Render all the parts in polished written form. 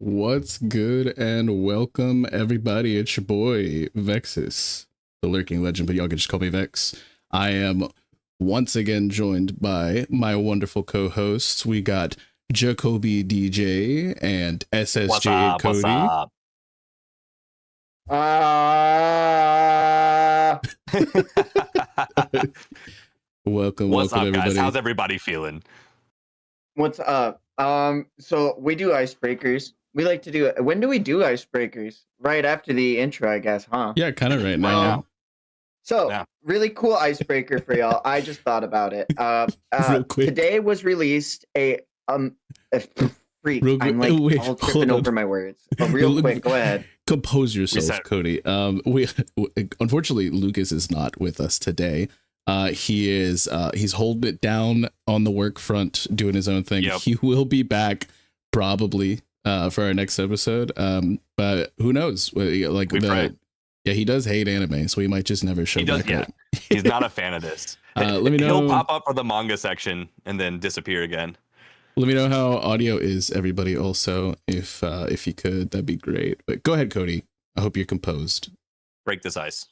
What's good and welcome everybody. It's your boy Vexus, the lurking legend, but y'all can just call me Vex. I am once again joined by my wonderful co-hosts. We got Jacoby DJ and SSJ What's up, Cody. What's up? welcome What's up, everybody. guys? How's everybody feeling? What's up? So we do icebreakers. We like to do it. When do we do icebreakers? Right after the intro, I guess, huh? Yeah, kind of right now. So really cool icebreaker for y'all. I just thought about it. Real quick. Today was released a freak. Real I'm quick, like wait, all tripping hold over on. my words. But real quick, go ahead. Compose yourself, Cody. We unfortunately Lucas is not with us today. He's holding it down on the work front, doing his own thing. He will be back probably for our next episode. But who knows? Like he does hate anime, so he might just never show back up. He's not a fan of this. Let me know. He'll pop up for the manga section and then disappear again. Let me know how audio is, everybody. Also, if you could, that'd be great. But go ahead, Cody. I hope you're composed. Break this ice.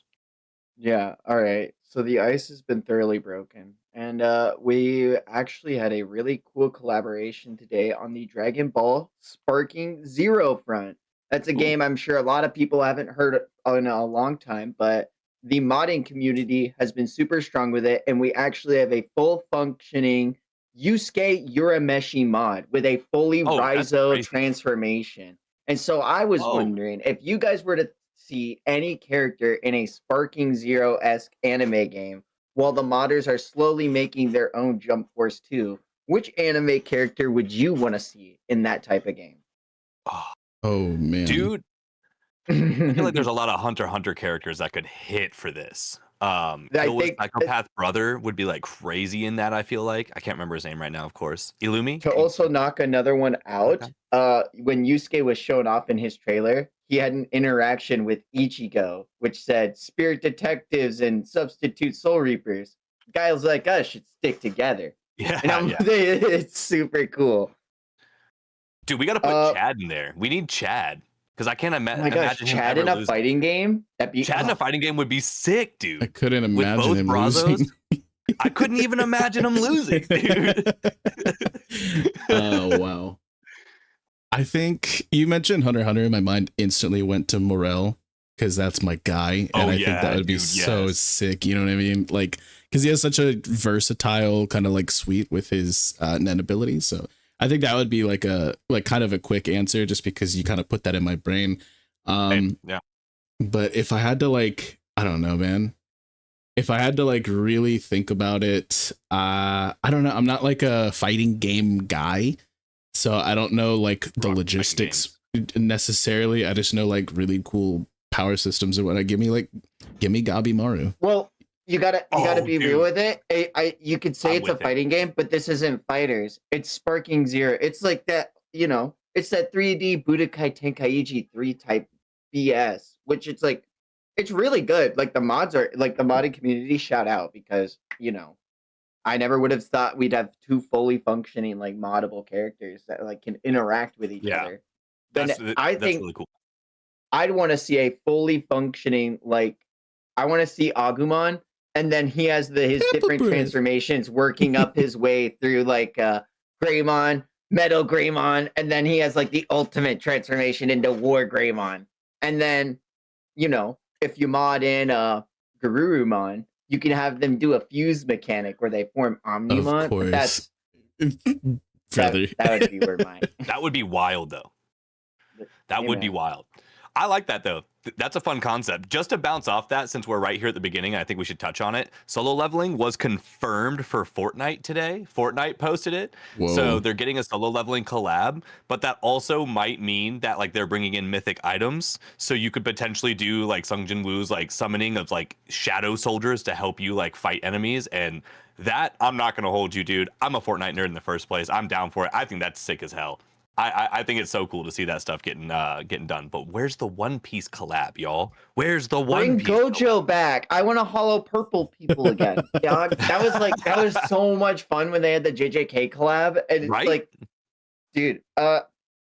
Yeah. All right. So the ice has been thoroughly broken, and we actually had a really cool collaboration today on the Dragon Ball Sparking Zero front. That's a game I'm sure a lot of people haven't heard in a long time, but the modding community has been super strong with it, and we actually have a full functioning Yusuke Urameshi mod with a fully Raizo transformation. And so I was wondering if you guys were to see any character in a Sparking Zero-esque anime game while the modders are slowly making their own Jump Force 2, which anime character would you want to see in that type of game? Oh man, dude, I feel like there's a lot of Hunter x Hunter characters that could hit for this. I think Psychopath Brother would be like crazy in that. I feel like I can't remember his name right now. Of course, Illumi. To also knock another one out, when Yusuke was shown off in his trailer, he had an interaction with Ichigo, which said spirit detectives and substitute soul reapers. Guys like us should stick together. Yeah, it's super cool. Dude, we gotta put Chad in there. We need Chad. Because I can't imagine Chad in a fighting game? Chad in a fighing game would be sick, dude. I couldn't imagine him losing. I couldn't even imagine him losing, dude. Oh, wow. I think you mentioned Hunter x Hunter, and my mind instantly went to Morel, because that's my guy. And I think that would be so sick. You know what I mean? Like, because he has such a versatile kind of like suite with his net abilities. So I think that would be like kind of a quick answer, just because you kind of put that in my brain. But if I had to I don't know, man. If I had to really think about it, I don't know. I'm not like a fighting game guy, so I don't know the logistics necessarily. I just know really cool power systems and whatnot. Give me Gabimaru. Well, you gotta be real with it. You could say it's a fighting game, but this isn't fighters. It's Sparking Zero. It's like that, it's that 3D Budokai Tenkaichi 3 type BS, which it's really good. Like the mods are the modding community shout out, because I never would have thought we'd have two fully functioning moddable characters that can interact with each other. I think really cool. I'd want to see a fully functioning I want to see Agumon. And then he has his different transformations working up his way through Greymon, Metal Greymon, and then he has the ultimate transformation into War Greymon. And then, if you mod in Garurumon, you can have them do a fuse mechanic where they form Omnimon. Of course. That would be where mine. That would be wild, though. That would be wild. I like that, though. That's a fun concept. Just to bounce off that, since we're right here at the beginning, I think we should touch on it. Solo leveling was confirmed for Fortnite today. Fortnite posted it. Whoa. So they're getting a solo leveling collab, but that also might mean that they're bringing in mythic items. So you could potentially do Sung Jin Woo's summoning of shadow soldiers to help you fight enemies. And that, I'm not going to hold you, dude. I'm a Fortnite nerd in the first place. I'm down for it. I think that's sick as hell. I think it's so cool to see that stuff getting done. But where's the One Piece collab, y'all? Where's the One Piece? Bring Gojo back. I want to hollow purple people again. Dog. That was so much fun when they had the JJK collab. And it's dude,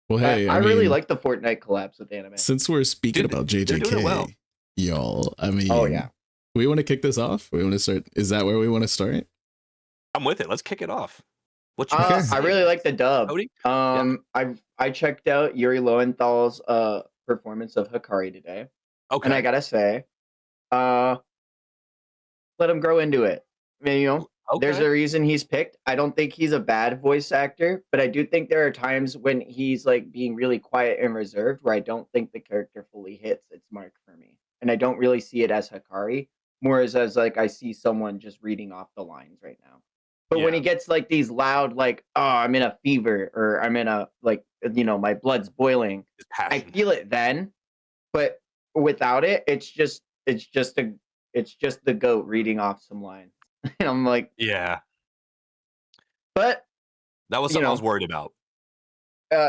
Well, hey, I really like the Fortnite collabs with anime. Since we're speaking about JJK, y'all, I mean, oh yeah, we want to kick this off. We want to start. Is that where we want to start? I'm with it. Let's kick it off. What you I really like the dub. Cody? I checked out Yuri Lowenthal's performance of Hikari today. Okay. And I gotta say, let him grow into it. I mean, you know, there's a reason he's picked. I don't think he's a bad voice actor, but I do think there are times when he's like being really quiet and reserved where I don't think the character fully hits its mark for me. And I don't really see it as Hikari, more as like I see someone just reading off the lines right now. But when he gets like these loud, like, oh, I'm in a fever, or I'm in a, like, you know, my blood's boiling, I feel it then. But without it, it's just the goat reading off some lines. And I'm like, yeah. But that was something I was worried about.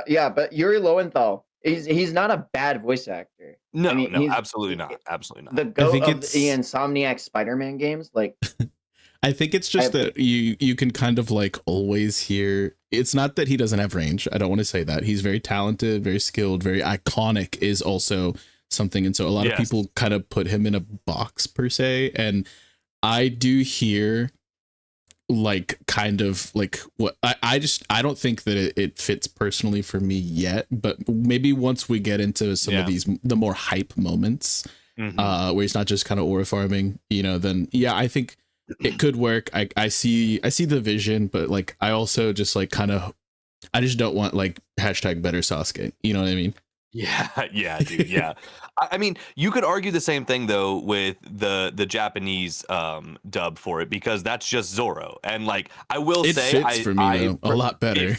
Yeah, but Yuri Lowenthal, he's not a bad voice actor. No, I mean, no, absolutely not. Absolutely not. The goat of the Insomniac Spider-Man games, like. I think it's just that you can kind of like always hear. It's not that he doesn't have range. I don't want to say that. He's very talented, very skilled, very iconic is also something. And so a lot of people kind of put him in a box per se. And I do hear like kind of like what I don't think that it fits personally for me yet. But maybe once we get into some of these, the more hype moments where he's not just kind of aura farming, you know, then I think it could work. I see the vision, but like I also just like kind of I just don't want like hashtag better Sasuke. You know what I mean? Yeah, dude. Yeah. I mean, you could argue the same thing though with the Japanese dub for it, because that's just Zoro, and like I will say, fits for me a lot better.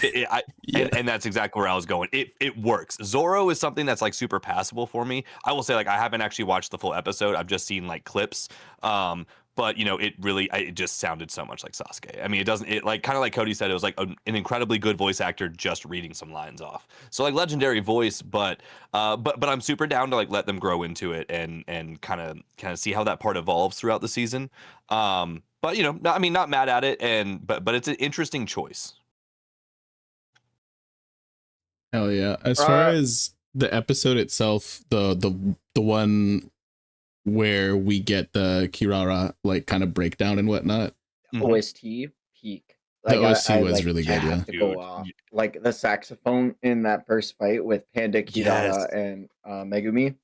And that's exactly where I was going. It works. Zoro is something that's like super passable for me. I will say, like, I haven't actually watched the full episode. I've just seen like clips. But you know, it just sounded so much like Sasuke. I mean, it like kind of like Cody said, it was like an incredibly good voice actor just reading some lines off. So like legendary voice, but I'm super down to like let them grow into it and kind of see how that part evolves throughout the season. But you know, not mad at it, but it's an interesting choice. Hell yeah! As far as the episode itself, the one where we get the Kirara like kind of breakdown and whatnot. OST peak. Like, the OST was really good. Yeah. To go off. Like the saxophone in that first fight with Panda, Kirara, and Megumi.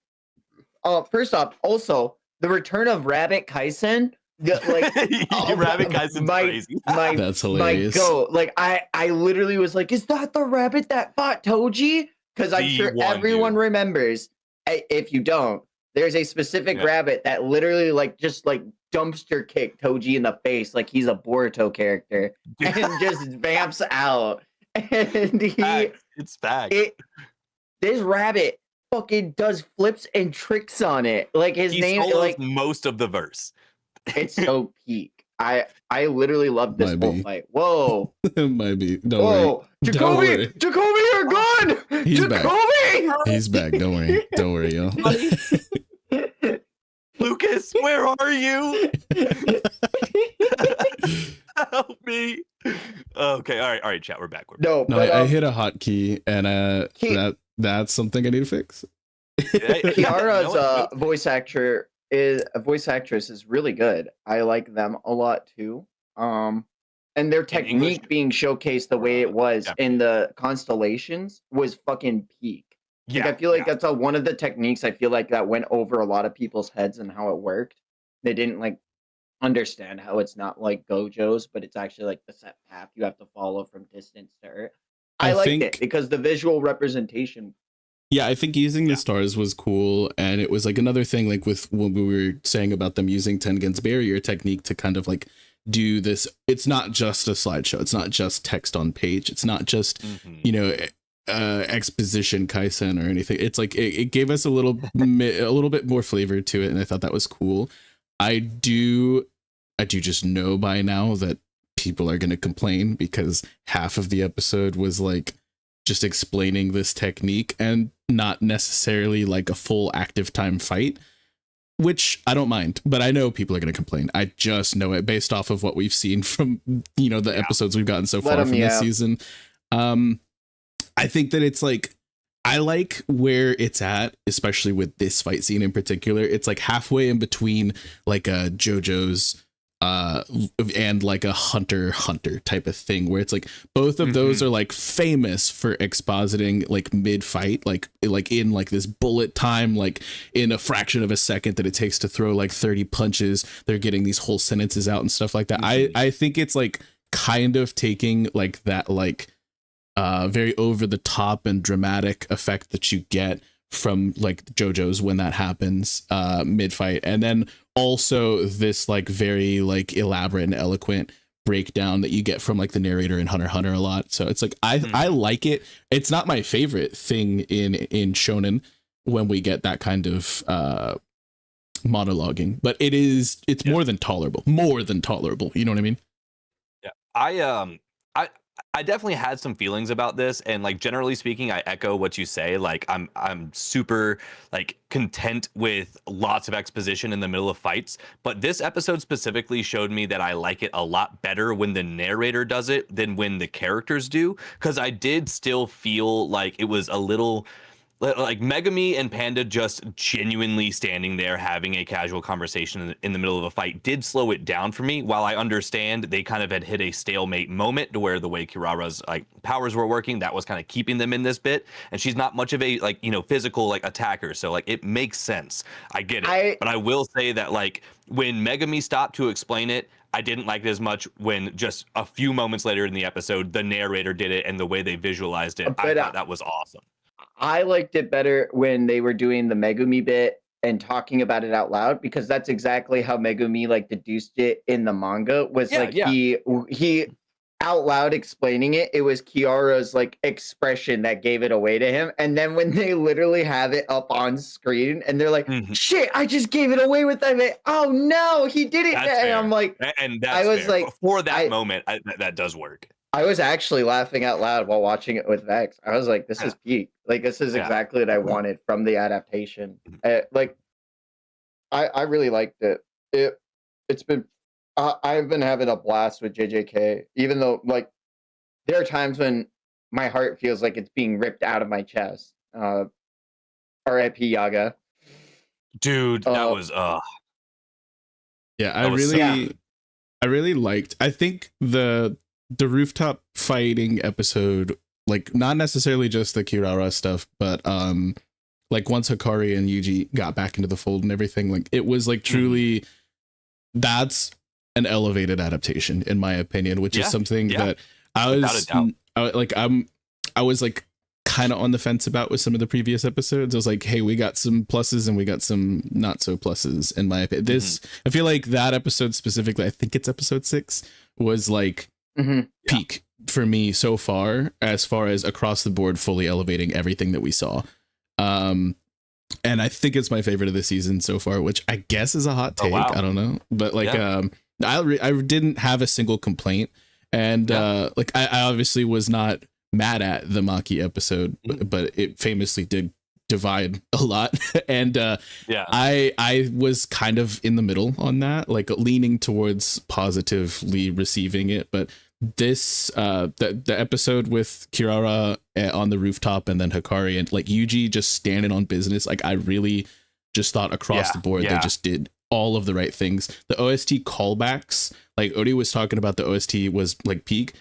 First off, also the return of Rabbit Kaisen. Rabbit Kaisen's crazy. That's hilarious. My goat. Like I literally was like, is that the rabbit that fought Toji? Because I'm sure everyone remembers. If you don't, there's a specific rabbit that literally like just like dumpster kicked Toji in the face like he's a Boruto character and just vamps out. And it's fact. This rabbit fucking does flips and tricks on it. Like his name, like most of the verse. It's so peak. I literally love this whole fight. Whoa. It might be. Don't worry. Jacoby, you're gone. He's Jacoby! back. He's back. Don't worry. Don't worry, yo. Lucas, where are you? Help me. Okay, all right, chat. We're back. I hit a hotkey, and that's something I need to fix. Kiara's voice actress is really good. I like them a lot too. And their technique being showcased the way it was in the constellations was fucking peak. Like, I feel like that's one of the techniques I feel like that went over a lot of people's heads and how it worked. They didn't like understand how it's not like Gojo's, but it's actually like the set path you have to follow from distance to Earth. I liked it because the visual representation. Yeah, I think using the stars was cool, and it was like another thing, like with when we were saying about them using Tengen's barrier technique to kind of like do this. It's not just a slideshow. It's not just text on page. It's not just you know, exposition Kaisen or anything. It's like it gave us a little bit more flavor to it, and I thought that was cool. I do just know by now that people are going to complain because half of the episode was like just explaining this technique and not necessarily like a full active time fight, which I don't mind, but I know people are going to complain. I just know it based off of what we've seen from, you know, the episodes we've gotten so far from this season. I think that it's like I like where it's at, especially with this fight scene in particular. It's like halfway in between like a JoJo's and like a Hunter type of thing, where it's like both of those are like famous for expositing like mid fight, like in like this bullet time, like in a fraction of a second that it takes to throw like 30 punches, they're getting these whole sentences out and stuff like that. I think it's like kind of taking like that like very over the top and dramatic effect that you get from like JoJo's when that happens mid fight, and then also this like very like elaborate and eloquent breakdown that you get from like the narrator in Hunter x Hunter a lot. So it's like I like it. It's not my favorite thing in shonen when we get that kind of monologuing, but it's more than tolerable. You know what I mean? Yeah. I definitely had some feelings about this, and like generally speaking, I echo what you say. Like I'm super like content with lots of exposition in the middle of fights, but this episode specifically showed me that I like it a lot better when the narrator does it than when the characters do, because I did still feel like it was a little like Megami and Panda just genuinely standing there having a casual conversation in the middle of a fight did slow it down for me. While I understand they kind of had hit a stalemate moment to where the way Kirara's like powers were working, that was kind of keeping them in this bit. And she's not much of a like, you know, physical like attacker. So like it makes sense. I get it. But I will say that like when Megami stopped to explain it, I didn't like it as much when just a few moments later in the episode, the narrator did it and the way they visualized it. I thought that was awesome. I liked it better when they were doing the Megumi bit and talking about it out loud, because that's exactly how Megumi like deduced it in the manga. Was he out loud explaining it. It was Kiara's like expression that gave it away to him. And then when they literally have it up on screen and they're like, shit, I just gave it away with that. Like, oh no, he did it. And I'm like, and that's I was fair. Like, for that moment, that does work. I was actually laughing out loud while watching it with Vex. I was like, this is peak. Like, this is exactly what I wanted from the adaptation. Like, I really liked it. It's been, I've been having a blast with JJK, even though, like, there are times when my heart feels like it's being ripped out of my chest. R.I.P. Yaga. Dude, that was, Yeah, I really liked, I think the rooftop fighting episode, like not necessarily just the Kirara stuff, but like once Hikari and Yuji got back into the fold and everything, like it was like truly that's an elevated adaptation in my opinion, which is something that I was like kind of on the fence about with some of the previous episodes. I was like, hey, we got some pluses and we got some not so pluses in my opinion. This I feel like that episode specifically, I think it's episode 6, was like peak for me so far as across the board fully elevating everything that we saw. And I think it's my favorite of the season so far, which I guess is a hot take. I don't know, but like I didn't have a single complaint, and like I obviously was not mad at the Maki episode, but it famously did divide a lot. And I was kind of in the middle on that, like leaning towards positively receiving it, but this the episode with Kirara on the rooftop and then Hikari and like Yuji just standing on business, like I really just thought across the board they just did all of the right things. The OST callbacks, like Odie was talking about, the OST was like peak.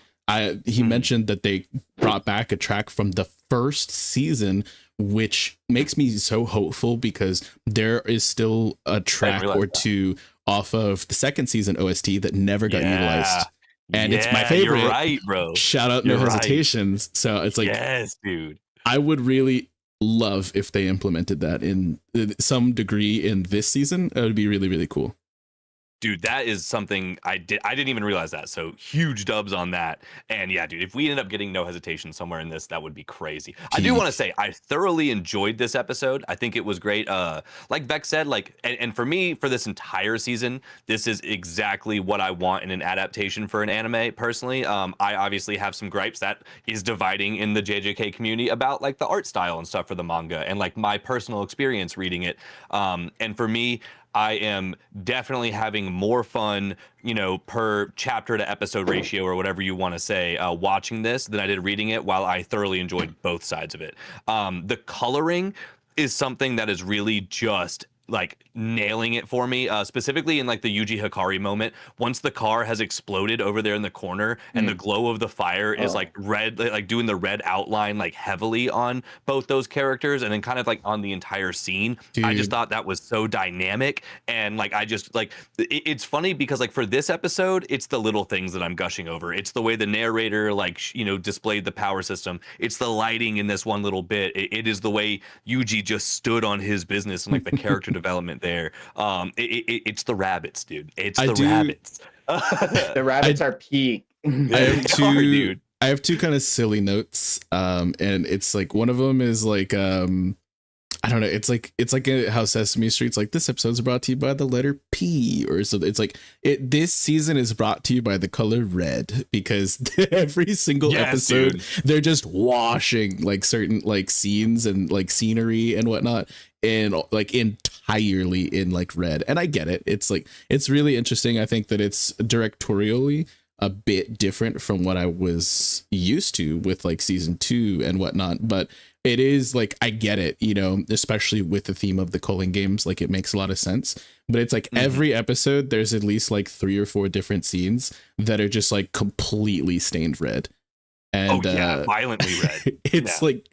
He mentioned that they brought back a track from the first season, which makes me so hopeful because there is still a track or two off of the second season OST that never got utilized. And it's my favorite. You're right, bro. Shout out No Hesitations. So it's like, yes, dude. I would really love if they implemented that in some degree in this season. It would be really, really cool. Dude, that is something I didn't even realize that. So huge dubs on that. And yeah, dude, if we end up getting No Hesitation somewhere in this, that would be crazy. I do want to say I thoroughly enjoyed this episode. I think it was great. Like Vex said, like, and for me, for this entire season, this is exactly what I want in an adaptation for an anime. Personally, I obviously have some gripes that is dividing in the JJK community about like the art style and stuff for the manga and like my personal experience reading it. And for me, I am definitely having more fun, per chapter to episode ratio or whatever you want to say, watching this than I did reading it, while I thoroughly enjoyed both sides of it. The coloring is something that is really just like nailing it for me, specifically in like the Yuji Hikari moment. Once the car has exploded over there in the corner and the glow of the fire is like red, like doing the red outline like heavily on both those characters and then kind of like on the entire scene. Dude. I just thought that was so dynamic. And like I just like it's funny because like for this episode, it's the little things that I'm gushing over. It's the way the narrator like displayed the power system. It's the lighting in this one little bit. It is the way Yuji just stood on his business and like the character development there. It's the rabbits, dude. It's the rabbits. The rabbits are peak. I have two kind of silly notes, and it's like one of them is like I don't know, it's like how Sesame Street's like, this episode's brought to you by the letter P or something. It's like this season is brought to you by the color red, because every single episode they're just washing like certain like scenes and like scenery and whatnot and like entirely in like red. And I get it. It's like, it's really interesting. I think that it's directorially a bit different from what I was used to with like season 2 and whatnot, but it is like, I get it, especially with the theme of the culling games, like it makes a lot of sense. But it's like every episode there's at least like 3 or 4 different scenes that are just like completely stained red, and violently red. It's like,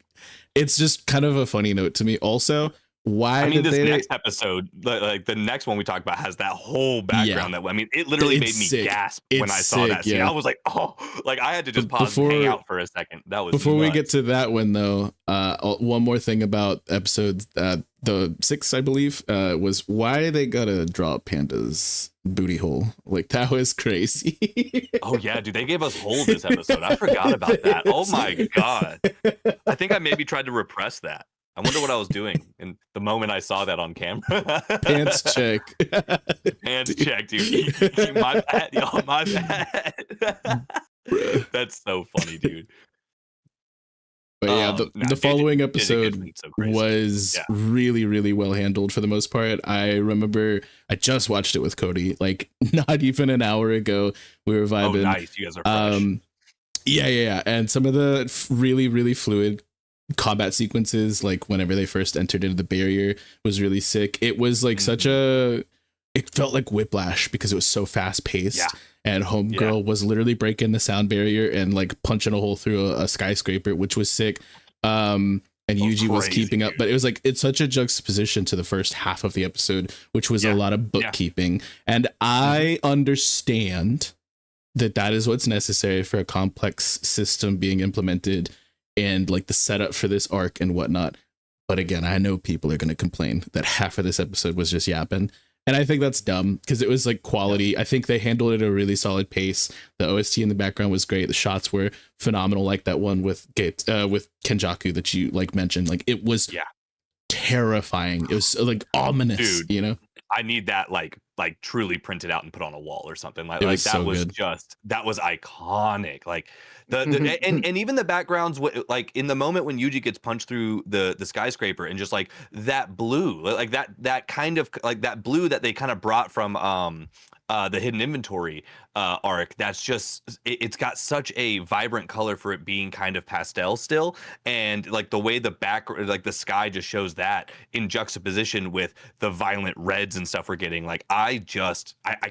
it's just kind of a funny note to me. Also, why? I mean, this next episode, like the next one we talk about, has that whole background. That I mean, it literally made me gasp when I saw that scene. I was like, oh, like I had to just pause and hang out for a second. That was before we get to that one though. One more thing about episodes, the 6, I believe, was why they gotta draw Panda's booty hole. Like that was crazy. Oh yeah, dude, they gave us hole this episode. I forgot about that. Oh my god, I think I maybe tried to repress that. I wonder what I was doing in the moment I saw that on camera. Pants check. Pants check, dude. My bad, y'all. My bad. That's so funny, dude. But yeah, the following episode was really, really well handled for the most part. I remember I just watched it with Cody, like not even an hour ago. We were vibing. Oh, nice. You guys are fresh. Yeah. And some of the really, really fluid combat sequences, like whenever they first entered into the barrier, was really sick. It was like it felt like whiplash because it was so fast paced, and Homegirl was literally breaking the sound barrier and like punching a hole through a skyscraper, which was sick. And Yuji was keeping up, but it was like, it's such a juxtaposition to the first half of the episode, which was a lot of bookkeeping. And I understand that is what's necessary for a complex system being implemented and like the setup for this arc and whatnot. But again, I know people are going to complain that half of this episode was just yapping. And I think that's dumb because it was like quality. I think they handled it at a really solid pace. The OST in the background was great. The shots were phenomenal. Like that one with Kenjaku that you like mentioned, like it was terrifying. It was like ominous, dude, I need that like truly printed out and put on a wall or something. Like that was that was iconic. Like the and even the backgrounds, like in the moment when Yuji gets punched through the skyscraper and just like that blue, like that kind of like that blue that they kind of brought from the hidden inventory arc. That's just it's got such a vibrant color for it being kind of pastel still, and like the way the like the sky just shows that in juxtaposition with the violent reds and stuff we're getting. Like I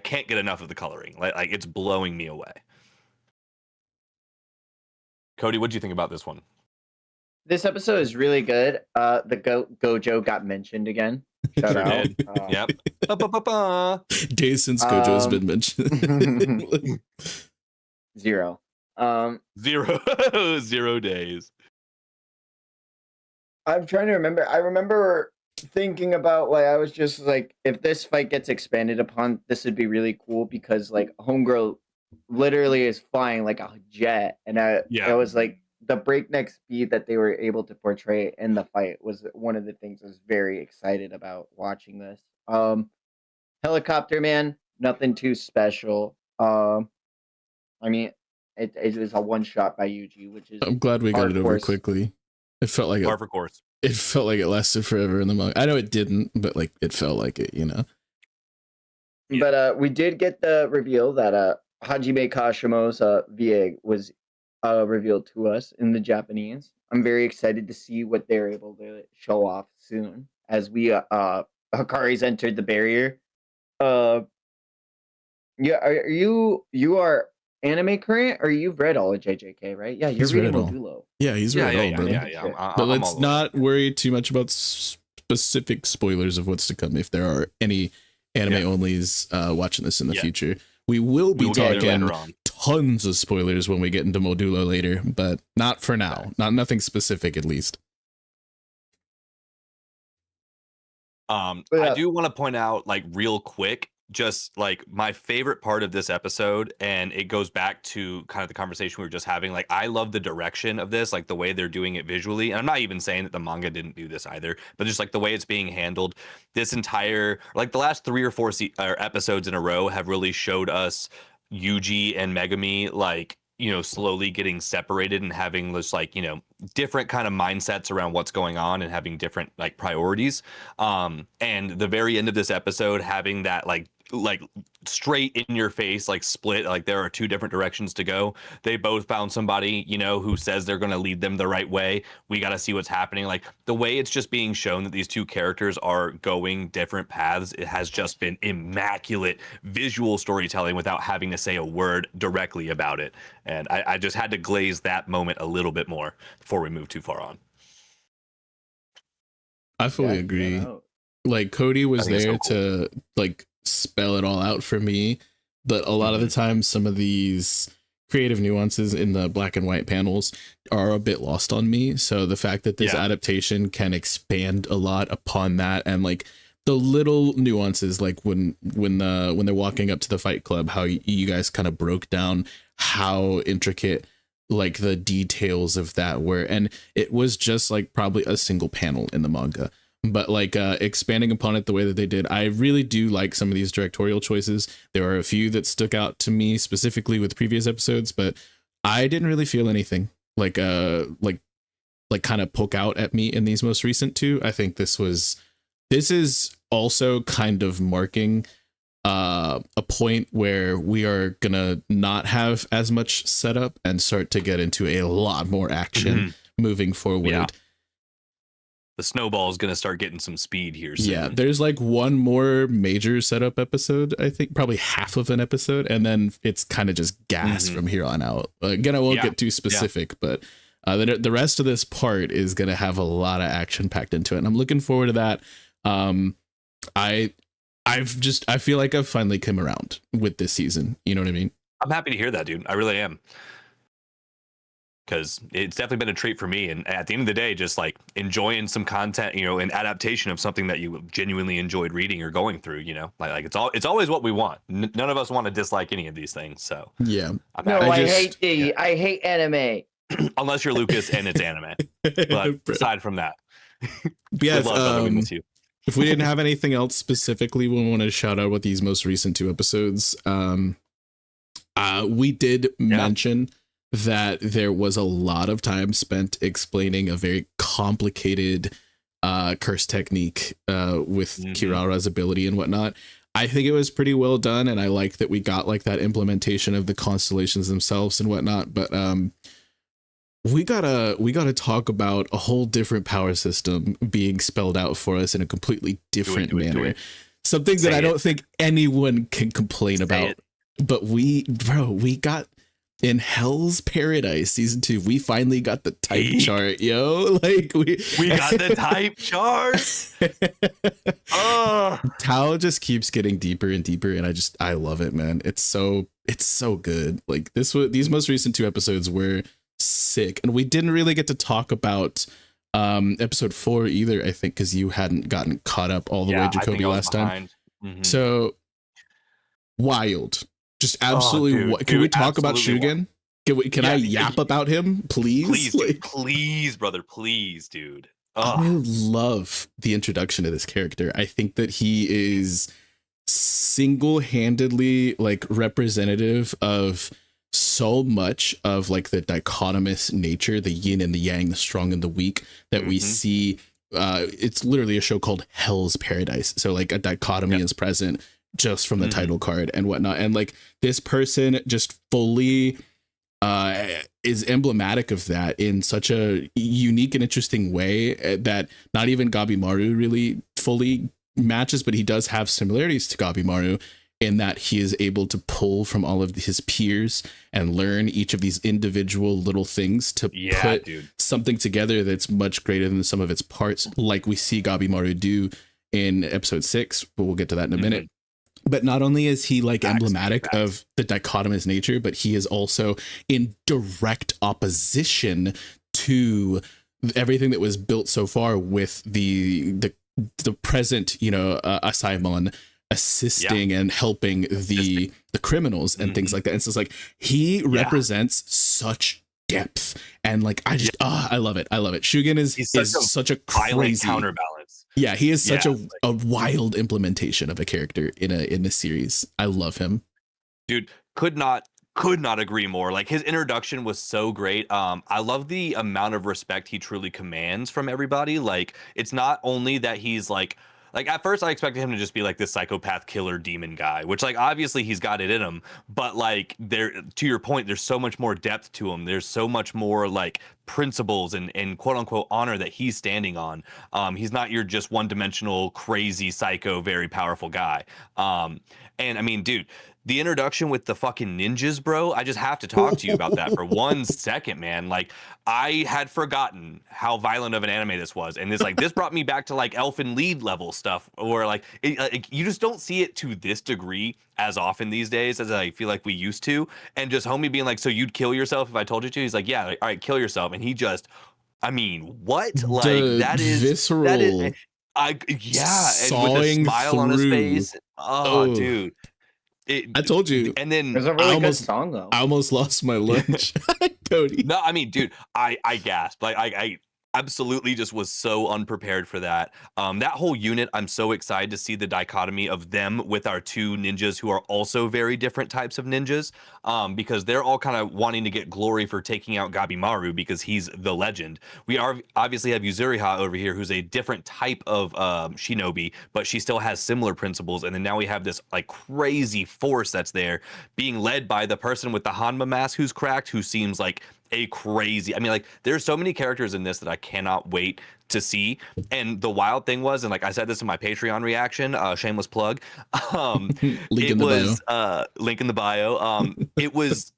can't get enough of the coloring. Like it's blowing me away. Cody, what do you think about this one? This episode is really good. The Gojo got mentioned again. Shout out. Yep. Days since Gojo's been mentioned. 0. 0 days. I'm trying to remember. I remember thinking about like I was just like, if this fight gets expanded upon, this would be really cool because like Homegirl literally is flying like a jet, and it was like the breakneck speed that they were able to portray in the fight was one of the things I was very excited about watching this. Helicopter Man, nothing too special. I mean, it was a one shot by Yuji, which is. I'm glad we got it over quickly. It felt like it. It felt like it lasted forever in the manga. I know it didn't, but like it felt like it, But we did get the reveal that Hajime Kashimo's VA was revealed to us in the Japanese. I'm very excited to see what they're able to show off soon as we Hikari's entered the barrier. Yeah, are you are anime current, or you've read all of JJK, right? Yeah, you're reading Modulo. Yeah, he's read all, brother. But let's not worry too much about specific spoilers of what's to come if there are any anime onlys watching this in the future. We will be talking tons of spoilers when we get into Modulo later, but not for now. Nothing specific, at least. I do want to point out, like, real quick, just like my favorite part of this episode, and it goes back to kind of the conversation we were just having. Like, I love the direction of this, like the way they're doing it visually. And I'm not even saying that the manga didn't do this either, but just like the way it's being handled. This entire, like the last 3 or 4 episodes in a row have really showed us Yuji and Megami, like, you know, slowly getting separated and having this, like, you know, different kind of mindsets around what's going on and having different, like, priorities. And the very end of this episode having that, like straight in your face, like, split, like there are 2 different directions to go. They both found somebody, you know, who says they're going to lead them the right way. We got to see what's happening. Like, the way it's just being shown that these 2 characters are going different paths, it has just been immaculate visual storytelling without having to say a word directly about it. And I just had to glaze that moment a little bit more before we move too far on. I fully agree. Like, Cody was there to, like, spell it all out for me, but a lot of the time some of these creative nuances in the black and white panels are a bit lost on me. So the fact that this adaptation can expand a lot upon that, and like the little nuances, like when they're walking up to the fight club, how you guys kind of broke down how intricate, like, the details of that were, and it was just like probably a single panel in the manga. But like expanding upon it the way that they did, I really do like some of these directorial choices. There are a few that stuck out to me specifically with previous episodes, but I didn't really feel anything like kind of poke out at me in these most recent 2. I think this is also kind of marking a point where we are gonna not have as much setup and start to get into a lot more action moving forward. Yeah. The snowball is going to start getting some speed here soon. Yeah, there's like one more major setup episode, I think, probably half of an episode, and then it's kind of just gas from here on out. Again, I won't get too specific, but the rest of this part is going to have a lot of action packed into it, and I'm looking forward to that. I feel like I've finally come around with this season. You know what I mean? I'm happy to hear that, dude. I really am. Because it's definitely been a treat for me, and at the end of the day, just like enjoying some content, you know, an adaptation of something that you genuinely enjoyed reading or going through, you know, like it's always what we want. None of us want to dislike any of these things. So yeah, I hate anime. Unless you're Lucas and it's anime. But aside from that, yes, if we didn't have anything else specifically we want to shout out with these most recent 2 episodes, we did mention that there was a lot of time spent explaining a very complicated curse technique with Kirara's ability and whatnot. I think it was pretty well done, and I like that we got like that implementation of the constellations themselves and whatnot. But we gotta talk about a whole different power system being spelled out for us in a completely different manner. Something that I don't think anyone can complain about. But we got in Hell's Paradise season 2, we finally got the type chart, yo. Like we got the type chart. Tao just keeps getting deeper and deeper, and I love it, man. It's so good. Like these most recent 2 episodes were sick, and we didn't really get to talk about episode 4 either, I think, because you hadn't gotten caught up all the way, Jacoby, last time. So wild. Just absolutely. Can we talk about Shugen? Can I yap about him, please? Please, brother, please, dude. I love the introduction of this character. I think that he is single-handedly like representative of so much of like the dichotomous nature, the yin and the yang, the strong and the weak that we see. It's literally a show called Hell's Paradise. So like a dichotomy is present. just from the title card and whatnot. And like this person just fully is emblematic of that in such a unique and interesting way that not even Gabimaru really fully matches, but he does have similarities to Gabimaru in that he is able to pull from all of his peers and learn each of these individual little things to put something together that's much greater than the sum of its parts, like we see Gabimaru do in episode 6, but we'll get to that in a minute. But not only is he like emblematic of the dichotomous nature, but he is also in direct opposition to everything that was built so far with the present, Asaemon assisting and helping the criminals and things like that. And so it's like he represents such depth, and like I love it. Shugen is such a crazy counterbalance. Yeah, he is such a wild implementation of a character in a series. I love him. Dude, could not agree more. Like his introduction was so great. I love the amount of respect he truly commands from everybody. Like it's not only that he's like at first I expected him to just be like this psychopath killer demon guy, which like obviously he's got it in him, but like there, to your point, there's so much more depth to him. There's so much more like principles and quote unquote honor that he's standing on. He's not your just one dimensional crazy psycho very powerful guy. And I mean, dude, the introduction with the fucking ninjas, bro, I just have to talk to you about that for 1 second, man. Like I had forgotten how violent of an anime this was, and this brought me back to like Elfen Lied level stuff, where like you just don't see it to this degree as often these days as I feel like we used to. And just homie being like, so you'd kill yourself if I told you to? He's like, yeah, like, all right, kill yourself. And he just, I mean, what? Like that is visceral. and with a smile on his face. Oh, dude. I told you. And then there's a really good song though. I almost lost my lunch. Cody. No, I mean, dude, I gasped. Like I absolutely just was so unprepared for that. That whole unit, I'm so excited to see the dichotomy of them with our two ninjas who are also very different types of ninjas, because they're all kind of wanting to get glory for taking out Gabimaru because he's the legend. We obviously have Yuzuriha over here, who's a different type of shinobi, but she still has similar principles. And then now we have this like crazy force that's there being led by the person with the Hanma mask who's cracked, who seems like a crazy, I mean, like there's so many characters in this that I cannot wait to see. And the wild thing was, and like I said this in my Patreon reaction, shameless plug, link in the bio. It was,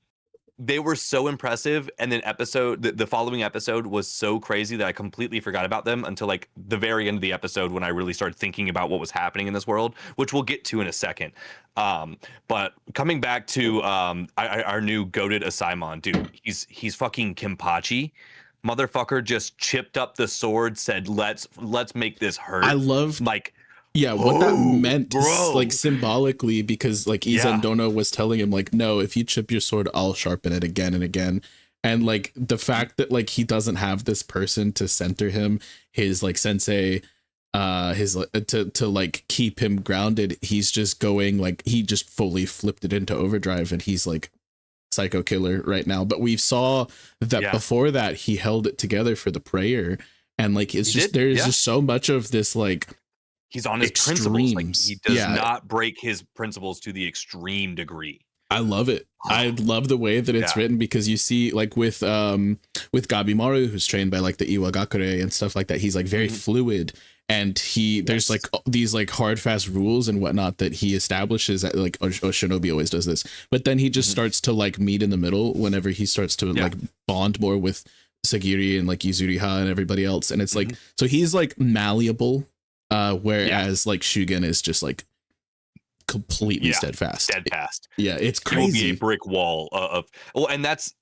they were so impressive, and then the following episode was so crazy that I completely forgot about them until like the very end of the episode, when I really started thinking about what was happening in this world, which we'll get to in a second. But coming back to our new goated Asaemon, dude, he's fucking Kenpachi. Motherfucker just chipped up the sword, said let's make this hurt. I love like what that meant, like symbolically, because like Izandono was telling him like, no, if you chip your sword, I'll sharpen it again and again. And like the fact that like he doesn't have this person to center him, his like sensei, to like keep him grounded, he's just going like, he just fully flipped it into overdrive, and he's like psycho killer right now. But we saw that before that he held it together for the prayer, and like it's there's just so much of this like, he's on his principles. Like he does not break his principles to the extreme degree. I love it. I love the way that it's written, because you see like with Gabimaru, who's trained by like the Iwagakure and stuff like that, he's like very fluid, and there's like these like hard fast rules and whatnot that he establishes that like Shinobi always does this, but then he just starts to like meet in the middle whenever he starts to like bond more with Sagiri and like Yuzuriha and everybody else, and it's like, so he's like malleable, whereas like Shugen is just like completely steadfast. Yeah, it's crazy. It will be a brick wall of and that's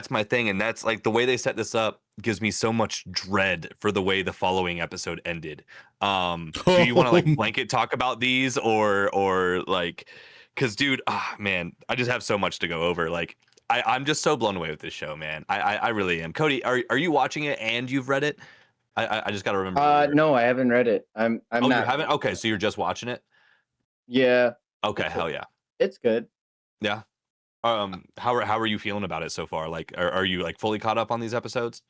my thing, and that's like the way they set this up gives me so much dread for the way the following episode ended. Do you want to like blanket talk about these or like, because dude, man, I just have so much to go over. Like I'm just so blown away with this show, man. I really am. Cody, are you watching it and you've read it? I just gotta remember. No, I haven't read it. I'm not. You haven't? Okay, so you're just watching it? Yeah. Okay, hell yeah. It's good. Yeah. How are you feeling about it so far? Like, are you like fully caught up on these episodes?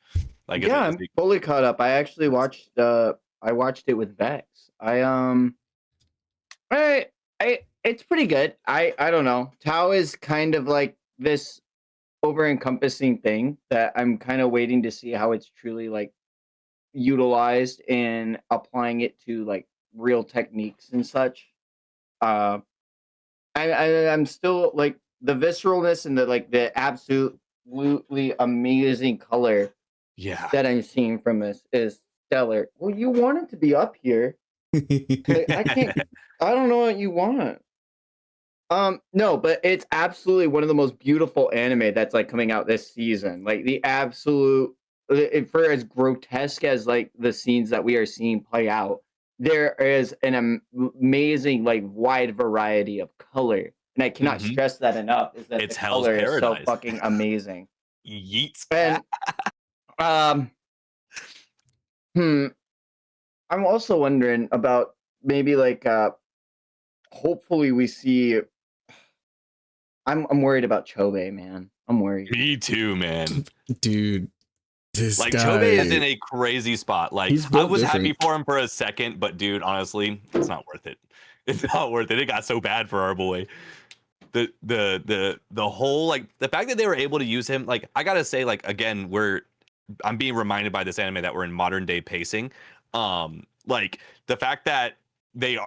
Like, I'm fully caught up. I actually watched. I watched it with Vex. I It's pretty good. I don't know. Tao is kind of like this over-encompassing thing that I'm kind of waiting to see how it's truly like utilized in applying it to like real techniques and such. Uh, I'm still like the visceralness and the like the absolutely amazing color that I'm seeing from this is stellar. Well, you want it to be up here. I can't. I don't know what you want. No, but it's absolutely one of the most beautiful anime that's like coming out this season. Like the absolute, for as grotesque as like the scenes that we are seeing play out, there is an amazing like wide variety of color, and I cannot stress that enough. Is that it's the color is so fucking amazing. Yeets. And I'm also wondering about maybe like hopefully we see. I'm worried about Chobe, man. I'm worried. Me too, man. Dude, this like guy, Chobe is in a crazy spot. Like I was happy for him for a second, but dude, honestly, it's not worth it. It's not worth it. It got so bad for our boy. The whole like the fact that they were able to use him, like I gotta say, like again, I'm being reminded by this anime that we're in modern day pacing. Like the fact that they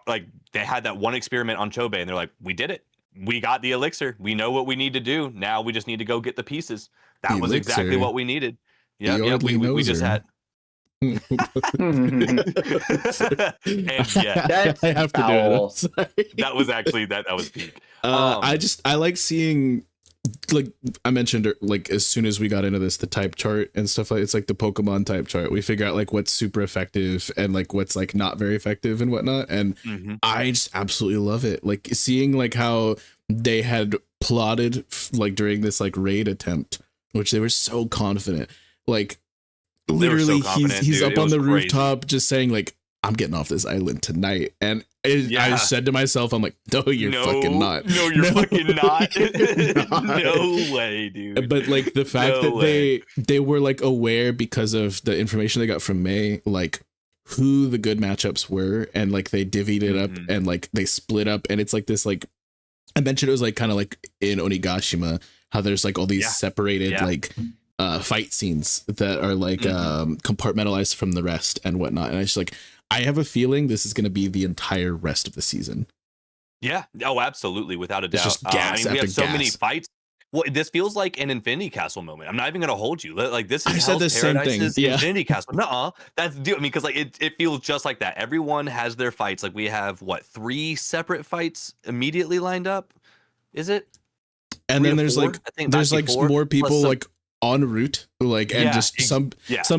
had that one experiment on Chobe and they're like, we did it. We got the elixir. We know what we need to do. Now we just need to go get the pieces. That was exactly what we needed. Yeah, we just had. and yeah, I have to do it. That was actually that was peak. I like seeing, like I mentioned, like as soon as we got into this, the type chart and stuff like it's like the Pokemon type chart. We figure out like what's super effective and like what's like not very effective and whatnot. And I just absolutely love it. Like seeing like how they had plotted like during this like raid attempt, which they were so confident. Like literally, he's up on the rooftop just saying like, I'm getting off this island tonight. And I said to myself, I'm like, no, you're fucking not. No, you're fucking not. No way, dude. But like the fact that they were like aware because of the information they got from May, like who the good matchups were, and like they divvied it up and like they split up. And it's like this, like I mentioned, it was like kind of like in Onigashima, how there's like all these separated like fight scenes that are like compartmentalized from the rest and whatnot. And I just like, I have a feeling this is going to be the entire rest of the season. Yeah. Oh, absolutely. Without a doubt. Just gas we have so gas. many fights. Well, this feels like an Infinity Castle moment. I'm not even going to hold you. Like this is I said the same thing. Yeah. Infinity Castle. Nuh-uh. That's I mean, because like it feels just like that. Everyone has their fights. Like we have 3 separate fights immediately lined up. Is it? And then there's like more people like en route, like, and just some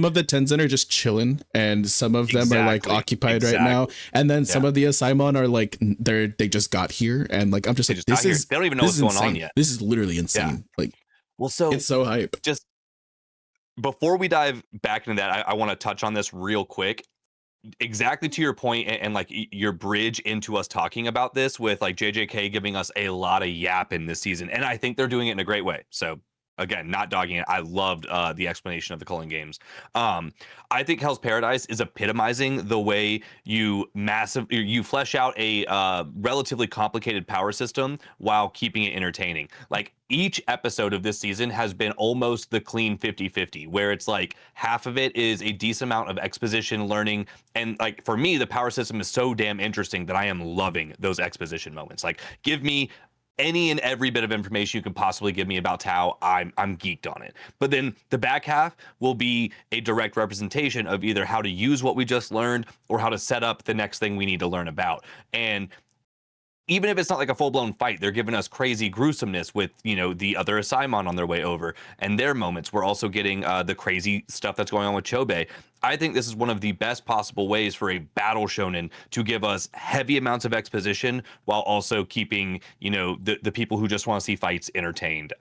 of the Tenzen are just chilling, and some of them are like occupied right now, and then some of the Asaimon are like they just got here, and like I'm just like, this is they don't even know what's going on yet. This is literally insane. Like, well, so it's so hype. Just before we dive back into that, I want to touch on this real quick. Exactly to your point, and like your bridge into us talking about this with like JJK giving us a lot of yap in this season, and I think they're doing it in a great way. So again, not dogging it. I loved the explanation of the Culling games. I think Hell's Paradise is epitomizing the way you flesh out a relatively complicated power system while keeping it entertaining. Like each episode of this season has been almost the clean 50-50, where it's like half of it is a decent amount of exposition learning. And like for me, the power system is so damn interesting that I am loving those exposition moments. Like give me any and every bit of information you can possibly give me about Tao, I'm geeked on it. But then the back half will be a direct representation of either how to use what we just learned or how to set up the next thing we need to learn about. And even if it's not like a full-blown fight, they're giving us crazy gruesomeness with, the other Asaimon on their way over and their moments. We're also getting the crazy stuff that's going on with Chobe. I think this is one of the best possible ways for a battle shonen to give us heavy amounts of exposition while also keeping, the people who just want to see fights entertained.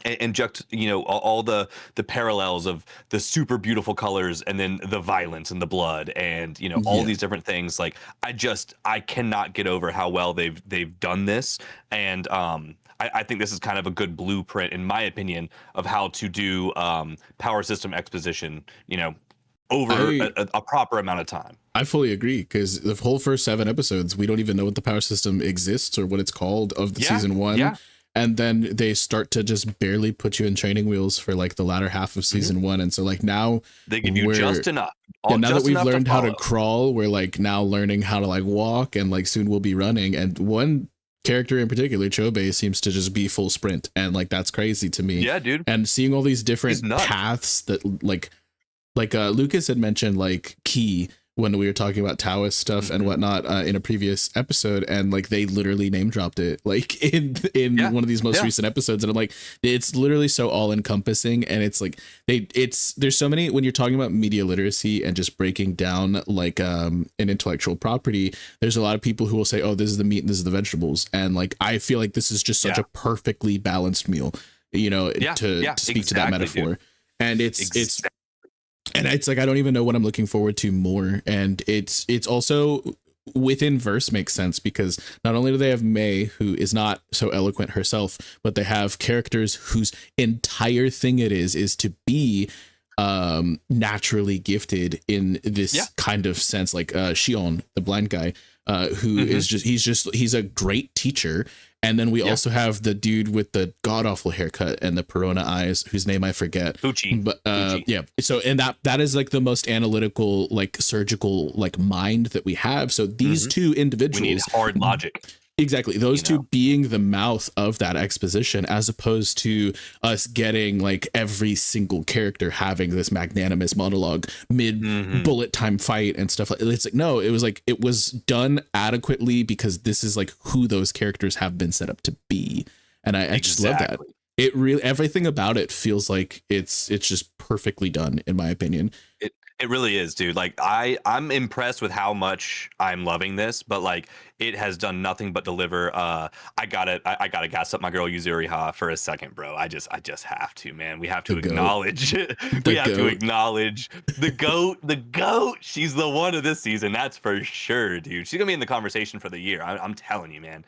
And just all the parallels of the super beautiful colors and then the violence and the blood and all these different things. Like I cannot get over how well they've done this, and I think this is kind of a good blueprint, in my opinion, of how to do power system exposition over a proper amount of time. I fully agree, because the whole first 7 episodes, we don't even know what the power system exists or what it's called of the season 1. Yeah. And then they start to just barely put you in training wheels for like the latter half of season 1. And so like now they give you just enough. And now that we've learned how to crawl, we're like now learning how to like walk, and like soon we'll be running. And one character in particular, Chobe, seems to just be full sprint. And like, that's crazy to me. Yeah, dude. And seeing all these different paths that like Lucas had mentioned, like Key, when we were talking about Taoist stuff and whatnot in a previous episode, and like they literally name dropped it like in one of these most recent episodes, and I'm like, it's literally so all encompassing. And it's like there's so many, when you're talking about media literacy and just breaking down like an intellectual property, there's a lot of people who will say, oh, this is the meat and this is the vegetables, and like I feel like this is just such a perfectly balanced meal, you know, to speak to that metaphor. Dude. And it's and it's like, I don't even know what I'm looking forward to more. And it's also within verse makes sense, because not only do they have May, who is not so eloquent herself, but they have characters whose entire thing it is to be naturally gifted in this kind of sense, like Shion, the blind guy, who is he's a great teacher. And then we also have the dude with the god awful haircut and the Perona eyes, whose name I forget. Fuchi. But yeah. So, and that is like the most analytical, like surgical, like mind that we have. So these two individuals, we need hard logic. Exactly. Those two being the mouth of that exposition, as opposed to us getting like every single character having this magnanimous monologue mid bullet time fight and stuff like. It's like, no, it was done adequately, because this is like who those characters have been set up to be. And I just love that. It really, everything about it feels like it's just perfectly done, in my opinion. It really is, dude. Like I'm impressed with how much I'm loving this, but like it has done nothing but deliver. I gotta gas up my girl Yuzuriha for a second, bro. I just have to, man. We have to acknowledge to acknowledge the goat. The goat. She's the one of this season, that's for sure, dude. She's gonna be in the conversation for the year. I'm telling you, man.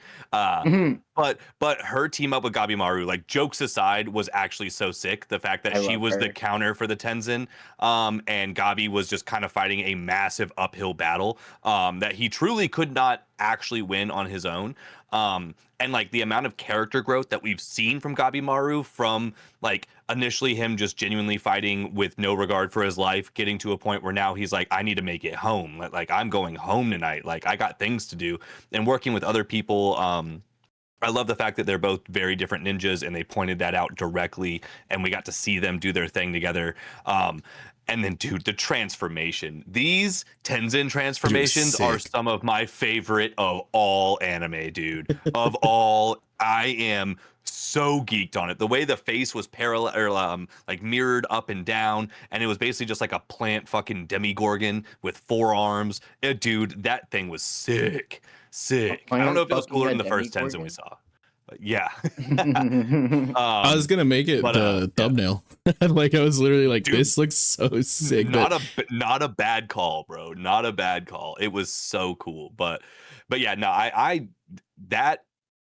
But her team up with Gabimaru, like jokes aside, was actually so sick. The fact that she was the counter for the Tenzin, and Gabi was just kind of fighting a massive uphill battle that he truly could not actually win on his own. And like the amount of character growth that we've seen from Gabimaru, from like initially him just genuinely fighting with no regard for his life, getting to a point where now he's like, I need to make it home. Like I'm going home tonight. Like I got things to do, and working with other people. I love the fact that they're both very different ninjas, and they pointed that out directly, and we got to see them do their thing together. And then, dude, the transformation. These Tenzin transformations are some of my favorite of all anime, dude. Of all, I am so geeked on it. The way the face was parallel, or like mirrored up and down, and it was basically just like a plant fucking demigorgon with 4 arms. Dude, that thing was sick. I don't know if it was cooler than the first Tenzin we saw. Yeah. I was gonna make it the thumbnail. Like I was literally like, dude, this looks so sick. Not a bad call, bro. Not a bad call. It was so cool. But yeah, no, I that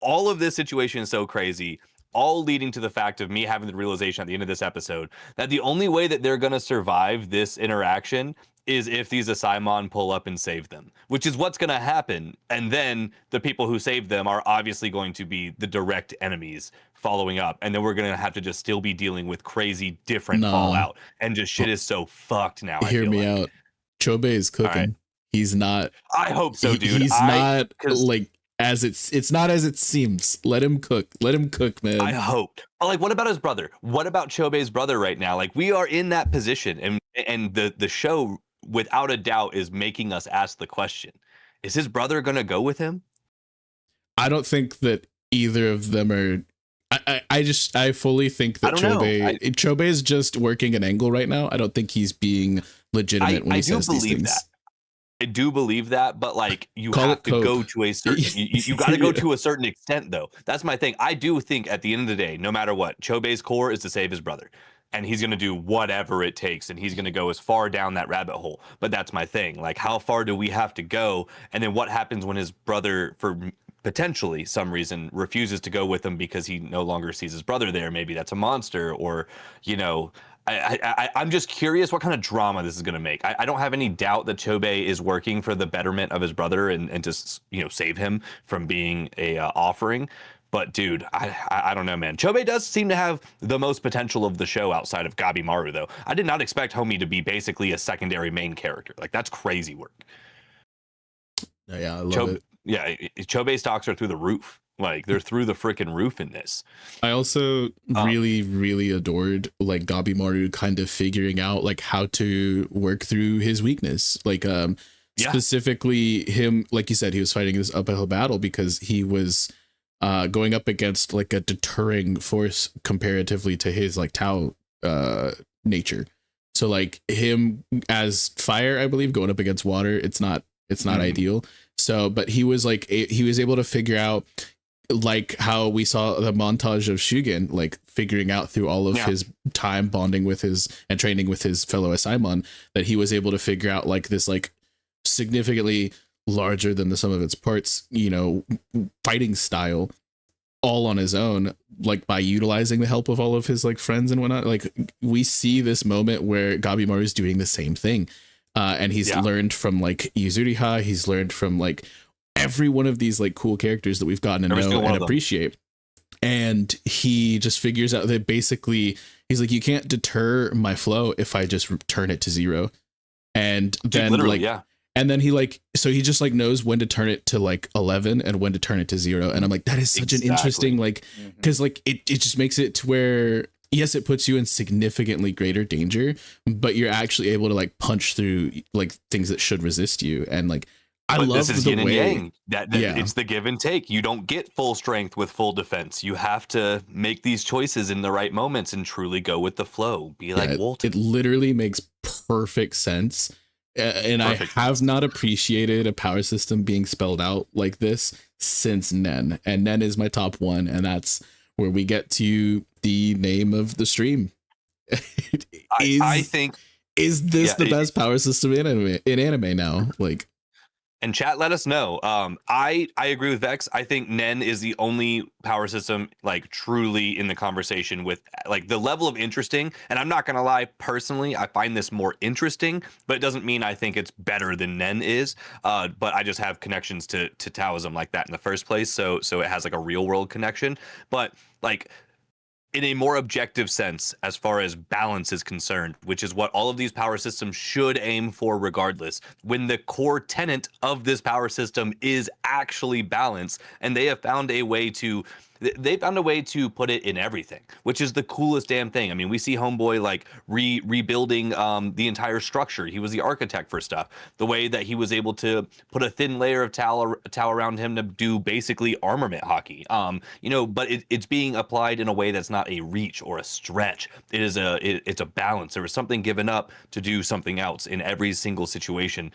all of this situation is so crazy, all leading to the fact of me having the realization at the end of this episode that the only way that they're gonna survive this interaction is if these Asaimon pull up and save them, which is what's going to happen. And then the people who save them are obviously going to be the direct enemies following up. And then we're going to have to just still be dealing with crazy different fallout. And just shit is so fucked now. Hear me out. Chobe is cooking. Right. He's not. I hope so, dude. He's not like as it's not as it seems. Let him cook. Let him cook, man. I hope. But like, what about his brother? What about Chobe's brother right now? Like, we are in that position, and the show, without a doubt, is making us ask the question: is his brother gonna go with him? I don't think that either of them are. I fully think that Chobe is just working an angle right now. I don't think he's being legitimate when he says these things. I do believe that, but like you have to go to a certain you got to go to a certain extent, though. That's my thing. I do think at the end of the day, no matter what, Chobe's core is to save his brother. And he's going to do whatever it takes, and he's going to go as far down that rabbit hole. But that's my thing. Like, how far do we have to go? And then what happens when his brother, for potentially some reason, refuses to go with him because he no longer sees his brother there? Maybe that's a monster, or, you know, I'm just curious what kind of drama this is going to make. I don't have any doubt that Chobei is working for the betterment of his brother and to, you know, save him from being a offering. But dude, I don't know, man. Chobei does seem to have the most potential of the show outside of Gabimaru, though. I did not expect Homie to be basically a secondary main character. Like, that's crazy work. Yeah, I love it. Yeah, Chobei stocks are through the roof. Like, they're through the freaking roof in this. I also really adored like Gabimaru kind of figuring out like how to work through his weakness. Like specifically him, like you said, he was fighting this uphill battle because he was going up against like a deterring force comparatively to his like Tao nature. So like him as fire, I believe, going up against water, it's not ideal. So, but he was like, he was able to figure out like how we saw the montage of Shugen, like figuring out through all of his time bonding with his and training with his fellow Asaimon, that he was able to figure out like this, like significantly larger than the sum of its parts, you know, fighting style all on his own, like by utilizing the help of all of his like friends and whatnot. Like we see this moment where Gabimaru is doing the same thing. And he's learned from like Yuzuriha, he's learned from like every one of these like cool characters that we've gotten to know and appreciate. And he just figures out that basically he's like, you can't deter my flow if I just turn it to 0. And then and then he like, so he just like knows when to turn it to like 11 and when to turn it to 0. And I'm like, that is such an interesting, like, because like it just makes it to where, yes, it puts you in significantly greater danger, but you're actually able to like punch through like things that should resist you. And like, I love this is the yin and way yang. That it's the give and take. You don't get full strength with full defense. You have to make these choices in the right moments and truly go with the flow. Be like Walton. It literally makes perfect sense. And I have not appreciated a power system being spelled out like this since Nen. And Nen is my top 1. And that's where we get to the name of the stream. I think, is this the best power system in anime now? Like, and chat, let us know. I agree with Vex. I think Nen is the only power system like truly in the conversation with like the level of interesting. And I'm not gonna lie, personally, I find this more interesting, but it doesn't mean I think it's better than Nen is. But I just have connections to Taoism like that in the first place, so it has like a real world connection. But like, in a more objective sense, as far as balance is concerned, which is what all of these power systems should aim for regardless, when the core tenet of this power system is actually balance, and they have found a way to put it in everything, which is the coolest damn thing. I mean, we see Homeboy like rebuilding the entire structure. He was the architect for stuff. The way that he was able to put a thin layer of towel around him to do basically armament hockey. You know, but it's being applied in a way that's not a reach or a stretch. It's a balance. There was something given up to do something else in every single situation.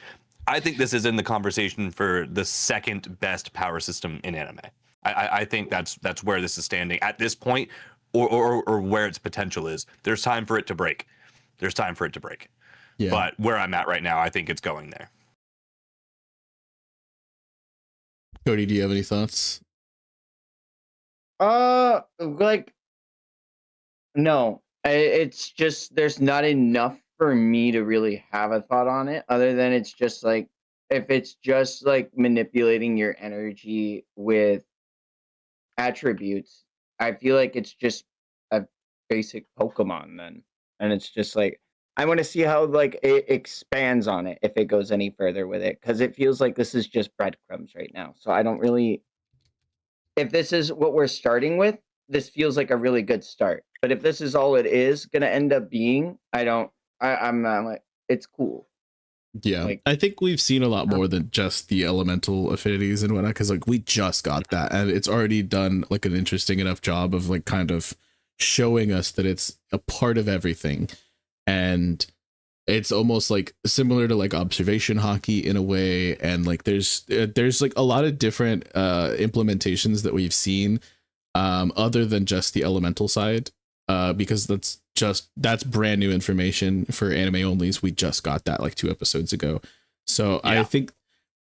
I think this is in the conversation for the second best power system in anime. I think that's where this is standing at this point, or where its potential is. There's time for it to break. Yeah. But where I'm at right now, I think it's going there. Cody, do you have any thoughts? Like, no. It's just there's not enough for me to really have a thought on it, other than it's just like, if it's just like manipulating your energy with attributes, I feel like it's just a basic Pokemon then. And it's just like, I want to see how like it expands on it if it goes any further with it, because it feels like this is just breadcrumbs right now. So I don't really, if this is what we're starting with, this feels like a really good start. But if this is all it is gonna end up being, I'm like, it's cool. Yeah, like, I think we've seen a lot more than just the elemental affinities and whatnot, because like we just got that, and it's already done like an interesting enough job of like kind of showing us that it's a part of everything. And it's almost like similar to like observation hockey in a way, and like there's like a lot of different implementations that we've seen other than just the elemental side, because that's brand new information for anime onlys. We just got that like 2 episodes ago. So yeah. I think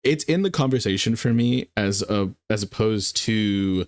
it's in the conversation for me as opposed to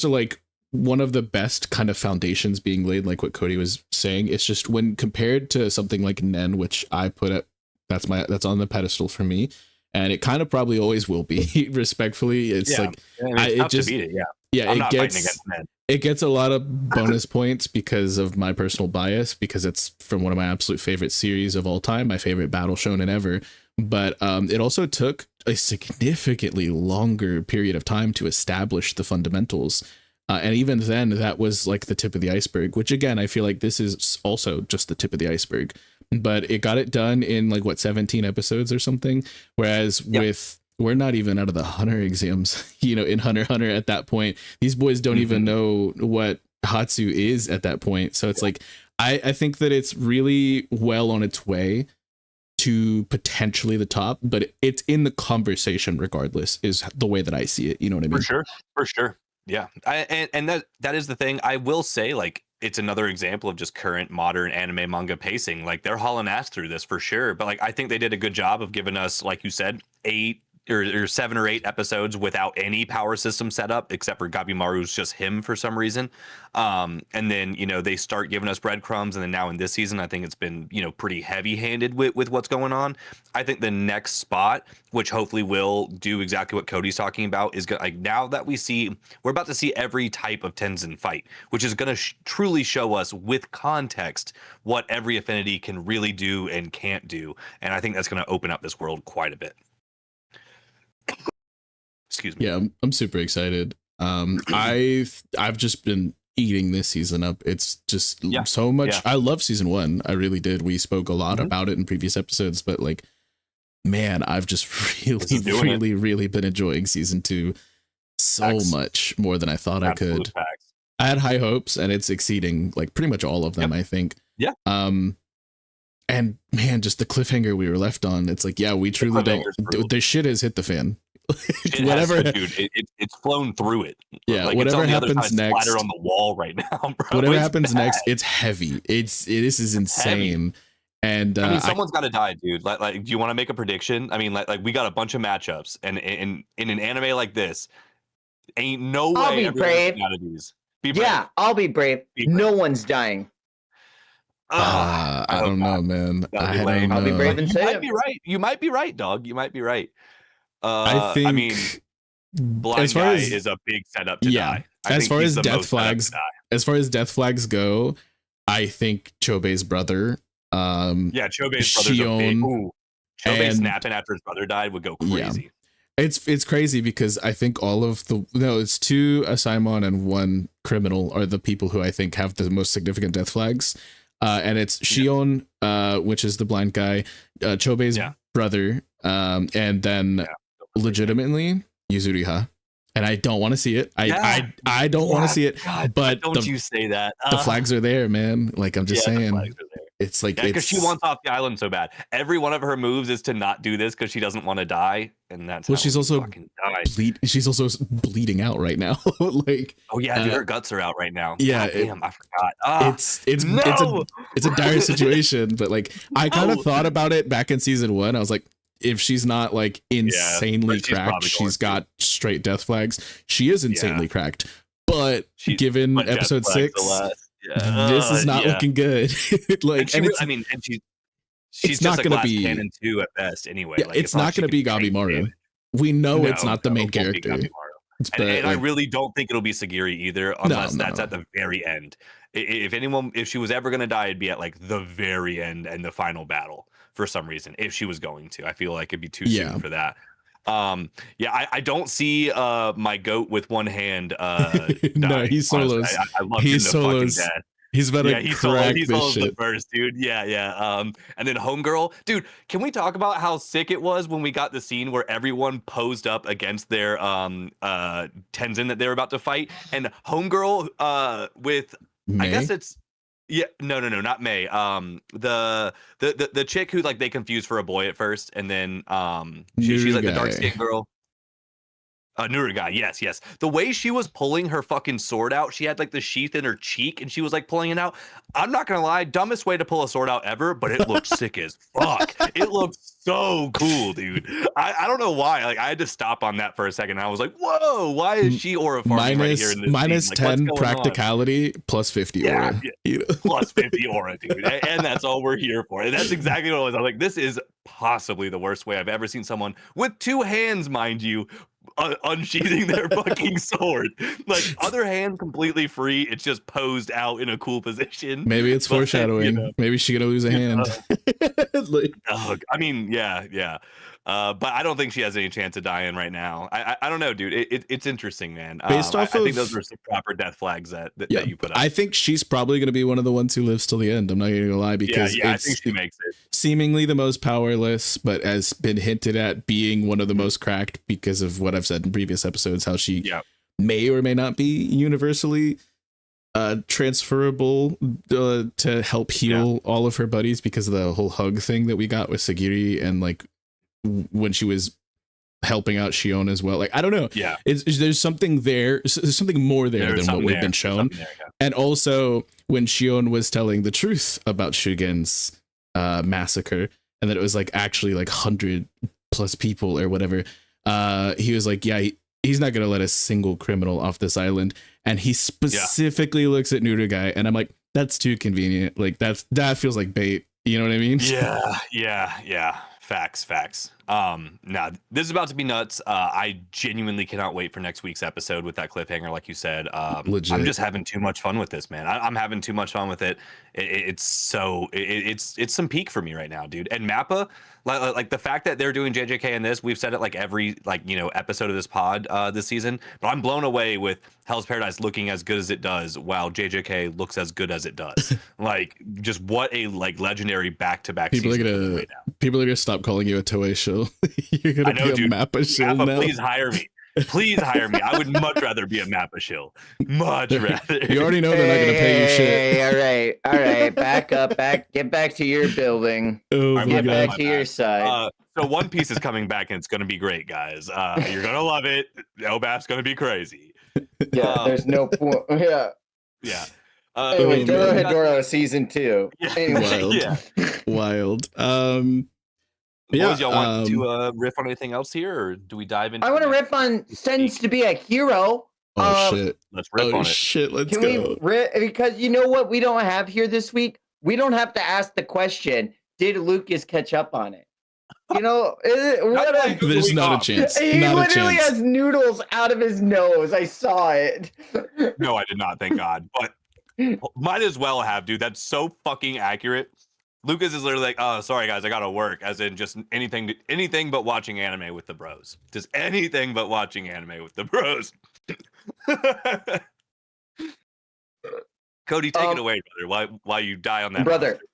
like one of the best kind of foundations being laid, like what Cody was saying. It's just when compared to something like Nen, which I put at that's on the pedestal for me, and it kind of probably always will be. Respectfully, it's like it's tough to beat it. Yeah, I'm not fighting against Nen. It gets a lot of bonus points because of my personal bias, because it's from one of my absolute favorite series of all time, my favorite battle shonen ever. But it also took a significantly longer period of time to establish the fundamentals. And even then, that was like the tip of the iceberg, which again, I feel like this is also just the tip of the iceberg. But it got it done in like, what, 17 episodes or something? Whereas with... We're not even out of the Hunter exams, in Hunter x Hunter at that point. These boys don't even know what Hatsu is at that point. So it's like, I think that it's really well on its way to potentially the top, but it's in the conversation regardless, is the way that I see it. You know what I mean? For sure. Yeah. And that is the thing. I will say, like, it's another example of just current modern anime manga pacing. Like, they're hauling ass through this for sure. But like, I think they did a good job of giving us, like you said, 7 or 8 episodes without any power system set up, except for Gabimaru's just him for some reason. And then, they start giving us breadcrumbs. And then now in this season, I think it's been, pretty heavy handed with what's going on. I think the next spot, which hopefully will do exactly what Cody's talking about, is like, now that we're about to see every type of Tenzin fight, which is going to truly show us with context what every affinity can really do and can't do. And I think that's going to open up this world quite a bit. Excuse me. Yeah, I'm super excited. I've just been eating this season up. It's just so much. I love season 1. I really did. We spoke a lot about it in previous episodes, but like, man, I've just really been enjoying season 2 so much more than I thought I could. Facts. I had high hopes, and it's exceeding like pretty much all of them. I think. Yeah. And man, just the cliffhanger we were left on. It's like, we truly don't. The shit has hit the fan. Whatever, dude, it's flown through it. Yeah, like, whatever happens next, splatter on the wall right now, bro. Whatever happens next, it's heavy. This is insane. And I mean, someone's got to die, dude. Like, do you want to make a prediction? I mean, like we got a bunch of matchups, and in an anime like this, ain't no way. I'll be brave. Out of these. Be brave. Yeah, I'll be brave. No one's dying. I don't know, man. I'll be brave and say you might be right. You might be right, dog. You might be right. I mean, Blind Guy is a big setup to die. As far as death flags go, I think Chobei's brother. Chobei's brother's a big. Chobei snapping after his brother died would go crazy. Yeah. It's crazy because I think it's 2 Asaimon and 1 criminal are the people who I think have the most significant death flags. And it's Shion, which is the blind guy, Chobei's brother, and then legitimately Yuzuriha. And I don't want to see it. I don't want to see it. God, but don't you say that? The flags are there, man. Like, I'm just saying. It's like, because she wants off the island so bad. Every one of her moves is to not do this because she doesn't want to die, and that's she's also she's also bleeding out right now. Like, dude, her guts are out right now. Yeah, damn, I forgot. It's a dire situation. But like, I kind of thought about it back in season 1. I was like, if she's not like insanely cracked, she's got straight death flags. She is insanely cracked, but given episode 6. This is not looking good. Like, she's not going to be canon 2 at best anyway. Yeah, it's not going to be Gabimaru. We know it's not the main character. And I really don't think it'll be Sagiri either, unless that's at the very end. If she was ever going to die, it'd be at like the very end and the final battle for some reason. If she was going to, I feel like it'd be too soon for that. I don't see my goat with one hand. No, he solos. I love he him solos. Dead. He's about to crack this shit. The first, dude. Yeah. And then Homegirl, dude. Can we talk about how sick it was when we got the scene where everyone posed up against their Tenzin that they were about to fight, and Homegirl with May? I guess it's. Yeah, no, not May. The chick who like they confused for a boy at first, and then she's like the dark skinned girl. Nurugai, yes. The way she was pulling her fucking sword out, she had like the sheath in her cheek, and she was like pulling it out. I'm not gonna lie, dumbest way to pull a sword out ever, but it looked sick as fuck. It looked so cool, dude. I don't know why. Like I had to stop on that for a second. I was like, whoa, why is she aura farming right here in this minus scene? 10 practicality on? Plus 50 aura. Yeah. Plus 50 aura, dude. And that's all we're here for. And that's exactly what it was. I'm like, this is possibly the worst way I've ever seen someone with two hands, mind you, unsheathing their fucking sword. Like other hand completely free. It's just posed out in a cool position. Maybe it's foreshadowing. Maybe she's gonna lose a hand. I mean, yeah. But I don't think she has any chance of dying right now. I don't know, dude. It's interesting, man. Based off I think those are some proper death flags that you put up. I think she's probably going to be one of the ones who lives till the end. I'm not going to lie, because I think she makes it. Seemingly the most powerless, but has been hinted at being one of the most cracked because of what I've said in previous episodes, how she may or may not be universally transferable to help heal all of her buddies because of the whole hug thing that we got with Sagiri, and like when she was helping out Shion as well. Like, I don't know. Yeah. There's something there. There's something more there than what we've been shown. And also when Shion was telling the truth about Shugen's massacre, and that it was like actually like 100 plus people or whatever, he was like, he's not going to let a single criminal off this island. And he specifically looks at Nurugai, and I'm like, that's too convenient. Like that feels like bait. You know what I mean? Yeah. Facts. Now this is about to be nuts. I genuinely cannot wait for next week's episode with that cliffhanger, like you said. Legit. I'm just having too much fun with this, man. I'm having too much fun with it. It's some peak for me right now, dude. And Mappa, like the fact that they're doing JJK in this, we've said it like every episode of this pod this season, but I'm blown away with Hell's Paradise looking as good as it does, while JJK looks as good as it does. Like, just what a legendary back-to-back season. People are gonna stop calling you a Toei shill. You're gonna be a Mappa shill now. Please hire me. Please hire me. I would much rather be a Mappa shill. Much rather. You already know they're not gonna pay you shit. All right. Back up. Get back to your building. Get back to your side. So One Piece is coming back, and it's gonna be great, guys. You're gonna love it. Obaf's gonna be crazy. Yeah, there's no point. Yeah. Anyway, Dorohedoro season 2. Anyway. Wild. Boys, y'all want to riff on anything else here, or do we dive into? I want to riff on Sends to be a Hero. Shit! Let's riff on it. Shit! Let's go. Because you know what we don't have here this week? We don't have to ask the question, did Lucas catch up on it? You know, there's not a chance. He literally has noodles out of his nose. I saw it. No, I did not, thank God. But might as well have, dude. That's so fucking accurate. Lucas is literally like, oh, sorry guys, I gotta work. As in just anything but watching anime with the bros. Just anything but watching anime with the bros. Cody, take it away, brother. While you die on that. Brother, monster.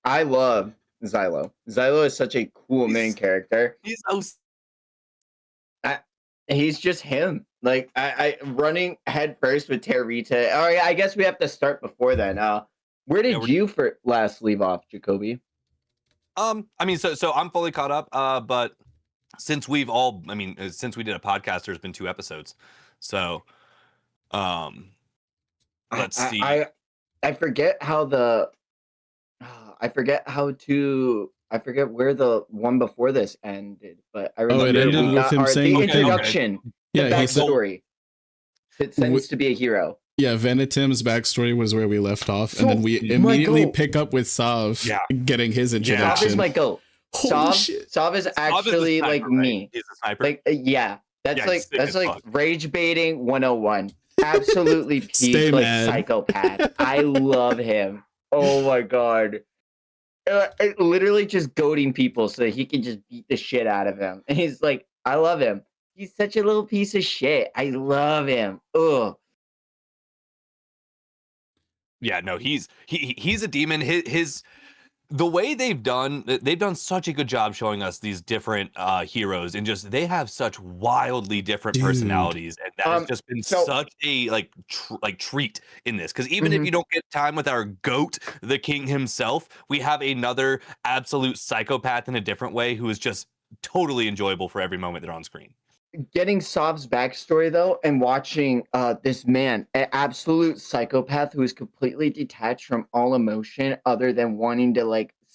I love Xylo. Xylo is such a cool main character. He's just him. Like I running head first with Terita. All right, I guess we have to start before then. Where did you last leave off, Jacoby? I mean, so I'm fully caught up. But since we did a podcast, there's been 2 episodes. So, let's see. I forget how I forget where the one before this ended, but I remember it ended with him saying the introduction, the backstory. It Sends to be a Hero. Yeah, Venetim's backstory was where we left off, and then we immediately pick up with Sav getting his introduction. Sav is my goat. Sav is actually like me. He's a sniper. Like that's like rage baiting 101. Absolutely peak psychopath. I love him. Oh my god. Literally just goading people so he can just beat the shit out of him. And he's like, I love him. He's such a little piece of shit. I love him. Ugh. Yeah, no, he's a demon. The way they've done such a good job showing us these different heroes, and just they have such wildly different personalities, and that has just been such a treat in this. Because even if you don't get time with our goat, the king himself, we have another absolute psychopath in a different way who is just totally enjoyable for every moment they're on screen. Getting Sav's backstory though, and watching this man, an absolute psychopath who is completely detached from all emotion other than wanting to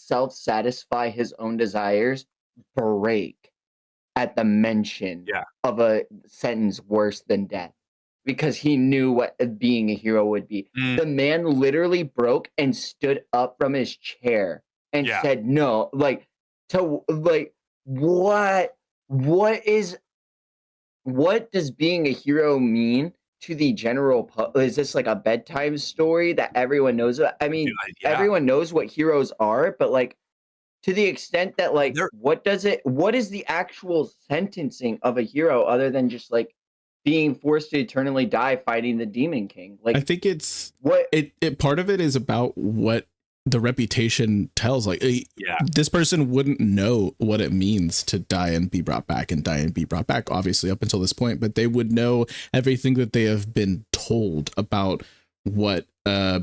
self-satisfy his own desires break at the mention of a sentence worse than death, because he knew what being a hero would be. The man literally broke and stood up from his chair and said no. Like, what does being a hero mean to the general public? Is this like a bedtime story that everyone knows about? I mean, everyone knows what heroes are, but like, to the extent that like, what is the actual sentencing of a hero other than just like being forced to eternally die fighting the Demon King? Like, I think it's what it part of it is about what the reputation tells. Like, this person wouldn't know what it means to die and be brought back, obviously up until this point, but they would know everything that they have been told about what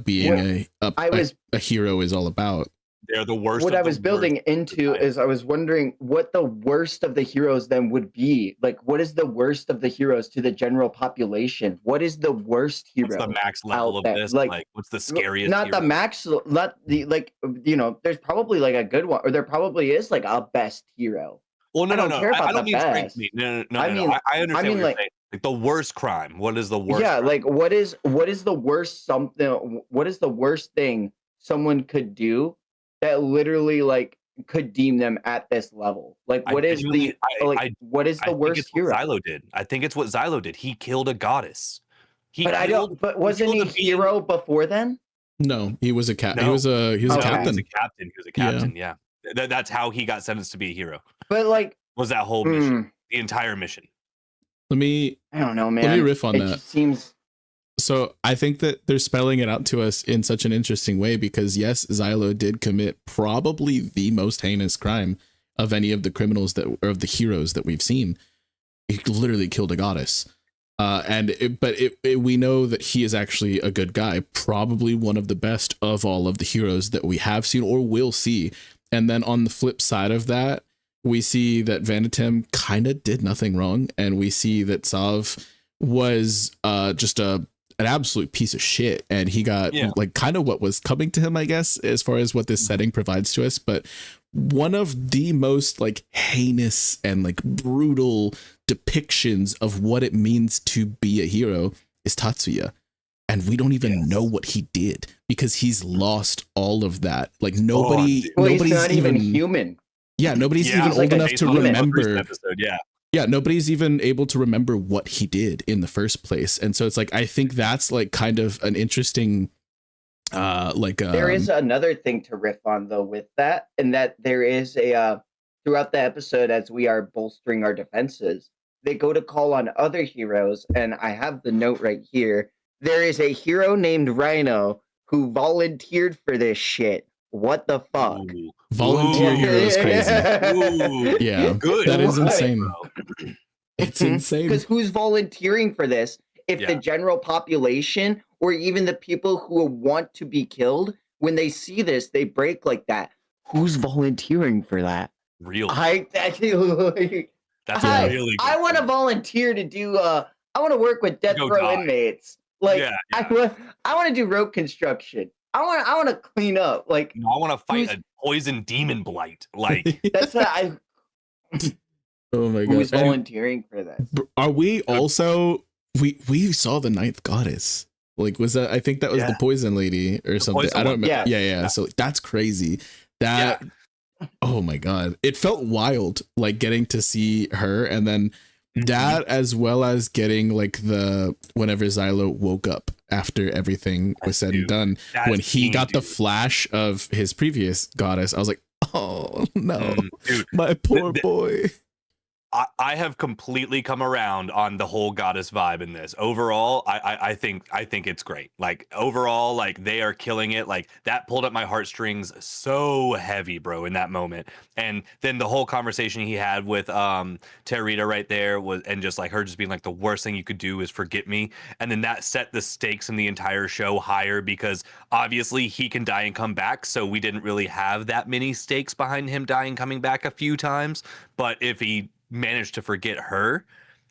being a hero is all about. They're the worst. What I was building into is I was wondering what the worst of the heroes then would be. Like, what is the worst of the heroes to the general population? What is the worst hero? What's the max level of this? Like, what's the scariest? Not hero? The max, not the like. You know, there's probably like a good one, or there probably is like a best hero. Well, no, I don't mean best. No. I understand what you're saying. Like the worst crime. What is the worst? Yeah, crime? like what is the worst something? What is the worst thing someone could do that literally like could deem them at this level? Like, what is the worst hero? Xylo did. I think it's what Xylo did. He killed a goddess. But wasn't he a hero before then? No, he was a captain. He was a captain. He was a captain. Yeah. That's how he got sentenced to be a hero. But like, was that whole mission, the entire mission? I don't know, man. Let me riff on that. Just seems. So I think that they're spelling it out to us in such an interesting way because yes, Xylo did commit probably the most heinous crime of any of the criminals or of the heroes that we've seen. He literally killed a goddess. We know that he is actually a good guy, probably one of the best of all of the heroes that we have seen or will see. And then on the flip side of that, we see that Vanatim kind of did nothing wrong. And we see that Sav was just an absolute piece of shit. And he got like kind of what was coming to him, I guess, as far as what this setting provides to us. But one of the most like heinous and like brutal depictions of what it means to be a hero is Tatsuya. And we don't even know what he did because he's lost all of that. Like nobody's not even human. Yeah, nobody's even old enough to remember. Nobody's even able to remember what he did in the first place. And so it's like, I think that's like kind of an interesting there is another thing to riff on though with that, and that there is a throughout the episode as we are bolstering our defenses, they go to call on other heroes, and I have the note right here. There is a hero named Rhino who volunteered for this shit. What the fuck? Ooh. Volunteer hero is crazy. Yeah, good. That is insane. It's insane. Because who's volunteering for this? If the general population or even the people who want to be killed, when they see this, they break like that. Who's volunteering for that? Really? That's really good. I want to volunteer to do. I want to work with death row inmates. Like I want to do rope construction. I want to clean up. Like I want to fight a poison demon blight. Like that's what I. Oh my god! Who's volunteering for this? Are we also? We saw the ninth goddess. Like, was that? I think that was the poison lady or something. I don't remember. Yeah. So that's crazy. Oh my god, it felt wild. Like getting to see her, and then that, as well as getting like whenever Xylo woke up after everything was said and done, when he got the flash of his previous goddess, I was like, oh no, my poor boy. I have completely come around on the whole goddess vibe in this. Overall, I think it's great. Like overall, like they are killing it. Like that pulled at my heartstrings so heavy, bro, in that moment. And then the whole conversation he had with Terita right there was, and just like her just being like, the worst thing you could do is forget me. And then that set the stakes in the entire show higher because obviously he can die and come back. So we didn't really have that many stakes behind him dying, coming back a few times. But if he managed to forget her,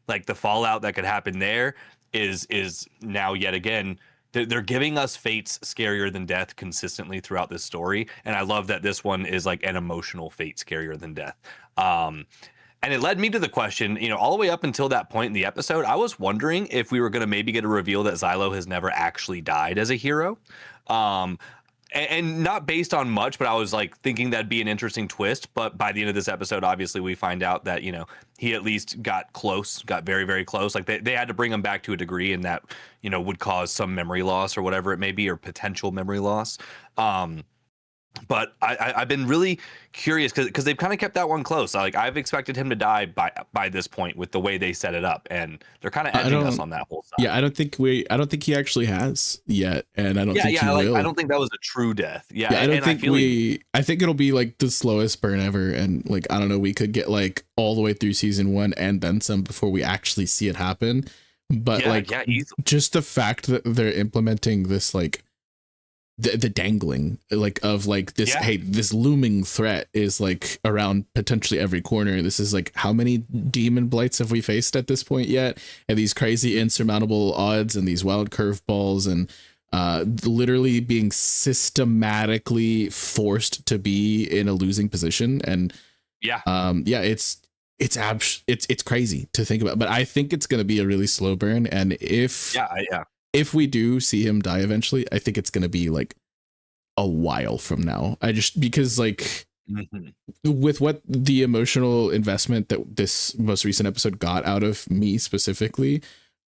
like the fallout that could happen there is now yet again they're giving us fates scarier than death consistently throughout this story, and I love that this one is like an emotional fate scarier than death. And it led me to the question, all the way up until that point in the episode, I was wondering if we were going to maybe get a reveal that Xylo has never actually died as a hero. And not based on much, but I was like thinking that'd be an interesting twist. But by the end of this episode, obviously we find out that, he at least got very, very close. Like they had to bring him back to a degree, and that, would cause some memory loss or whatever it may be, or potential memory loss. But I've been really curious because they've kind of kept that one close. Like I've expected him to die by this point with the way they set it up, and they're kind of edging us on that whole side. Yeah, I don't think he actually has yet, and I don't think he will. I don't think that was a true death. Yeah, I don't think I think it'll be like the slowest burn ever, and like I don't know, we could get like all the way through season 1 and then some before we actually see it happen. But just the fact that they're implementing this like. The dangling like of like this hey, this looming threat is like around potentially every corner. This is like, how many demon blights have we faced at this point yet, and these crazy insurmountable odds and these wild curveballs, and literally being systematically forced to be in a losing position. And it's crazy to think about, but I think it's going to be a really slow burn. And if we do see him die eventually, I think it's going to be like a while from now. Because like with what the emotional investment that this most recent episode got out of me specifically,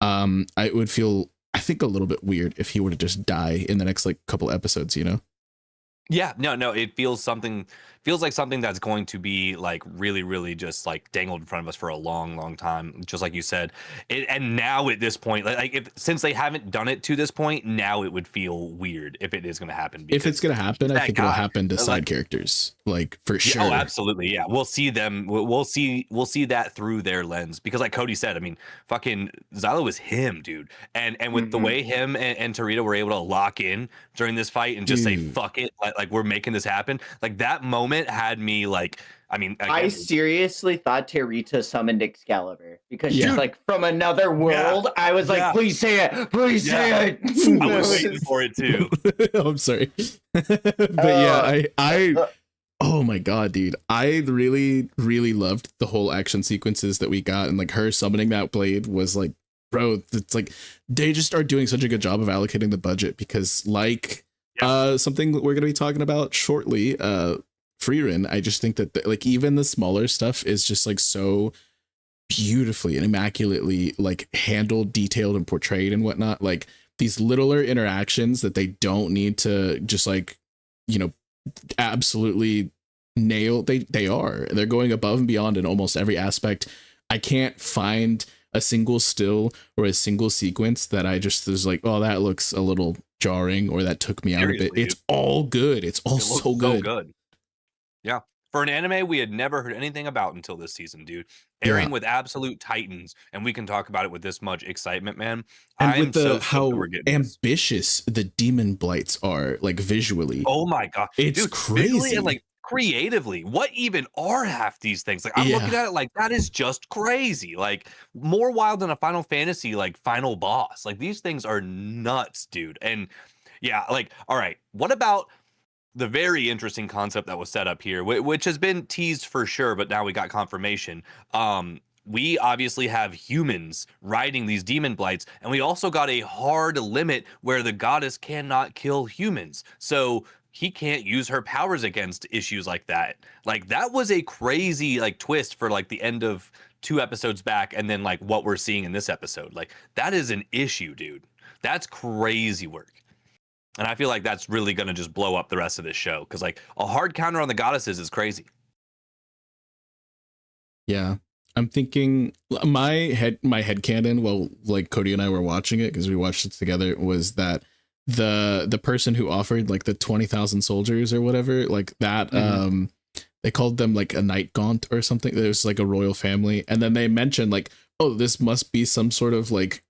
I would feel, I think, a little bit weird if he were to just die in the next like couple episodes, Yeah, no, it feels like something that's going to be like really, really just like dangled in front of us for a long, long time, just like you said. And now at this point, since they haven't done it to this point, now it would feel weird if it is going to happen. If it's going to happen, I think it'll happen to side characters, like for sure. Oh, absolutely, yeah. We'll see them. We'll see that through their lens, because like Cody said, I mean, fucking Xylo is him, dude. And with the way him and Torito were able to lock in during this fight and just say fuck it, like we're making this happen, like that moment had me like, I mean, I seriously thought Terita summoned Excalibur because she's like from another world. I was like, please say it, please say it. I was waiting for it too. I'm sorry. But I oh my god, dude, I really, really loved the whole action sequences that we got, and like her summoning that blade was like, bro, it's like they just are doing such a good job of allocating the budget, because like something we're going to be talking about shortly, Frieren, I just think that like even the smaller stuff is just like so beautifully and immaculately like handled, detailed, and portrayed and whatnot. Like these littler interactions that they don't need to just like, absolutely nail. They're going above and beyond in almost every aspect. I can't find a single still or a single sequence that I just was like, oh, that looks a little jarring, or that took me out a bit. It's all good. It's all so good. Yeah. For an anime we had never heard anything about until this season, dude. Airing with absolute titans, and we can talk about it with this much excitement, man. And with how ambitious the demon blights are, like visually. Oh my god. It's dude, crazy. And like creatively, what even are half these things? Like I'm looking at it like that is just crazy. Like more wild than a Final Fantasy like final boss. Like these things are nuts, dude. And yeah, like, all right, what about the very interesting concept that was set up here, which has been teased for sure, but now we got confirmation. We obviously have humans riding these demon blights, and we also got a hard limit where the goddess cannot kill humans. So he can't use her powers against issues like that. Like that was a crazy like twist for like the end of 2 episodes back, and then like what we're seeing in this episode. Like that is an issue, dude. That's crazy work. And I feel like that's really going to just blow up the rest of this show, because like a hard counter on the goddesses is crazy. Yeah, I'm thinking my headcanon, well, like Cody and I were watching it because we watched it together, was that the person who offered like the 20,000 soldiers or whatever, like that, they called them like a knight gaunt or something. There's like a royal family, and then they mentioned like, oh, this must be some sort of like,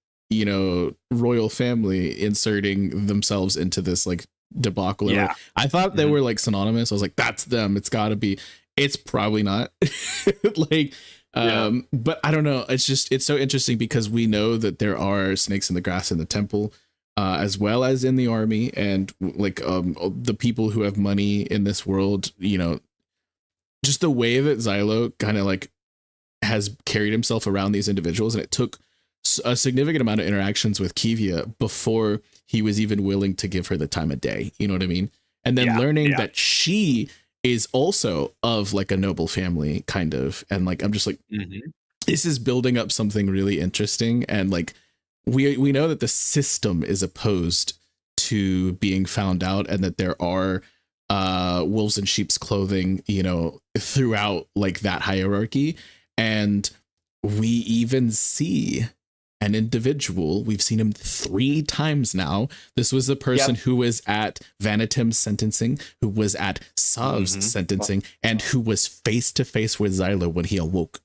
royal family inserting themselves into this like debacle. Yeah. I thought they were like synonymous. I was like, that's them. It's gotta be. It's probably not. Like, but I don't know. It's so interesting because we know that there are snakes in the grass in the temple. as well as in the army, and like the people who have money in this world, you know, just the way that Xylo kind of like has carried himself around these individuals, and it took a significant amount of interactions with Kivia before he was even willing to give her the time of day. You know what I mean? And then learning that she is also of like a noble family, kind of, and like I'm just like, this is building up something really interesting, and like we know that the system is opposed to being found out, and that there are wolves in sheep's clothing, you know, throughout like that hierarchy. And we even see an individual, we've seen him 3 times now. This was the person who was at Vanitim's sentencing, who was at Sav's sentencing, and who was face to face with Xylo when he awoke.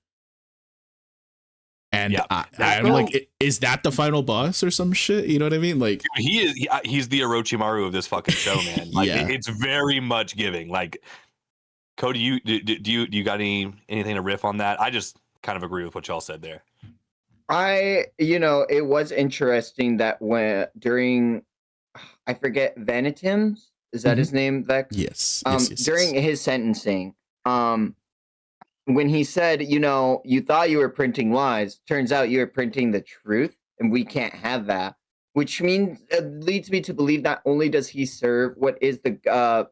And I'm like, is that the final boss or some shit? You know what I mean? Like, dude, he's the Orochimaru of this fucking show, man. Like, it's very much giving. Like, Cody, do you got anything to riff on that? I just kind of agree with what y'all said there. You know, it was interesting that when during, I forget, Vanitim's, is that his name, Vex? Yes. During his sentencing, when he said, you know, you thought you were printing lies, turns out you were printing the truth, and we can't have that. Which means it leads me to believe not only does he serve what is the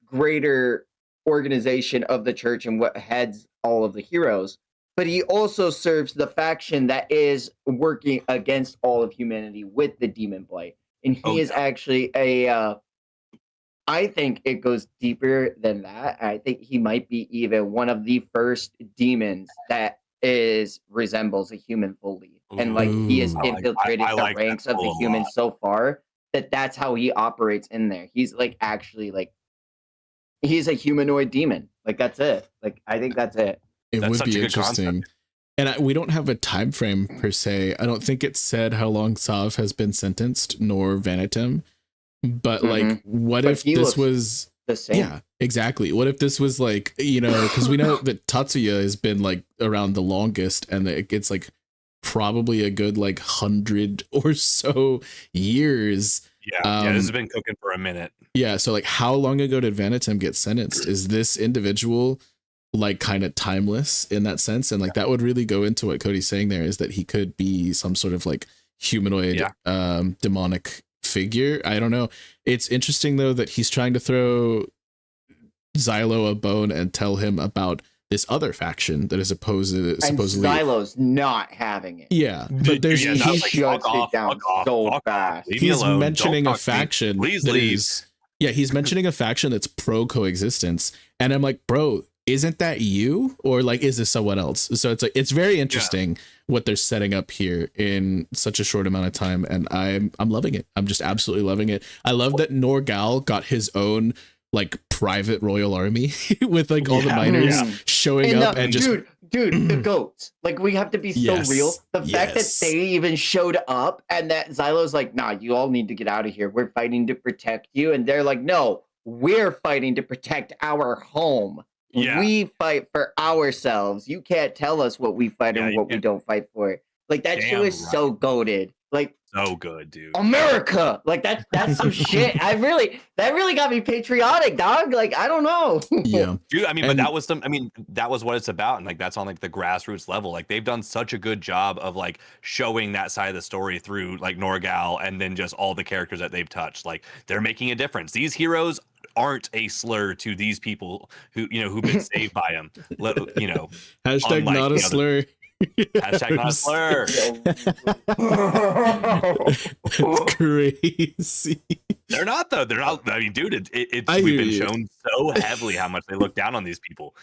greater organization of the church and what heads all of the heroes, but he also serves the faction that is working against all of humanity with the demon blight. And he is actually I think it goes deeper than that. I think he might be even one of the first demons that resembles a human fully. And like he has infiltrated the ranks of the humans so far that's how he operates in there. He's like actually like he's a humanoid demon. Like that's it. Like I think that's it. It would be interesting. And we don't have a time frame per se. I don't think it said how long Sav has been sentenced, nor Vanitim. But like, what if this was the same? Yeah, exactly. What if this was like, you know, because we know that Tatsuya has been like around the longest, and it's like probably a good like 100 or so years. Yeah, this has been cooking for a minute. Yeah, so like, how long ago did Vanitim get sentenced? Is this individual like kind of timeless in that sense? And like that would really go into what Cody's saying there, is that he could be some sort of like humanoid demonic figure. I don't know. It's interesting though that he's trying to throw Xylo a bone and tell him about this other faction that is supposedly Xylo's not having it. Yeah, but there's he shuts it down so fast. He's mentioning a faction. Please leave. He's mentioning a faction that's pro coexistence, and I'm like, bro, isn't that you, or like is this someone else? So it's like, it's very interesting what they're setting up here in such a short amount of time, and I'm loving it. I'm just absolutely loving it. I love that Norgal got his own like private royal army with like all the miners showing up and just dude the goats. Like, we have to be so real. The fact that they even showed up and that Xylo's like, nah, you all need to get out of here. We're fighting to protect you, and they're like, no, we're fighting to protect our home. Yeah. We fight for ourselves. You can't tell us what we fight and what we don't fight for. Like, that show is so goated. Like, so good, dude. America. Like, that's some shit. That really got me patriotic, dog. Like, I don't know. Yeah. Dude, I mean, but that was what it's about. And like, that's on like the grassroots level. Like, they've done such a good job of like showing that side of the story through like Norgal, and then just all the characters that they've touched. Like, they're making a difference. These heroes aren't a slur to these people who, you know, who've been saved by them. You know, hashtag not a slur. Hashtag not a slur. That's crazy. They're not though. They're not. I mean, dude, we've been shown so heavily how much they look down on these people.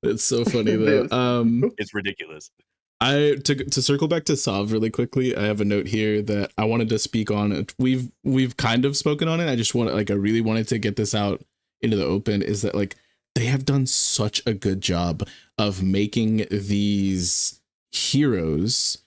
It's so funny though. It's ridiculous. To circle back to Sav really quickly, I have a note here that I wanted to speak on. We've kind of spoken on it. I really wanted to get this out into the open, is that like they have done such a good job of making these heroes,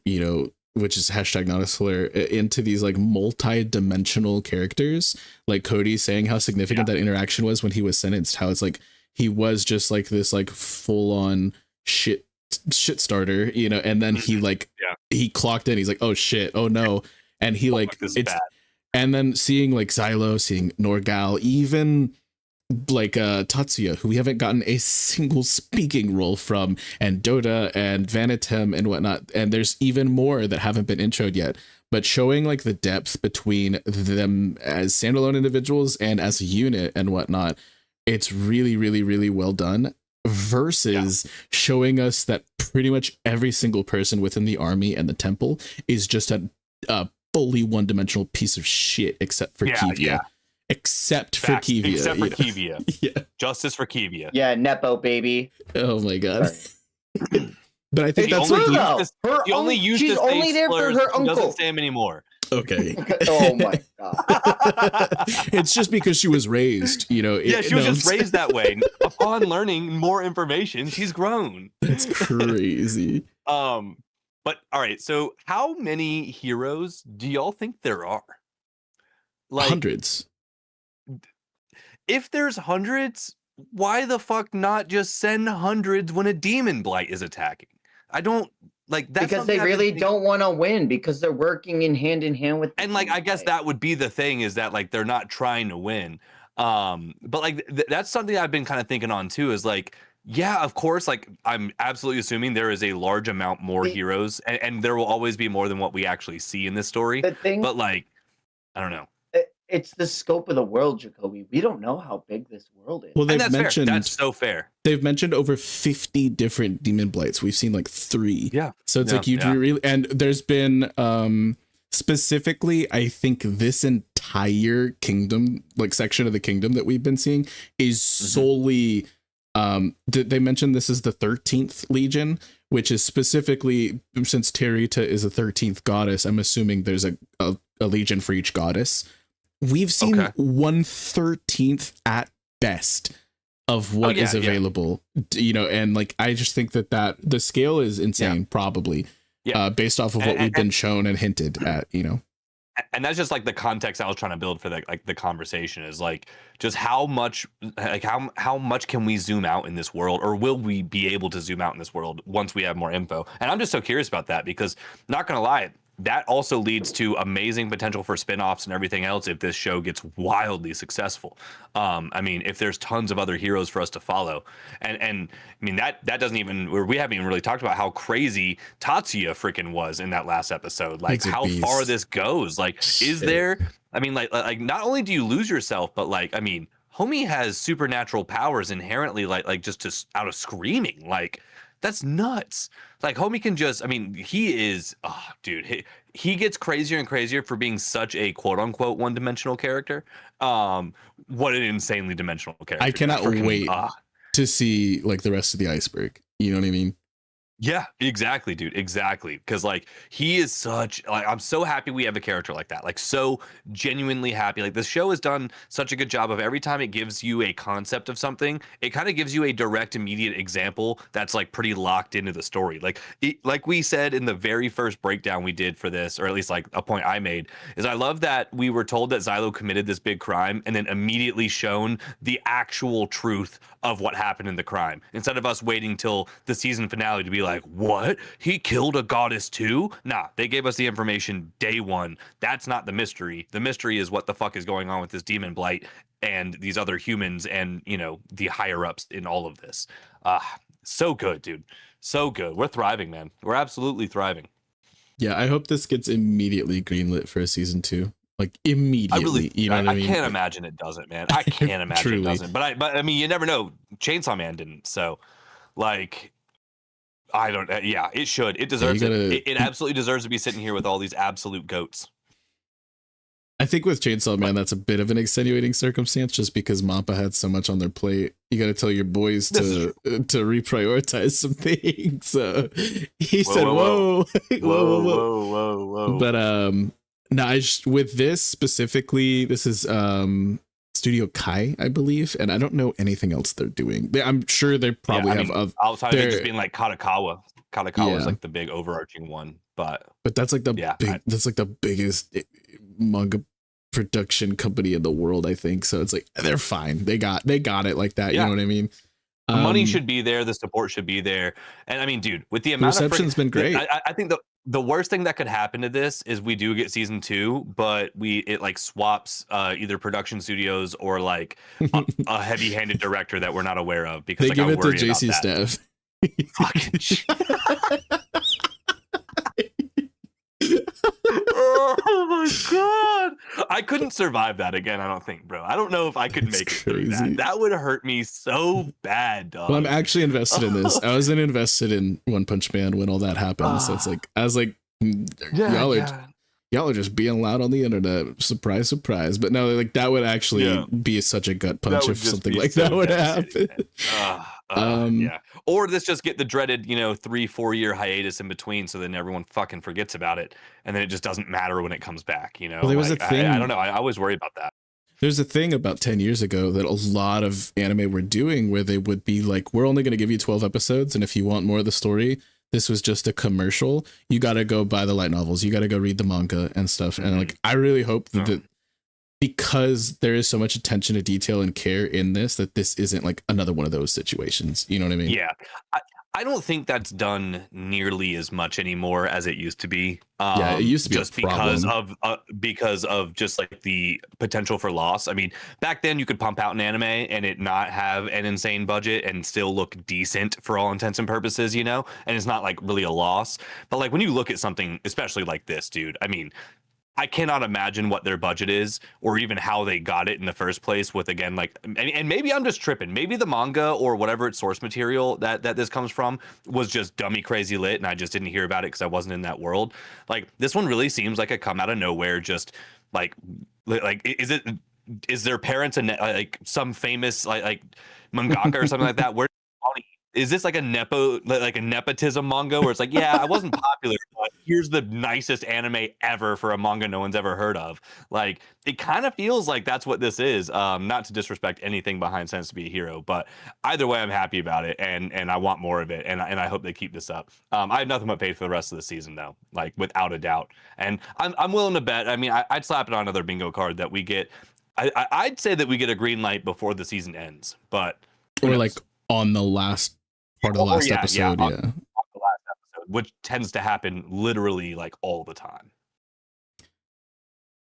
you know, which is hashtag not a slur, into these like multi-dimensional characters. Like Cody saying how significant that interaction was when he was sentenced, how it's like he was just like this like full-on shit starter, you know, and then he like he clocked in, he's like, oh shit, oh no, and he like this is it's bad. And then seeing like Xylo, seeing Norgal, even like Tatsuya, who we haven't gotten a single speaking role from, and Dota and Vanitem and whatnot, and there's even more that haven't been introed yet, but showing like the depth between them as standalone individuals and as a unit and whatnot, it's really, really, really well done, versus showing us that pretty much every single person within the army and the temple is just a fully one-dimensional piece of shit, except for Kivia. Except for Kivia. Yeah. Justice for Kivia. Yeah, Nepo baby. Oh my god. But I think that's he only used she's only there for her uncle. Doesn't say him anymore. Okay. Oh my god. It's just because she was raised, you know. She was just raised that way. Upon learning more information, she's grown. It's crazy. But all right, so how many heroes do y'all think there are? Like hundreds. If there's hundreds, why the fuck not just send hundreds when a demon blight is attacking? I don't like that. Because they really don't want to win, because they're working in hand with and like I guess that would be the thing, is that like they're not trying to win. But like that's something I've been kind of thinking on too, is like, yeah, of course, like I'm absolutely assuming there is a large amount more heroes, and there will always be more than what we actually see in this story. But like, I don't know. It's the scope of the world, Jacoby. We don't know how big this world is. Well, they've mentioned that's so fair. They've mentioned over 50 different demon blights. We've seen like 3. Yeah. So it's like you really, and there's been specifically, I think this entire kingdom, like section of the kingdom that we've been seeing, is solely they mentioned this is the 13th legion, which is specifically, since Terita is a 13th goddess, I'm assuming there's a legion for each goddess. We've seen 1/13th at best of what is available, you know, and like I just think that the scale is insane, probably, based off of what we've been shown and hinted at, you know. And that's just like the context I was trying to build for the conversation, is like just how much can we zoom out in this world, or will we be able to zoom out in this world once we have more info? And I'm just so curious about that, because not gonna lie, that also leads to amazing potential for spin-offs and everything else if this show gets wildly successful. I mean, if there's tons of other heroes for us to follow, and I mean that doesn't even, we haven't even really talked about how crazy Tatsuya freaking was in that last episode. Like how far this goes. Like, is there? I mean, like not only do you lose yourself, but like, I mean, homie has supernatural powers inherently, like just out of screaming, like. That's nuts. Like homie can just, I mean, he is, dude, he gets crazier and crazier for being such a quote unquote one-dimensional character. What an insanely dimensional character. I cannot wait to see like the rest of the Icebreaker. You know what I mean? Yeah, exactly, dude. Exactly. Because like he is such, like, I'm so happy we have a character like that. Like so genuinely happy. Like the show has done such a good job of every time it gives you a concept of something, it kind of gives you a direct, immediate example that's like pretty locked into the story. Like like we said in the very first breakdown we did for this, or at least like a point I made, is I love that we were told that Xylo committed this big crime and then immediately shown the actual truth of what happened in the crime, instead of us waiting till the season finale to be like, what? He killed a goddess too? Nah, they gave us the information day one. That's not the mystery. The mystery is what the fuck is going on with this demon blight and these other humans and, you know, the higher ups in all of this. So good, dude. So good. We're thriving, man. We're absolutely thriving. Yeah, I hope this gets immediately greenlit for a season 2. Like immediately, you know what I mean? I can't imagine it doesn't, man. I can't imagine it doesn't. But I mean, you never know. Chainsaw Man didn't. So, like, I don't. Yeah, it should. It deserves it. It absolutely deserves to be sitting here with all these absolute goats. I think with Chainsaw Man, that's a bit of an extenuating circumstance, just because Mappa had so much on their plate. You got to tell your boys to reprioritize some things. So he said, "Whoa, whoa." But no, with this specifically, this is Studio Kai, I believe, and I don't know anything else they're doing. I'm sure they probably have outside of it just being like Katakawa. Katakawa is like the big overarching one, but that's like that's like the biggest manga production company in the world, I think. So it's like they're fine. They got it like that. You know what I mean? The money should be there. The support should be there. And I mean, dude, with the amount reception's been great. I think the worst thing that could happen to this is we do get season 2, but it like swaps either production studios or like a heavy-handed director that we're not aware of, because they like, give I it to worry JC about that. Staff. Fucking shit. Oh my god, I couldn't survive that again. I don't think, bro. I don't know if I could make it through that. That would hurt me so bad, dog. Well, I'm actually invested in this. I wasn't invested in One Punch Man when all that happened. So it's like, I was like, y'all are just being loud on the internet. Surprise, surprise. But no, like that would actually be such a gut punch if something like that would happen. Yeah. Or let's just get the dreaded, 3-4 year hiatus in between, so then everyone fucking forgets about it, and then it just doesn't matter when it comes back. Well, there was a thing. I don't know. I always worry about that. There's a thing about 10 years ago that a lot of anime were doing, where they would be like, we're only going to give you 12 episodes, and if you want more of the story, this was just a commercial. You got to go buy the light novels. You got to go read the manga and stuff. And like, I really hope that because there is so much attention to detail and care in this, that this isn't like another one of those situations. You know what I mean? Yeah. I don't think that's done nearly as much anymore as it used to be. Yeah, it used to be just because of just like the potential for loss. I mean, back then you could pump out an anime and it not have an insane budget and still look decent for all intents and purposes, and it's not like really a loss. But like when you look at something, especially like this, dude, I mean, I cannot imagine what their budget is, or even how they got it in the first place with, again, like, and maybe I'm just tripping. Maybe the manga or whatever its source material that this comes from was just dummy crazy lit, and I just didn't hear about it because I wasn't in that world. Like, this one really seems like a come out of nowhere, just like is their parents like some famous like mangaka or something like that? Where is this like a nepotism manga where it's like, yeah, I wasn't popular, but here's the nicest anime ever for a manga no one's ever heard of. Like, it kind of feels like that's what this is. Not to disrespect anything behind Sense to Be a Hero, but either way, I'm happy about it, and I want more of it, and I hope they keep this up. I have nothing but faith for the rest of the season, though, like without a doubt. And I'm willing to bet. I mean, I'd slap it on another bingo card that we get. I'd say that we get a green light before the season ends, but or like on the last part of the last episode, on the last episode, which tends to happen literally like all the time.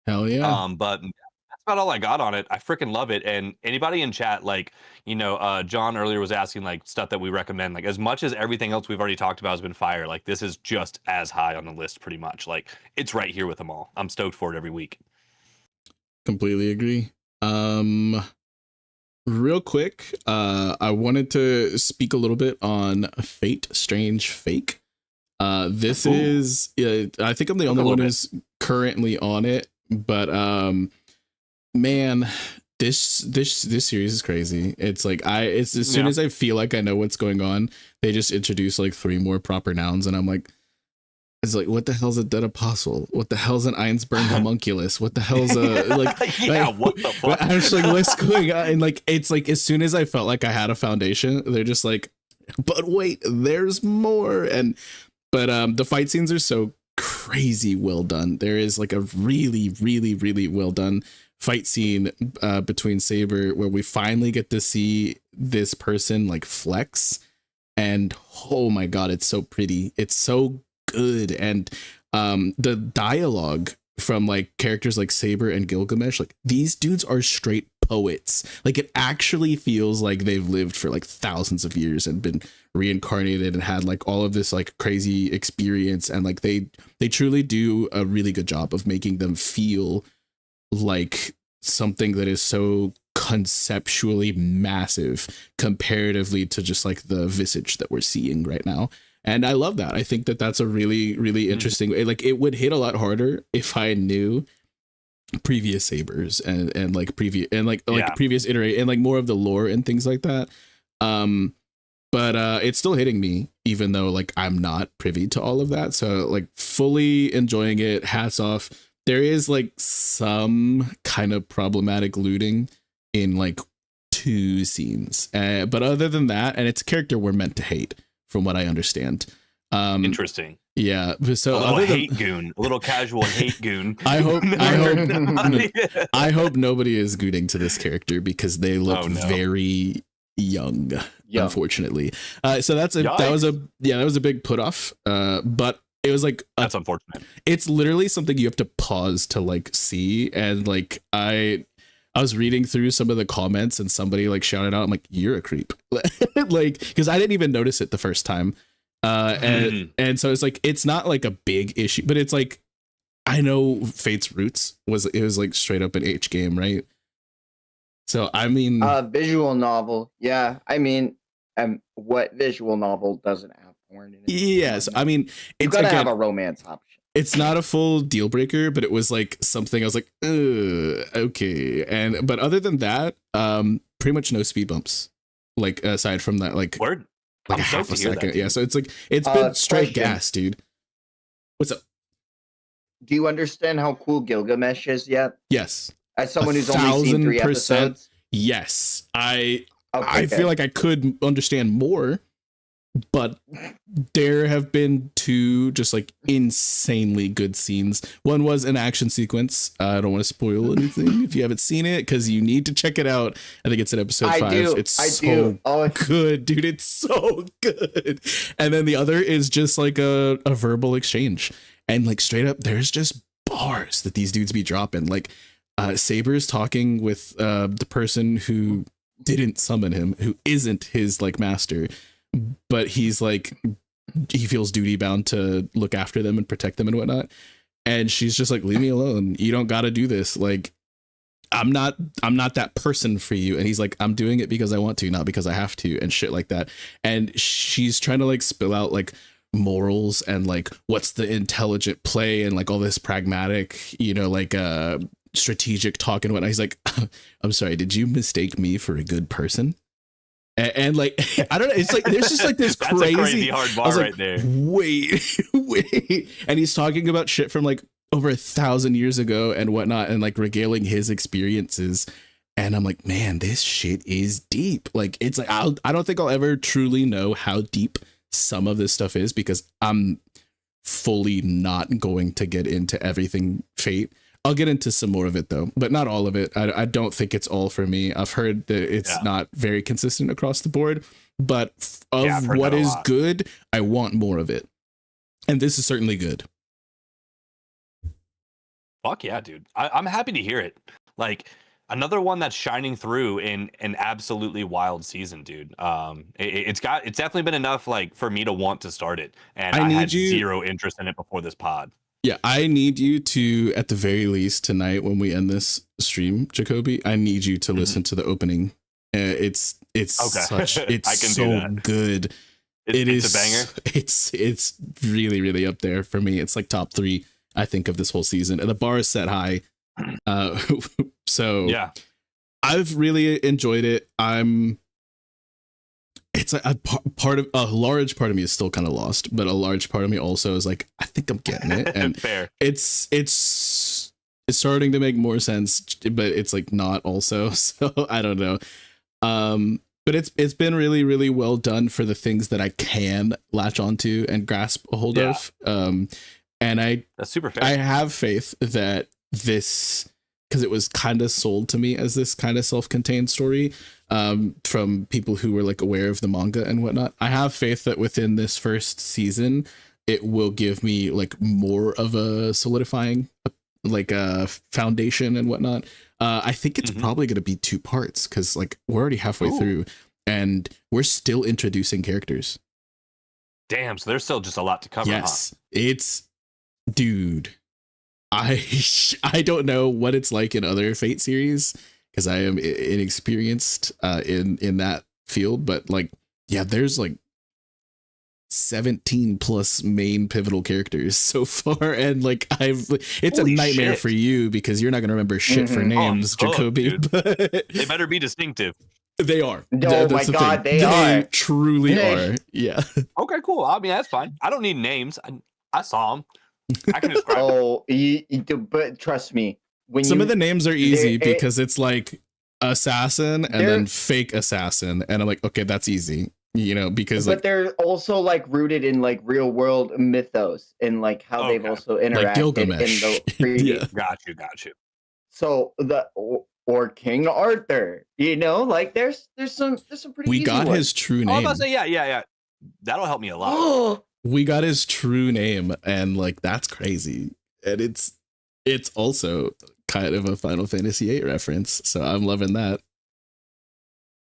Hell yeah. But that's about all I got on it. I freaking love it. And anybody in chat, like, John earlier was asking like stuff that we recommend. Like, as much as everything else we've already talked about has been fire, like this is just as high on the list, pretty much. Like, it's right here with them all. I'm stoked for it every week. Completely agree. Real quick, I wanted to speak a little bit on Fate Strange Fake. This is, I think I'm the only one who's currently on it, but man, this series is crazy. It's like it's as soon as I feel like I know what's going on, they just introduce like 3 more proper nouns, and I'm like, it's like, what the hell's a dead apostle? What the hell's an Einsburn homunculus? What the hell's a like? What the fuck? I'm just like, what's going on? And like, it's like, as soon as I felt like I had a foundation, they're just like, but wait, there's more. But the fight scenes are so crazy well done. There is like a really, really, really well done fight scene between Saber, where we finally get to see this person like flex, and oh my god, it's so pretty. It's so good. And the dialogue from like characters like Saber and Gilgamesh, like these dudes are straight poets. Like, it actually feels like they've lived for like thousands of years and been reincarnated and had like all of this like crazy experience, and like they truly do a really good job of making them feel like something that is so conceptually massive comparatively to just like the visage that we're seeing right now. And I love that. I think that that's a really, really interesting way. Like, it would hit a lot harder if I knew previous Sabers and like previous iterate and like more of the lore and things like that. But it's still hitting me, even though like I'm not privy to all of that. So like, fully enjoying it. Hats off. There is like some kind of problematic looting in like 2 scenes, but other than that, and it's a character we're meant to hate, from what I understand. Interesting. Yeah. So a little casual hate goon. I hope nobody is gooning to this character, because they look very young, unfortunately. So that was a big put off. But it was like that's unfortunate. It's literally something you have to pause to like see, and like I was reading through some of the comments and somebody like shouted out, I'm like, you're a creep. Like, because I didn't even notice it the first time. And so it's like, it's not like a big issue, but it's like, I know Fate's roots was like straight up an H game, right? So I mean, visual novel, yeah. I mean, what visual novel doesn't have porn in it? Yes, I mean, it's gonna have a romance option. It's not a full deal breaker, but it was like something I was like, okay. But other than that, pretty much no speed bumps. Like aside from that, like word, like I'm a half a second. Yeah, so it's like it's been straight gas, dude. What's up? Do you understand how cool Gilgamesh is yet? Yes. As someone who's only seen 3 episodes? Yes. I feel like I could understand more, but there have been 2 just like insanely good scenes. One was an action sequence. I don't want to spoil anything if you haven't seen it, because you need to check it out. I think it's in episode 5. It's so good, dude. It's so good. And then the other is just like a verbal exchange. And like straight up, there's just bars that these dudes be dropping. Like Saber's talking with the person who didn't summon him, who isn't his like master, but he's like, he feels duty bound to look after them and protect them and whatnot. And she's just like, leave me alone. You don't got to do this. Like, I'm not that person for you. And he's like, I'm doing it because I want to, not because I have to, and shit like that. And she's trying to like spill out like morals and like what's the intelligent play and like all this pragmatic, you know, like strategic talk and whatnot. He's like, I'm sorry, did you mistake me for a good person? And like, I don't know, it's like there's just like this crazy hard bar right there. Wait. And he's talking about shit from like over 1,000 years ago and whatnot, and like regaling his experiences. And I'm like, man, this shit is deep. Like, it's like, I don't think I'll ever truly know how deep some of this stuff is, because I'm fully not going to get into everything Fate. I'll get into some more of it though, but not all of it. I don't think it's all for me. I've heard that it's not very consistent across the board, but of what is good, I want more of it. And this is certainly good. Fuck yeah, dude. I'm happy to hear it. Like, another one that's shining through in an absolutely wild season, dude. It's definitely been enough like for me to want to start it, and I had zero interest in it before this pod. Yeah, I need you to, at the very least tonight when we end this stream, Jacoby, I need you to listen to the opening. It's such, it's so good. It's a banger. It's really, really up there for me. It's like top 3, I think, of this whole season, and the bar is set high. So yeah, I've really enjoyed it. It's a large part of me is still kind of lost, but a large part of me also is like, I think I'm getting it. And fair. It's starting to make more sense, but it's like not also. So I don't know. But it's been really, really well done for the things that I can latch onto and grasp a hold of. And that's super fair. I have faith that this, because it was kind of sold to me as this kind of self-contained story from people who were like aware of the manga and whatnot. I have faith that within this first season, it will give me like more of a solidifying like a foundation and whatnot. I think it's probably going to be 2 parts, because like we're already halfway through and we're still introducing characters. Damn, so there's still just a lot to cover. Yes, it's, dude, I don't know what it's like in other Fate series, because I am inexperienced in that field, but like, yeah, there's like 17 plus main pivotal characters so far, and like it's Holy a nightmare shit. for you because you're not going to remember shit for names, Jacoby. But they better be distinctive. They are. Oh my god, they are. Truly are. Yeah. Okay, cool. I mean, that's fine. I don't need names. I saw them. I can describe them. But trust me, when some of the names are easy because it's like assassin and then fake assassin, and I'm like, okay, that's easy, you know, because but they're also like rooted in like real world mythos and like how they've also interacted like Gilgamesh. In the previous. Got you. So or King Arthur, you know, like there's some pretty. We easy got ones. his true name. I was about to say, yeah. That'll help me a lot. we got his true name, and like that's crazy. And it's also kind of a Final Fantasy VIII reference, so I'm loving that.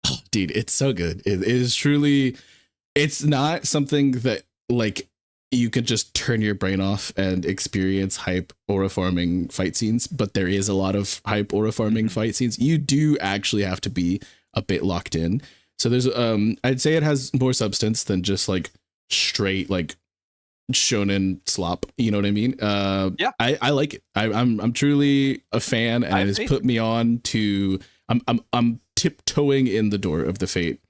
Oh, dude, it's so good. It is truly. It's not something that like you can just turn your brain off and experience hype aura farming fight scenes, but there is a lot of hype aura farming fight scenes. You do actually have to be a bit locked in. So there's I'd say it has more substance than just like straight like shonen slop, you know what I mean? Yeah, I like it. I'm truly a fan, and it has put me on to I'm tiptoeing in the door of the Fate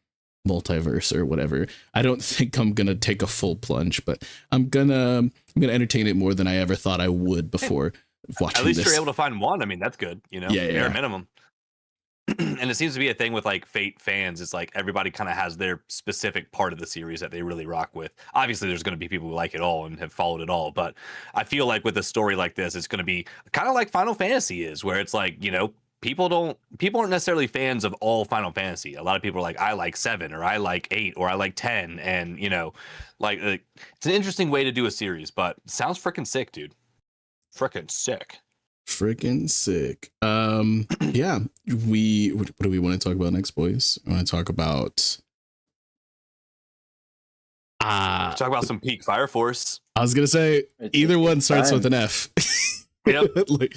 multiverse or whatever. I don't think I'm gonna take a full plunge, but I'm gonna entertain it more than I ever thought I would before watching. At least this. You're able to find one. I mean, that's good, you know, bare minimum. And it seems to be a thing with like Fate fans. It's like everybody kind of has their specific part of the series that they really rock with. Obviously, there's going to be people who like it all and have followed it all, but I feel like with a story like this, it's going to be kind of like Final Fantasy is, where it's like, you know, people aren't necessarily fans of all Final Fantasy. A lot of people are like, I like 7 or I like 8 or I like 10, and you know, like it's an interesting way to do a series, but it sounds freaking sick, dude. Freaking sick. Freaking sick. Yeah, what do we want to talk about next, boys? I want to talk about talk about some peak Fire Force. I was gonna say either one starts with an F. Yep. Like,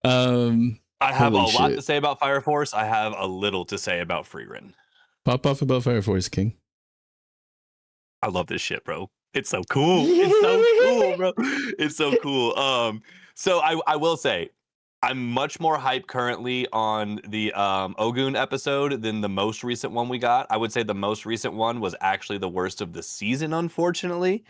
I have a lot to say about Fire Force. I have a little to say about Frieren. Pop off about Fire Force, King. I love this shit, bro. It's so cool. It's so cool, bro. It's so cool. So I will say, I'm much more hyped currently on the Ogun episode than the most recent one we got. I would say the most recent one was actually the worst of the season, unfortunately,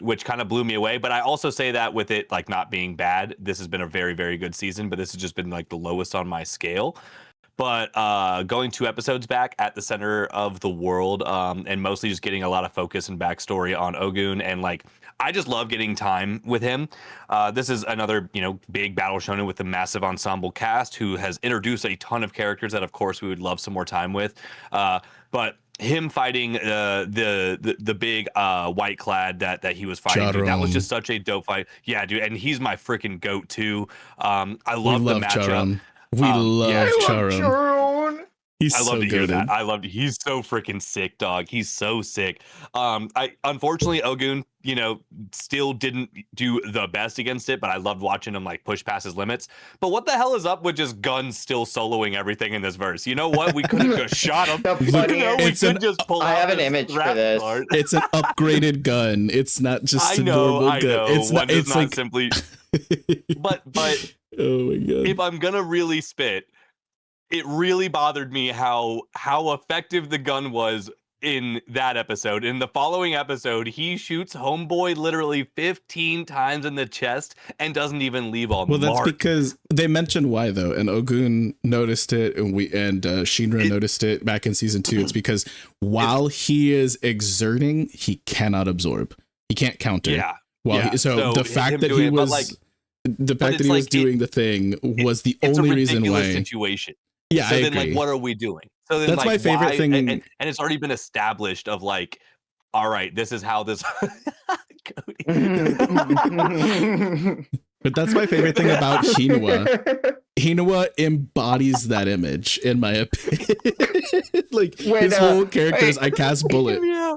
which kind of blew me away. But I also say that with it like not being bad, this has been a very, very good season, but this has just been like the lowest on my scale. But going 2 episodes back at the center of the world, and mostly just getting a lot of focus and backstory on Ogun, and like I just love getting time with him. This is another, you know, big battle shonen with a massive ensemble cast who has introduced a ton of characters that, of course, we would love some more time with. But him fighting the big white clad that he was fighting, dude, that was just such a dope fight. Yeah, dude, and he's my freaking goat too. I love the matchup. Charon. We love Charon. I love to hear that. I love. He's so freaking sick, dog. He's so sick. Unfortunately, Ogun, you know, still didn't do the best against it, but I loved watching him like push past his limits. But what the hell is up with just guns still soloing everything in this verse? You know what? We could have just shot him. We could just pull. I have an image for this. Card. It's an upgraded gun. It's not just a normal gun. It's not. It's not like simply. But. Oh my god! If I'm gonna really spit, it really bothered me how effective the gun was in that episode. In the following episode, he shoots homeboy literally 15 times in the chest and doesn't even leave a mark. Well, that's because they mentioned why though, and Ogun noticed it, and Shinra noticed it back in season 2. It's because while he is exerting, he cannot absorb. He can't counter. Yeah. So the fact that he was. The fact that he was doing the thing was the only reason why. It's a situation. Yeah, so I then, agree. like, what are we doing? So then, that's my favorite thing, and it's already been established. Of like, all right, this is how this. But that's my favorite thing about Hinua. Hinua embodies that image, in my opinion. Like his whole character is I cast bullet. Yeah.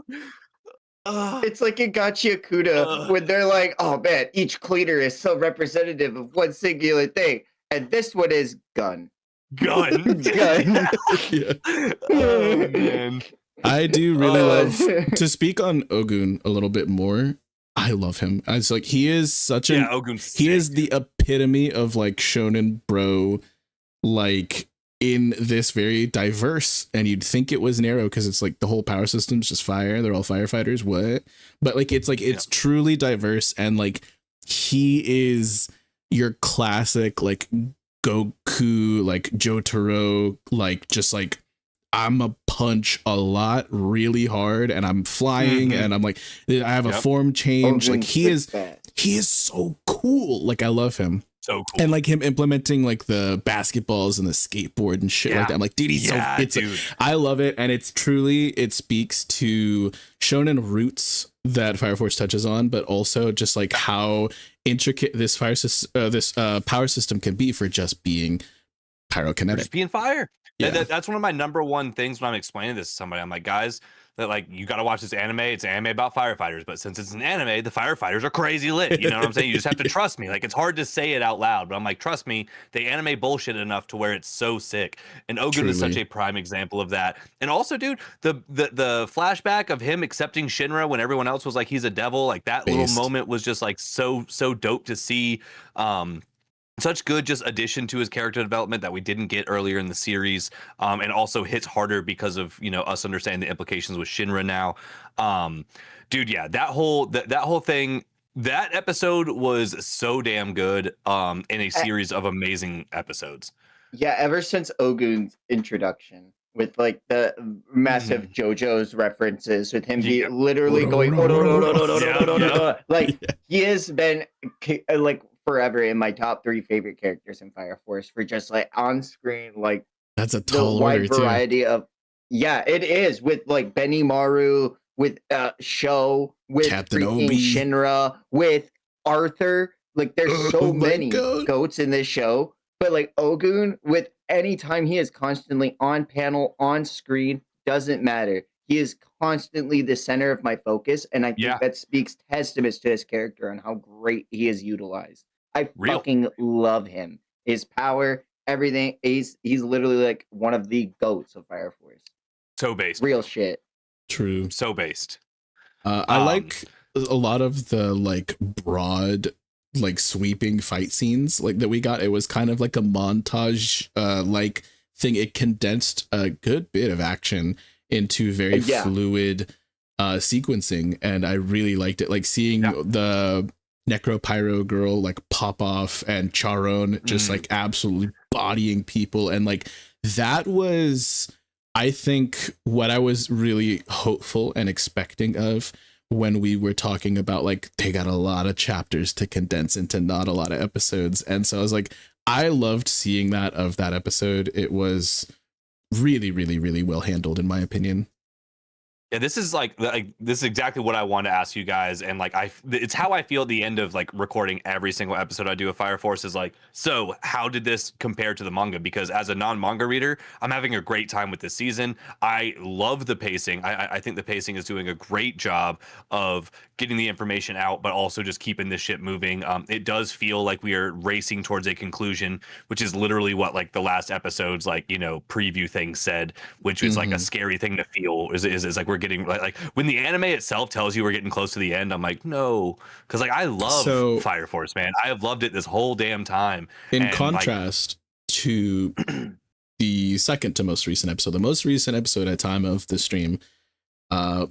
It's like in Gachi Akuda when they're like, oh man, each cleaner is so representative of one singular thing. And this one is gun. Gun. Yeah. Oh, man. I do really love to speak on Ogun a little bit more. I love him. I was like, he is such a he is the epitome of like shonen bro, like in this very diverse, and you'd think it was narrow because it's like the whole power system's just fire. They're all firefighters. What? But like, it's truly diverse. And like, he is your classic, like Goku, like Jotaro, like just like, I'm a punch a lot really hard and I'm flying and I'm like, I have a form change. Like he is so cool. Like I love him. So cool. And like him implementing like the basketballs and the skateboard and shit like that. I'm like, dude, he's dude. I love it. And it speaks to shonen roots that Fire Force touches on, but also just like how intricate this power system can be for just being pyrokinetic. Just being fire. Yeah. That's one of my number one things when I'm explaining this to somebody. I'm like, guys, that like you got to watch this anime. It's an anime about firefighters, but since it's an anime, the firefighters are crazy lit. You know what I'm saying? You just have to trust me. Like, it's hard to say it out loud, but I'm like, trust me, they anime bullshit enough to where it's so sick. And Ogun is such a prime example of that. And also, dude, the flashback of him accepting Shinra when everyone else was like he's a devil, like that little moment was just like so dope to see. Such good just addition to his character development that we didn't get earlier in the series, and also hits harder because of us understanding the implications with Shinra now. Dude, yeah, that whole thing, that episode was so damn good in a series of amazing episodes. Yeah, ever since Ogun's introduction with like the massive JoJo's references, with him literally going like he has been like forever in my top 3 favorite characters in Fire Force for just like on screen, like that's a tall wide variety of it is, with like Benimaru, with Sho, with Captain freaking Obi. Shinra, with Arthur. Like there's so many goats in this show, but like Ogun, with any time he is constantly on panel, on screen, doesn't matter. He is constantly the center of my focus, and I think that speaks testaments to his character and how great he is utilized. I fucking love him. His power, everything. He's literally like one of the goats of Fire Force. So based. Real shit. True. So based. I like a lot of the like broad, like sweeping fight scenes like that we got. It was kind of like a montage like thing. It condensed a good bit of action into very fluid sequencing, and I really liked it. Like seeing the Necropyro girl like pop off and Charon just like absolutely bodying people, and like that was, I think, what I was really hopeful and expecting of when we were talking about like they got a lot of chapters to condense into not a lot of episodes. And so I was like, I loved seeing that of that episode. It was really, really, really well handled in my opinion. Yeah, this is this is exactly what I want to ask you guys, and like it's how I feel at the end of like recording every single episode I do of Fire Force is like, so how did this compare to the manga? Because as a non-manga reader, I'm having a great time with this season. I love the pacing. I think the pacing is doing a great job of getting the information out, but also just keeping this shit moving. It does feel like we are racing towards a conclusion, which is literally what like the last episode's like preview thing said, which is like a scary thing to feel. Is like we're getting like when the anime itself tells you we're getting close to the end, I'm like, no, because like I love Fire Force, man. I have loved it this whole damn time. In contrast to the second to most recent episode, the most recent episode at time of the stream,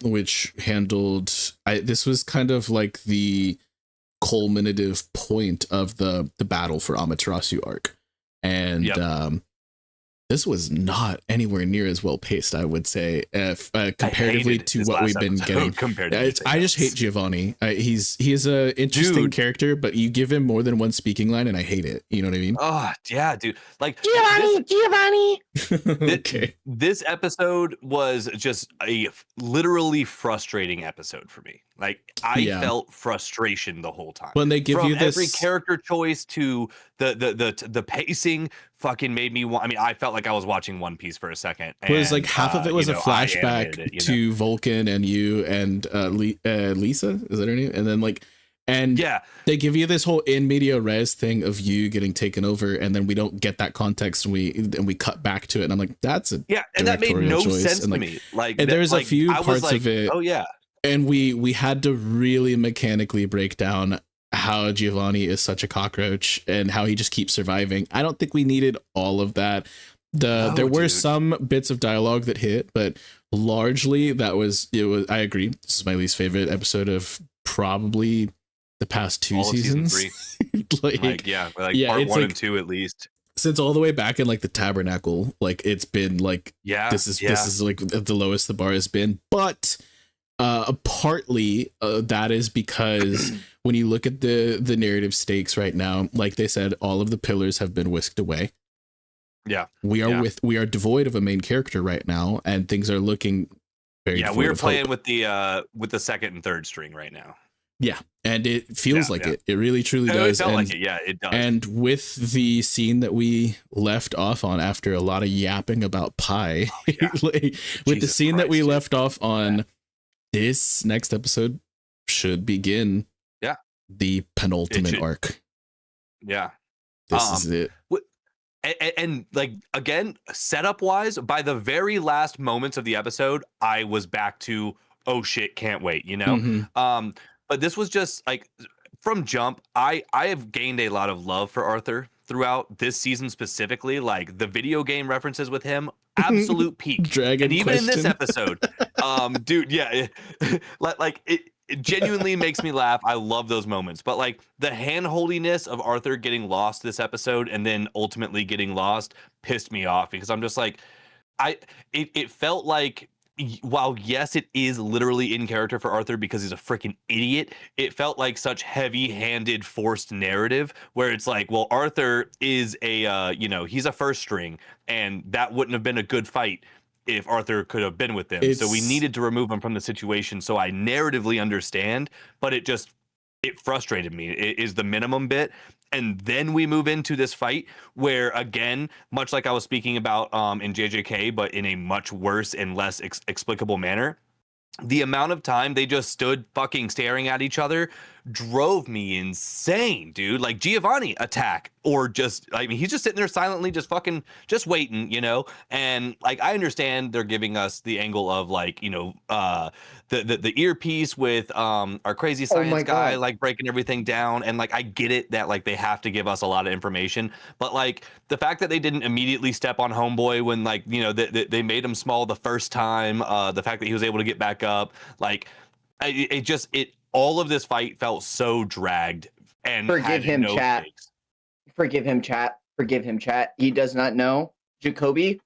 which handled, this was kind of like the culminative point of the battle for Amaterasu arc, and this was not anywhere near as well paced, I would say, comparatively to what we've been getting. I just hate Giovanni. He's a interesting character, but you give him more than one speaking line, and I hate it. You know what I mean? Oh yeah, dude. Like Giovanni. Okay. This episode was just a literally frustrating episode for me. Like I felt frustration the whole time. When they give you this, every character choice to the pacing, fucking made me want. I mean, I felt like I was watching One Piece for a second. It was like half of it was a flashback to Vulcan and you and Lisa. Is that her name? And then like, and they give you this whole in media res thing of you getting taken over, and then we don't get that context, and we cut back to it, and I'm like, that's a and that made no sense to me. Like, and there's a few parts of it. Oh yeah. And we had to really mechanically break down how Giovanni is such a cockroach and how he just keeps surviving. I don't think we needed all of that. There were some bits of dialogue that hit, but largely it was. I agree. This is my least favorite episode of probably the past 2 seasons. Season 3. like part 1 and 2 at least. Since all the way back in like the Tabernacle, like it's been like this is like the lowest the bar has been, but Partly that is because when you look at the narrative stakes right now, like they said, all of the pillars have been whisked away. Yeah, we are devoid of a main character right now, and things are looking very. Yeah, we're playing with the second and third string right now. Yeah, and it feels like it. It really truly does. It felt like it. Yeah, it does. And with the scene that we left off on after a lot of yapping about pie, with the scene that we left off on, this next episode should begin. Yeah, the penultimate arc. Yeah, this is it. And like, again, setup wise, by the very last moments of the episode, I was back to, oh shit, can't wait, you know? Mm-hmm. But this was just like, from jump, I have gained a lot of love for Arthur throughout this season specifically. Like, the video game references with him, absolute peak. Dragon and even question. in this episode, dude, yeah, like it genuinely makes me laugh. I love those moments. But like the hand-holdiness of Arthur getting lost this episode and then ultimately getting lost pissed me off, because I'm just like, it felt like, while yes, it is literally in character for Arthur because he's a freaking idiot, it felt like such heavy-handed forced narrative where it's like, well, Arthur is a he's a first string, and that wouldn't have been a good fight if Arthur could have been with them. So we needed to remove him from the situation. So I narratively understand, but it frustrated me. It is the minimum bit. And then we move into this fight where, again, much like I was speaking about in JJK, but in a much worse and less explicable manner, the amount of time they just stood fucking staring at each other drove me insane, dude. Like, Giovanni attack, or just, I mean, he's just sitting there silently, just waiting, you know? And like, I understand they're giving us the angle of like, you know, the earpiece with our crazy science guy, like breaking everything down. And like, I get it that like they have to give us a lot of information, but like the fact that they didn't immediately step on Homeboy when, like, you know, they made him small the first time, the fact that he was able to get back up, like all of this fight felt so dragged. And forgive him, chat. Forgive him, chat. Forgive him, chat. He does not know. Jacoby,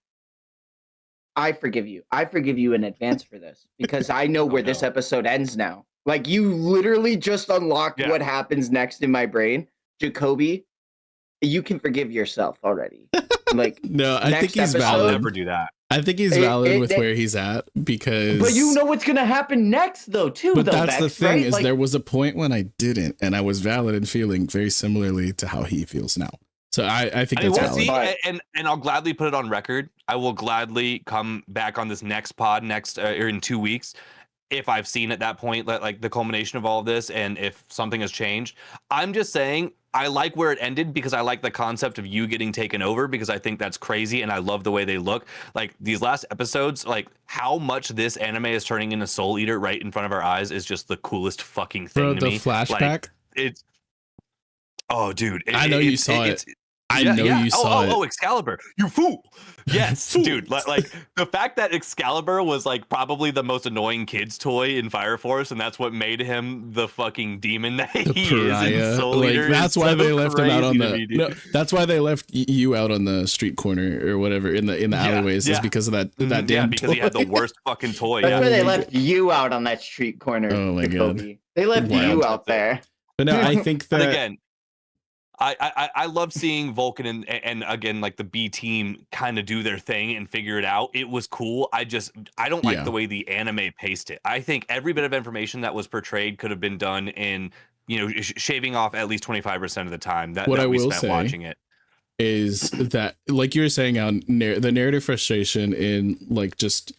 I forgive you. I forgive you in advance for this, because I know where this episode ends now. Like, you literally just unlocked what happens next in my brain. Jacoby, you can forgive yourself already. Like, no, I think he's valid. I'll never do that. I think he's valid with where he's at, because. But you know what's gonna happen next, though, too. But though, that's the thing, right? is there was a point when I didn't, and I was valid in feeling very similarly to how he feels now. So I think that's valid. See, and I'll gladly put it on record. I will gladly come back on this next pod or in 2 weeks, if I've seen at that point like the culmination of all of this, and if something has changed. I'm just saying, I like where it ended because I like the concept of you getting taken over, because I think that's crazy, and I love the way they look. Like, these last episodes, like how much this anime is turning into Soul Eater right in front of our eyes is just the coolest fucking thing to me. The flashback? Like, it's, oh dude, I know you saw it. I know you saw it. Oh, Excalibur, you fool. Yes, dude. Like the fact that Excalibur was like probably the most annoying kid's toy in Fire Force, and that's what made him the fucking demon that he is in Soul Eater. That's why they left him out on the. That's why they left you out on the street corner or whatever in the alleyways. Is because of that damn. Yeah, because he had the worst fucking toy. That's why they left you out on that street corner. Oh my god, they left you out there. But no, I think that again. I love seeing Vulcan and again, like the B team kind of do their thing and figure it out. It was cool. I don't like the way the anime paced it. I think every bit of information that was portrayed could have been done in, you know, shaving off at least 25% of the time that we spent watching it. Is that, like you were saying, on the narrative frustration in like just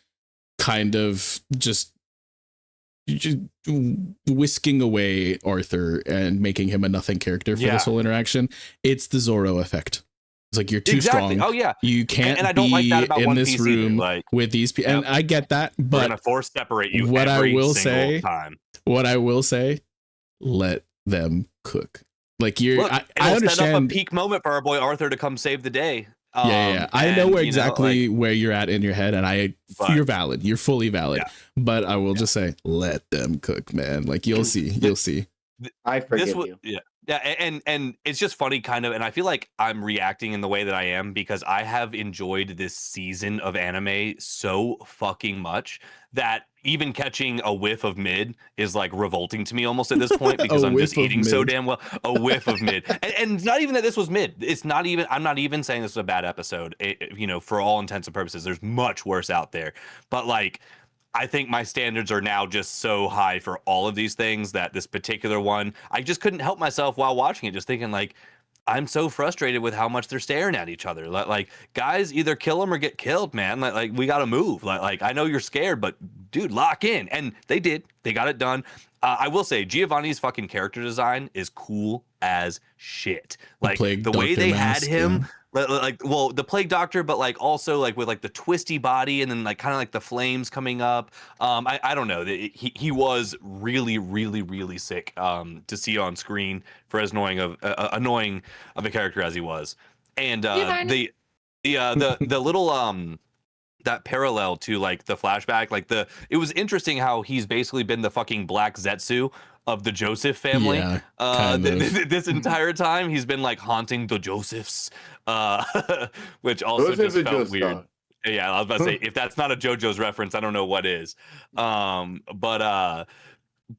kind of just whisking away Arthur and making him a nothing character for this whole interaction. It's the Zorro effect. It's like, you're too strong. Oh yeah, you can't and I don't like that about in One this Piece room either, like, with these people. And I get that, but we're gonna force separate you. What every I will say, time. What I will say, let them cook. Like, I understand. Set up a peak moment for our boy Arthur to come save the day. I know where exactly where you're at in your head, and you're valid. You're fully valid. Yeah. But I will just say, let them cook, man. Like, you'll see. I forgive you. Yeah, and it's just funny, kind of, and I feel like I'm reacting in the way that I am because I have enjoyed this season of anime so fucking much that even catching a whiff of mid is like revolting to me almost at this point because I'm just eating so damn well. A whiff of mid, and it's not even that this was mid. It's not even. I'm not even saying this was a bad episode. For all intents and purposes, there's much worse out there, but like. I think my standards are now just so high for all of these things that this particular one, I just couldn't help myself while watching it, just thinking like, I'm so frustrated with how much they're staring at each other. Like guys, either kill them or get killed, man. Like we got to move. Like I know you're scared, but dude, lock in. And they did. They got it done. I will say Giovanni's fucking character design is cool as shit. Like the way they had him. Yeah. Like the plague doctor, but like also like with like the twisty body and then like kind of like the flames coming up. I don't know. He was really, really, really sick to see on screen for as annoying of a character as he was. And the little that parallel to like the flashback, like it was interesting how he's basically been the fucking Black Zetsu of the Joseph family. Yeah, this entire time he's been like haunting the Josephs, which also just felt weird. Yeah, I was about to say, if that's not a JoJo's reference, I don't know what is.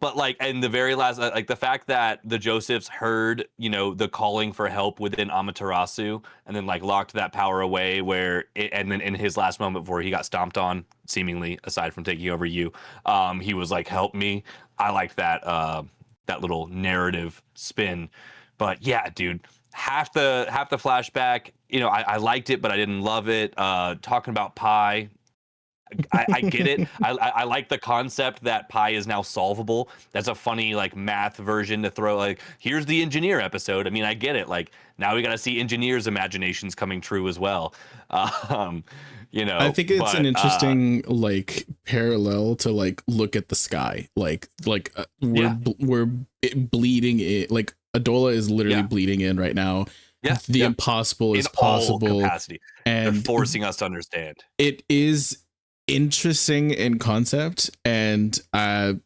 But like, and the very last, like the fact that the Josephs heard, the calling for help within Amaterasu, and then like locked that power away and then in his last moment before he got stomped on, seemingly aside from taking over you, he was like, help me. I liked that, that little narrative spin, but yeah, dude, half the flashback, I liked it, but I didn't love it. Talking about Pi, I get it. I like the concept that Pi is now solvable. That's a funny like math version to throw. Like, here's the engineer episode. I mean, I get it. Like, now we got to see engineers' imaginations coming true as well. I think it's an interesting like parallel to like look at the sky. We're bleeding it. Like Adola is literally bleeding in right now. Yeah, the impossible is possible. All capacity. And they're forcing us to understand. It is interesting in concept, and I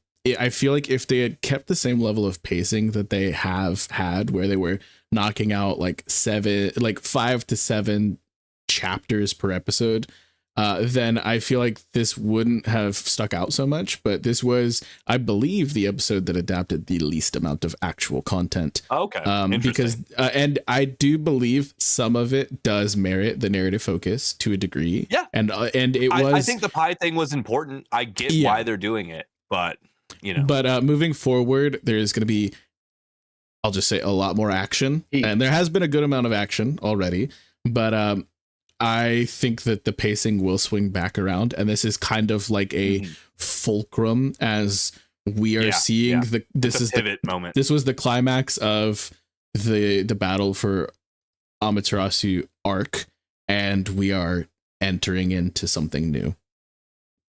feel like if they had kept the same level of pacing that they have had, where they were knocking out like 5 to 7 chapters per episode, then I feel like this wouldn't have stuck out so much. But this was, I believe, the episode that adapted the least amount of actual content. Okay, because and I do believe some of it does merit the narrative focus to a degree. Yeah, and it was. I think the Pi thing was important. I get why they're doing it, but But moving forward, there's going to be, I'll just say, a lot more action, and there has been a good amount of action already. But I think that the pacing will swing back around, and this is kind of like a fulcrum as we are seeing this is the pivot moment. This was the climax of the battle for Amaterasu arc, and we are entering into something new.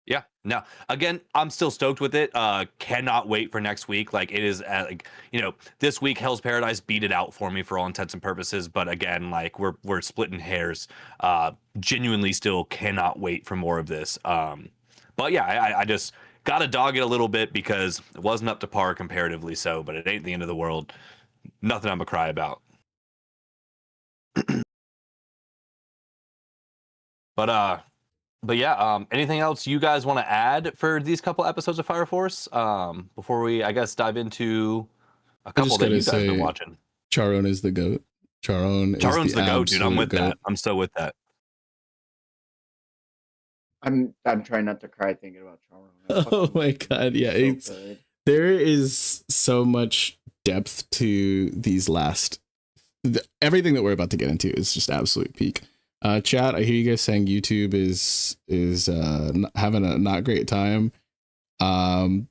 Yeah. Now, again, I'm still stoked with it. Cannot wait for next week. Like, it is, this week Hell's Paradise beat it out for me for all intents and purposes. But again, like we're splitting hairs. Genuinely, still cannot wait for more of this. But yeah, I just gotta dog it a little bit because it wasn't up to par comparatively. So, but it ain't the end of the world. Nothing I'm gonna cry about. But yeah, anything else you guys want to add for these couple episodes of Fire Force before we, I guess, dive into a couple that you guys have been watching? Charon is the GOAT. Charon's the GOAT, dude. I'm with that. I'm so with that. I'm trying not to cry thinking about Charon. Oh my god, yeah, there is so much depth to these everything that we're about to get into is just absolute peak. Chat, I hear you guys saying YouTube is having a not great time. Sorry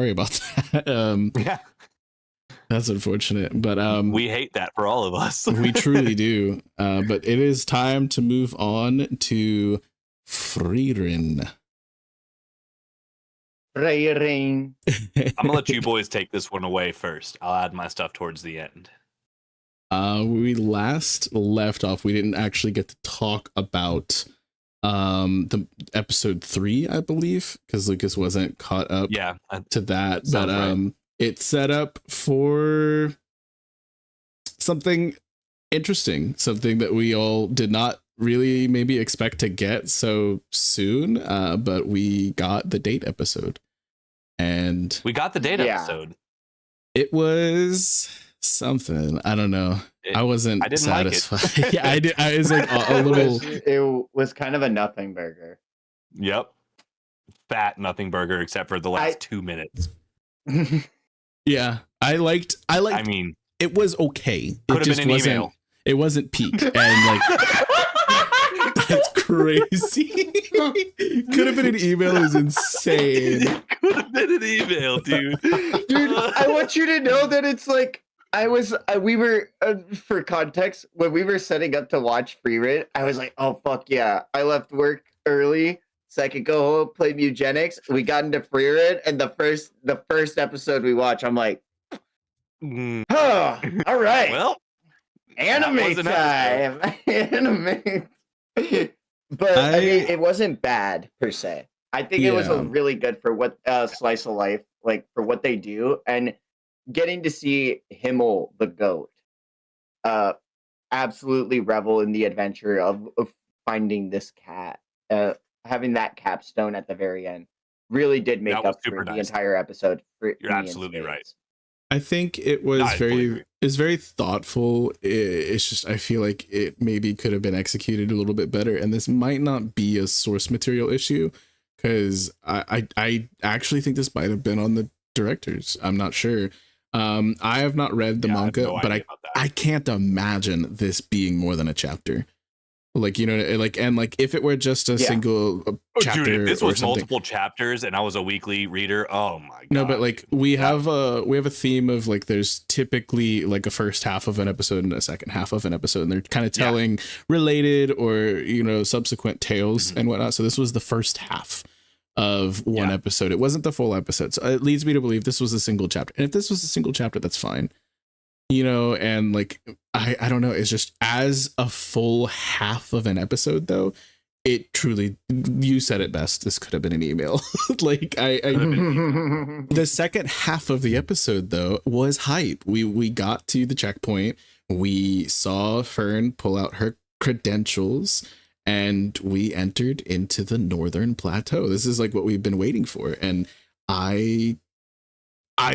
about that. Yeah, that's unfortunate, but we hate that for all of us. We truly do. But it is time to move on to Frieren. I'm gonna let you boys take this one away first. I'll add my stuff towards the end. We last left off, we didn't actually get to talk about the episode 3, I believe, because Lucas wasn't caught up to that. But right. it's set up for something interesting, something that we all did not really maybe expect to get so soon, but we got the date episode. And we got the date episode. It was something. I don't know. I didn't satisfied. Like it. Yeah, I did. I was like a little. It was kind of a nothing burger. Yep. Fat nothing burger, except for the last 2 minutes. Yeah, I liked. I mean, it was okay. It just wasn't. Email. It wasn't peak, and like that's crazy. Could have been an email. Is insane. Could have been an email, dude. Dude, I want you to know that it's like we were for context when we were setting up to watch Frieren. I was like, oh fuck yeah! I left work early so I could go home play Mugenics. We got into Frieren, and the first episode we watched, I'm like, oh, all right, well. Anime time. Anime. But I mean, it wasn't bad per se. I think it was really good for what slice of life, like for what they do, and getting to see Himmel the goat absolutely revel in the adventure of finding this cat, having that capstone at the very end really did make up for the entire episode. You're absolutely right. I think it was very thoughtful. It's just I feel like it maybe could have been executed a little bit better, and this might not be a source material issue because I actually think this might have been on the directors. I'm not sure. I have not read the manga, but I can't imagine this being more than a chapter. Like, you know, like, and like if it were just a single chapter, dude, if this was multiple chapters and I was a weekly reader, oh my god. No, but like we have a theme of like there's typically like a first half of an episode and a second half of an episode, and they're kind of telling related or, you know, subsequent tales and whatnot. So this was the first half of one episode. It wasn't the full episode. So it leads me to believe this was a single chapter. And if this was a single chapter, that's fine. You know, and like I don't know, it's just as a full half of an episode though, it truly, you said it best, this could have been an email. Like the second half of the episode though was hype. We got to the checkpoint, we saw Fern pull out her credentials, and we entered into the Northern Plateau. This is like what we've been waiting for, and I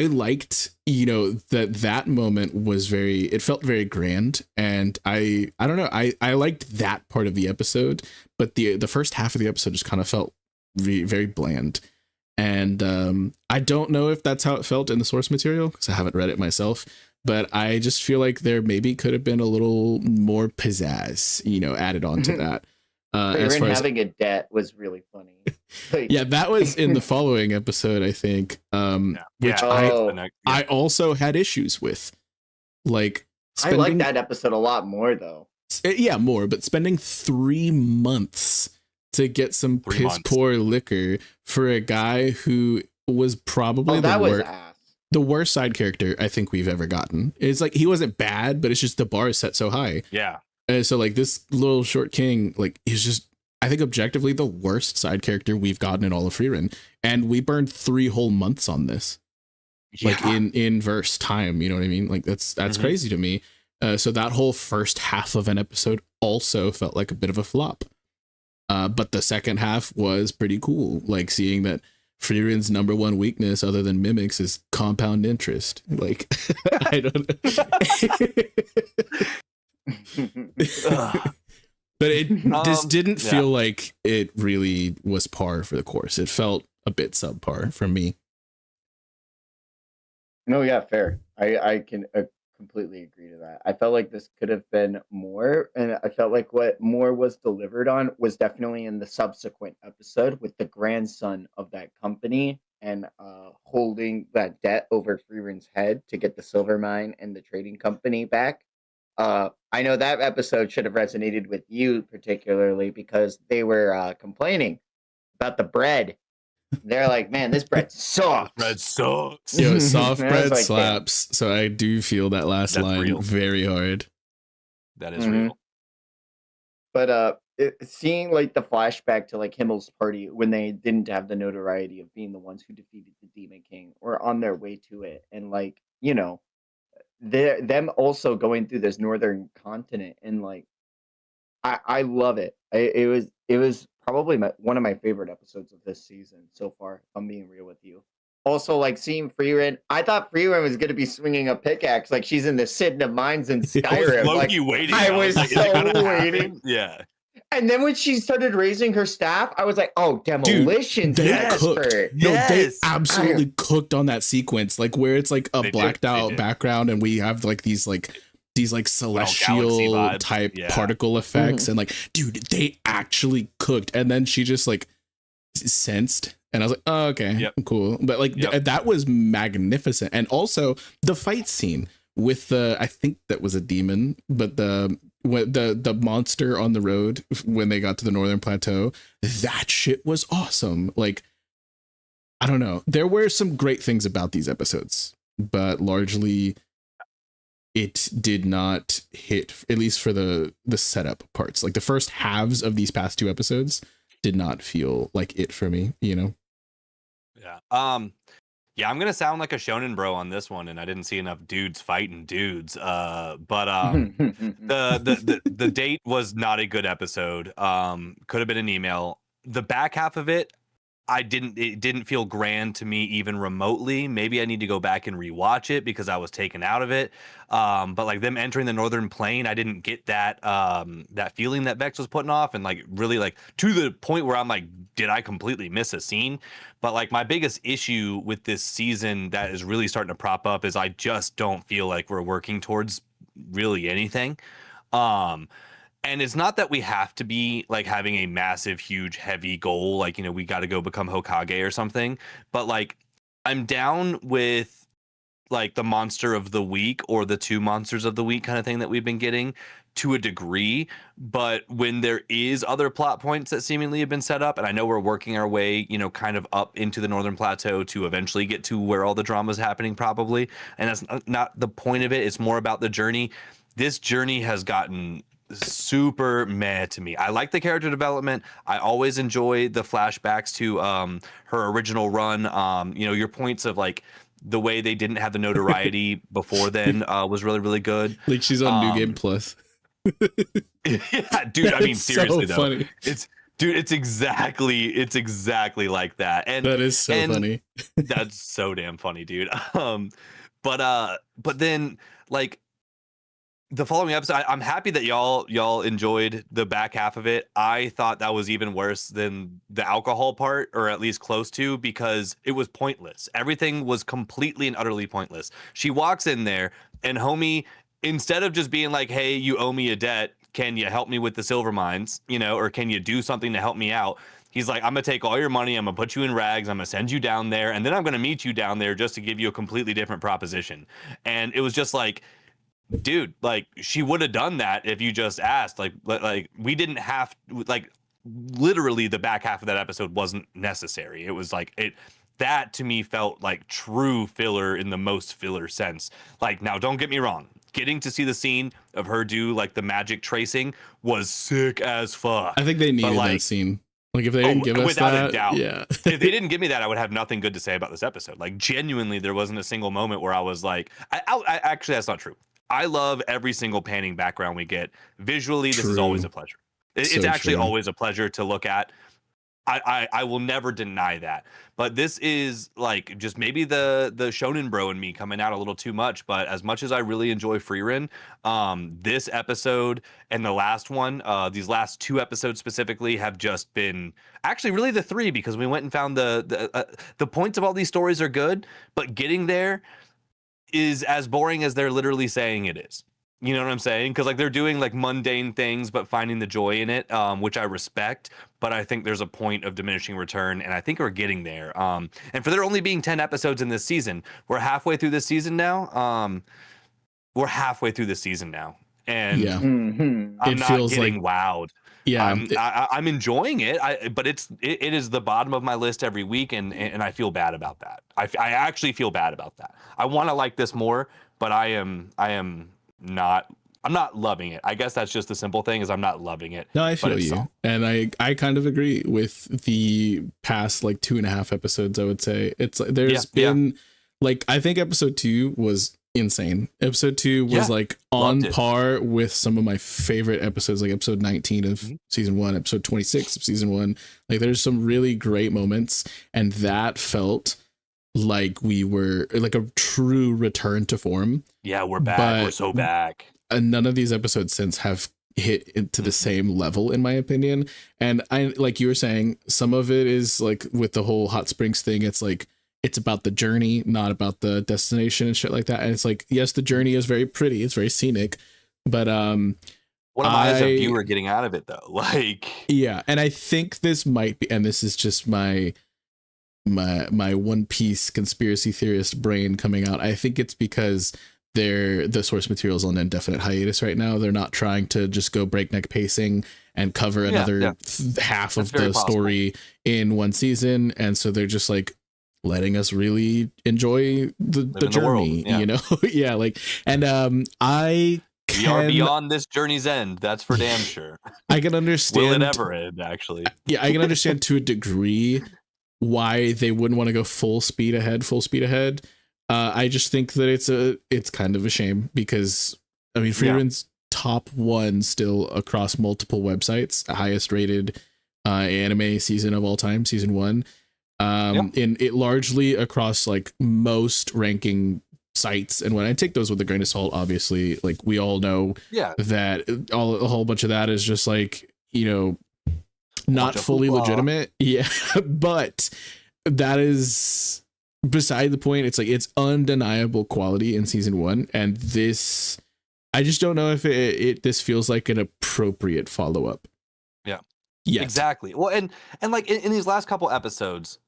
liked, you know, that moment was it felt very grand, and I don't know, I liked that part of the episode, but the first half of the episode just kind of felt very bland, and I don't know if that's how it felt in the source material because I haven't read it myself, but I just feel like there maybe could have been a little more pizzazz, you know, added on to that. As far having a debt was really funny. Like, yeah, that was in the following episode, I think, which I also had issues with. Like, I like that episode a lot more, though. Yeah, more, but spending 3 months to get some piss poor liquor for a guy who was probably the worst side character I think we've ever gotten. It's like he wasn't bad, but it's just the bar is set so high. Yeah. And so like this little short king, like he's just, I think objectively the worst side character we've gotten in all of Frieren, and we burned 3 whole months on this, like in verse time. You know what I mean? Like that's crazy to me. So that whole first half of an episode also felt like a bit of a flop. But the second half was pretty cool. Like seeing that Frieren's #1 weakness other than mimics is compound interest. Like, I don't know. But this didn't feel like it really was par for the course. It felt a bit subpar for me. No, yeah, fair. I can completely agree to that. I felt like this could have been more, and I felt like what more was delivered on was definitely in the subsequent episode with the grandson of that company and holding that debt over Frieren's head to get the silver mine and the trading company back. I know that episode should have resonated with you particularly because they were complaining about the bread. They're like, man, this bread sucks. Bread sucks. Yo, soft bread like, slaps. So I do feel that last line very hard. That is real. But seeing like the flashback to like Himmel's party when they didn't have the notoriety of being the ones who defeated the Demon King or on their way to it, and like them also going through this northern continent, and like I love it. It was probably one of my favorite episodes of this season so far. If I'm being real with you. Also, like seeing Frieren, I thought Frieren was going to be swinging a pickaxe like she's in the City of Mines in Skyrim. I was so waiting. Yeah. And then when she started raising her staff, I was like, "Oh, demolition's expert." No, they absolutely cooked on that sequence, like where it's like a blacked out background, and we have like these celestial type particle effects, and like, dude, they actually cooked. And then she just like sensed, and I was like, oh, okay, cool. But like that was magnificent. And also the fight scene with I think that was a demon, but the monster on the road when they got to the Northern Plateau, that shit was awesome. Like, I don't know, there were some great things about these episodes, but largely it did not hit, at least for the setup parts. Like the first halves of these past 2 episodes did not feel like it for me, Yeah. Yeah, I'm gonna sound like a shonen bro on this one, and I didn't see enough dudes fighting dudes. But the date was not a good episode. Could have been an email. The back half of it, it didn't feel grand to me even remotely. Maybe I need to go back and rewatch it because I was taken out of it. But like them entering the Northern Plain, I didn't get that that feeling that Vex was putting off, and like really like to the point where I'm like, did I completely miss a scene? But like my biggest issue with this season that is really starting to prop up is I just don't feel like we're working towards really anything. And it's not that we have to be like having a massive, huge, heavy goal, like, we got to go become Hokage or something. But like, I'm down with like the monster of the week or the 2 monsters of the week kind of thing that we've been getting to a degree. But when there is other plot points that seemingly have been set up, and I know we're working our way, kind of up into the Northern Plateau to eventually get to where all the drama is happening probably. And that's not the point of it. It's more about the journey. This journey has gotten super meh to me. I like the character development. I always enjoy the flashbacks to her original run. Your points of like the way they didn't have the notoriety before then was really, really good. Like she's on New Game Plus. Yeah, dude. I mean, seriously though, funny. It's exactly like that. And that is so funny. That's so damn funny, dude. But then like the following episode, I'm happy that y'all enjoyed the back half of it. I thought that was even worse than the alcohol part, or at least close to, because it was pointless. Everything was completely and utterly pointless. She walks in there, and homie, instead of just being like, hey, you owe me a debt, can you help me with the silver mines, or can you do something to help me out? He's like, I'm going to take all your money, I'm going to put you in rags, I'm going to send you down there, and then I'm going to meet you down there just to give you a completely different proposition. And it was just like, dude, like she would have done that if you just asked. Like we didn't have, like, literally the back half of that episode wasn't necessary. It was like that to me felt like true filler in the most filler sense. Like, now don't get me wrong, getting to see the scene of her do like the magic tracing was sick as fuck. I think they needed that scene. Like if they didn't give us without that, a doubt. yeah. If they didn't give me that, I would have nothing good to say about this episode. Like genuinely, there wasn't a single moment where I was like, I actually, that's not true. I love every single panning background we get. Visually, this is always a pleasure. It's actually always a pleasure to look at. I will never deny that. But this is like just maybe the shonen bro in me coming out a little too much. But as much as I really enjoy Frieren, this episode and the last one, these last 2 episodes specifically, have just been actually really the 3, because we went and found the points of all these stories are good, but getting there is as boring as they're literally saying it is. You know what I'm saying? Because like they're doing like mundane things, but finding the joy in it, which I respect. But I think there's a point of diminishing return, and I think we're getting there. And for there only being 10 episodes in this season, we're halfway through this season now. And yeah. I'm not getting wowed. Yeah, I'm enjoying it. But it is the bottom of my list every week, and I feel bad about that. I actually feel bad about that. I want to like this more, but I am not I'm not loving it. I guess that's just the simple thing, is I'm not loving it. No, I feel you. And I kind of agree with the past like 2.5 episodes. I would say it's like there's been like, I think episode 2 was insane. Episode 2 was like on par with some of my favorite episodes, like episode 19 of season 1, episode 26 of season 1. Like there's some really great moments, and that felt like we were like a true return to form. Yeah, we're back. We're so back. And none of these episodes since have hit into the same level, in my opinion. And I, like you were saying, some of it is like with the whole hot springs thing, it's like it's about the journey, not about the destination and shit like that. And it's like, yes, the journey is very pretty, it's very scenic, but what am I as a viewer getting out of it though? Like, yeah, and I think this might be, and this is just my One Piece conspiracy theorist brain coming out. I think it's because the source material is on indefinite hiatus right now. They're not trying to just go breakneck pacing and cover another half of the story in one season, and so they're just like letting us really enjoy the journey, you know. Yeah, like, and we are beyond this journey's end. That's for damn sure. I can understand. Will it ever end? Actually, yeah, I can understand to a degree why they wouldn't want to go full speed ahead. I just think that it's kind of a shame, because I mean, Frieren's top 1 still across multiple websites, highest rated anime season of all time, season 1. In it largely across like most ranking sites, and when I take those with a grain of salt, obviously, like we all know that a whole bunch of that is just like, you know, not fully legitimate. Yeah, but that is beside the point. It's like, it's undeniable quality in season 1, and this, I just don't know if this feels like an appropriate follow-up. Yeah, exactly. Well, and like in these last couple episodes,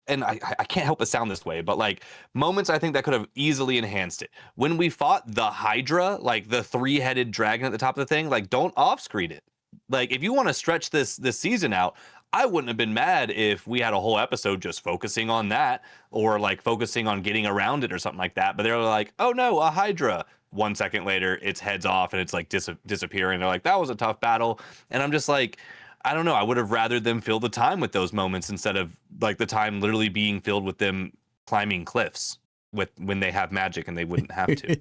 and I can't help but sound this way, but like moments I think that could have easily enhanced it. When we fought the Hydra, like the 3-headed dragon at the top of the thing, like, don't off-screen it. Like, if you want to stretch this season out, I wouldn't have been mad if we had a whole episode just focusing on that, or like focusing on getting around it or something like that. But they're like, oh no, a Hydra. 1 second later, its heads off and it's like disappearing. They're like, that was a tough battle. And I'm just like, I don't know. I would have rather them fill the time with those moments instead of like the time literally being filled with them climbing cliffs when they have magic and they wouldn't have to.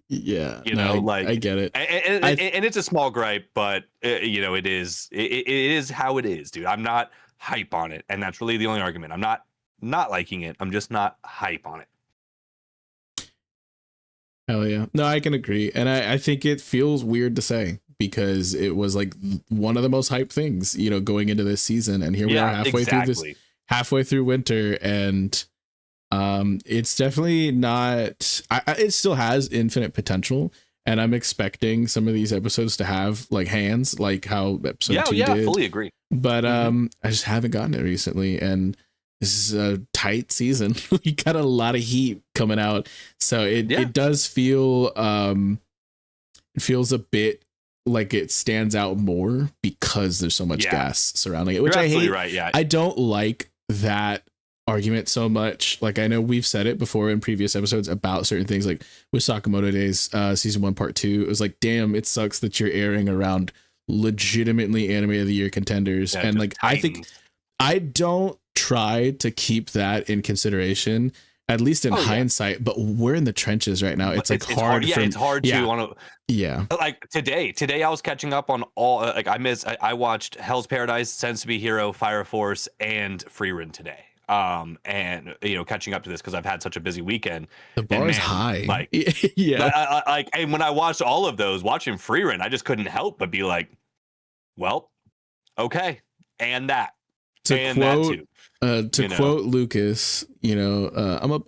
Yeah, you know, like, I get it. And it's a small gripe, but you know, it is how it is, dude. I'm not hype on it, and that's really the only argument. I'm not liking it. I'm just not hype on it. Hell yeah. No, I can agree. And I think it feels weird to say, because it was like one of the most hyped things, you know, going into this season. And here we are halfway through winter, and it's definitely not, it still has infinite potential. And I'm expecting some of these episodes to have like hands, like how episode 2 did. Yeah, fully agree. But I just haven't gotten it recently, and this is a tight season. We got a lot of heat coming out, so it does feel it feels a bit like it stands out more because there's so much gas surrounding it, which I hate. Right, yeah. I don't like that argument so much. Like, I know we've said it before in previous episodes about certain things, like with Sakamoto Days season 1 part 2. It was like, damn, it sucks that you're airing around legitimately anime of the year contenders, and like Titans. I think I don't try to keep that in consideration, at least in hindsight, but we're in the trenches right now. It's hard. It's hard to want to. Yeah. Like today I was catching up on all, like I watched Hell's Paradise, Sense Hero, Fire Force, and Frieren today. And you know, catching up to this because I've had such a busy weekend. The bar is high. Like, yeah. And when I watched all of those, watching Frieren, I just couldn't help but be like, well, okay. And that. To quote Lucas, you know,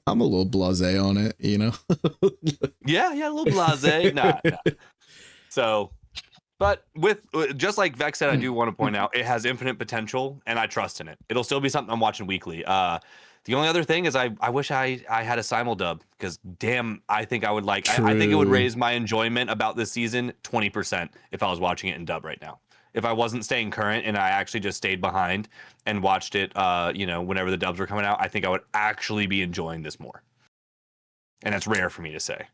I'm a little blasé on it, you know. yeah, a little blasé. Nah. So, but with just like Vex said, I do want to point out it has infinite potential, and I trust in it. It'll still be something I'm watching weekly. The only other thing is I wish I had a simuldub, because damn, I think I would like. I think it would raise my enjoyment about this season 20% if I was watching it in dub right now. If I wasn't staying current and I actually just stayed behind and watched it, you know, whenever the dubs were coming out, I think I would actually be enjoying this more. And that's rare for me to say.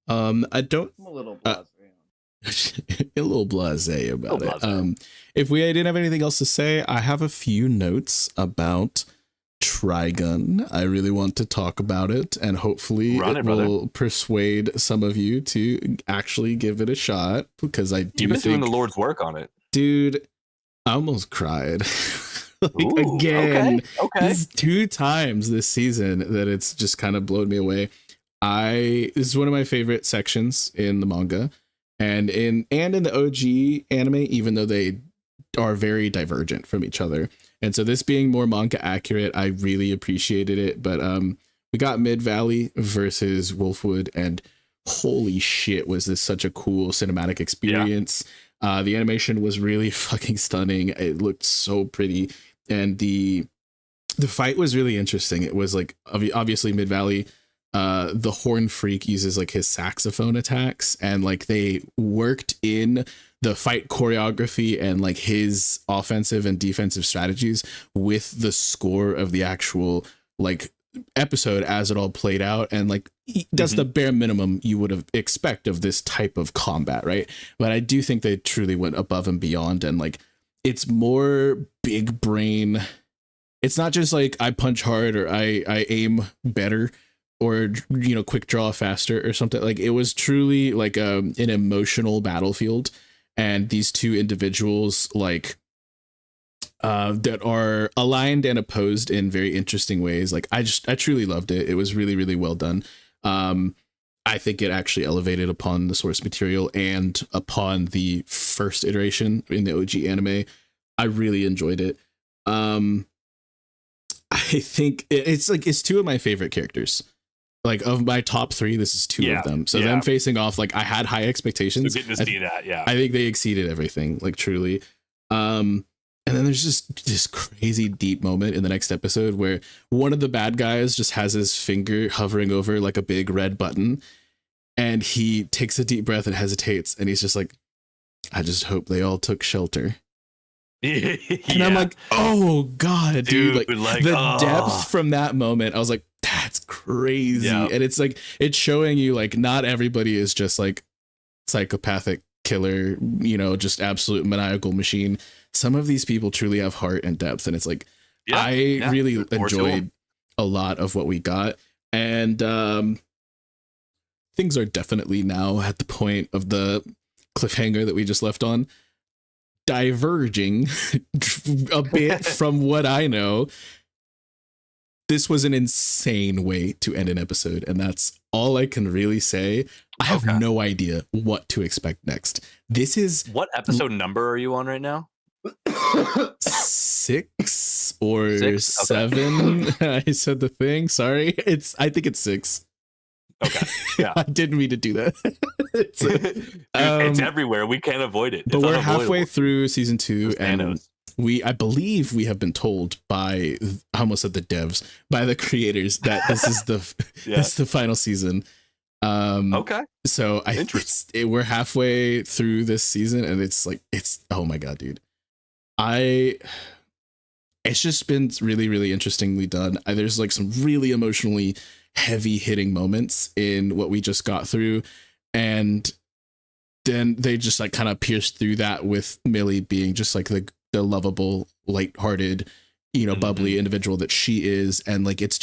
I don't. I'm a little blasé. A little blasé about it. If we didn't have anything else to say, I have a few notes about Trigun. I really want to talk about it, and hopefully it will persuade some of you to actually give it a shot, because I do. You've been doing the Lord's work on it, dude. I almost cried. Again, this is 2 times this season that it's just kind of blown me away. This is one of my favorite sections in the manga, and in the OG anime, even though they are very divergent from each other. And so this being more manga accurate, I really appreciated it. But we got Mid Valley versus Wolfwood, and holy shit, was this such a cool cinematic experience. Yeah. The animation was really fucking stunning. It looked so pretty, and the fight was really interesting. It was like obviously Mid Valley. The Horn Freak uses like his saxophone attacks, and like they worked in the fight choreography and like his offensive and defensive strategies with the score of the actual like episode as it all played out. And like that's the bare minimum you would have expect of this type of combat, right? But I do think they truly went above and beyond, and like it's more big brain. It's not just like I punch hard or I aim better, or, you know, quick draw faster or something. Like it was truly like an emotional battlefield, and these two individuals like that are aligned and opposed in very interesting ways. Like I truly loved it. It was really, really well done. I think it actually elevated upon the source material and upon the first iteration in the OG anime. I really enjoyed it. I think it's 2 of my favorite characters. Like of my top 3, this is 2 of them. So them facing off, like I had high expectations. So getting to see that, I think they exceeded everything, like truly. And then there's just this crazy deep moment in the next episode where one of the bad guys just has his finger hovering over like a big red button, and he takes a deep breath and hesitates, and he's just like, I just hope they all took shelter. And I'm like, oh god, dude, like the depth from that moment, I was like, that's crazy. And it's like, it's showing you like not everybody is just like psychopathic killer, you know, just absolute maniacal machine. Some of these people truly have heart and depth, and it's like I really enjoyed a lot of what we got. And things are definitely now at the point of the cliffhanger that we just left on, diverging a bit from what I know. This was an insane way to end an episode, and that's all I can really say. I have no idea what to expect next. This is what episode number are you on right now? 6 or 7. I said the thing. Sorry. I think it's 6. Okay. Yeah. I didn't mean to do that. It's everywhere. We can't avoid it. But we're halfway through season 2, and I believe we have been told by, I almost said the devs, by the creators, that this is the final season. So we're halfway through this season, and it's oh my god, dude. It's just been really, really interestingly done. There's like some really emotionally heavy hitting moments in what we just got through, and then they just like kind of pierced through that with Millie being just like the lovable, lighthearted, you know, bubbly individual that she is. And like it's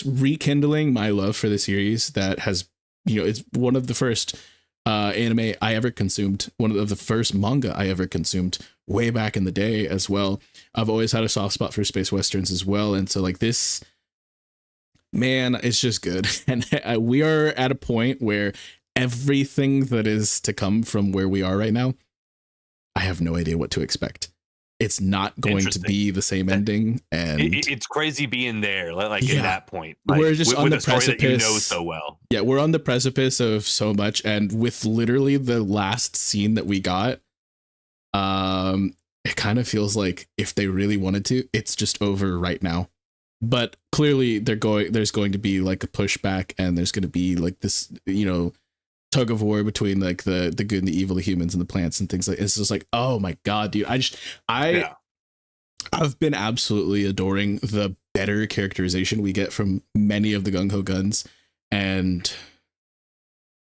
rekindling my love for the series that has, you know, it's one of the first anime I ever consumed, one of the first manga I ever consumed way back in the day as well. I've always had a soft spot for space westerns as well, and so like this, man, it's just good. And we are at a point where everything that is to come from where we are right now, I have no idea what to expect. It's not going to be the same ending, and it's crazy being there, like in that point. Like, we're just on the precipice. That you know so well. Yeah, we're on the precipice of so much, and with literally the last scene that we got, it kind of feels like if they really wanted to, it's just over right now. But clearly, there's going to be like a pushback, and there's going to be like this, you know, tug of war between like the good and the evil, the humans and the plants and things like. It's just like, oh my god, dude, I've been absolutely adoring the better characterization we get from many of the gung-ho guns, and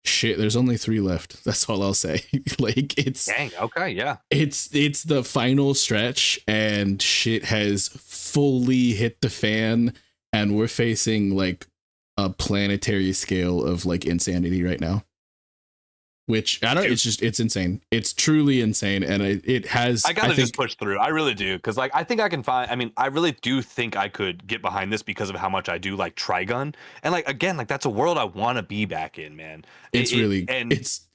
shit, there's only 3 left. That's all I'll say. Like, it's dang, okay, yeah. It's the final stretch, and shit has fully hit the fan, and we're facing like a planetary scale of like insanity right now. Which I don't. It's insane. It's truly insane, and it has. I gotta just push through. I really do, because like I think I can find. I mean, I really do think I could get behind this because of how much I do like Trigun, and like again, like that's a world I want to be back in, man. It's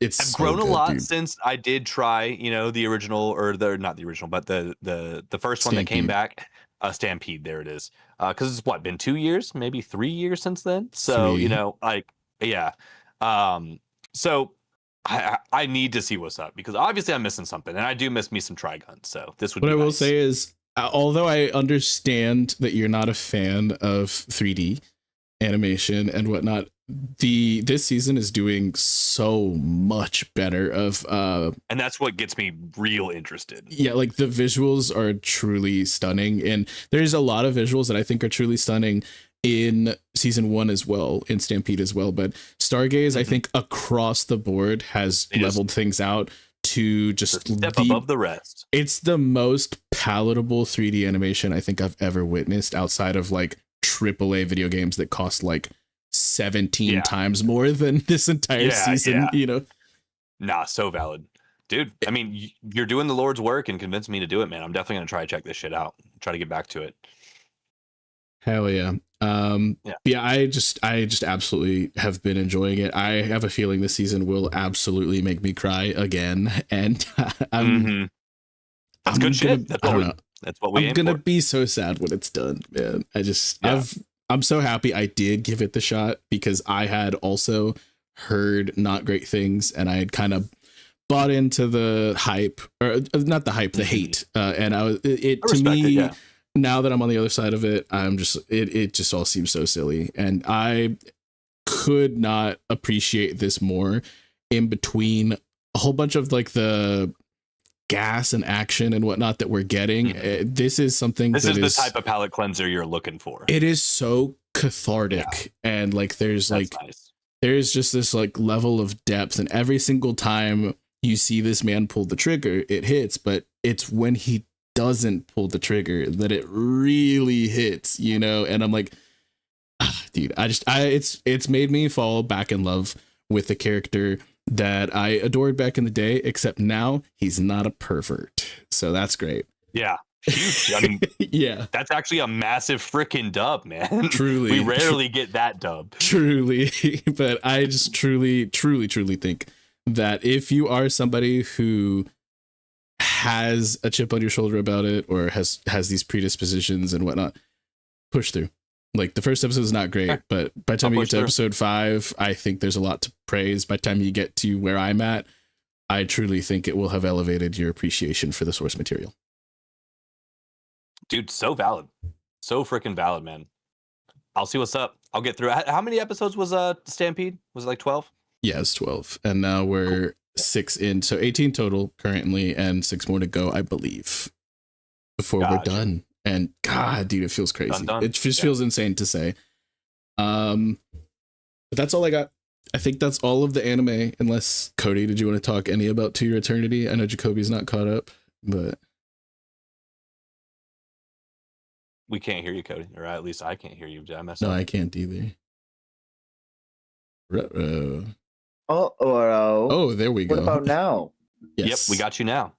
I've so grown good, a lot dude. Since I did try, you know, the original, or the not the original, but the first one that came back, Stampede. There it is. Because it's been 2 years, maybe 3 years since then. So 3. you know, like yeah. So. I need to see what's up, because obviously I'm missing something, and I do miss me some Trigun. So this would. What be I will nice. say is, although I understand that you're not a fan of 3D animation and whatnot, this season is doing so much better and that's what gets me real interested. Yeah, like the visuals are truly stunning, and there's a lot of visuals that I think are truly stunning in season 1 as well, in Stampede as well, but Stargaze, I think across the board has leveled things out to just step above the rest. It's the most palatable 3D animation I think I've ever witnessed, outside of like AAA video games that cost like 17 times more than this entire season, you know? Nah, so valid. Dude, I mean, you're doing the Lord's work and convincing me to do it, man. I'm definitely going to try to check this shit out. Try to get back to it. Hell yeah. Yeah, I just absolutely have been enjoying it. I have a feeling this season will absolutely make me cry again, and that's good shit. That's what we I'm gonna be so sad when it's done, man. I'm so happy I did give it the shot, because I had also heard not great things, and I had kind of bought into the hype, or not the hype, the hate, and to me. Now that I'm on the other side of it, I'm just it just all seems so silly, and I could not appreciate this more in between a whole bunch of like the gas and action and whatnot that we're getting. This is something this is the type of palate cleanser you're looking for. It is so cathartic, and like there's there's just this like level of depth, and every single time you see this man pull the trigger, it hits, but it's when he doesn't pull the trigger that it really hits, you know? And I'm like, dude, it's made me fall back in love with the character that I adored back in the day, except now he's not a pervert. So that's great. Yeah. Huge. I mean, yeah, that's actually a massive freaking dub, man. Truly. We rarely get that dub. Truly. But I just truly think that if you are somebody who has a chip on your shoulder about it, or has these predispositions and whatnot, push through. Like, the first episode is not great, but by the time you get to episode 5, I think there's a lot to praise. By the time you get to where I'm at, I truly think it will have elevated your appreciation for the source material. Dude, so valid. So freaking valid, man. I'll see what's up. I'll get through. How many episodes was Stampede? Was it like 12? Yeah, it's 12. And now we're 6 in, so 18 total currently, and 6 more to go, I believe, before we're done. And God, dude, it feels crazy. It just feels insane to say. But that's all I got. I think that's all of the anime, unless, Cody, did you want to talk any about To Your Eternity? I know Jacoby's not caught up, but we can't hear you, Cody, or at least I can't hear you. Did I mess up? No, I can't either. Oh, there we go. What about now? Yes. Yep, we got you now.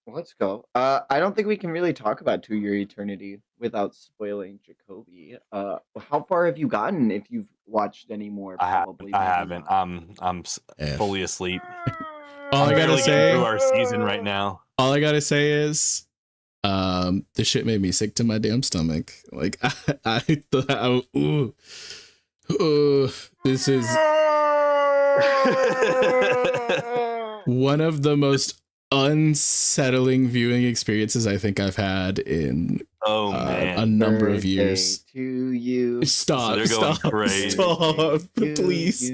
Let's go. I don't think we can really talk about To Your Eternity without spoiling Jacoby. How far have you gotten, if you've watched any more? Probably. I haven't. I'm fully asleep. All I gotta say, through our season right now. All I gotta say is, this shit made me sick to my damn stomach. Like, I thought, this is one of the most unsettling viewing experiences I think I've had in a number of years. To you. Stop, so please.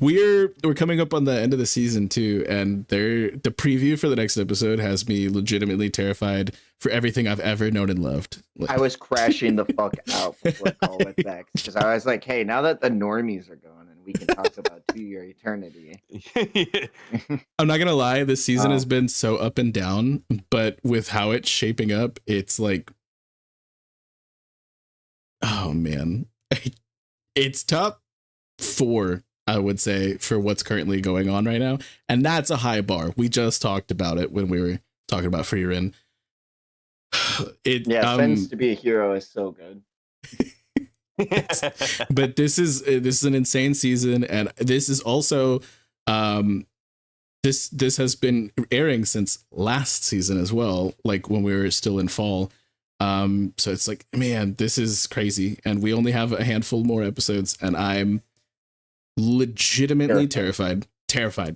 we're coming up on the end of the season too, and the preview for the next episode has me legitimately terrified for everything I've ever known and loved. I was crashing the fuck out before Call with Vex because I was like, hey, now that the normies are gone and we can talk about To Your Eternity. I'm not gonna lie, this season has been so up and down, but with how it's shaping up, it's like, oh man, it's top 4, I would say, for what's currently going on right now, and that's a high but we just talked about it when we were talking about Frieren. Sense to be a hero is so good. But this is an insane season, and this is also this has been airing since last season as well, like when we were still in fall. So it's like, man, this is crazy, and we only have a handful more episodes, and I'm legitimately terrified,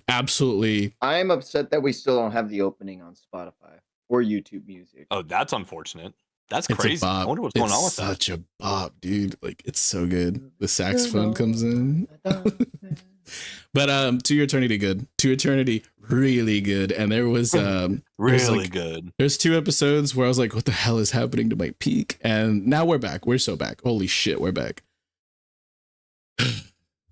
absolutely. I'm upset that we still don't have the opening on Spotify or YouTube Music. Oh, that's unfortunate. That's crazy. I wonder what's going on with that. Such a bop, dude. Like, it's so good. The saxophone comes in. But To Your Eternity, good. To Eternity, really good. And there was really good. There's 2 episodes where I was like, what the hell is happening to my peak? And now we're back. We're so back. Holy shit, we're back.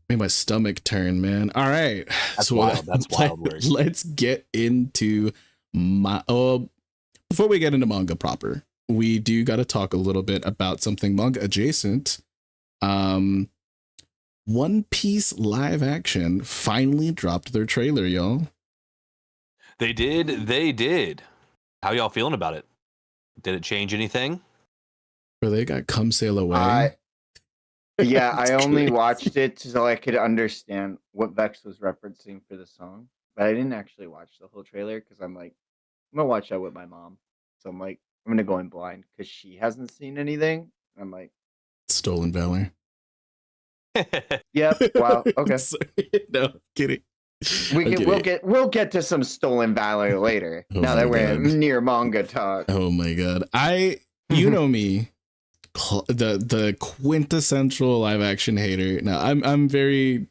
Made my stomach turn, man. All right. That's wild. That's wild work. Let's get into before we get into manga proper, we do got to talk a little bit about something manga adjacent. One Piece live action finally dropped their trailer, y'all. They did. How y'all feeling about it? Did it change anything? Or they got Come Sail Away. I only watched it so I could understand what Vex was referencing for the song, but I didn't actually watch the whole trailer because I'm like, I'm gonna watch that with my mom. So I'm like, I'm gonna go in blind because she hasn't seen anything. I'm like, Stolen Valor. Yep. Wow. Okay. No, kidding. We'll get to some Stolen Valor later. Now that we're near manga talk. Oh my god. You know me, the quintessential live action hater. Now I'm very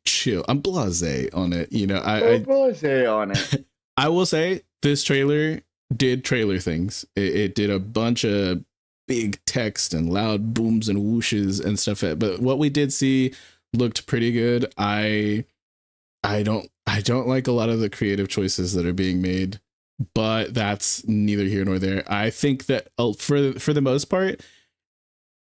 chill. I'm blasé on it. You know, I'm blasé on it. I will say this trailer did trailer things. It did a bunch of big text and loud booms and whooshes and stuff. But what we did see looked pretty good. I don't like a lot of the creative choices that are being made, but that's neither here nor there. I think that for the most part,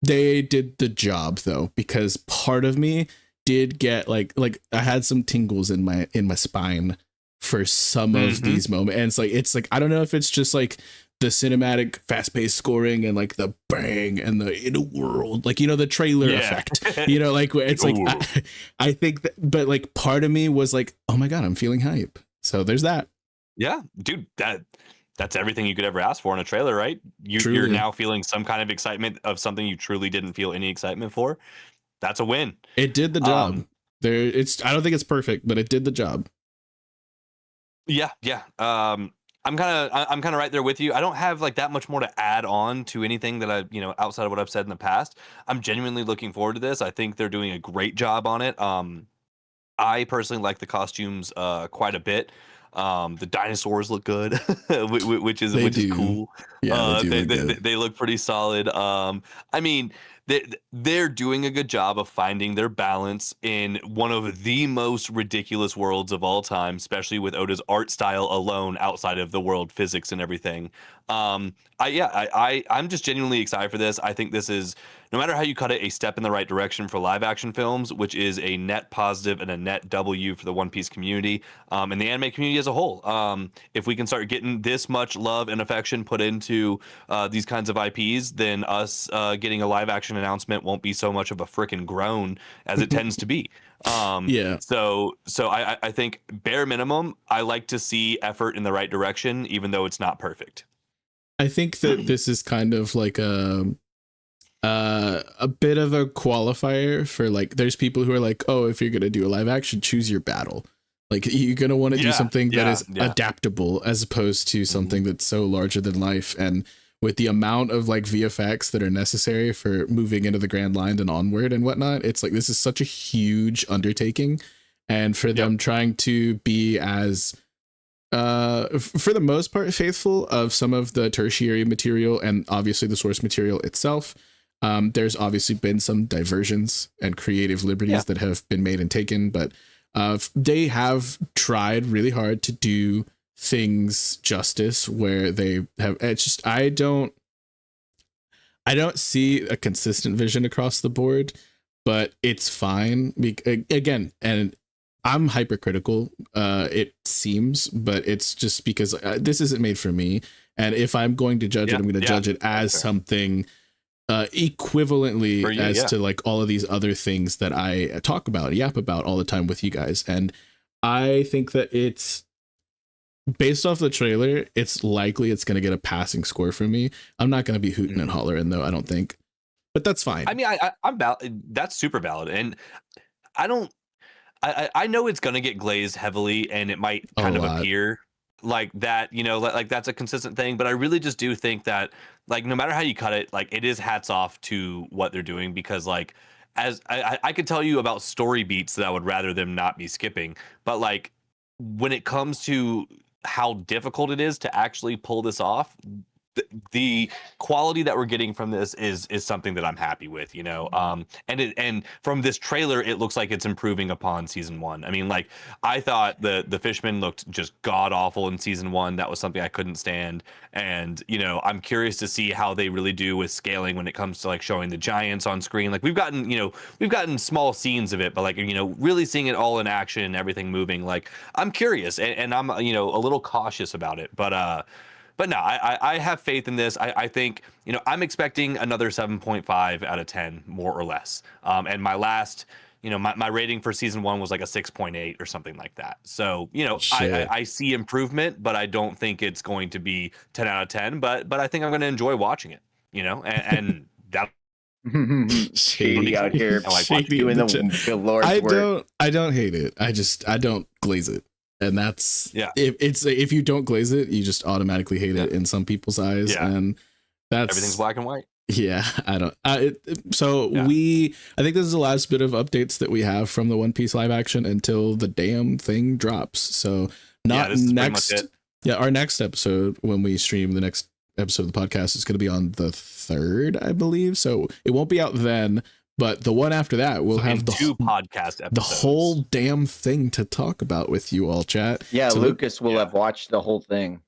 they did the job though, because part of me did get like I had some tingles in my spine for some of these moments. And it's like I don't know if it's just like the cinematic fast-paced scoring and like the bang and the in a world, like, you know, the trailer effect, you know, like it's like I think that, but like part of me was like, oh my god, I'm feeling hype. So there's that. Yeah, dude, that's everything you could ever ask for in a trailer, right? You're now feeling some kind of excitement of something you truly didn't feel any excitement for. That's a win. It did the job. I don't think it's perfect, but it did the job. Yeah. I'm kind of right there with you. I don't have like that much more to add on to anything that outside of what I've said in the past. I'm genuinely looking forward to this. I think they're doing a great job on it. I personally like the costumes quite a bit. The dinosaurs look good, which is cool. Yeah, they look pretty solid. I mean, they're doing a good job of finding their balance in one of the most ridiculous worlds of all time, especially with Oda's art style alone outside of the world physics and everything. I'm just genuinely excited for this. I think this is, no matter how you cut it, a step in the right direction for live action films, which is a net positive and a net W for the One Piece community and the anime community as a whole. If we can start getting this much love and affection put into these kinds of IPs, then us getting a live action announcement won't be so much of a frickin' groan as it tends to be. So I think bare minimum, I like to see effort in the right direction, even though it's not perfect. I think that this is kind of like a bit of a qualifier for like, there's people who are like, oh, if you're going to do a live action, choose your battle. Like you're going to want to do something that is adaptable as opposed to something that's so larger than life. And with the amount of like VFX that are necessary for moving into the Grand Line and onward and whatnot. It's like this is such a huge undertaking, and for them trying to be as for the most part faithful of some of the tertiary material and obviously the source material itself. There's obviously been some diversions and creative liberties that have been made and taken, but they have tried really hard to do things justice where they have. It's just I don't see a consistent vision across the board, but it's fine. Again, and I'm hypercritical, it seems, but it's just because this isn't made for me, and if I'm going to judge it, I'm going to judge it as something equivalently as to like all of these other things that I talk about, yap about all the time with you guys. And I think that it's based off the trailer, it's likely it's going to get a passing score from me. I'm not going to be hooting and hollering though, I don't think, but that's fine. I mean, I'm that's super valid. And I know it's going to get glazed heavily and it might kind of appear like that, you know, like that's a consistent thing, but I really just do think that like no matter how you cut it, like it is hats off to what they're doing, because like as I could tell you about story beats that I would rather them not be skipping, but like when it comes to how difficult it is to actually pull this off, the quality that we're getting from this is something that I'm happy with, you know. And from this trailer, it looks like it's improving upon season 1. I mean, like I thought the Fishman looked just god awful in season 1. That was something I couldn't stand. And you know, I'm curious to see how they really do with scaling when it comes to like showing the giants on screen. Like we've gotten small scenes of it, but like, you know, really seeing it all in action, everything moving. Like I'm curious, and I'm, you know, a little cautious about it, but no, I have faith in this. I think, you know, I'm expecting another 7.5 out of 10, more or less. And my last, you know, my rating for season 1 was like a 6.8 or something like that. So, you know, I see improvement, but I don't think it's going to be 10 out of 10. But I think I'm going to enjoy watching it, you know, and that. Shady out here, doing the Lord's work. I don't hate it. I don't glaze it. And that's if you don't glaze it, you just automatically hate it in some people's eyes. And that's everything's black and white. Yeah, I don't. I think this is the last bit of updates that we have from the One Piece live action until the damn thing drops. So not next. Yeah, our next episode when we stream the next episode of the podcast is going to be on the 3rd, I believe. So it won't be out then. But the one after that, we'll have the 2 podcast episodes. The whole damn thing to talk about with you all, chat. Yeah, so Lucas will have watched the whole thing.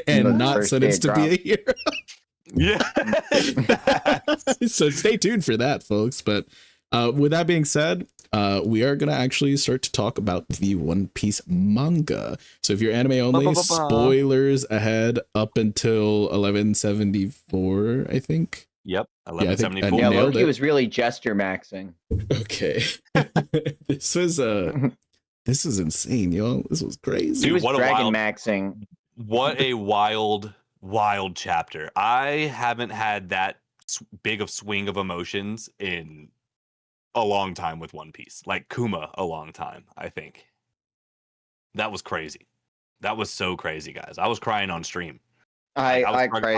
And not sentenced to be a hero. Yeah. So stay tuned for that, folks. But with that being said, we are going to actually start to talk about the One Piece manga. So if you're anime only, spoilers ahead up until 1174, I think. Yep, 1174. Yeah, Loki was really gesture maxing. Okay. This was insane, y'all. This was crazy. Dude, he was dragon maxing. What a wild chapter. I haven't had that big of swing of emotions in a long time with One Piece. Like Kuma, a long time, I think. That was crazy. That was so crazy, guys. I was crying on stream. I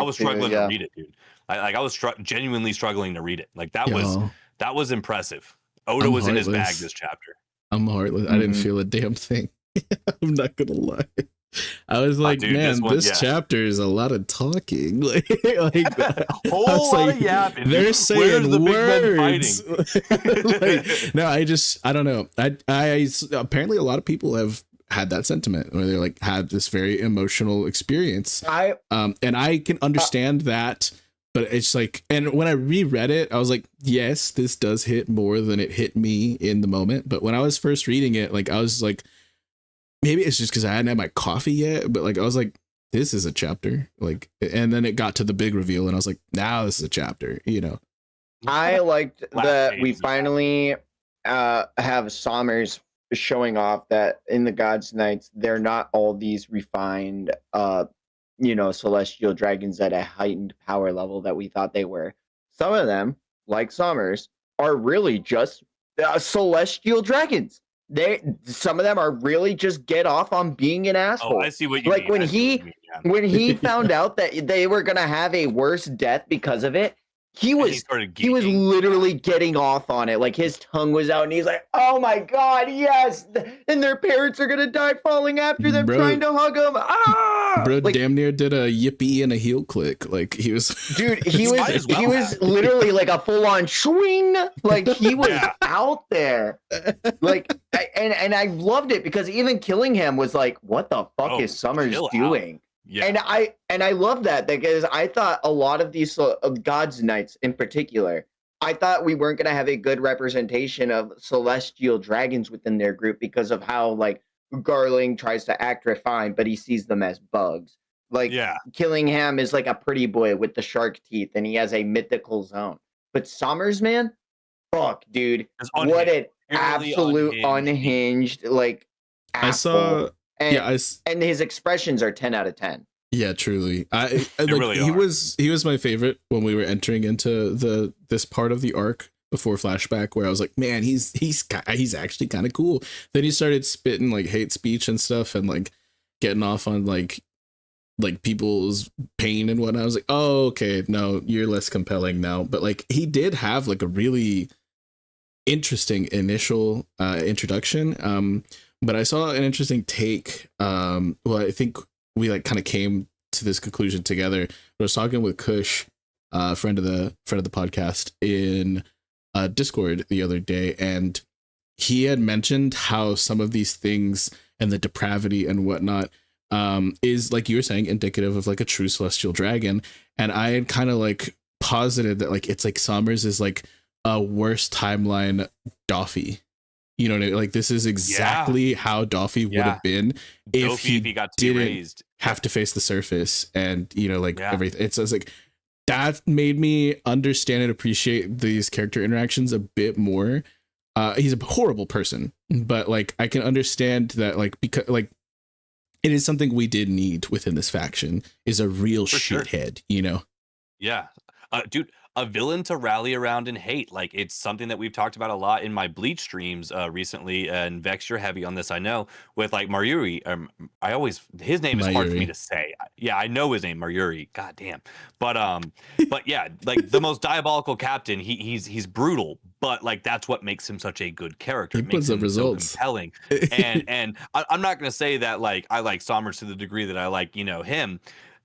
was struggling to read it, dude. I was genuinely struggling to read it. Like that was impressive. Oda was in his bag this chapter. I'm heartless. I didn't feel a damn thing. I'm not gonna lie. I was like, dude, man, this chapter is a lot of talking. Like whole lot of yapping. They're saying the words. Like, no, I don't know. I apparently a lot of people have had that sentiment where they're like had this very emotional experience. And I can understand that, but it's like, and when I reread it, I was like, yes, this does hit more than it hit me in the moment. But when I was first reading it, like I was like, maybe it's just because I hadn't had my coffee yet, but like I was like, this is a chapter. Like, and then it got to the big reveal, and I was like, now this is a chapter. You know, I liked that we finally have Sommers showing off that in the God's Knights, they're not all these refined, celestial dragons at a heightened power level that we thought they were. Some of them, like Sommers, are really just celestial dragons. some of them are really just get off on being an asshole. Oh, I see what you like mean. When he found out that they were gonna have a worse death because of it, he was literally getting off on it. Like his tongue was out, and he's like, "Oh my god, yes!" And their parents are gonna die falling after them, trying to hug him. Ah, bro, like, damn near did a yippee and a heel click. Like he was, dude. He was literally like a full on swing. Like he was out there. Like, and I loved it because even killing him was like, what the fuck is Summers doing? Out. Yeah. And I love that because I thought a lot of these God's Knights in particular, I thought we weren't going to have a good representation of celestial dragons within their group because of how like Garling tries to act refined, but he sees them as bugs. Like Killingham is like a pretty boy with the shark teeth and he has a mythical zone. But Summers, man, fuck, dude. What an absolute unhinged like asshole. I saw and his expressions are 10 out of 10. Yeah, truly. He was my favorite when we were entering into this part of the arc before flashback, where I was like, man, he's actually kind of cool. Then he started spitting like hate speech and stuff, and like getting off on like people's pain and whatnot. I was like, oh, okay, no, you're less compelling now. But like he did have like a really interesting initial introduction. But I saw an interesting take. Well, I think we like kind of came to this conclusion together. I was talking with Kush, friend of the podcast, in Discord the other day, and he had mentioned how some of these things and the depravity and whatnot is, like you were saying, indicative of like a true celestial dragon. And I had kind of like posited that like it's like Summers is like a worse timeline Doffy. You know what I mean? Like this is exactly how Doffy would have been if he got to didn't have to face the surface and, you know, like everything. It's like that made me understand and appreciate these character interactions a bit more. He's a horrible person, but like I can understand that, like, because like it is something we did need within this faction, is a real shithead, you know? Yeah. Dude, a villain to rally around and hate. Like it's something that we've talked about a lot in my Bleach streams recently, and Vex, you're heavy on this, I know, with like Mayuri. His name is hard for me to say. Yeah, I know his name, Mayuri. God damn. But yeah, like the most diabolical captain. He's brutal, but like that's what makes him such a good character. He puts up results. So compelling. and I'm not gonna say that like I like Sommers to the degree that I like, you know, him.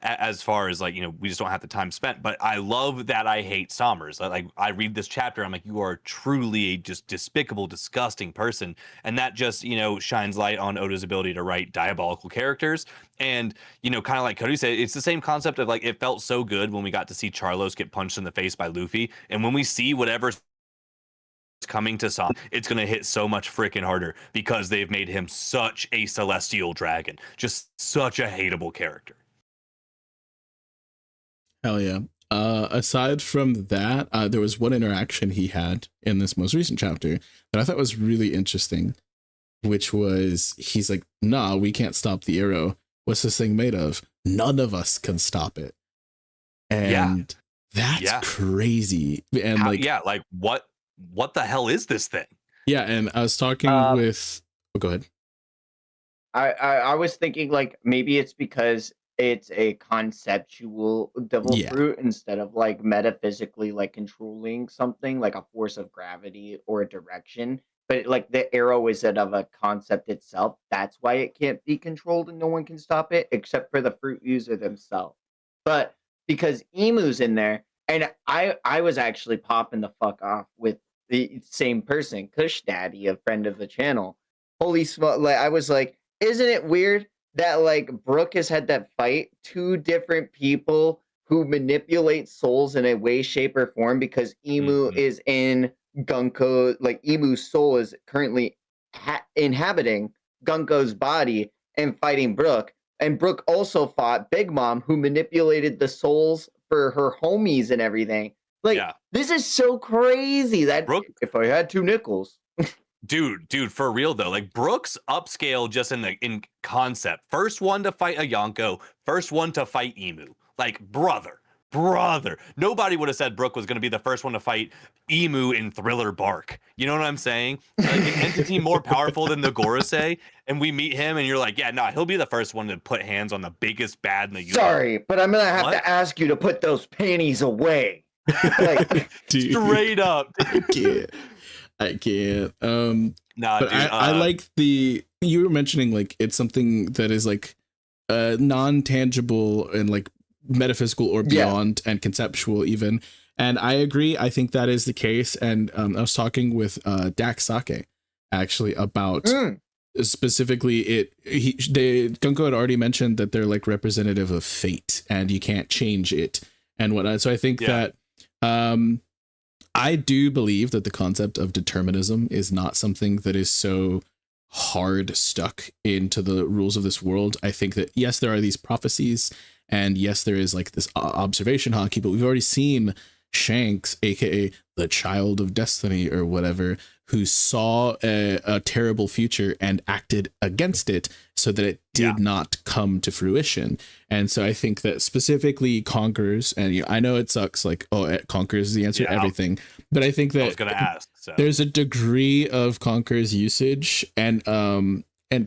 As far as like, you know, we just don't have the time spent, but I love that I hate Sommers. Like I read this chapter, I'm like, you are truly a just despicable, disgusting person. And that just, you know, shines light on Oda's ability to write diabolical characters. And, you know, kind of like Cody said, it's the same concept of like, it felt so good when we got to see Charlos get punched in the face by Luffy. And when we see whatever's coming to Sam, it's going to hit so much freaking harder because they've made him such a celestial dragon, just such a hateable character. Hell yeah. Aside from that, there was one interaction he had in this most recent chapter that I thought was really interesting, which was, he's like, nah, we can't stop the arrow. What's this thing made of? None of us can stop it. And that's crazy. And like what the hell is this thing? Yeah, and I was talking with go ahead. I was thinking like maybe it's because it's a conceptual devil fruit instead of like metaphysically like controlling something like a force of gravity or a direction. But like the arrow is of a concept itself. That's why it can't be controlled and no one can stop it except for the fruit user themselves. But because Emu's in there, and I was actually popping the fuck off with the same person, Kush Daddy, a friend of the channel. Holy smoke! Like I was like, isn't it weird that like Brook has had that fight, two different people who manipulate souls in a way, shape, or form, because Emu is in Gunko, like Emu's soul is currently inhabiting Gunko's body and fighting Brook. And Brook also fought Big Mom, who manipulated the souls for her homies and everything. Like, this is so crazy that Brook, if I had 2 nickels. Dude, for real though, like Brook's upscale just in concept. First one to fight a Yonko, first one to fight Emu. Like, brother, brother, nobody would have said Brook was going to be the first one to fight Emu in Thriller Bark. You know what I'm saying? Like an entity more powerful than the Gorosei, and we meet him, and you're like, yeah, nah, he'll be the first one to put hands on the biggest bad in the universe. Sorry, but I'm gonna have to ask you to put those panties away. Like, straight up. I can't. Nah, but dude, I like you were mentioning like it's something that is like non-tangible and like metaphysical or beyond and conceptual even. And I agree. I think that is the case. And I was talking with Dax Sake actually about specifically Gunko had already mentioned that they're like representative of fate and you can't change it and whatnot. So I think that I do believe that the concept of determinism is not something that is so hard stuck into the rules of this world. I think that, yes, there are these prophecies and yes, there is like this observation hockey, but we've already seen Shanks, aka the child of destiny or whatever, who saw a terrible future and acted against it so that it did not come to fruition. And so I think that specifically Conquerors, and I know it sucks, like, oh, Conquerors is the answer to everything, but I think that I was gonna ask, there's a degree of Conquerors usage and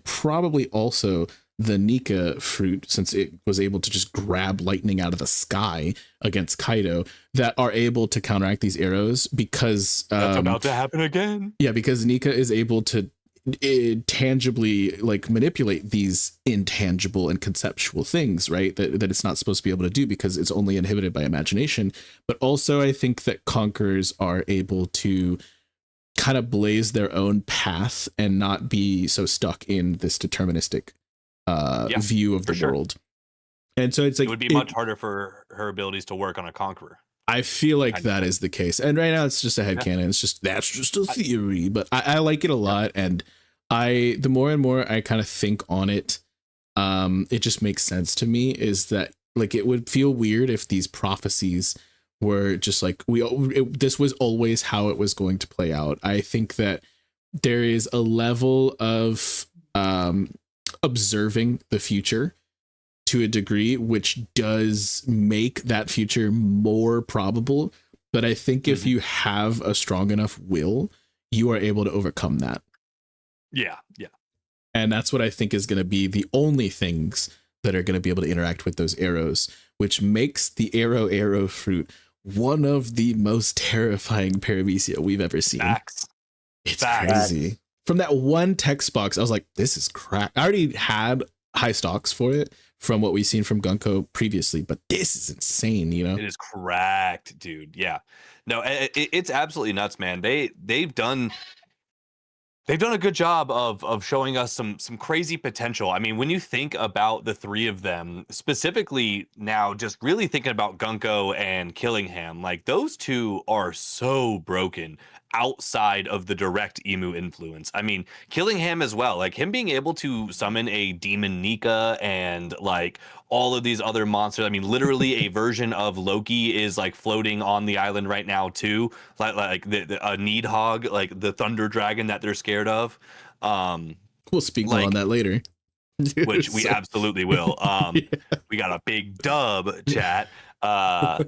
probably also the Nika fruit, since it was able to just grab lightning out of the sky against Kaido, that are able to counteract these arrows because that's about to happen again. Yeah, because Nika is able to tangibly like manipulate these intangible and conceptual things, right? That it's not supposed to be able to do because it's only inhibited by imagination. But also I think that Conquerors are able to kind of blaze their own path and not be so stuck in this deterministic view of the world. And so it's like it would be much harder for her abilities to work on a Conqueror. I feel like that is the case. And right now it's just a headcanon. It's just, that's just a theory, but I like it a lot. And the more and more I kind of think on it, it just makes sense to me is that like, it would feel weird if these prophecies were just like, this was always how it was going to play out. I think that there is a level of, observing the future to a degree, which does make that future more probable. But I think if you have a strong enough will, you are able to overcome that. Yeah. And that's what I think is going to be the only things that are going to be able to interact with those arrows, which makes the arrow fruit one of the most terrifying paramecia we've ever seen. It's crazy. From that one text box, I was like, this is crap. I already had high stocks for it from what we've seen from Gunko previously, but this is insane, you know? It is cracked, dude. Yeah. No, it's absolutely nuts, man. They've done a good job of showing us some crazy potential. I mean, when you think about the three of them, specifically now, just really thinking about Gunko and Killingham, like those two are so broken outside of the direct Emu influence. I mean, Killingham as well, like him being able to summon a demon Nika and like all of these other monsters. I mean, literally a version of Loki is like floating on the island right now too, like the Needhog, like the thunder dragon that they're scared of. We'll speak more on that later. Which we absolutely will. We got a big dub chat. But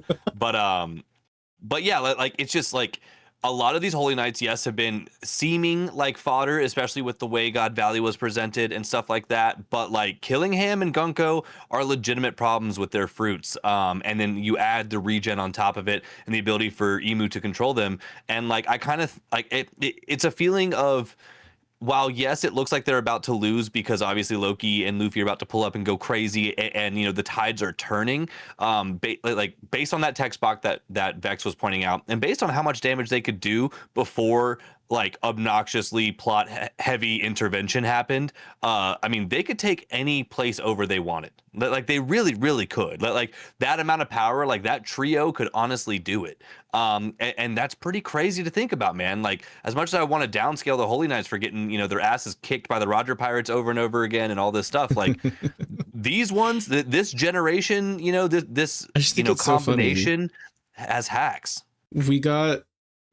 yeah, like it's just like a lot of these Holy Knights, yes, have been seeming like fodder, especially with the way God Valley was presented and stuff like that. But like Killingham and Gunko are legitimate problems with their fruits. And then you add the regen on top of it and the ability for Emu to control them. And like, I kind of like it's a feeling of, while yes, it looks like they're about to lose because obviously Loki and Luffy are about to pull up and go crazy, and you know the tides are turning. Based on that text box that Vex was pointing out, and based on how much damage they could do before like obnoxiously plot heavy intervention happened, I mean they could take any place over they wanted. Like they really could. Like that amount of power, like that trio could honestly do it. And that's pretty crazy to think about, man. Like as much as I want to downscale the Holy Knights for getting, you know, their asses kicked by the Roger Pirates over and over again and all this stuff, like these ones, this generation, you know, this you know combination so has hacks. We got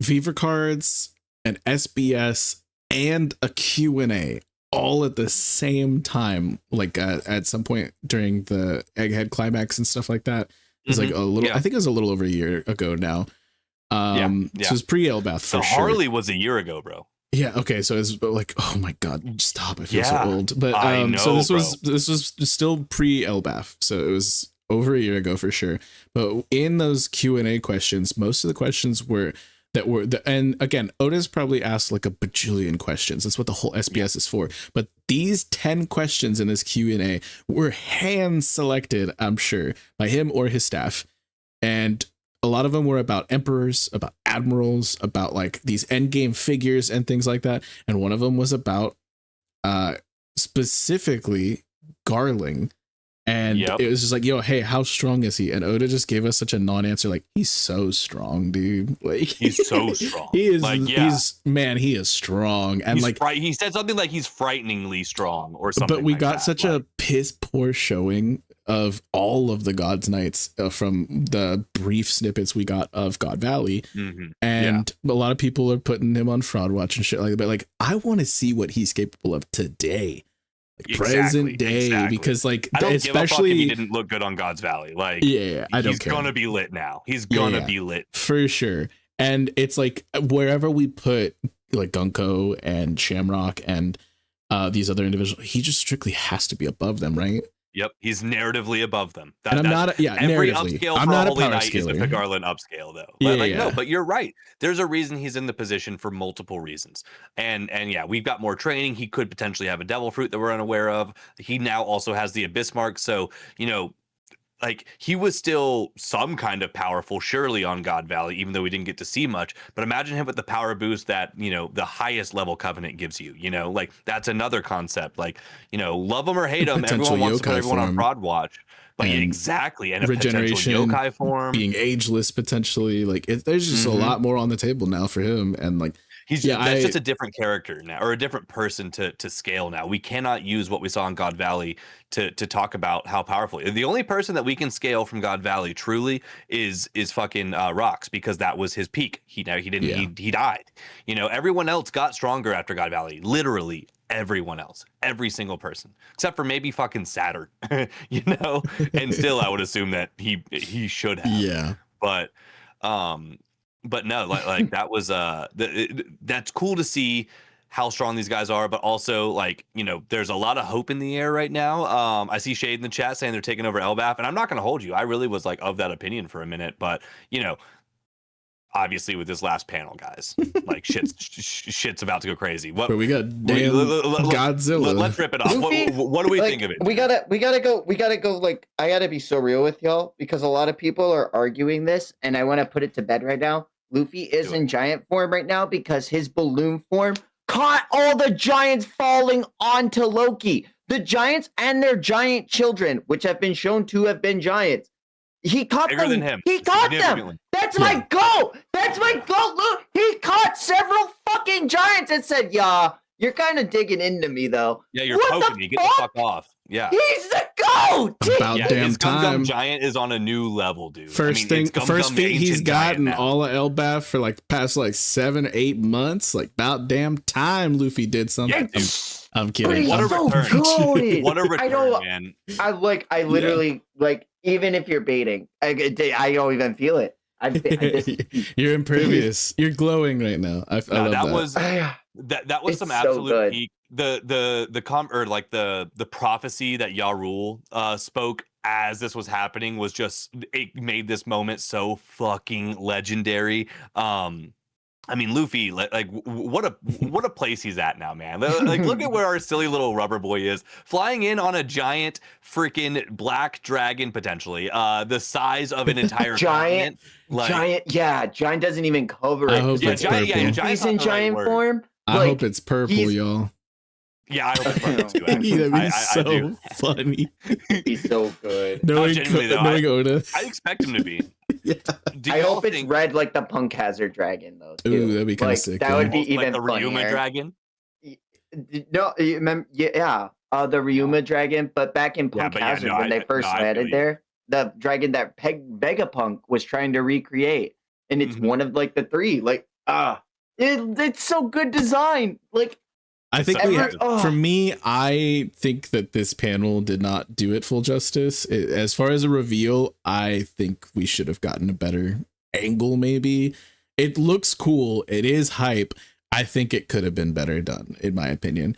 Fever cards, an SBS, and a Q&A all at the same time, like at some point during the Egghead climax and stuff like that. was like a little. I think it was a little over a year ago now. So it was pre-Elbath for sure. Harley was a year ago, bro. Yeah. Okay. So it's like, oh my god, stop! I feel so old. But I know, so this was still pre-Elbath, so it was over a year ago for sure. But in those Q&A questions, most of the questions were and again, Oda's probably asked like a bajillion questions. That's what the whole SBS is for. But these 10 questions in this Q&A were hand selected, I'm sure, by him or his staff, and a lot of them were about emperors, about admirals, about like these endgame figures and things like that. And one of them was about specifically Garling. And it was just like, yo, hey, how strong is he? And Oda just gave us such a non-answer, like, he's so strong, dude. Like, he's so strong. He is, like, he is strong. And he's he said something like he's frighteningly strong or something. But we got such a piss poor showing of all of the God's Knights from the brief snippets we got of God Valley. And a lot of people are putting him on Fraud Watch and shit like that. But like, I want to see what he's capable of today. Like present day, because like I don't especially give a fuck if he didn't look good on God's Valley. Like I don't he's care. Gonna be lit now. He's gonna be lit for sure. And it's like wherever we put like Gunko and Shamrock and these other individuals, he just strictly has to be above them, right? Yep, he's narratively above them. And I'm not every narratively. Upscale I'm for not Holy a power Knight scaler. is a Garland upscale though. No, but you're right. There's a reason he's in the position for multiple reasons. And yeah, we've got more training. He could potentially have a devil fruit that we're unaware of. He now also has the abyss mark. So, you know, like he was still some kind of powerful, surely on God Valley, even though we didn't get to see much. But imagine him with the power boost that, you know, the highest level Covenant gives you, you know, like that's another concept. Like, you know, love him or hate him, everyone wants to put everyone on Fraud Watch. But exactly, and a regeneration, potential yokai form, being ageless potentially, like there's just a lot more on the table now for him, and like that's just a different character now, or a different person to scale now. We cannot use what we saw in God Valley to talk about how powerful. The only person that we can scale from God Valley truly is fucking Rocks, because that was his peak. He died. You know, everyone else got stronger after God Valley, literally. Everyone else, every single person, except for maybe fucking Saturn, you know, and still I would assume that he should have. But no, like that was that's cool to see how strong these guys are, but also like, you know, there's a lot of hope in the air right now. I see Shade in the chat saying they're taking over Elbath, and I'm not going to hold you. I really was like of that opinion for a minute, but you know, obviously with this last panel, guys, like shit's about to go crazy. What but we got damn Godzilla. Let's rip it off. What do we think of it? We gotta go. Like, I gotta be so real with y'all, because a lot of people are arguing this, and I want to put it to bed right now. Luffy is in giant form right now because his balloon form caught all the giants falling onto Loki. The giants and their giant children, which have been shown to have been giants. He caught bigger them. Than him. He caught them. That's my goal. That's my goal. Look, he caught several fucking giants and said, "Yeah, you're kind of digging into me, though." Yeah, you're poking me. Get the fuck off. Yeah, he's the goat. About damn his time. Gum Giant is on a new level, dude. First feat he's gotten all of Elbath for like past like 7-8 months. Like about damn time, Luffy did something. Yeah, dude. I'm kidding. What a return! What a return, man! I literally like. Even if you're baiting, I don't even feel it. You're impervious. You're glowing right now. I love that was some absolute peak. The prophecy that Yarul spoke as this was happening was just, it made this moment so fucking legendary. I mean, Luffy, like what a place he's at now, man. Like, look at where our silly little rubber boy is, flying in on a giant freaking black dragon, potentially, the size of an entire giant. Giant doesn't even cover it. I hope it's purple. He's in giant form. I hope it's purple, y'all. Yeah, I hope it's purple too. That'd be so funny. He's so good. Knowing Oda. I expect him to be. I hope it's red like the Punk Hazard Dragon, though. Too. Ooh, that'd be kind of sick. That would be even the Ryuma Dragon. No, you remember? Yeah, the Ryuma Dragon. But back in Punk Hazard, when they first landed there, the dragon that Vegapunk was trying to recreate, and it's one of like the three. Like, it's so good design. Like, I think for me, I think that this panel did not do it full justice. As far as a reveal, I think we should have gotten a better angle. Maybe it looks cool. It is hype. I think it could have been better done, in my opinion.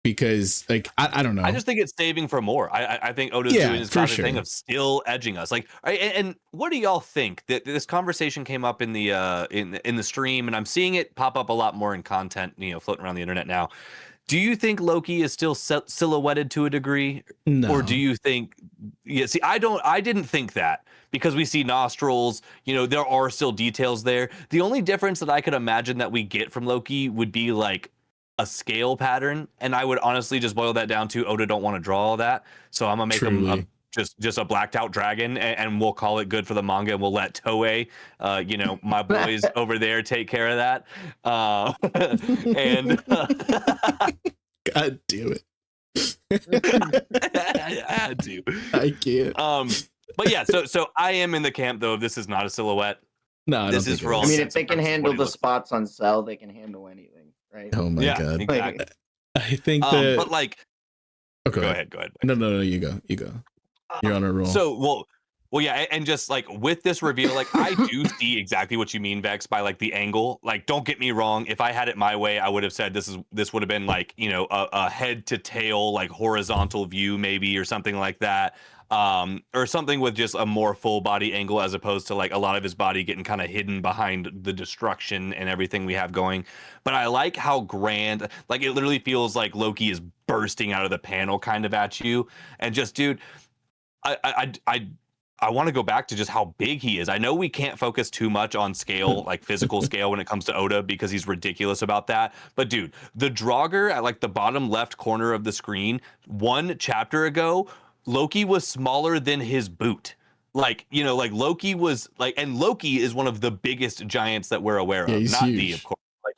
Because like I don't know. I just think it's saving for more. I think Oda's doing this classic thing of still edging us. Like, and what do y'all think? That this conversation came up in the stream, and I'm seeing it pop up a lot more in content, floating around the internet now. Do you think Loki is still silhouetted to a degree, or do you think? Yeah, see, I didn't think that, because we see nostrils. There are still details there. The only difference that I could imagine that we get from Loki would be like a scale pattern, and I would honestly just boil that down to Oda don't want to draw all that, so I'm gonna make him just a blacked out dragon, and we'll call it good for the manga, and we'll let Toei, my boys over there, take care of that. And God damn it. I had to. I can't. But yeah, so I am in the camp though. This is not a silhouette. No, this is for all. I mean, if they can handle the spots on Cell, they can handle anything. Right? Oh my god! Exactly. I think that. But like, okay, go ahead. No, you go. You're on a roll. So well, yeah, and just like with this reveal, like I do see exactly what you mean, Vex, by like the angle. Like, don't get me wrong. If I had it my way, I would have said this would have been like a head to tail, like horizontal view maybe, or something like that. Or something with just a more full body angle, as opposed to like a lot of his body getting kind of hidden behind the destruction and everything we have going. But I like how grand, like it literally feels like Loki is bursting out of the panel kind of at you. And just, dude, I want to go back to just how big he is. I know we can't focus too much on scale, like physical scale, when it comes to Oda, because he's ridiculous about that. But dude, the Draugr at like the bottom left corner of the screen, one chapter ago, Loki was smaller than his boot. Like, like Loki was like, and Loki is one of the biggest giants that we're aware of. Not huge. D, of course. Like,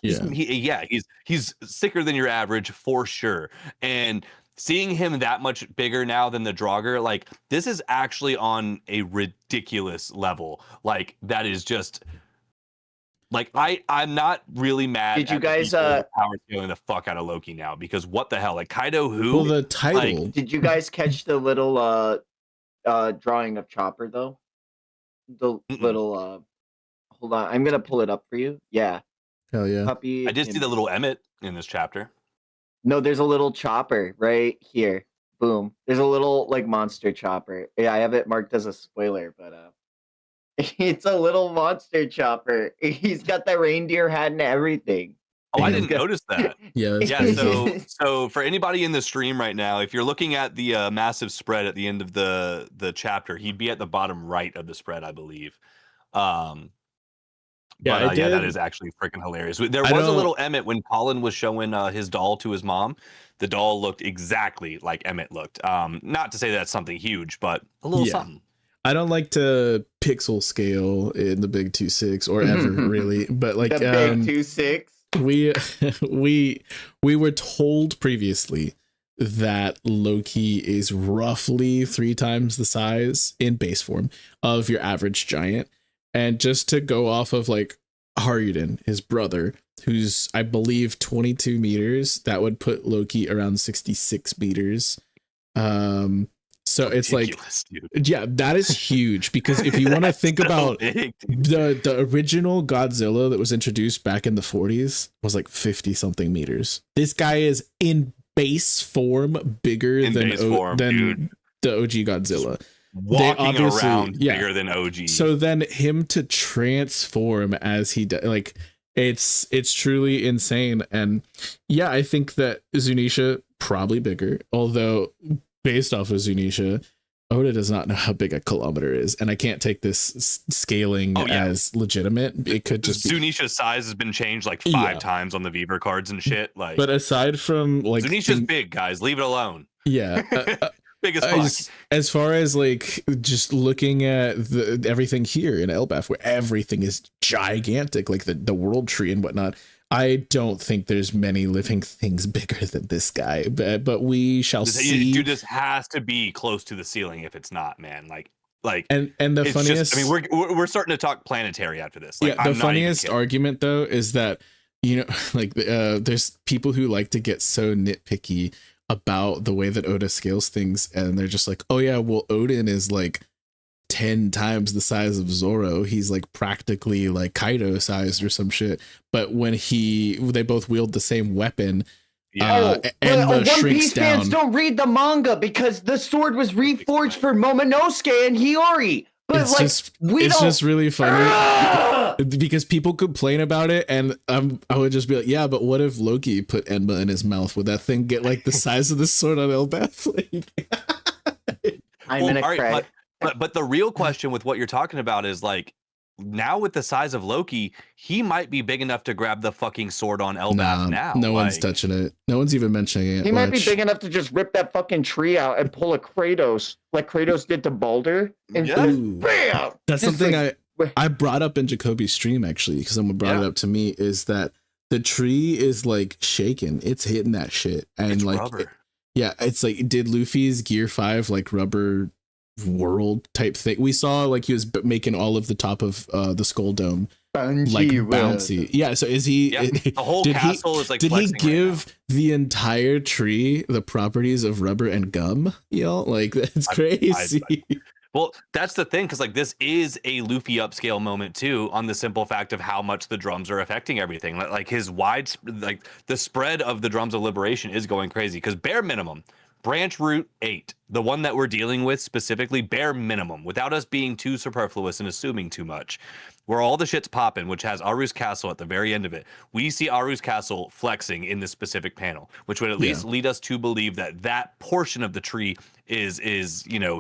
he's sicker than your average for sure. And seeing him that much bigger now than the Draugr, like this is actually on a ridiculous level. Like that is just like I'm not really mad. Did you guys power scaling the fuck out of Loki now, because what the hell, like Kaido who? Well, the title. Like, did you guys catch the little drawing of Chopper though? The little hold on, I'm gonna pull it up for you. Yeah. Hell yeah. I did see the little Emmett in this chapter. No, there's a little Chopper right here. Boom. There's a little like monster Chopper. Yeah, I have it marked as a spoiler, but it's a little monster Chopper. He's got the reindeer hat and everything. Oh, I didn't notice that. Yeah. So for anybody in the stream right now, if you're looking at the massive spread at the end of the chapter, he'd be at the bottom right of the spread, I believe. Yeah, that is actually freaking hilarious. There was a little Emmett when Colin was showing his doll to his mom. The doll looked exactly like Emmett looked. Not to say that's something huge, but a little something. I don't like to pixel scale in the big 2.6 or ever really, but like the big 2.6. We were told previously that Loki is roughly 3 times the size in base form of your average giant. And just to go off of like Haruden, his brother, who's I believe 22 meters, that would put Loki around 66 meters. So it's like, dude. Yeah, that is huge, because if you want to think about the original Godzilla that was introduced back in the 40s was like 50 something meters. This guy is in base form bigger than the OG Godzilla. Walking around bigger than OG. So then him to transform as he does, like it's truly insane. And yeah, I think that Zunisha probably bigger, although based off of Zunisha, Oda does not know how big a kilometer is, and I can't take this scaling as legitimate. It could just Zunisha's size has been changed like 5 times on the Viver cards and shit. Like, but aside from like Zunisha's big, guys, leave it alone. Yeah. As far as like just looking at everything here in Elbaf, where everything is gigantic, like the world tree and whatnot, I don't think there's many living things bigger than this guy. But we shall see. Dude, this has to be close to the ceiling. If it's not, man, like and the funniest. Just, I mean, we're starting to talk planetary after this. Like, the funniest argument though is that you know, like there's people who like to get so nitpicky about the way that Oda scales things, and they're just like, oh yeah, well Odin is like 10 times the size of Zoro. He's like practically like Kaido sized or some shit. But when they both wield the same weapon, and One Piece fans don't read the manga because the sword was reforged for Momonosuke and Hiyori. But it's just really funny because people complain about it, and I would just be like, yeah, but what if Loki put Enma in his mouth? Would that thing get like the size of the sword on Elbaf? I'm gonna cry. But the real question with what you're talking about is like, now with the size of Loki, he might be big enough to grab the fucking sword on Elbaf now. No one's touching it. No one's even mentioning it. He might be big enough to just rip that fucking tree out and pull a Kratos like Kratos did to Baldur. And bam! That's just something I brought up in Jacoby's stream actually, because someone brought it up to me, is that the tree is like shaking. It's hitting that shit. And it's like rubber. It's like, did Luffy's Gear 5 like rubber world type thing? We saw like he was making all of the top of the Skull Dome like bouncy. Yeah, so is he the whole castle is like, did he give the entire tree the properties of rubber and gum? Like that's crazy. Well, that's the thing, because like this is a Luffy upscale moment too, on the simple fact of how much the drums are affecting everything. Like his like the spread of the drums of liberation is going crazy, because bare minimum Branch Route 8, the one that we're dealing with specifically, bare minimum, without us being too superfluous and assuming too much, where all the shit's popping, which has Aru's castle at the very end of it, we see Aru's castle flexing in this specific panel, which would at least lead us to believe that that portion of the tree is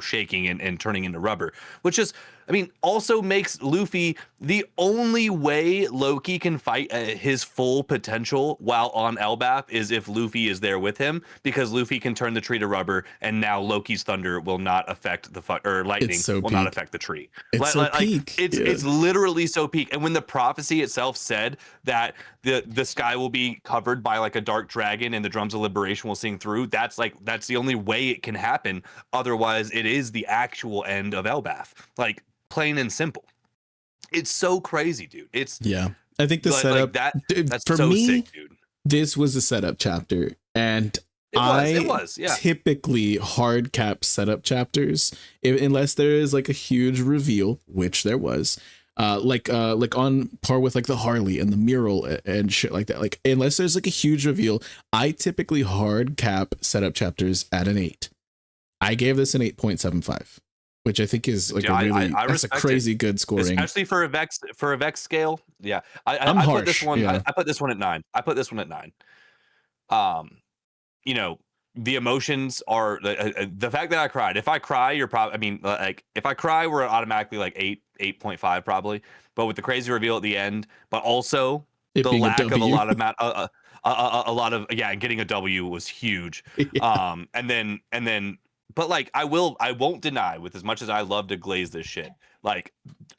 shaking and turning into rubber, which is, I mean, also makes Luffy the only way Loki can fight his full potential while on Elbaf is if Luffy is there with him, because Luffy can turn the tree to rubber, and now Loki's thunder will not affect lightning will not affect the tree. It's literally so peak. And when the prophecy itself said that the sky will be covered by like a dark dragon and the drums of liberation will sing through, that's the only way it can happen. Otherwise, it is the actual end of Elbaf. Like, plain and simple. It's so crazy, dude. I think the setup that's for so me, sick, dude. This was a setup chapter, and it was typically hard cap setup chapters, unless there is like a huge reveal, which there was, like on par with like the Harley and the mural and shit like that. Like, unless there's like a huge reveal, I typically hard cap setup chapters at an 8. I gave this an 8.75. Which I think is like that's a crazy good scoring, especially for a Vex scale. Yeah, I put this one. I put this one at 9. I put this one at 9. The emotions are the fact that I cried. If I cry, you're probably. I mean, like if I cry, we're automatically like 8.5 probably. But with the crazy reveal at the end, but also the lack of a lot of getting a W was huge. And then. But like I won't deny, with as much as I love to glaze this shit, like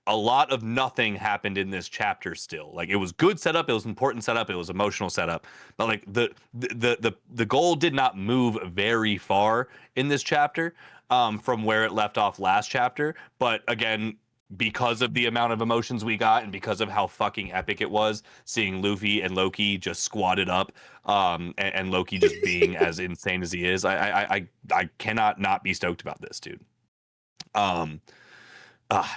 a lot of nothing happened in this chapter still. Like it was good setup, it was important setup, it was emotional setup, but like the goal did not move very far in this chapter from where it left off last chapter. But again, because of the amount of emotions we got and because of how fucking epic it was seeing Luffy and Loki just squatted up, and Loki just being as insane as he is, I cannot not be stoked about this, dude.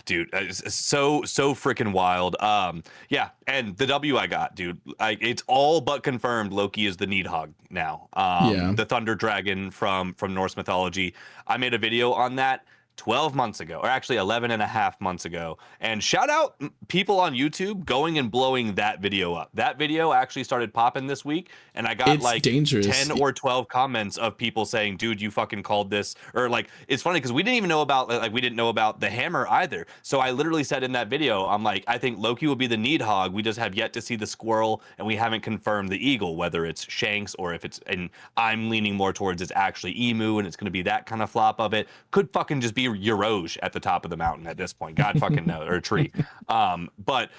Dude, it's so freaking wild. And the W I got, dude, it's all but confirmed Loki is the Needhog now. The Thunder Dragon from Norse mythology. I made a video on that 12 months ago, or actually 11 and a half months ago. And shout out people on YouTube going and blowing that video up. That video actually started popping this week, and I got dangerous. 10 or 12 comments of people saying, dude, you fucking called this. Or like, it's funny because we didn't even know about, we didn't know about the hammer either. So I literally said in that video, I'm like, I think Loki will be the Needhog. We just have yet to see the squirrel, and we haven't confirmed the eagle, whether it's Shanks or if it's, and I'm leaning more towards it's actually Emu, and it's going to be that kind of flop of it. Could fucking just be Euroge at the top of the mountain at this point. God fucking knows, or a tree. But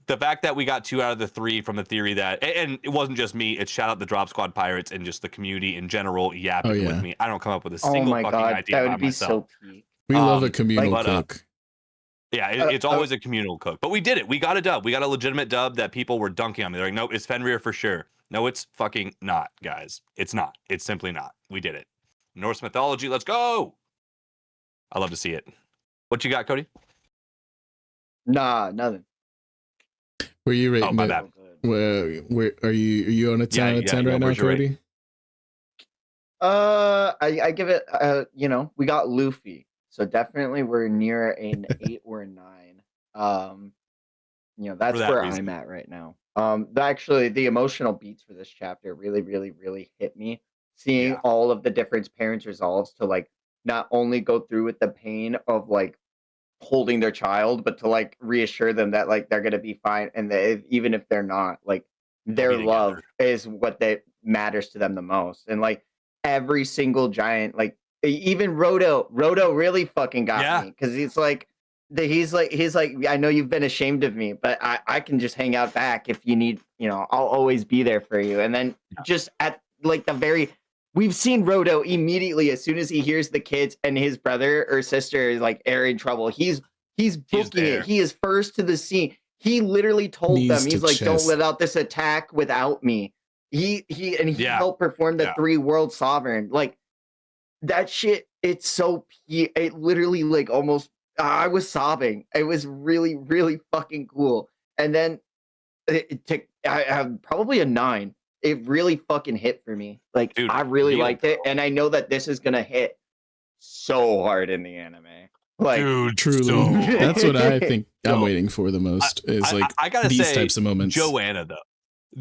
the fact that we got 2 out of the 3 from the theory that, and it wasn't just me, it's shout out the Drop Squad Pirates and just the community in general yapping with me. I don't come up with a single fucking idea that would by be myself. So we love a communal cook. Yeah, it's always a communal cook. But we did it. We got a dub. We got a legitimate dub that people were dunking on me. They're like, nope, it's Fenrir for sure. No, it's fucking not, guys. It's not. It's simply not. We did it. Norse mythology, let's go. I love to see it. What you got, Cody? Nah, nothing. Where you rating my it? bad. Where are you on a 10 out of 10 right now, Cody? I give it we got Luffy. So definitely we're near an 8 or a 9. That's where I'm at right now. Actually the emotional beats for this chapter really, really, really hit me. Seeing all of the different parents' resolves to like not only go through with the pain of like holding their child, but to like reassure them that like they're gonna be fine, and that even if they're not, like their love is what that matters to them the most. And like every single giant, like even Roto really fucking got me, because he's like, I know you've been ashamed of me, but I can just hang out back if you need, I'll always be there for you. And then just at like we've seen Roto immediately as soon as he hears the kids and his brother or sister like are in trouble. He's booking it. He is first to the scene. He literally told them, he's like, don't let out this attack without me. He helped perform the 3 world sovereign. Like that shit, it literally like almost I was sobbing. It was really, really fucking cool. And then I have probably a 9. It really fucking hit for me. Like, dude, I really liked it, and I know that this is gonna hit so hard in the anime. Like, dude, truly, that's what I think I'm waiting for the most. Is like I gotta these say, types of moments. Joanna though,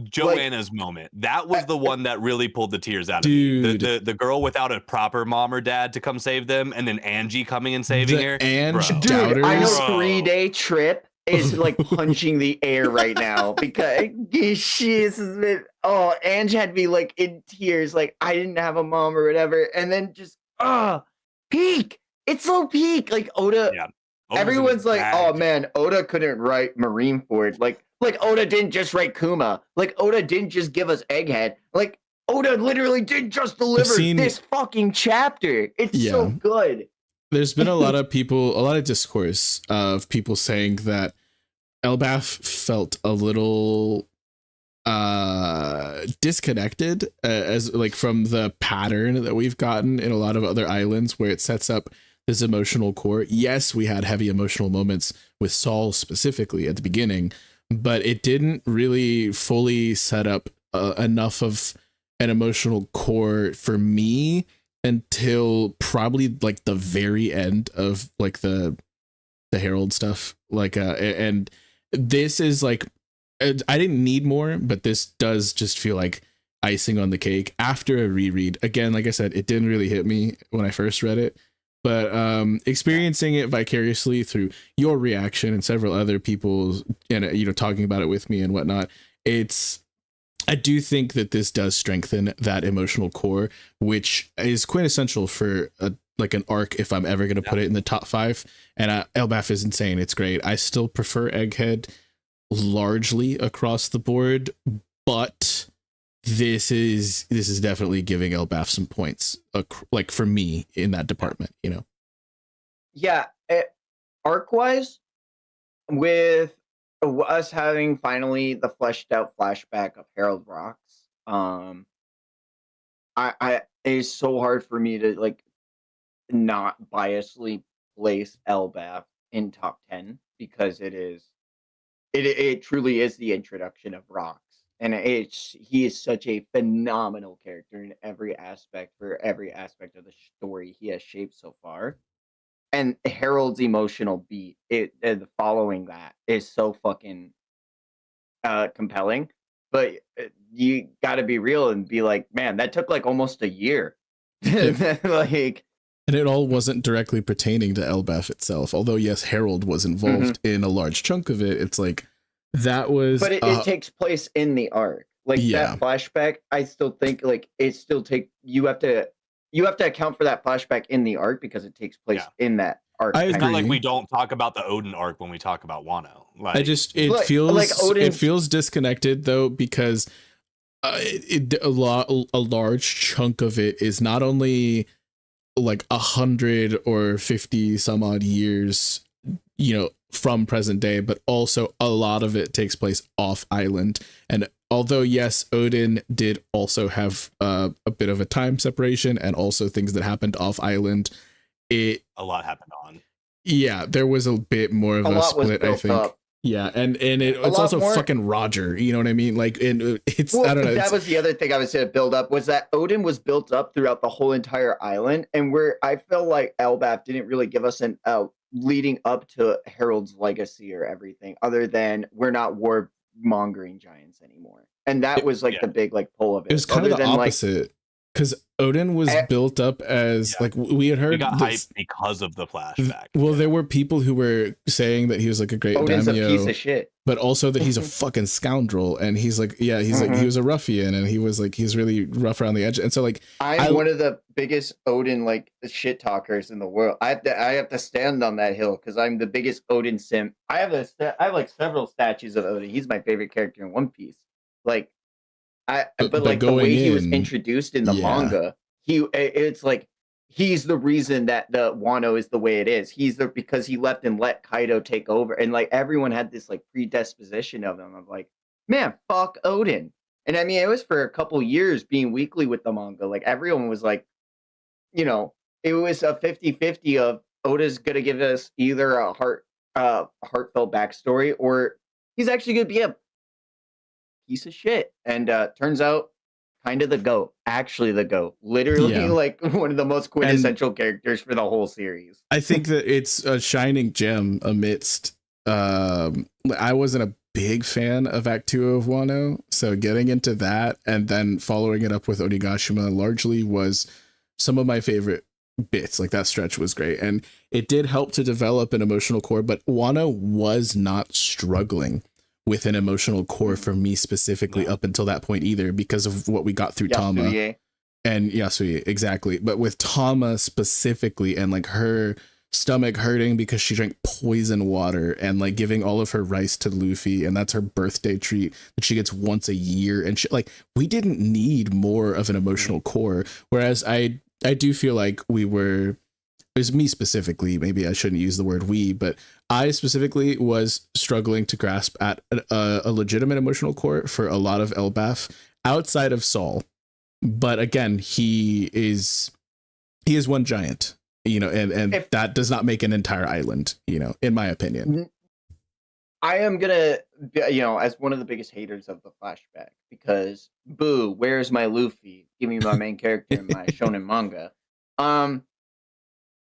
Joanna's moment, that was the one that really pulled the tears out of me. The girl without a proper mom or dad to come save them, and then Angie coming and saving her. Dude, I know 3-day trip is like punching the air right now, because Ange had me like in tears, like I didn't have a mom or whatever, and then just peak. It's so peak. Like Oda, everyone's like, oh man, Oda couldn't write Marineford. Like Oda didn't just write Kuma. Like Oda didn't just give us Egghead. Like Oda literally did just deliver this fucking chapter. It's so good. There's been a lot of discourse of people saying that Elbaf felt a little disconnected as like from the pattern that we've gotten in a lot of other islands, where it sets up this emotional core. Yes, we had heavy emotional moments with Saul specifically at the beginning, but it didn't really fully set up enough of an emotional core for me until probably like the very end of like the Herald stuff. Like and this is like, I didn't need more, but this does just feel like icing on the cake after a reread. Again, like I said, it didn't really hit me when I first read it, but experiencing it vicariously through your reaction and several other people's, and talking about it with me and whatnot, I do think that this does strengthen that emotional core, which is quintessential for like an arc if I'm ever going to put it in the top 5. And Elbaf is insane. It's great. I still prefer Egghead largely across the board, but this is definitely giving Elbaf some points, like for me in that department, Yeah, arc wise, with us having finally the fleshed out flashback of Harold Rocks, it is so hard for me to like not biasly place Elbaf in top 10, because it truly is the introduction of Rocks, and he is such a phenomenal character in every aspect of the story he has shaped so far. And Harold's emotional beat, following that is so fucking compelling. But you got to be real and be like, man, that took like almost a year. Like, and it all wasn't directly pertaining to Elbaf itself. Although, yes, Harold was involved in a large chunk of it. It's like that was, but it takes place in the arc. Like that flashback, I still think like you have to account for that flashback in the arc, because it takes place in that arc. I agree. It's not like we don't talk about the Odin arc when we talk about Wano. Like, it feels disconnected though, because a large chunk of it is not only like 100 or 50 some odd years, from present day, but also a lot of it takes place off island. And although, yes, Odin did also have a bit of a time separation and also things that happened off island, a lot happened on. Yeah, there was a bit more of a split, I think. Up. Yeah, and it's also more... fucking Roger, you know what I mean? Like, it's I don't know. That was the other thing I was going to build up, was that Odin was built up throughout the whole entire island, and where I feel like Elbaf didn't really give us an leading up to Harold's legacy or everything, other than we're not warmongering giants anymore, and that was like the big like pull of it. It was kind of the opposite. Because Odin was built up as like we had heard. We got hyped because of the flashback. Well, there were people who were saying that he was like a great Odin's daimyo, a piece of shit, but also that he's a fucking scoundrel, and he's like, he's like he was a ruffian, and he was like he's really rough around the edge, and so like I'm one of the biggest Odin like shit talkers in the world. I have to stand on that hill because I'm the biggest Odin simp. I have like several statues of Odin. He's my favorite character in One Piece. Like. But like the way he was introduced in the manga, it's like he's the reason that the Wano is the way it is. Because he left and let Kaido take over, and like everyone had this like predisposition of him of like, man, fuck Odin. And I mean, it was for a couple years being weekly with the manga. Like everyone was like, you know, it was a 50-50 of Oda's gonna give us either a heartfelt backstory, or he's actually gonna be a piece of shit. And turns out kind of the GOAT, actually the GOAT, literally like one of the most quintessential characters for the whole series. I think that it's a shining gem amidst I wasn't a big fan of Act 2 of Wano, so getting into that and then following it up with Onigashima largely was some of my favorite bits. Like that stretch was great, and it did help to develop an emotional core, but Wano was not struggling with an emotional core for me specifically up until that point either, because of what we got through Tama and Yasuye, exactly. But with Tama specifically, and like her stomach hurting because she drank poison water, and like giving all of her rice to Luffy, and that's her birthday treat that she gets once a year, and shit, like we didn't need more of an emotional core. Whereas I do feel like it was me specifically, maybe I shouldn't use the word we, but I specifically was struggling to grasp at a legitimate emotional core for a lot of Elbaf outside of Saul. But again, he is one giant, you know, and that does not make an entire island, you know, in my opinion. I am gonna, you know, as one of the biggest haters of the flashback, because boo, where's my Luffy? Give me my main character in my shonen manga.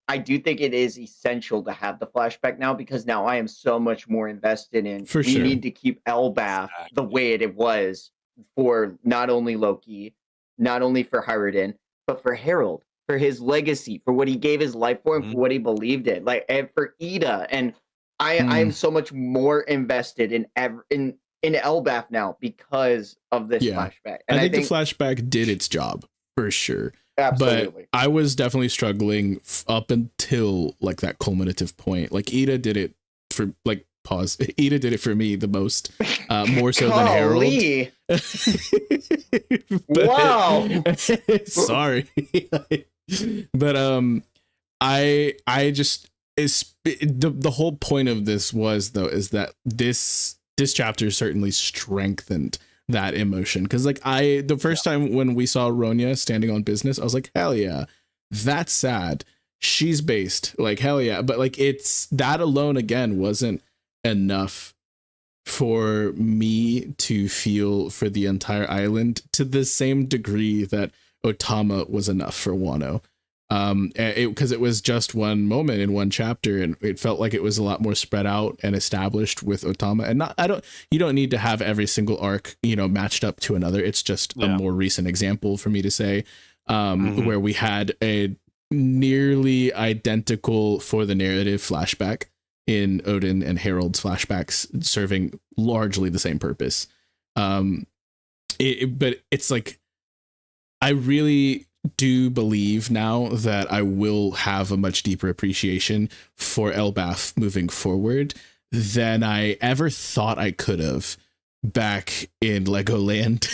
I do think it is essential to have the flashback now, because now I am so much more invested in. We need to keep Elbaf the way it was for not only Loki, not only for Frieren, but for Harold, for his legacy, for what he gave his life for, and for what he believed in, like, and for Ida. And I am so much more invested in Elbaf now because of this flashback. And I think the flashback did its job for sure. Absolutely. But I was definitely struggling up until like that culminative point. Like Ida did it for like pause. Ida did it for me the most, more so than Harold. Wow. Sorry. But I just the whole point of this was though is that this chapter certainly strengthened that emotion, because like the first time when we saw Ronya standing on business, I was like, hell yeah, that's sad, she's based, like hell yeah. But like it's that alone again wasn't enough for me to feel for the entire island to the same degree that Otama was enough for Wano. Because it was just one moment in one chapter, and it felt like it was a lot more spread out and established with Otama. And you don't need to have every single arc, you know, matched up to another. It's just a more recent example for me to say, where we had a nearly identical for the narrative flashback in Odin and Harold's flashbacks serving largely the same purpose. But it's like, I really do believe now that I will have a much deeper appreciation for Elbaf moving forward than I ever thought I could have back in Legoland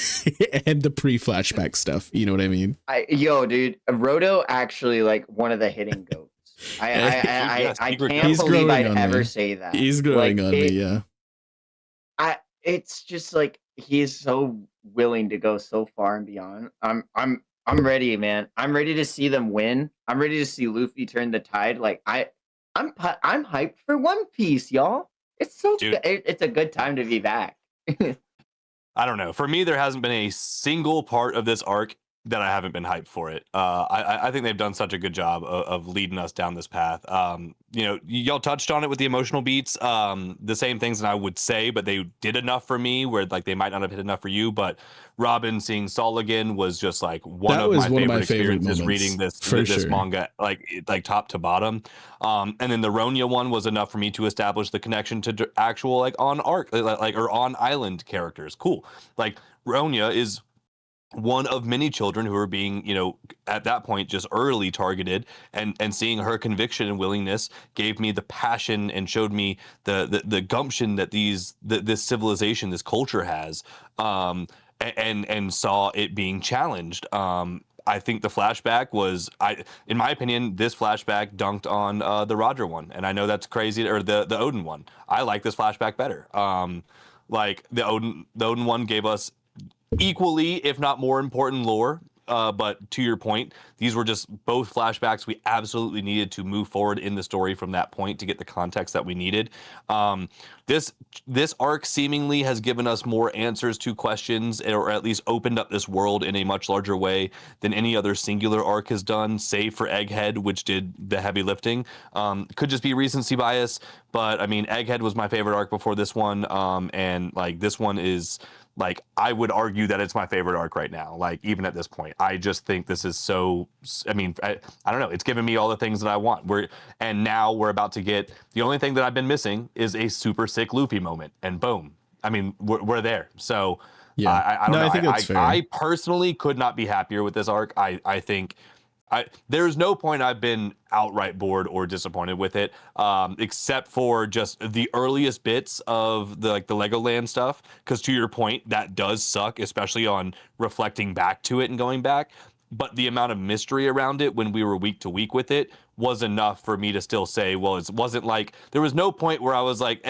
and the pre-flashback stuff. You know what I mean? Dude, Roto actually like one of the hitting goats. I can't believe I'd ever say that. He's growing on me, yeah. It's just like he's so willing to go so far and beyond. I'm ready, man. I'm ready to see them win. I'm ready to see Luffy turn the tide. Like I'm hyped for One Piece, y'all. It's so good. It's a good time to be back. I don't know. For me, there hasn't been a single part of this arc that I haven't been hyped for it. I think they've done such a good job of leading us down this path. You know, y'all touched on it with the emotional beats. The same things that I would say, but they did enough for me where like they might not have hit enough for you. But Robin seeing Saul again was just like one of my favorite experiences reading this manga, like top to bottom. And then the Ronya one was enough for me to establish the connection to actual like on arc, like or on island characters. Cool. Like Ronya is one of many children who are being, you know, at that point just early targeted, and seeing her conviction and willingness gave me the passion and showed me the gumption that this civilization, this culture has, and saw it being challenged. I think the flashback was, in my opinion, this flashback dunked on the Roger one, and I know that's crazy, or the Odin one. I like this flashback better. Like the Odin one gave us equally, if not more important lore. But to your point, these were just both flashbacks we absolutely needed to move forward in the story from that point to get the context that we needed. This arc seemingly has given us more answers to questions, or at least opened up this world in a much larger way than any other singular arc has done, save for Egghead, which did the heavy lifting. Could just be recency bias, but I mean, Egghead was my favorite arc before this one, and like this one is, like, I would argue that it's my favorite arc right now. Like, even at this point, I just think this is so, I mean, I don't know. It's given me all the things that I want. And now we're about to get, the only thing that I've been missing is a super sick Luffy moment, and boom. I mean, we're there. So yeah, I don't know. I think it's fair. I personally could not be happier with this arc. I think there's no point I've been outright bored or disappointed with it, except for just the earliest bits of the Legoland stuff. Because to your point, that does suck, especially on reflecting back to it and going back. But the amount of mystery around it when we were week to week with it was enough for me to still say, well, it wasn't like, there was no point where I was like,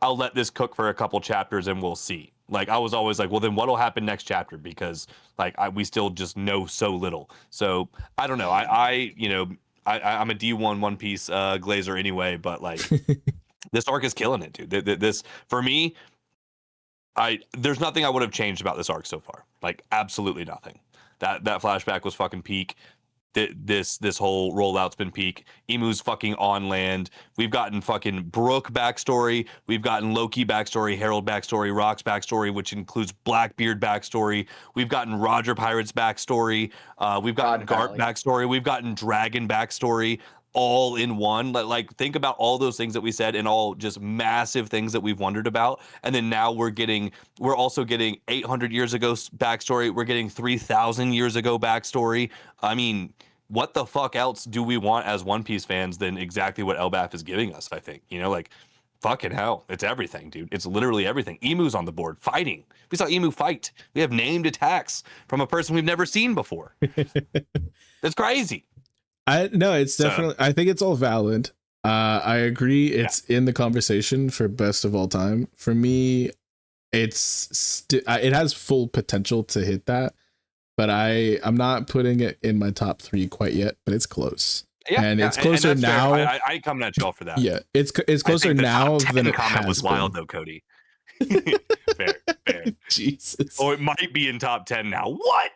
I'll let this cook for a couple chapters and we'll see. Like, I was always like, well, then what'll happen next chapter? Because like we still just know so little. So I don't know. I'm a D1 One Piece glazer anyway, but like this arc is killing it, dude. This for me, there's nothing I would have changed about this arc so far. Like, absolutely nothing. That flashback was fucking peak. This whole rollout's been peak. Emu's fucking on land. We've gotten fucking Brook backstory. We've gotten Loki backstory, Harold backstory, Rock's backstory, which includes Blackbeard backstory. We've gotten Roger Pirate's backstory. We've gotten Garp backstory. We've gotten Dragon backstory. All in one. Like, think about all those things that we said, and all just massive things that we've wondered about. And then now we're also getting 800 years ago backstory. We're getting 3,000 years ago backstory. I mean, what the fuck else do we want as One Piece fans than exactly what Elbaf is giving us? I think, you know, like, fucking hell, it's everything, dude. It's literally everything. Emu's on the board fighting. We saw Emu fight. We have named attacks from a person we've never seen before. It's crazy. It's definitely, I think it's all valid. I agree. It's in the conversation for best of all time. For me, it has full potential to hit that, but I'm not putting it in my top 3 quite yet, but it's close. Yeah, and it's closer and now. I come at y'all for that. Yeah, it's closer now than it has was wild though, Cody. fair. Jesus. Or it might be in top 10 now. What?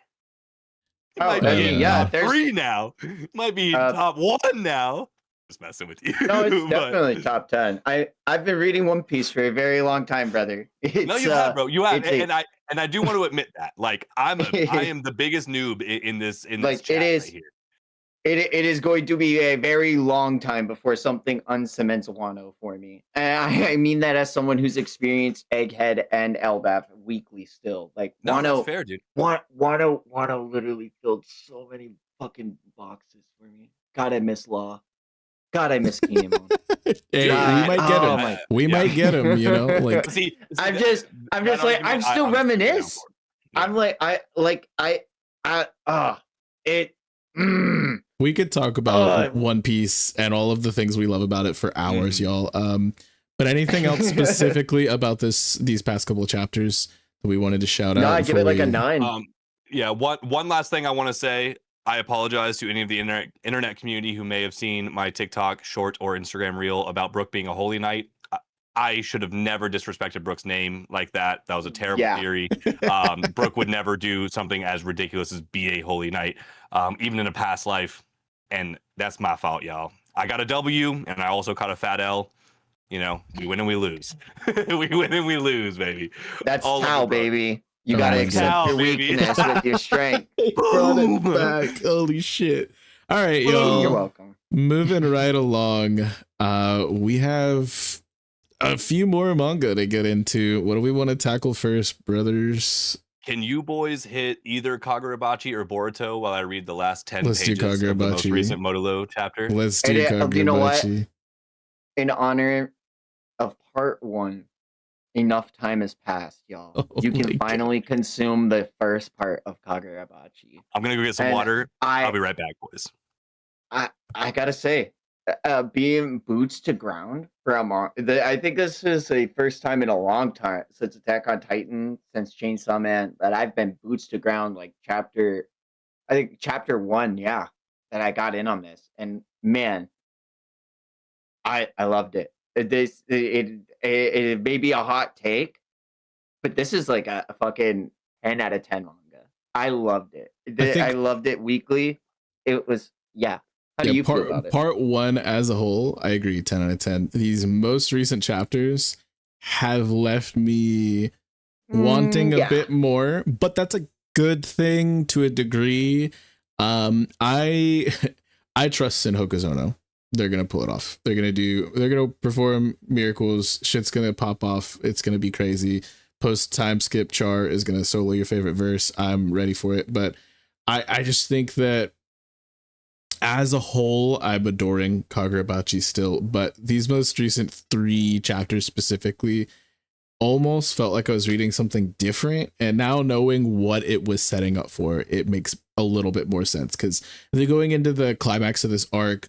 There's 3 now. Might be top 1 now. Just messing with you. No, it's definitely top 10. I've been reading One Piece for a very long time, brother. No, you have, bro. You have, and I do want to admit that. Like, I am the biggest noob in this like, chat right here. It is going to be a very long time before something uncements Wano for me. And I mean that as someone who's experienced Egghead and Elbaf weekly still. Like, no, Wano, that's fair, dude. Wano literally filled so many fucking boxes for me. God, I miss Law. God, I miss Kinemon. Hey, we might get him. We might get him, you know? Like, I'm just like, I'm still reminisce. I'm like, We could talk about One Piece and all of the things we love about it for hours, y'all. But anything else specifically about these past couple of chapters that we wanted to shout out? No, I give it like a 9. Yeah, one last thing I want to say. I apologize to any of the internet community who may have seen my TikTok short or Instagram reel about Brook being a holy knight. I should have never disrespected Brook's name like that. That was a terrible theory. Brook would never do something as ridiculous as be a holy knight, even in a past life. And that's my fault, y'all. I got a W, and I also caught a fat L. You know, we win and we lose. We win and we lose, baby. That's Tao, baby. You gotta accept your weakness with your strength. Brought it back. Holy shit. All right, y'all. You're welcome. Moving right along. We have a few more manga to get into. What do we want to tackle first, brothers? Can you boys hit either Kagurabachi or Boruto while I read the last 10 pages of the most recent Modulo chapter? Let's do Kagurabachi. You know what? In honor of part 1, enough time has passed, y'all. You can finally consume the first part of Kagurabachi. I'm gonna go get some water. I'll be right back, boys. I gotta say, being boots to ground for a manga, I think this is the first time in a long time since Attack on Titan, since Chainsaw Man, that I've been boots to ground like chapter 1, that I got in on this, and man, I loved it. It may be a hot take, but this is like a fucking 10 out of 10 manga. I loved it. I loved it weekly. It was How do you feel about it? Part 1 as a whole, I agree, 10 out of 10. These most recent chapters have left me wanting a bit more, but that's a good thing to a degree. I trust in Hokuzono. They're gonna pull it off. They're gonna perform miracles. Shit's gonna pop off. It's gonna be crazy. Post time skip Char is gonna solo your favorite verse. I'm ready for it. But I just think that as a whole, I'm adoring Kagurabachi still, but these most recent 3 chapters specifically almost felt like I was reading something different. And now knowing what it was setting up for, it makes a little bit more sense, because they're going into the climax of this arc.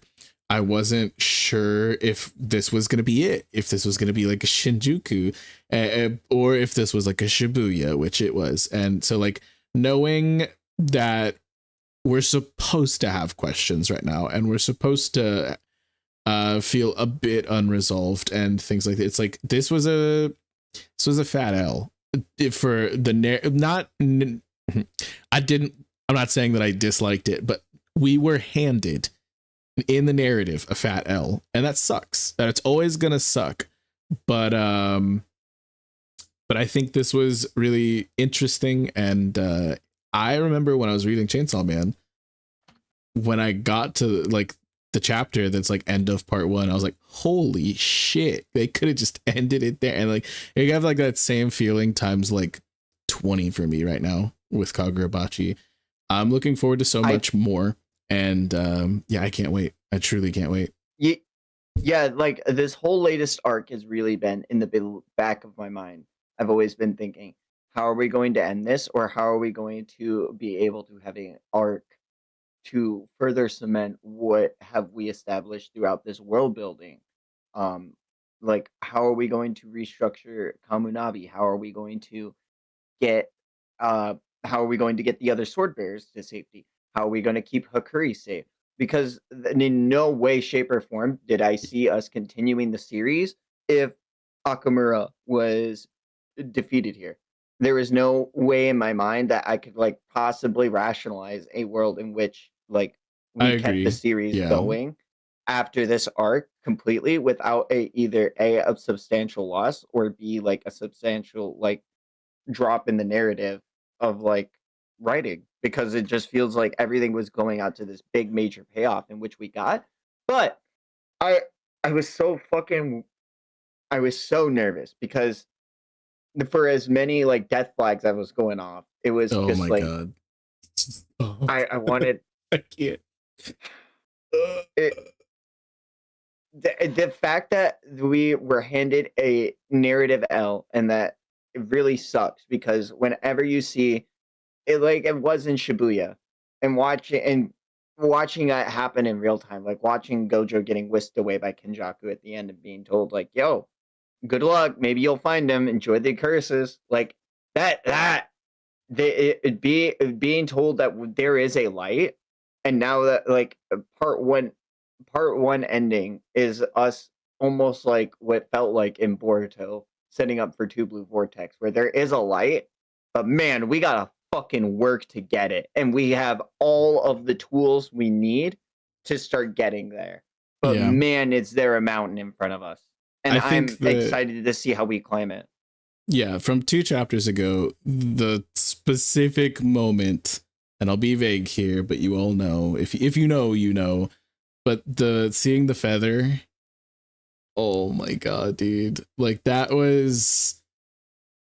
I wasn't sure if this was going to be it, if this was going to be like a Shinjuku, or if this was like a Shibuya, which it was. And so like knowing that we're supposed to have questions right now, and we're supposed to feel a bit unresolved and things like that. It's like this was a fat L for the I'm not saying that I disliked it, but we were handed in the narrative a fat L, and that sucks. That it's always gonna suck. But I think this was really interesting, and I remember when I was reading Chainsaw Man, when I got to like the chapter that's like end of part 1, I was like, holy shit, they could have just ended it there. And like you have like that same feeling times like 20 for me right now with Kagurabachi. I'm looking forward to so much more, and I can't wait. I truly can't wait. Yeah, like this whole latest arc has really been in the back of my mind. I've always been thinking, how are we going to end this, or how are we going to be able to have an arc to further cement what have we established throughout this world building? Like, how are we going to restructure Kamunabi? How are we going to get the other sword bearers to safety? How are we going to keep Hakuri safe? Because in no way, shape, or form did I see us continuing the series if Akamura was defeated here. There was no way in my mind that I could like possibly rationalize a world in which like we kept the series going after this arc completely without either a substantial loss, or B, like a substantial like drop in the narrative of like writing, because it just feels like everything was going out to this big major payoff, in which we got. But I was so nervous, because for as many like death flags I was going off, it was just like God. I wanted I can't. The fact that we were handed a narrative L, and that it really sucks, because whenever you see it, like it was in Shibuya, and watching and watching it happen in real time, like watching Gojo getting whisked away by Kenjaku at the end and being told like, "Yo, good luck. Maybe you'll find him. Enjoy the curses." Like being told that there is a light, and now that like part one ending is us almost like what felt like in Boruto setting up for Two Blue Vortex, where there is a light, but man, we gotta fucking work to get it, and we have all of the tools we need to start getting there. But man, is there a mountain in front of us, and I'm excited to see how we climb it. Yeah, from 2 chapters ago, the specific moment, and I'll be vague here, but you all know, if you know, you know, but seeing the feather, oh my god, dude, like that was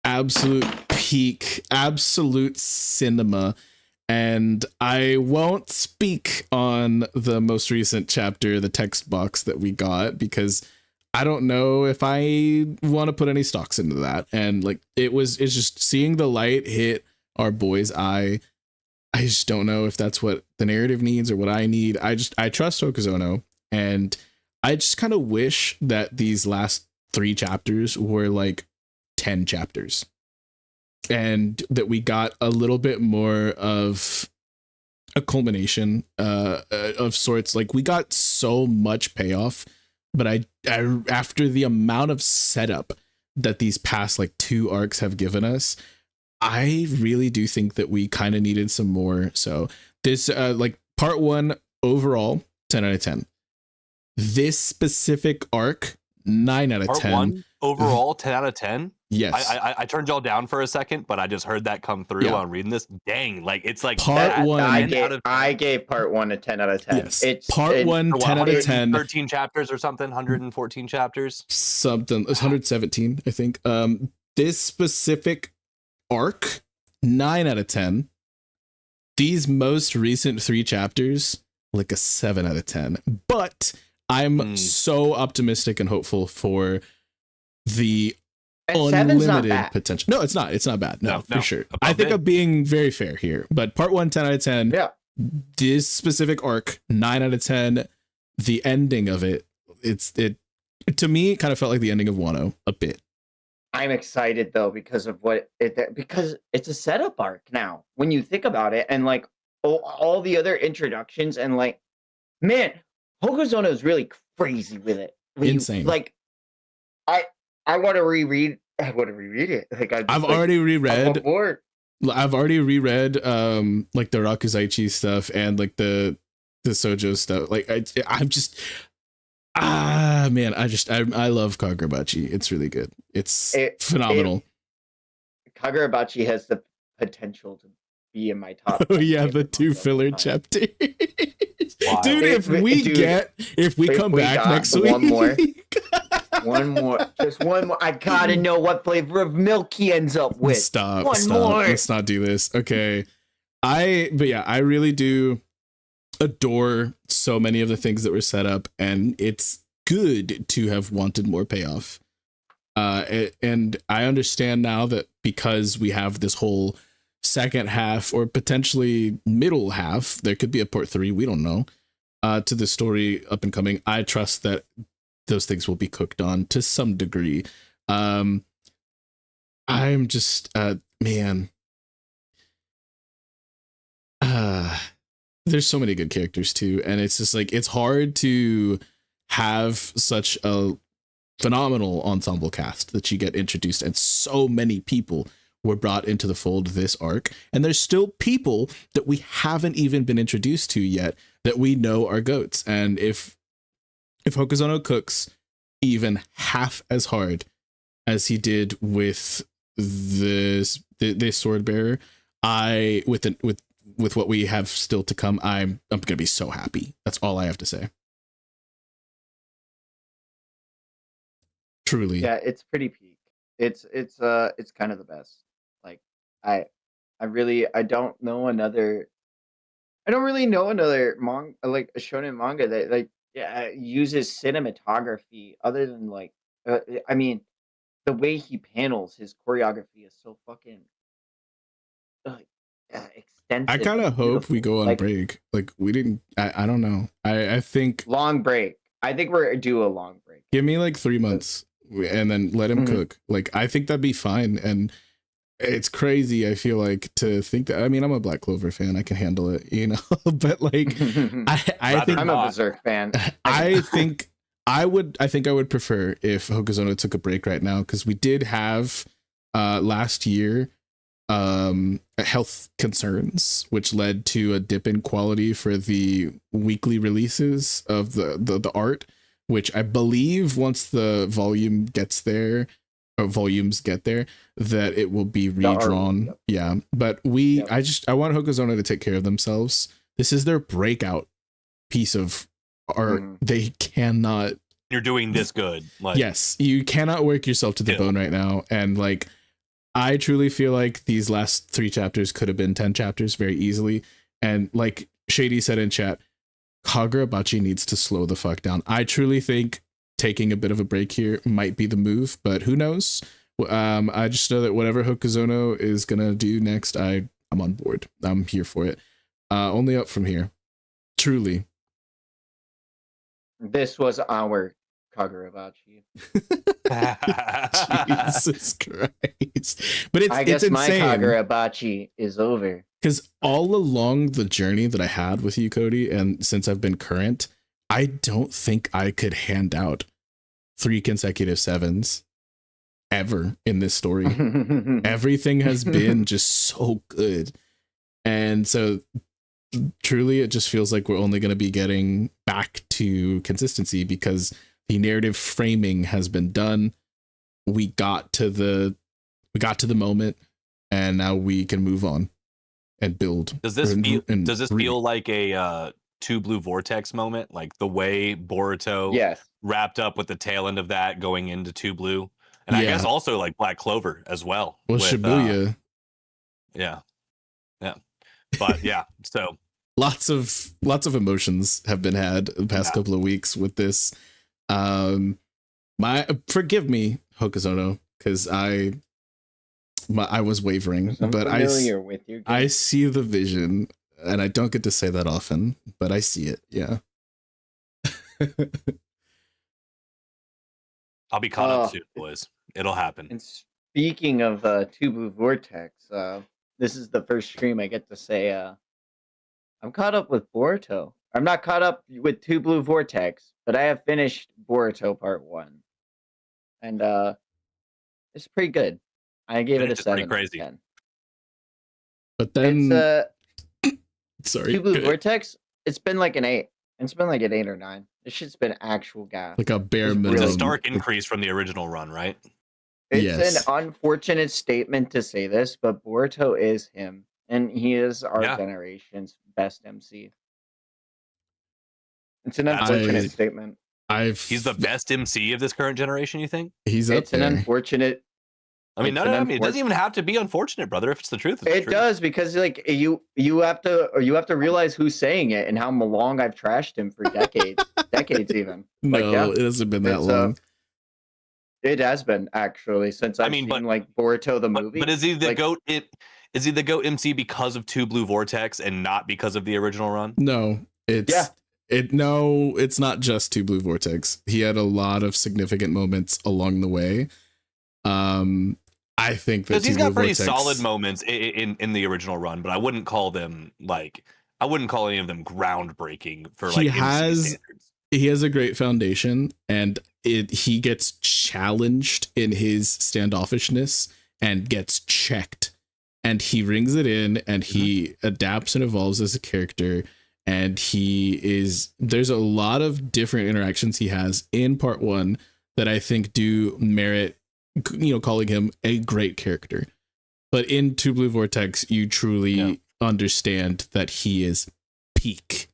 absolute peak, absolute cinema. And I won't speak on the most recent chapter, the text box that we got, because I don't know if I want to put any stocks into that. And like it's just seeing the light hit our boy's eye. I just don't know if that's what the narrative needs or what I need. I trust Hokuzono, and I just kind of wish that these last 3 chapters were like 10 chapters, and that we got a little bit more of a culmination of sorts. Like we got so much payoff, but I after the amount of setup that these past like 2 arcs have given us, I really do think that we kind of needed some more. So this like part 1 overall 10 out of 10. This specific arc 9 out of 10. Part 1 overall 10 out of 10. Yes. I turned y'all down for a second, but I just heard that come through on reading this. Dang, like it's like part 1. I gave part 1 a 10 out of 10. Yes. It's part 1 10 out of 10. 13 chapters or something, 114 chapters. Something. It's 117, I think. This specific arc 9 out of 10. These most recent 3 chapters like a 7 out of 10. But I'm so optimistic and hopeful for the unlimited potential. No, it's not. It's not bad. No, for sure. I think I'm being very fair here. But part 1, 10 out of 10. Yeah. This specific arc, 9 out of 10. The ending of it, it to me, it kind of felt like the ending of Wano a bit. I'm excited though because it's a setup arc now. When you think about it, and like all the other introductions, and like, man, Hokuzono is really crazy with it. Insane. I want to reread. I want to reread it. Like I've already reread. I've already reread like the Rakuzaichi stuff and like the Sojo stuff. Like I'm just man, I love Kagurabachi. It's really good. It's phenomenal. Kagurabachi has the potential to be in my top. Oh yeah, the 2 filler chapters. Wow. Dude, if we come back next week. One more. Just one more. I gotta know what flavor of milk he ends up with. Stop. Let's not do this. Okay. I really do adore so many of the things that were set up, and it's good to have wanted more payoff. And I understand now that because we have this whole second half or potentially middle half, there could be a part 3, we don't know, to the story up and coming. I trust that those things will be cooked on to some degree. I'm just man, there's so many good characters too, and it's just like it's hard to have such a phenomenal ensemble cast that you get introduced, and so many people were brought into the fold this arc, and there's still people that we haven't even been introduced to yet that we know are goats. And if Hokuzono cooks even half as hard as he did with this sword bearer, with what we have still to come, I'm gonna be so happy. That's all I have to say. Truly. Yeah, it's pretty peak. It's kind of the best. Like I don't really know another manga, like a shonen manga that like uses cinematography other than like I mean, the way he panels his choreography is so fucking extensive. I kind of hope we go on break. Like we didn't. I don't know. I think long break. I think we're due a long break. Give me like 3 months and then let him cook. Like I think that'd be fine. And it's crazy. I feel like to think that. I mean, I'm a Black Clover fan. I can handle it, you know. But like, I think I'm a Berserk fan. I think I would prefer if Hokuzono took a break right now, because we did have last year health concerns, which led to a dip in quality for the weekly releases of the art, which I believe once the volumes get there, that it will be redrawn. Yep. Yeah, but I want Hokuzono to take care of themselves. This is their breakout piece of art. They cannot. You're doing this good. Like, yes, you cannot work yourself to the bone right now, and like, I truly feel like these last 3 chapters could have been 10 chapters very easily. And like Shady said in chat, Kagurabachi needs to slow the fuck down. I truly think taking a bit of a break here might be the move, but who knows? I just know that whatever Hokuzono is gonna do next, I'm on board. I'm here for it. Only up from here. Truly. This was our Kagurabachi. Jesus Christ. But I guess it's my insane. Kagurabachi is over. Because all along the journey that I had with you, Cody, and since I've been current, I don't think I could hand out 3 consecutive 7s ever in this story. Everything has been just so good. And so truly it just feels like we're only going to be getting back to consistency because the narrative framing has been done. We got to the moment, and now we can move on and build. Does this feel like a Two Blue Vortex moment, like the way Boruto wrapped up with the tail end of that going into Two Blue, and I guess also like Black Clover as well. Well, with, Shibuya. Yeah. But yeah, so lots of emotions have been had the past couple of weeks with this. Forgive me, Hokuzono, because I was wavering, but I see the vision, and I don't get to say that often, but I see it. Yeah. I'll be caught up soon, boys. It'll happen. And speaking of Two Blue Vortex, this is the first stream I get to say I'm caught up with Boruto. I'm not caught up with Two Blue Vortex, but I have finished Boruto Part 1. And it's pretty good. I gave it a 7 out of 10. But then sorry. Two Blue Vortex, it's been like an 8. It's been like an 8 or 9. This shit's been actual gas. Like a bare minimum. It's a stark increase from the original run, right? It's an unfortunate statement to say this, but Boruto is him. And he is our generation's best MC. It's an unfortunate statement. He's the best MC of this current generation, you think? He's up there. An unfortunate. I mean, it doesn't even have to be unfortunate, brother. If it's the truth, it does, because like you have to realize who's saying it and how long I've trashed him for decades, even. No, it hasn't been that long. It has been actually since I've seen like Boruto the movie. But is he the GOAT? Is he the GOAT MC because of Two Blue Vortex and not because of the original run? No, it's not just Two Blue Vortex. He had a lot of significant moments along the way. I think that he's got pretty solid moments in the original run, but I wouldn't call them any of them groundbreaking for like MC standards. He has a great foundation, and he gets challenged in his standoffishness and gets checked, and he rings it in, and he adapts and evolves as a character. And there's a lot of different interactions he has in Part 1 that I think do merit, calling him a great character. But in Two Blue Vortex, you truly understand that he is peak.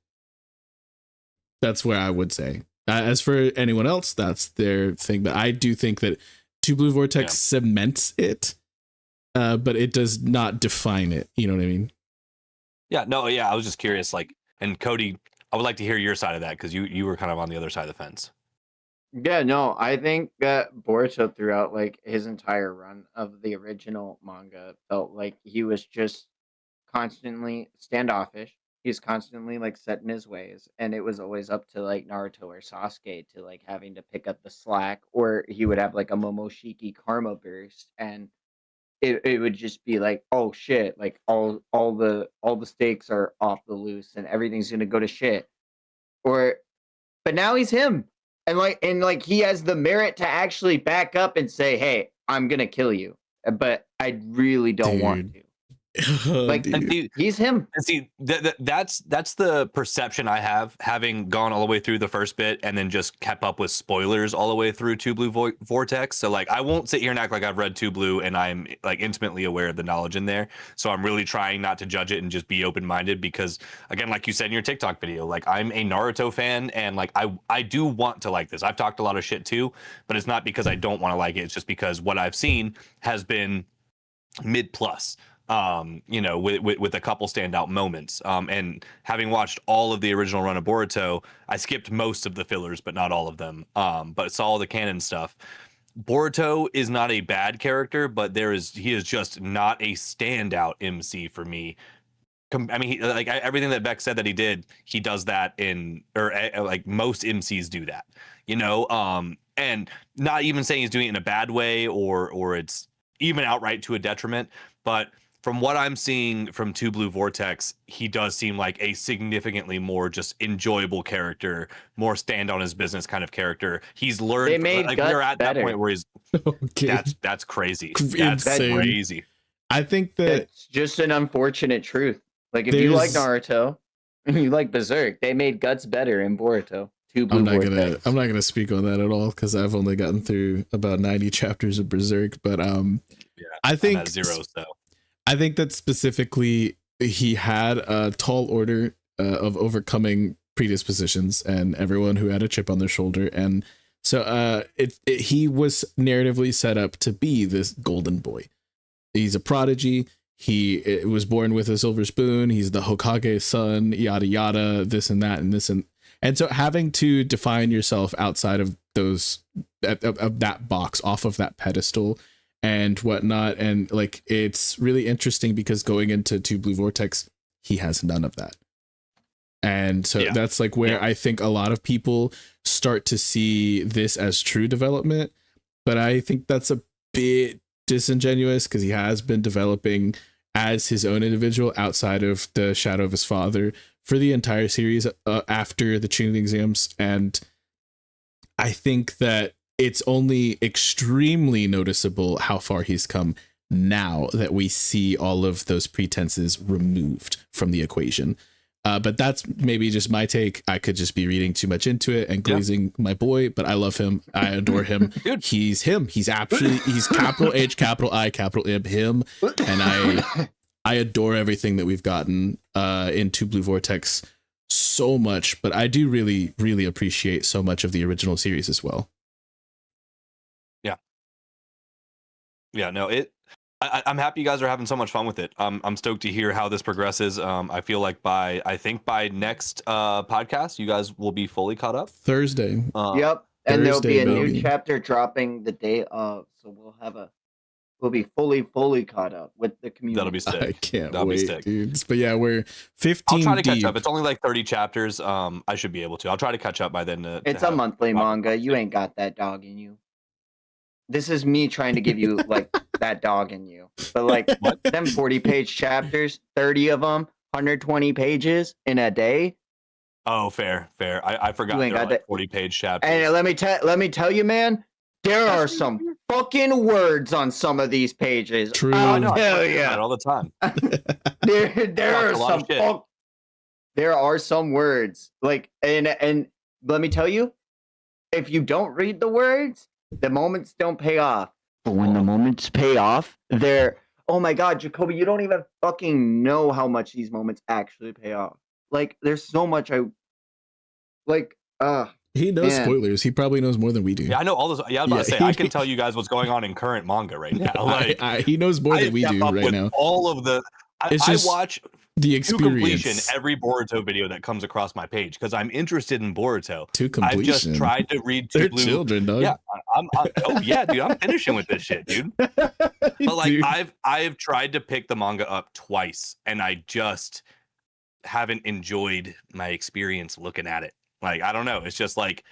That's where I would say. As for anyone else, that's their thing. But I do think that Two Blue Vortex cements it, but it does not define it. You know what I mean? Yeah, no, I was just curious, like, and Cody, I would like to hear your side of that, because you were kind of on the other side of the fence. Yeah, no, I think that Boruto throughout like his entire run of the original manga felt like he was just constantly standoffish. He's constantly like set in his ways, and it was always up to like Naruto or Sasuke to like having to pick up the slack, or he would have like a Momoshiki karma burst, and it would just be like, oh shit, like all the stakes are off the loose and everything's gonna go to shit. Or but now he's him. And like he has the merit to actually back up and say, hey, I'm gonna kill you. But I really don't want to. Like he's him. And see, that's the perception I have, having gone all the way through the first bit and then just kept up with spoilers all the way through Two Blue Vortex. So like I won't sit here and act like I've read Two Blue and I'm like intimately aware of the knowledge in there. So I'm really trying not to judge it and just be open-minded, because again, like you said in your TikTok video, like I'm a Naruto fan and like I do want to like this. I've talked a lot of shit too, but it's not because I don't want to like it. It's just because what I've seen has been mid plus. You know, with a couple standout moments. And having watched all of the original run of Boruto, I skipped most of the fillers, but not all of them. But saw all the canon stuff. Boruto is not a bad character, but he is just not a standout MC for me. I mean, like everything that Beck said that he did, he does that like most MCs do that, you know. And not even saying he's doing it in a bad way or it's even outright to a detriment, but from what I'm seeing from Two Blue Vortex, he does seem like a significantly more just enjoyable character, more stand on his business kind of character. He's learned. They made like Guts we're at better. that point where he's okay. That's crazy. That's crazy. I think that it's just an unfortunate truth. Like if you like Naruto and you like Berserk, they made Guts better in Boruto. I'm not gonna speak on that at all because I've only gotten through about 90 chapters of Berserk, but yeah, I think I'm at 0, so. I think that specifically he had a tall order of overcoming predispositions and everyone who had a chip on their shoulder, and so he was narratively set up to be this golden boy. He's a prodigy. He was born with a silver spoon. He's the Hokage's son, yada yada, this and that and this and so having to define yourself outside of those of that box, off of that pedestal and whatnot, and like it's really interesting because going into Two Blue Vortex, he has none of that. And so that's like where I think a lot of people start to see this as true development, but I think that's a bit disingenuous because he has been developing as his own individual outside of the shadow of his father for the entire series after the Chunin exams. And I think that it's only extremely noticeable how far he's come now that we see all of those pretenses removed from the equation. But that's maybe just my take. I could just be reading too much into it and glazing my boy, but I love him. I adore him. Dude. He's him. He's capital H, capital I, capital M, him. And I adore everything that we've gotten in Two Blue Vortex so much, but I do really, really appreciate so much of the original series as well. Yeah, no, I'm happy you guys are having so much fun with it. I'm stoked to hear how this progresses. I feel like by next podcast, you guys will be fully caught up. Thursday. Yep. And there'll be a new chapter dropping the day of, so we'll be fully caught up with the community. That'll be sick. I can't wait, dudes. But yeah, we're 15 I'll try to deep. catch up. It's only like 30 chapters. I should be able to. I'll try to catch up by then. It's a monthly manga. You ain't got that dog in you. This is me trying to give you like that dog in you. But like them 40-page chapters, 30 of them, 120 pages in a day. Oh, fair. I forgot there are like 40-page chapters. And let me tell you, man, there are some fucking words on some of these pages. True. I'll tell you all the time. there are some words like and let me tell you, if you don't read the words, the moments don't pay off. But when the moments pay off, they're, oh my God, Jacoby, you don't even fucking know how much these moments actually pay off. Like, there's so much he knows spoilers. He probably knows more than we do. Yeah, I know all those. Yeah, I was about to say, I can tell you guys what's going on in current manga right now. Like, he knows more than we do right now. All of the, I watch the experience. To completion every Boruto video that comes across my page because I'm interested in Boruto. To completion. I've just tried to read They're Blue. children, dog. Yeah, oh yeah, dude, I'm finishing with this shit, dude. But like, dude. I've tried to pick the manga up twice, and I just haven't enjoyed my experience looking at it. Like, I don't know. It's just like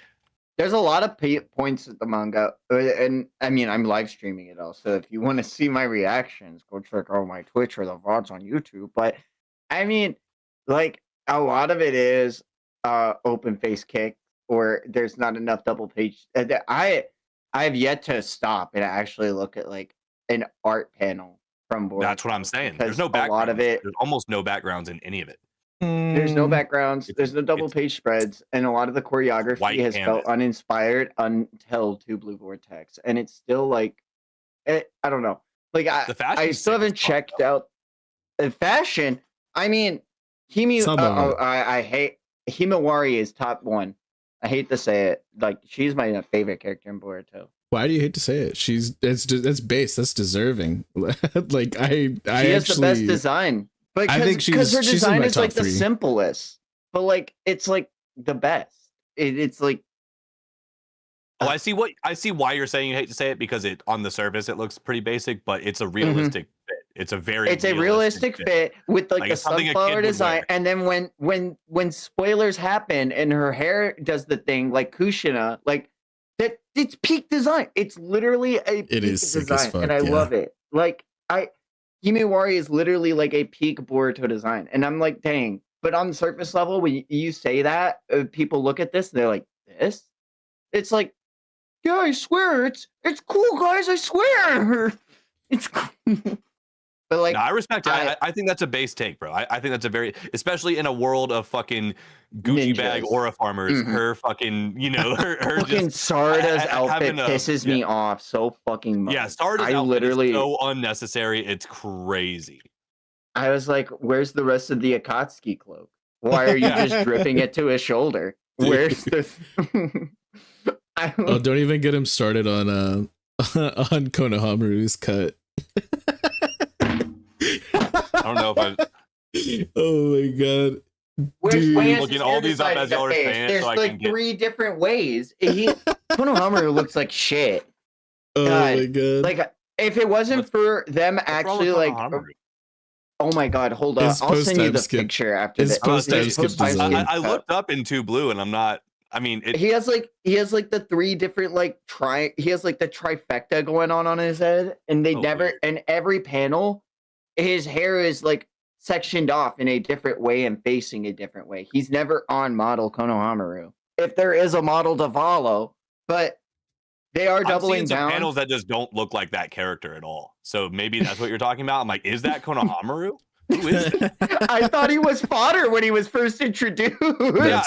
there's a lot of points at the manga, and I mean, I'm live streaming it all. So if you want to see my reactions, go check out my Twitch or the VODs on YouTube. But I mean, like a lot of it is open face kick, or there's not enough double page. I have yet to stop and actually look at like an art panel from Boruto. That's what I'm saying. There's no backgrounds. A lot of it. There's almost no backgrounds in any of it. There's no backgrounds. There's no double page spreads, and a lot of the choreography has felt uninspired until Two Blue Vortex, and it's still like, I don't know. Like I still haven't checked out the fashion. I mean, I hate Himawari is top one. I hate to say it. Like she's my favorite character in Boruto. Why do you hate to say it? That's base. That's deserving. Like she has the best design. Because her design is like the simplest, but like it's like the best. It's like I see why you're saying you hate to say it, because it on the surface it looks pretty basic, but it's a realistic fit. It's a realistic fit with like a sunflower design. And then when spoilers happen and her hair does the thing like Kushina, like that, it's peak design. It's literally a peak design, and I love it. Like Himawari is literally like a peak Boruto design. And I'm like, dang. But on the surface level, when you say that, people look at this and they're like, this? It's like, yeah, I swear. It's cool, guys. I swear. It's cool. But like, no, I respect it. I think that's a base take, bro. I think that's a very, especially in a world of fucking Gucci bag aura farmers. Her fucking, her fucking Sarada's outfit pisses me off so fucking much. Yeah, Sarada's outfit is so unnecessary. It's crazy. I was like, where's the rest of the Akatsuki cloak? Why are you just dripping it to his shoulder? Where's the? Don't even get him started on Konohamaru's cut. I don't know if I. Oh my god! Dude, looking all these up as y'all are saying it, there's so like three different ways. Konohamaru looks like shit. Oh my god! Like if it wasn't for them actually like. Oh my god! Hold on, I'll send you the picture after this. I looked up in Two Blue, and I'm not. I mean, he has like the three different like he has like the trifecta going on his head, and they and every panel, his hair is like sectioned off in a different way and facing a different way. He's never on model Konohamaru. If there is a model to follow, but they are doubling down. Panels that just don't look like that character at all. So maybe that's what you're talking about. I'm like, is that Konohamaru? Who is it? I thought he was fodder when he was first introduced. No,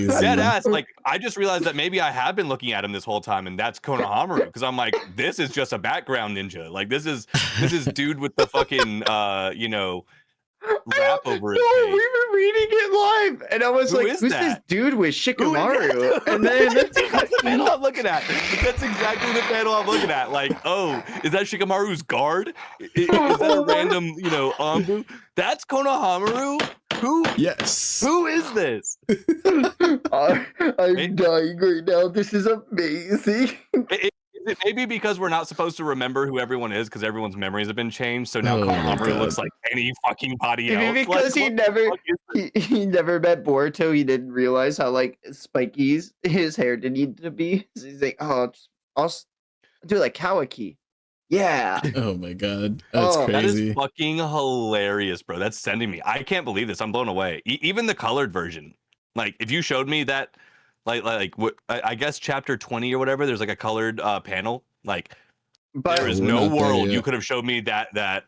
dead ass. Like, I just realized that maybe I have been looking at him this whole time, and that's Konohamaru, because I'm like, this is just a background ninja. Like, this is dude with the fucking wrap over his face. We were reading it live, and I was like, who's this dude with Shikamaru? And then that's the panel I'm looking at. That's exactly the panel I'm looking at. Like, oh, is that Shikamaru's guard? Is that a random, Anbu? That's Konohamaru? Who? Yes. Who is this? I'm dying right now. This is amazing. Is it maybe because we're not supposed to remember who everyone is because everyone's memories have been changed? So now Konohamaru looks like any fucking body else. Because he never met Boruto, he didn't realize how like spiky his hair did need to be. So he's like, I'll do like Kawaki. Yeah. Oh my god, that's crazy. That is fucking hilarious, bro. That's sending me. I can't believe this. I'm blown away. Even the colored version. Like, if you showed me that. Like what I guess chapter 20 or whatever, there's like a colored panel. Like, but there is no world you could have showed me that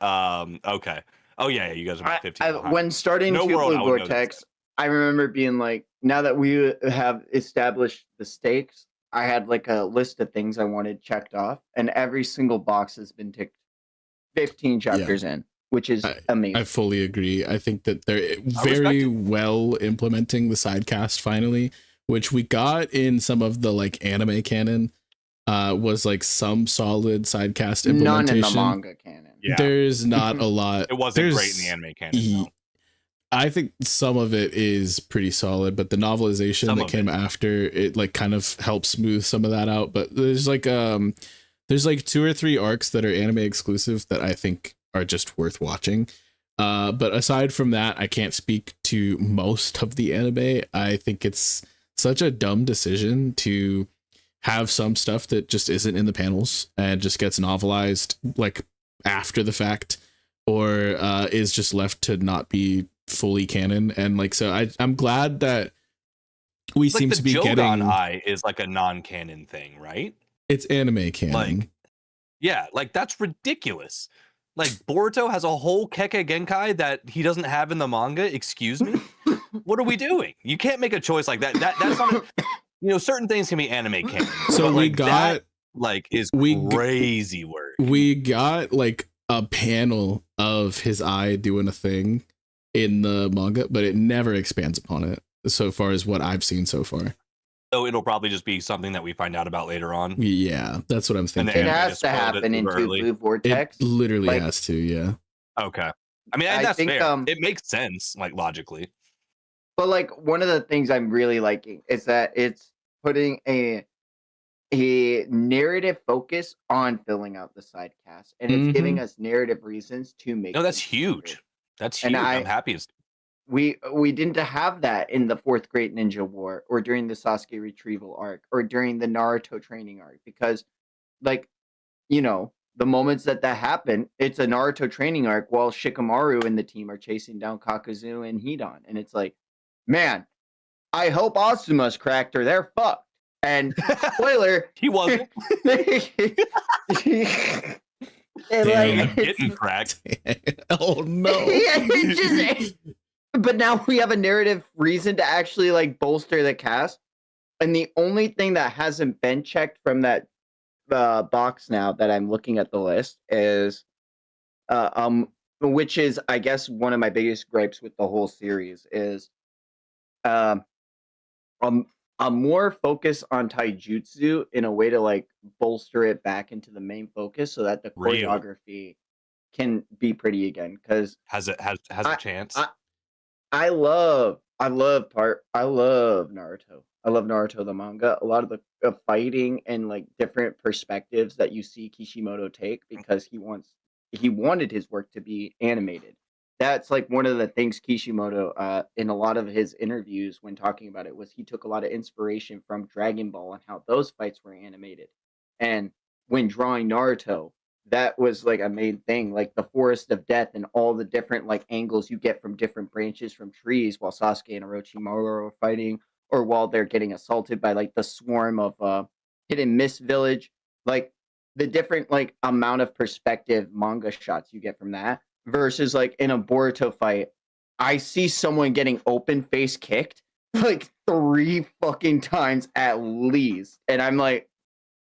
okay. Oh yeah, you guys are about 15. When starting Two Blue Vortex, I remember being like, now that we have established the stakes, I had like a list of things I wanted checked off, and every single box has been ticked 15 chapters in, which is amazing. I fully agree. I think that they're very well implementing the sidecast finally, which we got in some of the like anime canon, was like some solid sidecast implementation. None in the manga canon. Yeah. There's not a lot. It wasn't great in the anime canon. I think some of it is pretty solid, but the novelization that came after it like kind of helps smooth some of that out. But there's like 2 or 3 arcs that are anime exclusive that I think are just worth watching. But aside from that, I can't speak to most of the anime. I think it's such a dumb decision to have some stuff that just isn't in the panels and just gets novelized like after the fact, or is just left to not be fully canon. And like, so I'm glad that we seem to be getting Eye is like a non-canon thing, right? It's anime canon. Like, yeah, like that's ridiculous. Like Boruto has a whole Kekkei Genkai that he doesn't have in the manga. Excuse me, what are we doing? You can't make a choice like that. That's not. You know, certain things can be anime canon. So we like, got that, like is crazy work. We got like a panel of his eye doing a thing in the manga, but it never expands upon it so far as what I've seen so far. So it'll probably just be something that we find out about later on. Yeah, that's what I'm thinking. It has to happen into Blue Vortex. It literally has to, yeah. Okay. I mean, that's fair. It makes sense, like logically. But like one of the things I'm really liking is that it's putting a narrative focus on filling out the side cast, and it's giving us narrative reasons to make. No, that's huge. That's huge. I'm happy. We didn't have that in the 4th Great Ninja War, or during the Sasuke retrieval arc, or during the Naruto training arc, because, like, you know, the moments that happen, it's a Naruto training arc while Shikamaru and the team are chasing down Kakuzu and Hidan, and it's like, man, I hope Asuma's cracked or they're fucked. And spoiler, he wasn't. And like, getting cracked. Oh no. But now we have a narrative reason to actually like bolster the cast. And the only thing that hasn't been checked from that box now that I'm looking at the list is which is, I guess, one of my biggest gripes with the whole series is a more focus on taijutsu in a way to like bolster it back into the main focus so that the choreography can be pretty again. Because has a chance. I love Naruto. I love Naruto the manga. A lot of the fighting and like different perspectives that you see Kishimoto take, because he wanted his work to be animated. That's like one of the things Kishimoto in a lot of his interviews when talking about it was he took a lot of inspiration from Dragon Ball and how those fights were animated. And when drawing Naruto, that was like a main thing, like the Forest of Death and all the different like angles you get from different branches from trees while Sasuke and Orochimaru are fighting, or while they're getting assaulted by like the swarm of Hidden Mist Village. Like the different like amount of perspective manga shots you get from that versus like in a Boruto fight, I see someone getting open face kicked like 3 fucking times at least, and I'm like,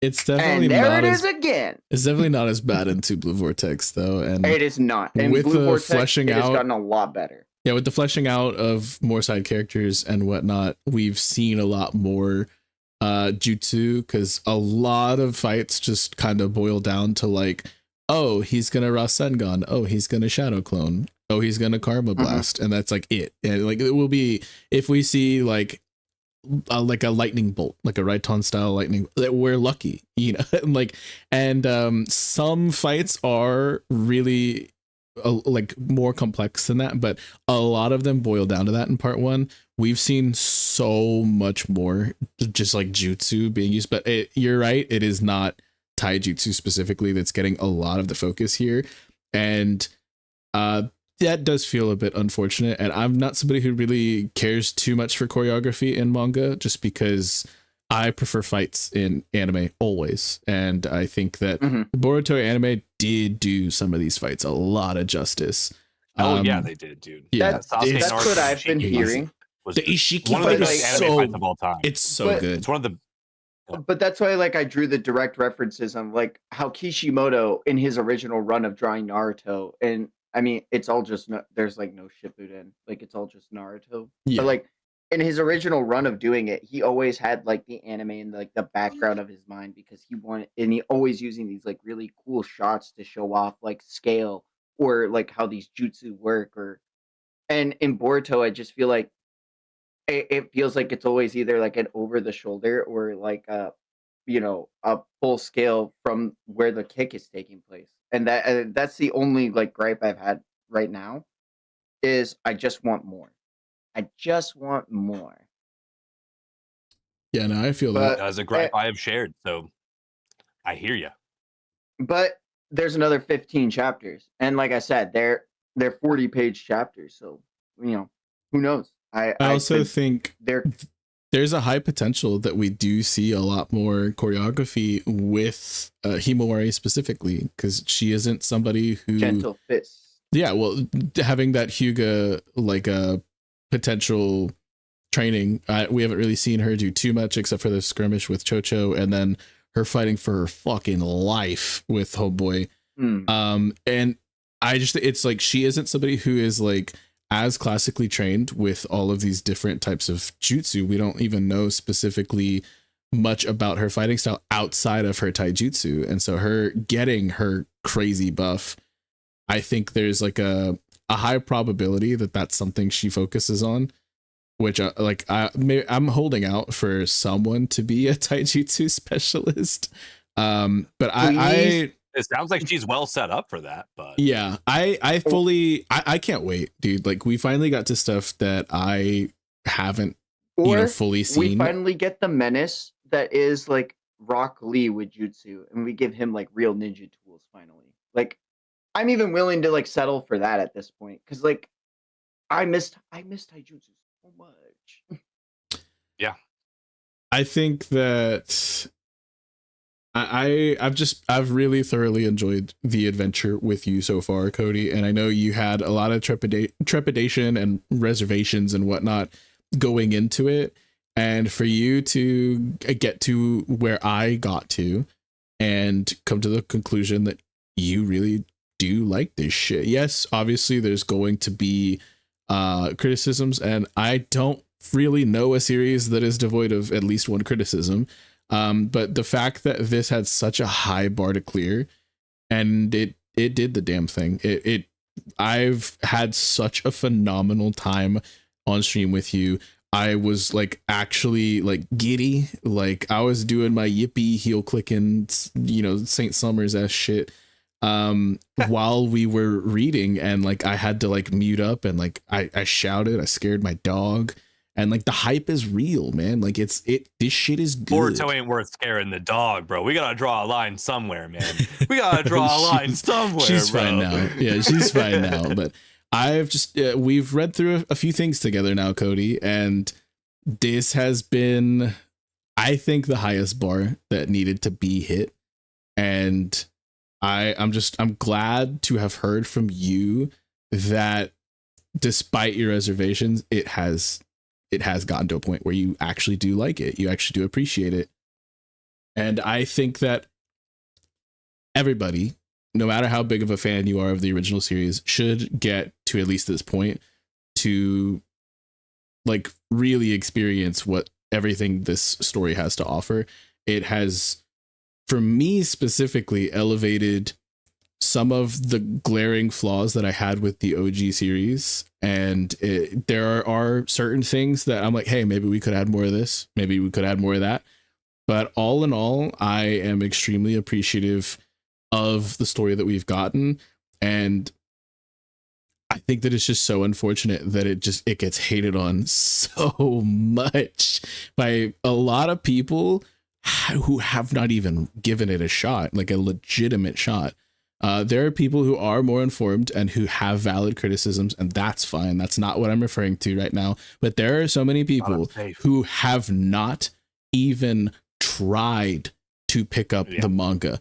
it's definitely and there it is again. It's definitely not as bad into Blue Vortex though, and it is not. And with Blue the Vortex, fleshing it out, has gotten a lot better. Yeah, with the fleshing out of more side characters and whatnot, we've seen a lot more jutsu, because a lot of fights just kind of boil down to like, oh, he's gonna Rasengan, oh, he's gonna Shadow Clone, oh, he's gonna Karma Blast, and that's like it. And like it will be, if we see like a lightning bolt, like a Raiton style lightning, that we're lucky, you know. Like, and some fights are really like more complex than that, but a lot of them boil down to that in part 1. We've seen so much more just like jutsu being used, but you're right, it is not taijutsu specifically that's getting a lot of the focus here, and that does feel a bit unfortunate. And I'm not somebody who really cares too much for choreography in manga, just because I prefer fights in anime always. And I think that the Boruto anime did do some of these fights a lot of justice. Oh yeah, they did, dude. Yeah, that's what I've been hearing. The Ishiki one fight of the best anime fights of all time. It's so good. It's one of the. But that's why, like, I drew the direct references on like how Kishimoto in his original run of drawing Naruto, and I mean, it's all just there's like no Shippuden, like it's all just Naruto. Yeah. But like in his original run of doing it, he always had like the anime in like the background of his mind, because he wanted, and he always using these like really cool shots to show off like scale or like how these jutsu work, or And in Boruto, I just feel like it feels like it's always either like an over the shoulder or like a full scale from where the kick is taking place. And that's the only like gripe I've had right now is I just want more. I just want more. Yeah, no, I feel that. As a gripe I have shared, so I hear you. But there's another 15 chapters, and like I said, they're 40-page chapters, so who knows? I also think there's a high potential that we do see a lot more choreography with Himawari specifically, because she isn't somebody who gentle fist. Yeah, well, having that Hyuga like a potential training, we haven't really seen her do too much except for the skirmish with Chocho, and then her fighting for her fucking life with Homeboy. And it's like she isn't somebody who is like as classically trained with all of these different types of jutsu. We don't even know specifically much about her fighting style outside of her taijutsu, and so her getting her crazy buff, I think there's like a high probability that that's something she focuses on, which I'm holding out for someone to be a taijutsu specialist. But it sounds like she's well set up for that. But yeah, I can't wait, dude. Like we finally got to stuff that I haven't fully seen. We finally get the menace that is like Rock Lee with jutsu, and we give him like real ninja tools finally. Like I'm even willing to like settle for that at this point, because like I missed taijutsu so much. Yeah, I think that I've really thoroughly enjoyed the adventure with you so far, Cody, and I know you had a lot of trepidation and reservations and whatnot going into it, and for you to get to where I got to and come to the conclusion that you really do like this shit. Yes, obviously there's going to be criticisms, and I don't really know a series that is devoid of at least one criticism. But the fact that this had such a high bar to clear, and it did the damn thing. I've had such a phenomenal time on stream with you. I was like actually like giddy, like I was doing my yippee heel clicking, St. Summers ass shit while we were reading, and like I had to like mute up, and like I shouted, I scared my dog. And like the hype is real, man. Like this shit is good. Boruto ain't worth scaring the dog, bro. We gotta draw a line somewhere, man. We gotta draw a line somewhere. She's fine now. Yeah, she's fine now. But I've just we've read through a few things together now, Cody, and this has been, I think, the highest bar that needed to be hit. And I'm glad to have heard from you that despite your reservations, it has gotten to a point where you actually do like it. You actually do appreciate it. And I think that everybody, no matter how big of a fan you are of the original series, should get to at least this point to like really experience what everything this story has to offer. It has, for me specifically, elevated some of the glaring flaws that I had with the OG series. And there are certain things that I'm like, hey, maybe we could add more of this. Maybe we could add more of that. But all in all, I am extremely appreciative of the story that we've gotten. And I think that it's just so unfortunate that it gets hated on so much by a lot of people who have not even given it a shot, like a legitimate shot. There are people who are more informed and who have valid criticisms, and that's fine. That's not what I'm referring to right now. But there are so many people who have not even tried to pick up the manga,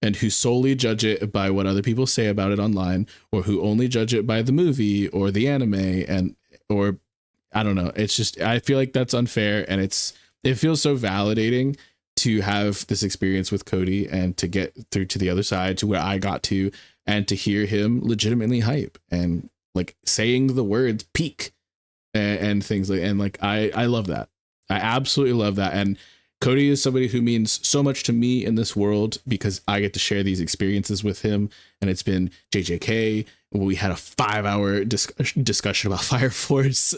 and who solely judge it by what other people say about it online, or who only judge it by the movie or the anime, or I don't know. It's just, I feel like that's unfair, and it feels so validating to have this experience with Cody and to get through to the other side, to where I got to, and to hear him legitimately hype and like saying the words peak and things like, and like, I love that. I absolutely love that. And Cody is somebody who means so much to me in this world because I get to share these experiences with him. And it's been JJK, We had a 5-hour discussion about Fire Force.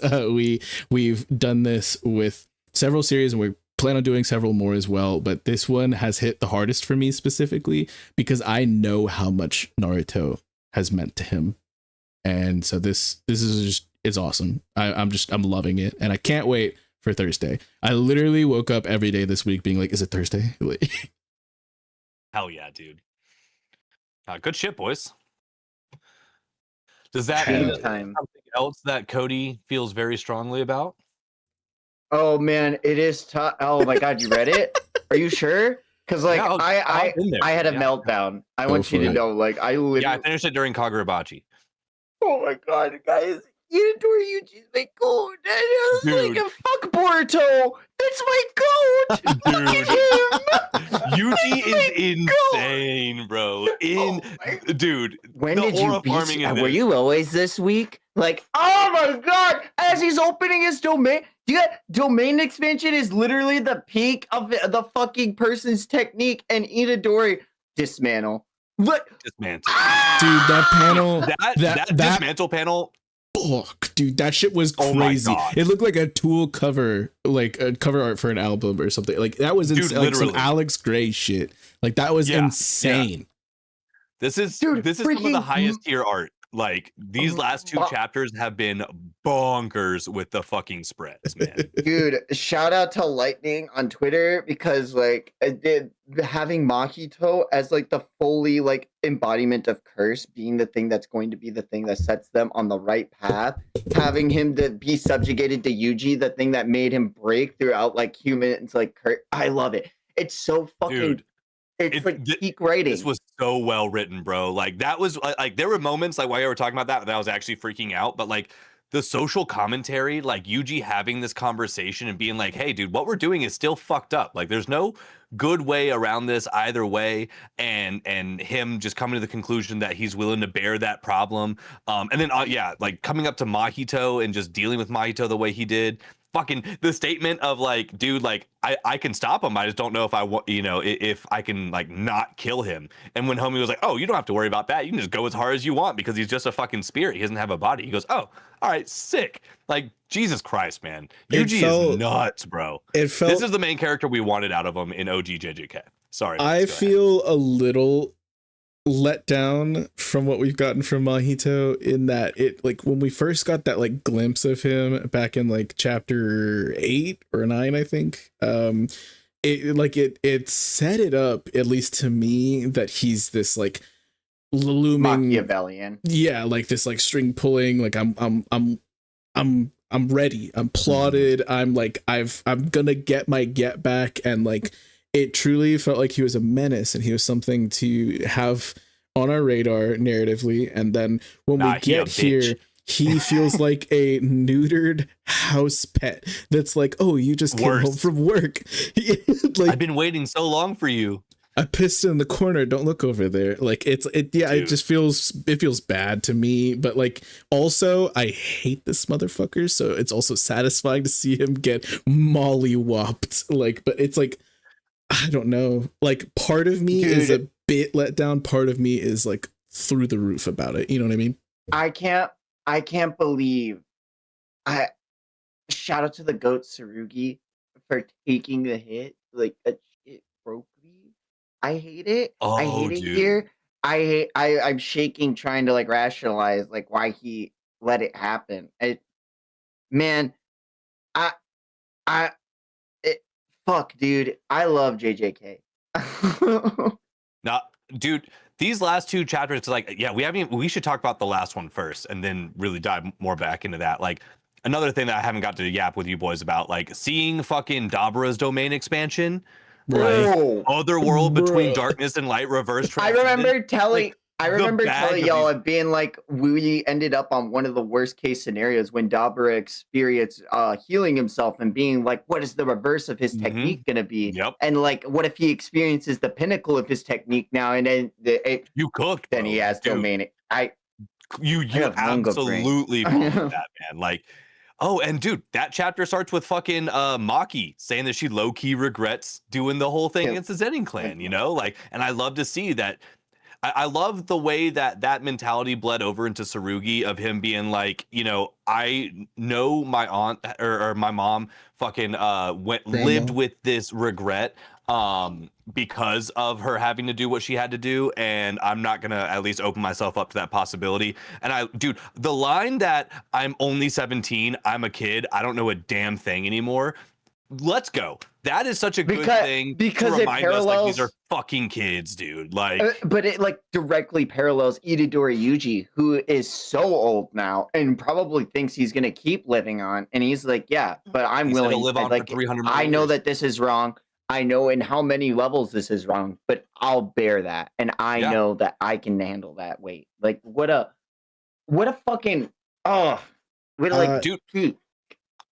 We've done this with several series, and we plan on doing several more as well. But this one has hit the hardest for me specifically because I know how much Naruto has meant to him, and so this is just, it's awesome. I'm loving it, and I can't wait for Thursday. I literally woke up every day this week being like, "Is it Thursday?" Hell yeah, dude! Good shit, boys. Does that mean something else that Cody feels very strongly about? Oh man, it is tough. Oh my god, you read it? Are you sure? Because like Yeah, I had a meltdown. I want you to know, like I literally. Yeah, I finished it during Kagurabachi. Oh my god, guys! Idadori Yuji's my goat. Like a fuck Boruto. That's my goat. Dude, Yuji is insane, bro. Dude, when did you beat? Were you always this week? Like, oh my god! As he's opening his domain, domain expansion is literally the peak of the fucking person's technique, and Itadori dismantle. What? Dismantle. Dude, that panel. That dismantle panel. Fuck, dude, that shit was crazy. It looked like a Tool cover, like a cover art for an album or something. Like that was like some Alex Gray shit. Like that was insane. Yeah. This is some of the highest tier art. Like these last 2 chapters have been bonkers with the fucking spreads, man. Dude, shout out to Lightning on Twitter because like having Mahito as like the fully like embodiment of curse being the thing that's going to be the thing that sets them on the right path, having him to be subjugated to Yuji, the thing that made him break throughout like humans like curse. I love it. It's so fucking. Dude. It's like peak writing. This was so well written, bro. Like that was like there were moments like while you were talking about that I was actually freaking out, but like the social commentary, like Yuji having this conversation and being like, "Hey, dude, what we're doing is still fucked up. Like there's no good way around this either way," and him just coming to the conclusion that he's willing to bear that problem. And then like coming up to Mahito and just dealing with Mahito the way he did. Fucking the statement of like, dude, like I can stop him. I just don't know if I want, if I can like not kill him. And when homie was like, "Oh, you don't have to worry about that. You can just go as hard as you want because he's just a fucking spirit. He doesn't have a body." He goes, "Oh, all right, sick." Like Jesus Christ, man, Yuji is nuts, bro. This is the main character we wanted out of him in OG JJK. Sorry, I feel a little let down from what we've gotten from Mahito in that it like when we first got that like glimpse of him back in like chapter 8 or 9 I think it set it up, at least to me, that he's this like looming Machiavellian, like this like string pulling, like I'm ready, I'm plotted, I'm gonna get my get back, and like it truly felt like he was a menace and he was something to have on our radar narratively. And then when we get here, he feels like a neutered house pet that's like, "Oh, you just came home from work." Like, "I've been waiting so long for you. I pissed in the corner. Don't look over there." Like it just feels bad to me. But like also I hate this motherfucker. So it's also satisfying to see him get molly-whopped. Like, but it's like, I don't know. Like part of me is a bit let down. Part of me is like through the roof about it. You know what I mean? I can't believe. Shout out to the goat Tsurugi for taking the hit. Like that shit broke me. I hate it. I hate it here. I'm shaking trying to like rationalize like why he let it happen. Fuck, dude. I love JJK. Nah, dude, these last 2 chapters, like, we should talk about the last one first and then really dive more back into that. Like, another thing that I haven't got to yap with you boys about, like, seeing fucking Dabura's domain expansion, like, other world between darkness and light reverse. I remember telling y'all it being like we ended up on one of the worst case scenarios when Dabura experienced healing himself and being like, what is the reverse of his technique gonna be? Yep. And like, what if he experiences the pinnacle of his technique now? And then you cooked. Then he has domain. You absolutely that, man. Like, oh, and dude, that chapter starts with fucking Maki saying that she low-key regrets doing the whole thing against the Zenin clan, you know? Like, and I love to see that. I love the way that mentality bled over into Tsurugi of him being like, you know, I know my aunt or my mom fucking lived with this regret because of her having to do what she had to do, and I'm not gonna at least open myself up to that possibility. And dude, the line that I'm only 17, I'm a kid, I don't know a damn thing anymore. Let's go. That is such a good thing because to remind it parallels, us, like, these are fucking kids, dude. Like, but it like directly parallels Itadori Yuji, who is so old now and probably thinks he's gonna keep living on. And he's like, yeah, but I'm willing to live on like, for 300 more I know years. that this is wrong. I know in how many levels this is wrong, but I'll bear that, and I know that I can handle that weight. Like, what a fucking dude.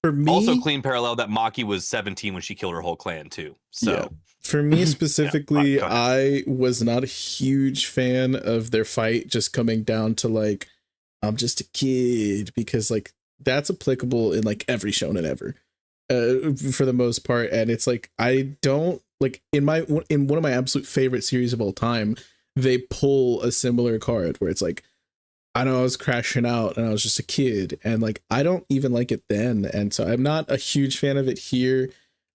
For me, also clean parallel that Maki was 17 when she killed her whole clan too. So yeah. For me specifically, I was not a huge fan of their fight just coming down to like, I'm just a kid, because like that's applicable in like every shonen ever, for the most part. And it's like, I don't like in one of my absolute favorite series of all time, they pull a similar card where it's like, I know I was crashing out and I was just a kid, and like I don't even like it then, and so I'm not a huge fan of it here.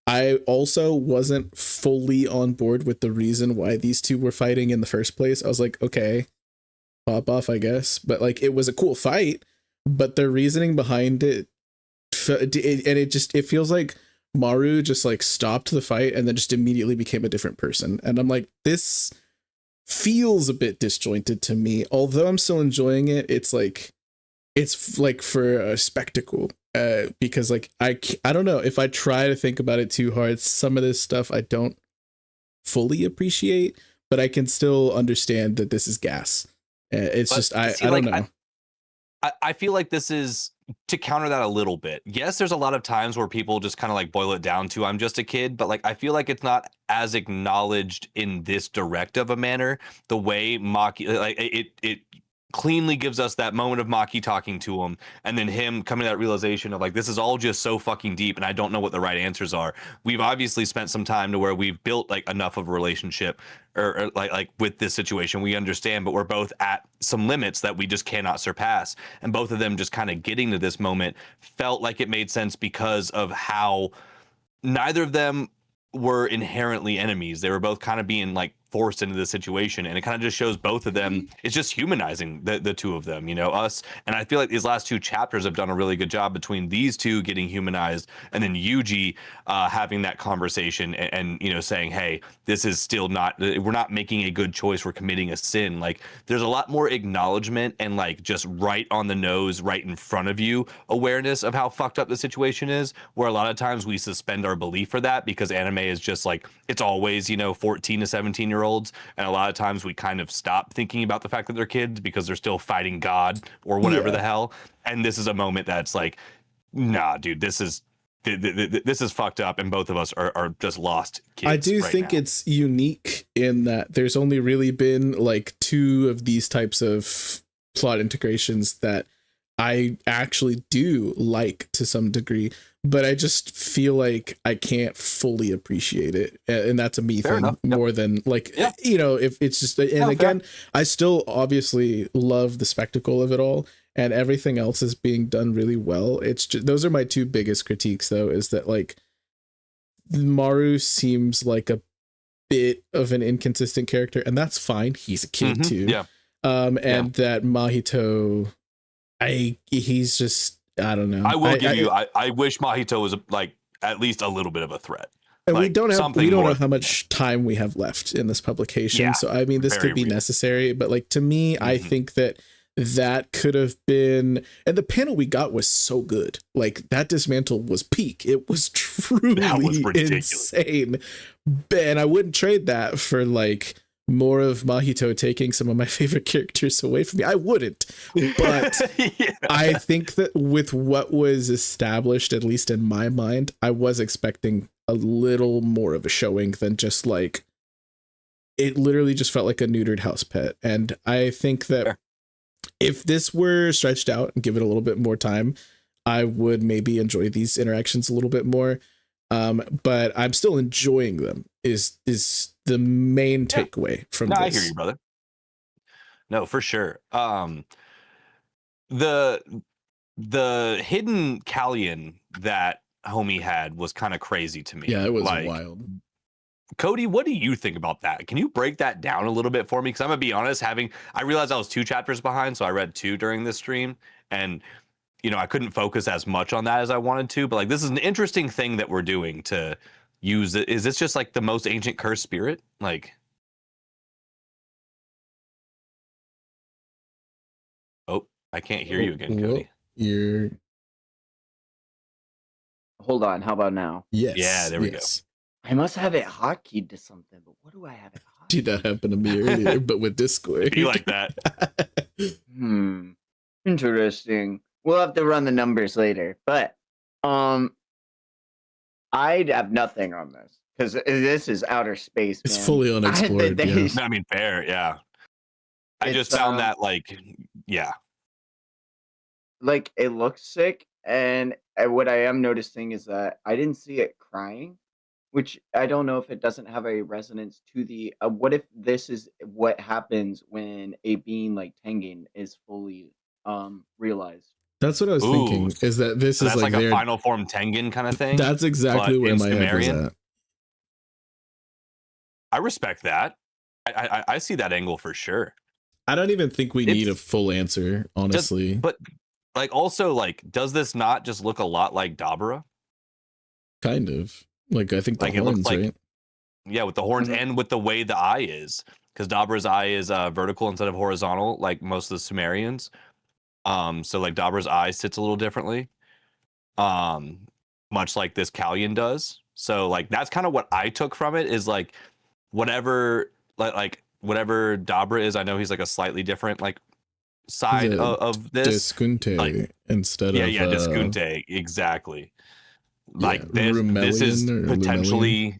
I also wasn't fully on board with the reason why these two were fighting in the first place. I was like, okay, pop off, I guess, but like it was a cool fight, but the reasoning behind it, and it feels like Maru just like stopped the fight and then just immediately became a different person, and I'm like, this feels a bit disjointed to me. Although I'm still enjoying it, it's like for a spectacle, because like I don't know, if I try to think about it too hard, some of this stuff I don't fully appreciate, but I can still understand that this is gas. It's but just I don't know. I feel like this is to counter that a little bit. Yes, there's a lot of times where people just kind of like boil it down to I'm just a kid, but like I feel like it's not as acknowledged in this direct of a manner. The way Maki, like it cleanly gives us that moment of Maki talking to him, and then him coming to that realization of like, this is all just so fucking deep and I don't know what the right answers are. We've obviously spent some time to where we've built like enough of a relationship or like with this situation, we understand, but we're both at some limits that we just cannot surpass. And both of them just kind of getting to this moment felt like it made sense because of how neither of them were inherently enemies. They were both kind of being like forced into this situation, and it kind of just shows both of them. It's just humanizing the two of them, you know, us. And I feel like these last two chapters have done a really good job between these two getting humanized and then Yuji having that conversation and you know, saying, hey, this is still not, we're not making a good choice, we're committing a sin. Like there's a lot more acknowledgement and like just right on the nose, right in front of you awareness of how fucked up the situation is, where a lot of times we suspend our belief for that because anime is just like, it's always, you know, 14 to 17-year-olds, and a lot of times we kind of stop thinking about the fact that they're kids because they're still fighting God or whatever the hell. And this is a moment that's like, nah, dude, this is fucked up, and both of us are just lost kids. I do think it's unique in that there's only really been like two of these types of plot integrations that I actually do like to some degree, but I just feel like I can't fully appreciate it, and that's a me fair thing more than like you know, if it's just, and again, I still obviously love the spectacle of it all, and everything else is being done really well. It's just, those are my two biggest critiques though, is that like Maru seems like a bit of an inconsistent character, and that's fine, he's a kid too. And that Mahito, he's just, I don't know. I will give you, I wish Mahito was like at least a little bit of a threat. And like we don't know how much time we have left in this publication. So I mean, this could be necessary, but like to me, I think that could have been, and the panel we got was so good. Like that dismantle was peak. It was truly insane. And I wouldn't trade that for like more of Mahito taking some of my favorite characters away from me. I wouldn't, but I think that with what was established, at least in my mind, I was expecting a little more of a showing than just like, it literally just felt like a neutered house pet. And I think that if this were stretched out and give it a little bit more time, I would maybe enjoy these interactions a little bit more. But I'm still enjoying them is the main takeaway from this. I hear you, brother. No, for sure. The hidden Callion that homie had was kind of crazy to me. Yeah, it was like, wild. Cody, what do you think about that? Can you break that down a little bit for me? Because I'm gonna be honest, I realized I was 2 chapters behind, so I read 2 during this stream, and I couldn't focus as much on that as I wanted to. But like, this is an interesting thing that we're doing to use it. Is this just like the most ancient cursed spirit? Like, oh, I can't hear you again, Cody. You're. Hold on. How about now? Yes. Yeah, there we go. I must have it hotkeyed to something, but what do I have it hotkeyed? Dude, that happened to me earlier, but with Discord. Be like that. Interesting. We'll have to run the numbers later, but I'd have nothing on this because this is outer space. It's fully unexplored. I mean, fair, yeah. I just found that like it looks sick, and what I am noticing is that I didn't see it crying, which I don't know if it doesn't have a resonance to the what if this is what happens when a being like Tengen is fully realized. That's what I was thinking, is that this is like a final form Tengen kind of thing. That's exactly where my head was at. I respect that. I see that angle for sure. I don't even think we need a full answer, honestly. But like, also, like, does this not just look a lot like Dabura? Kind of. Like, I think the horns, right? Yeah, with the horns and with the way the eye is. Because Dabura's eye is vertical instead of horizontal, like most of the Sumerians. So like Dabura's eye sits a little differently. Much like this Callion does. So like that's kind of what I took from it, is like whatever whatever Dabura is, I know he's like a slightly different like side of this. Deskunte like, instead of Deskunte, exactly. Like this is potentially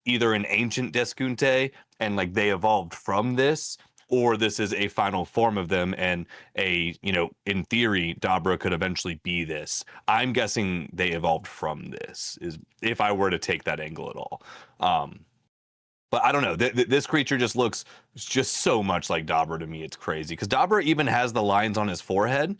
either an ancient Deskunte and like they evolved from this, or this is a final form of them, and in theory, Dabura could eventually be this. I'm guessing they evolved from this, is if I were to take that angle at all. But I don't know. This creature just looks just so much like Dabura to me. It's crazy, because Dabura even has the lines on his forehead,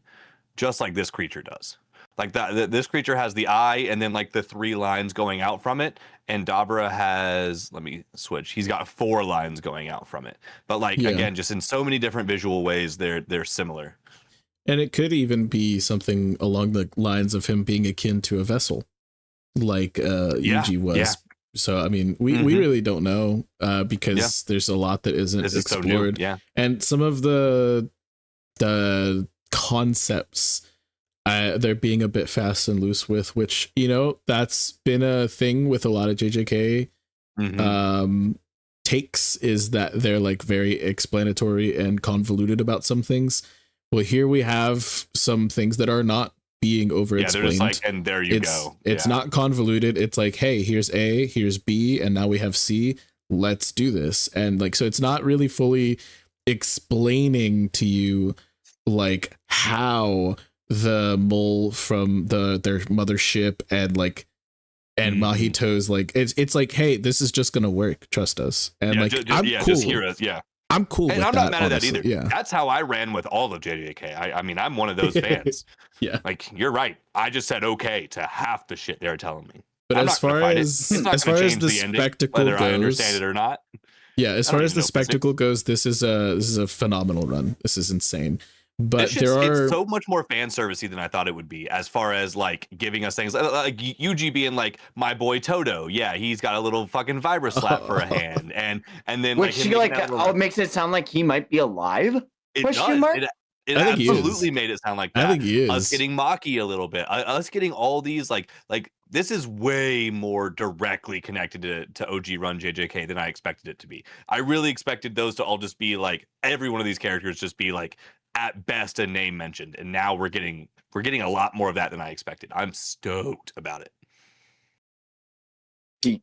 just like this creature does. Like this creature has the eye and then like the 3 lines going out from it, and Dabura has, let me switch. He's got 4 lines going out from it. But like again, just in so many different visual ways, they're similar. And it could even be something along the lines of him being akin to a vessel, like Yuji was. Yeah. So I mean, we really don't know because there's a lot that isn't explored. So new. Yeah. And some of the concepts they're being a bit fast and loose with, which that's been a thing with a lot of JJK takes, is that they're like very explanatory and convoluted about some things. Well, here we have some things that are not being over explained. They're just like, and there you go. It's not convoluted. It's like, hey, here's A, here's B, and now we have C. Let's do this. And like, so it's not really fully explaining to you like how the mole from their mothership and Mahito's like it's like, hey, this is just gonna work, trust us. And I'm cool. Just hear us. I'm cool. And with I'm that, not mad honestly. at that either. Yeah. That's how I ran with all of JJK. I mean, I'm one of those fans. Yeah. Like, you're right. I just said okay to half the shit they're telling me. But as far as the spectacle goes, I understand it or not. Yeah, as far as the spectacle goes, this is a phenomenal run. This is insane. But it's so much more fan servicey than I thought it would be, as far as like giving us things like Yuji being like, my boy Toto, yeah, he's got a little fucking vibra slap for a hand, and then which makes it sound like he might be alive. It does. It absolutely made it sound like that. I think he is. Us getting Maki a little bit, us getting all these like this is way more directly connected to OG Run JJK than I expected it to be. I really expected those to all just be like, every one of these characters just be like at best a name mentioned, and now we're getting a lot more of that than I expected. I'm stoked about it. Peak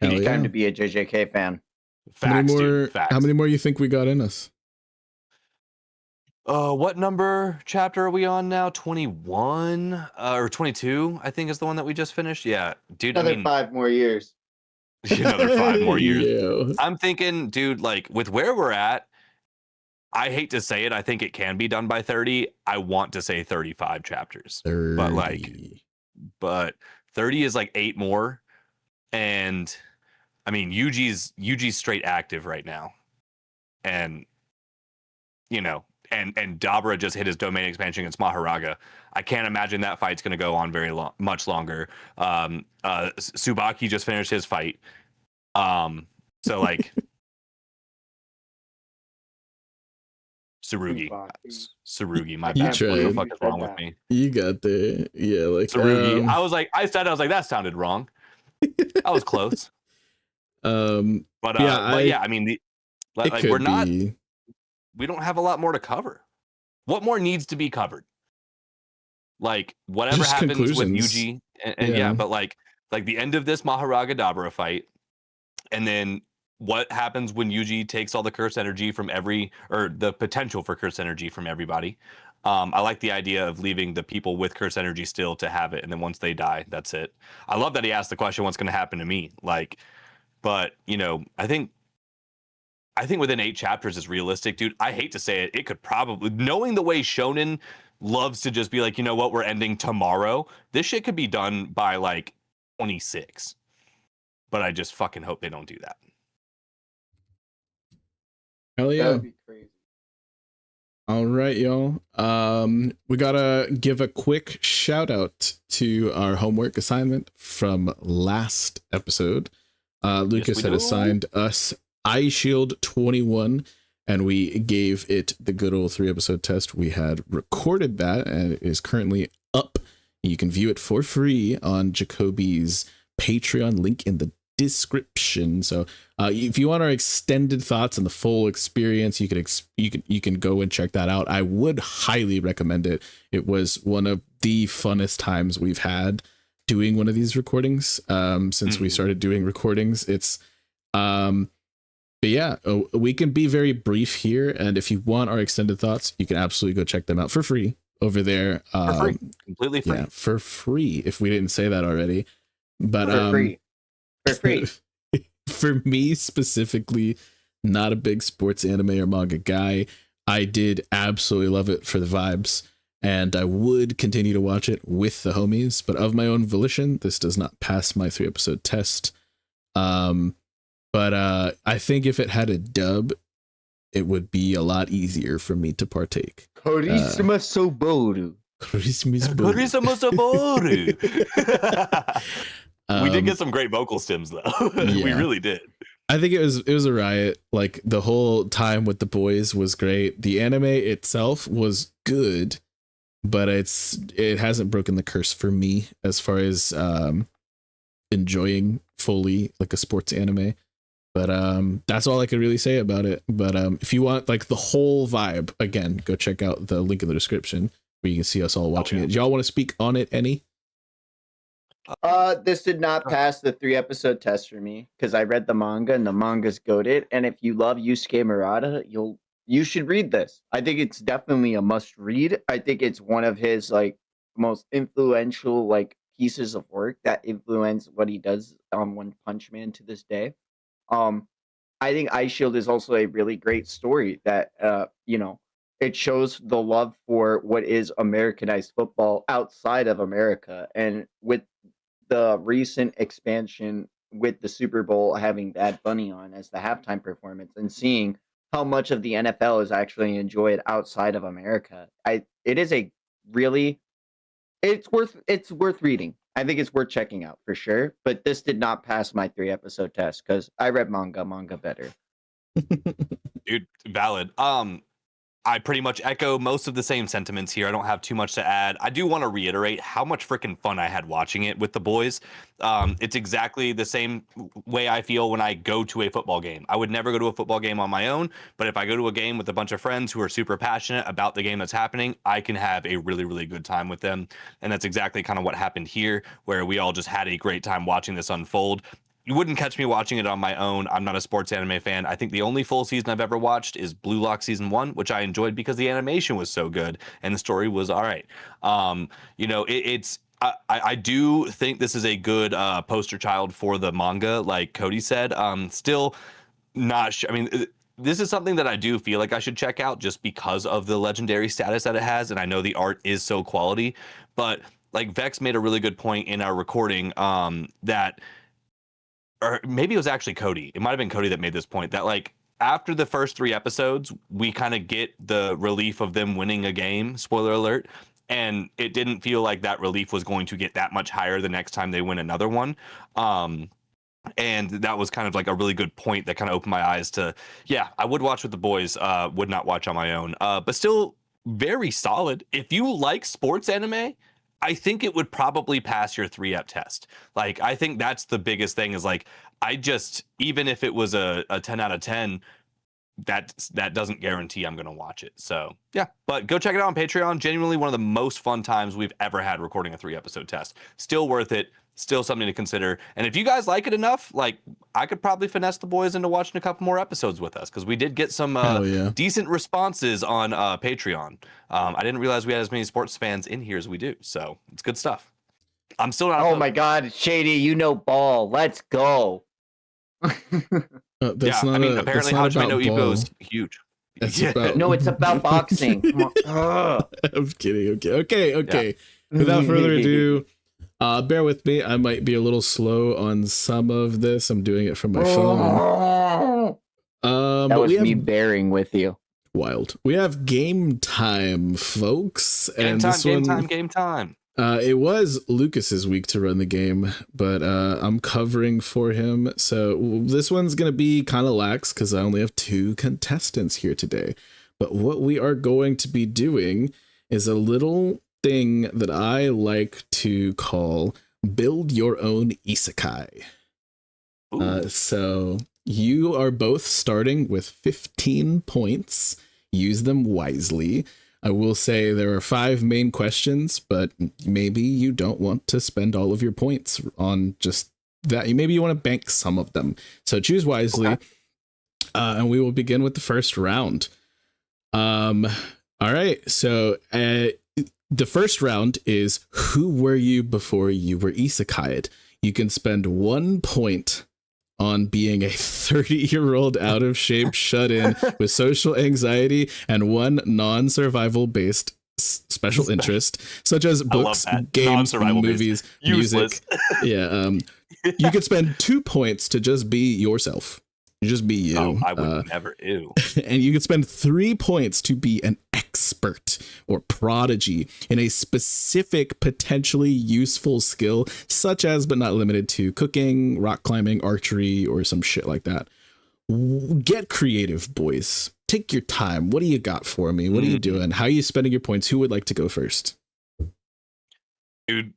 time to be a JJK fan. Facts, dude. How many more you think we got in us? What number chapter are we on now? 21 or 22? I think is the one that we just finished. Yeah, dude. Another 5 more years. Another 5 more years. Yeah. I'm thinking, dude, like with where we're at, I hate to say it, I think it can be done by 30. I want to say 35 chapters. 30. But 30 is like 8 more. And I mean, Yuji's straight active right now. And and Dabra just hit his domain expansion against Maharaga. I can't imagine that fight's going to go on much longer. Tsubaki just finished his fight. So like Tsurugi, my bad. What the fuck is wrong with me? You got there. Yeah, like Tsurugi. I was like, that sounded wrong. I was close. But yeah, I mean, we don't have a lot more to cover. What more needs to be covered? Like whatever just happens with Yuji and but like the end of this Maharaga Dabra fight, and then what happens when Yuji takes all the curse energy from the potential for curse energy from everybody. I like the idea of leaving the people with curse energy still to have it, and then once they die, that's it. I love that he asked the question, what's going to happen to me? Like, but I think within 8 chapters is realistic, dude. I hate to say it, it could probably, knowing the way Shonen loves to just be like, you know what, we're ending tomorrow. This shit could be done by like 26. But I just fucking hope they don't do that. Hell yeah. That would be crazy. All right, y'all. We gotta give a quick shout out to our homework assignment from last episode. Lucas had assigned us Eyeshield 21, and we gave it the good old 3-episode test. We had recorded that, and it is currently up. You can view it for free on Jacoby's Patreon, link in the description. So if you want our extended thoughts on the full experience, you can go and check that out. I would highly recommend it. It was one of the funnest times we've had doing one of these recordings since we started doing recordings. It's but yeah, we can be very brief here, and if you want our extended thoughts, you can absolutely go check them out for free over there. For free. Completely free. Yeah, for free, if we didn't say that already. But for free. For me specifically, not a big sports anime or manga guy. I did absolutely love it for the vibes, and I would continue to watch it with the homies, but of my own volition, this does not pass my 3-episode test. But I think if it had a dub, it would be a lot easier for me to partake. Charisma Soboru. We did get some great vocal stems though. Yeah. We really did. I think it was a riot. Like the whole time with the boys was great. The anime itself was good, but it hasn't broken the curse for me as far as enjoying fully like a sports anime. But that's all I could really say about it. But if you want like the whole vibe, again, go check out the link in the description where you can see us all watching it. Do y'all want to speak on it any? This did not pass the 3-episode test for me because I read the manga and the manga's goated. And if you love Yusuke Murata, you should read this. I think it's definitely a must read. I think it's one of his like most influential like pieces of work that influence what he does on One Punch Man to this day. I think Eyeshield is also a really great story that it shows the love for what is Americanized football outside of America, and with the recent expansion with the Super Bowl having Bad Bunny on as the halftime performance and seeing how much of the NFL is actually enjoyed outside of America. It's worth reading. I think it's worth checking out for sure, but this did not pass my 3-episode test because I read manga better. Dude, valid. I pretty much echo most of the same sentiments here. I don't have too much to add. I do want to reiterate how much freaking fun I had watching it with the boys. It's exactly the same way I feel when I go to a football game. I would never go to a football game on my own, but if I go to a game with a bunch of friends who are super passionate about the game that's happening, I can have a really, really good time with them. And that's exactly kind of what happened here, where we all just had a great time watching this unfold. You wouldn't catch me watching it on my own. I'm not a sports anime fan. I think the only full season I've ever watched is Blue Lock season 1, which I enjoyed because the animation was so good and the story was all right. I do think this is a good poster child for the manga, like Cody said. Still not sure. I mean, this is something that I do feel like I should check out just because of the legendary status that it has, and I know the art is so quality. But like Vex made a really good point in our recording, that, or maybe it was actually Cody. It might have been Cody that made this point that like after the first 3 episodes, we kind of get the relief of them winning a game. Spoiler alert. And it didn't feel like that relief was going to get that much higher the next time they win another one. And that was kind of like a really good point that kind of opened my eyes to, yeah, I would watch with the boys, would not watch on my own, but still very solid. If you like sports anime, I think it would probably pass your 3-ep test. Like, I think that's the biggest thing is like, even if it was a 10 out of 10, that doesn't guarantee I'm going to watch it. So yeah, but go check it out on Patreon. Genuinely one of the most fun times we've ever had recording a 3-episode test. Still worth it. Still something to consider. And if you guys like it enough, like I could probably finesse the boys into watching a couple more episodes with us, because we did get some decent responses on Patreon. I didn't realize we had as many sports fans in here as we do. So it's good stuff. I'm still not. Oh my God, Shady, you know ball. Let's go. That's not apparently Hajime no Ippo is huge. No, it's about boxing. I'm kidding. Okay. Yeah. Without further ado, bear with me. I might be a little slow on some of this. I'm doing it from my phone. That was me bearing with you. Wild. We have game time, folks. Game time. It was Lucas's week to run the game, but I'm covering for him. So this one's going to be kind of lax because I only have 2 contestants here today. But what we are going to be doing is a little thing that I like to call build your own Isekai. So you are both starting with 15 points. Use them wisely. I will say there are 5 main questions, but maybe you don't want to spend all of your points on just that. Maybe you want to bank some of them. So choose wisely. Okay. And we will begin with the first round. All right. So the first round is who were you before you were isekai'd? You can spend 1 point on being a 30-year-old out of shape shut-in with social anxiety and 1 non-survival based special interest, such as books, games, movies, music. Yeah. You could spend 2 points to just be yourself. Just be you. Oh, I would never. Ew. And you could spend 3 points to be an expert or prodigy in a specific potentially useful skill, such as but not limited to cooking, rock climbing, archery, or some shit like that. Get creative, boys. Take your time. What do you got for me? What are you doing? How are you spending your points? Who would like to go first? Dude,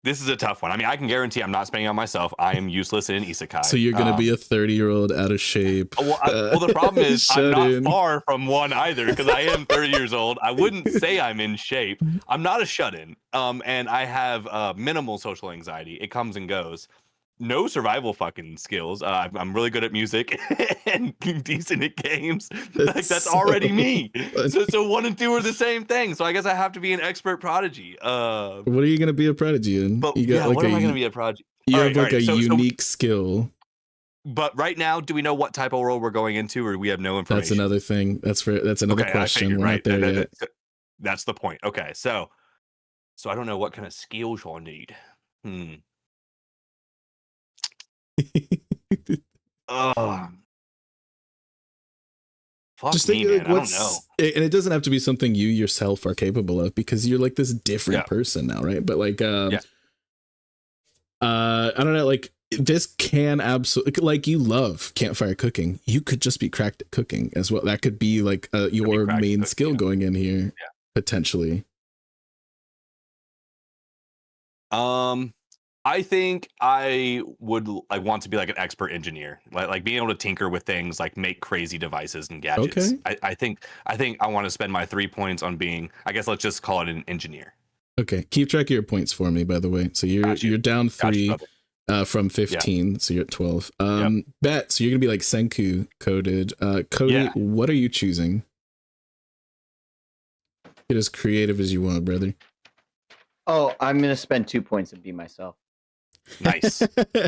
this is a tough one. I mean, I can guarantee I'm not spending it on myself. I am useless in Isekai. So you're going to be a 30-year-old out of shape. Well, the problem is I'm not far from one either, because I am 30 years old. I wouldn't say I'm in shape. I'm not a shut-in. And I have minimal social anxiety. It comes and goes. No survival fucking skills. I'm really good at music and decent at games. That's already me. So 1 and 2 are the same thing. So I guess I have to be an expert prodigy. What are you gonna be a prodigy in? But what am I gonna be a prodigy? You have a unique skill. But right now, do we know what type of world we're going into, or we have no information? That's another thing. That's another question. Figured, we're not there yet. That's the point. Okay, so I don't know what kind of skills you'll need. Just think, like, I don't know. And it doesn't have to be something you yourself are capable of, because you're like this different person now, right? But like, I don't know, like this can absolutely, like, you love campfire cooking. You could just be cracked at cooking as well. That could be like your main skill going in here, potentially. I think I would want to be like an expert engineer, like being able to tinker with things, like make crazy devices and gadgets. Okay. I think I want to spend my 3 points on being, I guess let's just call it an engineer. Okay. Keep track of your points for me, by the way. So you're down 3 from 15. So you're at 12. Bet. So you're gonna be like Senku coded. Cody, what are you choosing? Get as creative as you want, brother. Oh, I'm gonna spend 2 points and be myself. Nice.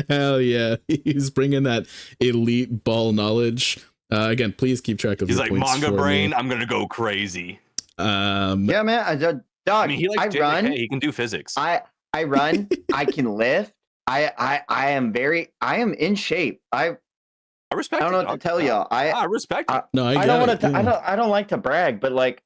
Hell yeah. He's bringing that elite ball knowledge. Again, please keep track of He's your like, points manga for brain, me. I'm gonna go crazy. Yeah, man. Dog, I mean, he likes JJK, run. He can do physics. I run. I can lift. I am in shape. I respect. I don't know what to tell y'all. I respect it. I don't want to. I don't like to brag, but like,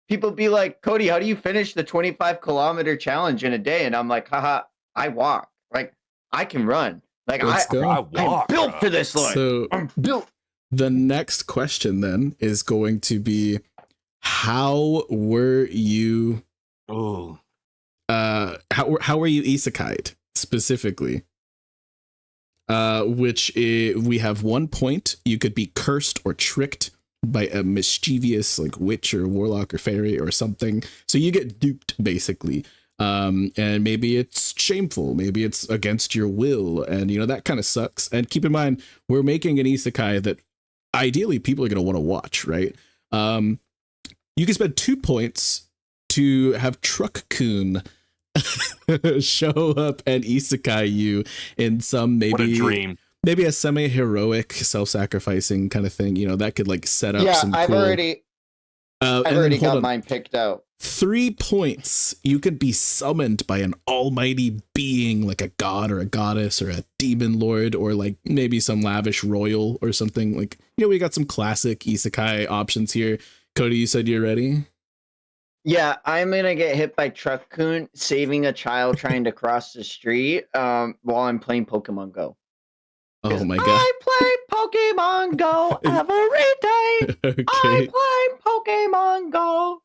people be like, Cody, how do you finish the 25-kilometer challenge in a day? And I'm like, haha, I walk. Like, I can run. Like, I'm built for this. Like, so I'm built. The next question then is going to be, how were you? Oh, how were you isekai'd specifically? We have 1 point. You could be cursed or tricked by a mischievous like witch or warlock or fairy or something. So you get duped basically. And maybe it's shameful, maybe it's against your will, and you know that kind of sucks. And keep in mind, we're making an isekai that ideally people are going to want to watch, right? You can spend 2 points to have Truck-kun show up and isekai you in some maybe what a dream. Maybe a semi-heroic, self-sacrificing kind of thing. You know, that could like set up some I've cool... already got mine picked out. 3 points. You could be summoned by an almighty being, like a god or a goddess or a demon lord, or like maybe some lavish royal or something. Like, you know, we got some classic isekai options here. Cody, you said you're ready? Yeah, I'm gonna get hit by Truck-kun saving a child trying to cross the street while I'm playing Pokemon Go. Oh my god. I play Pokemon Go every day. Okay. I play Pokemon Go.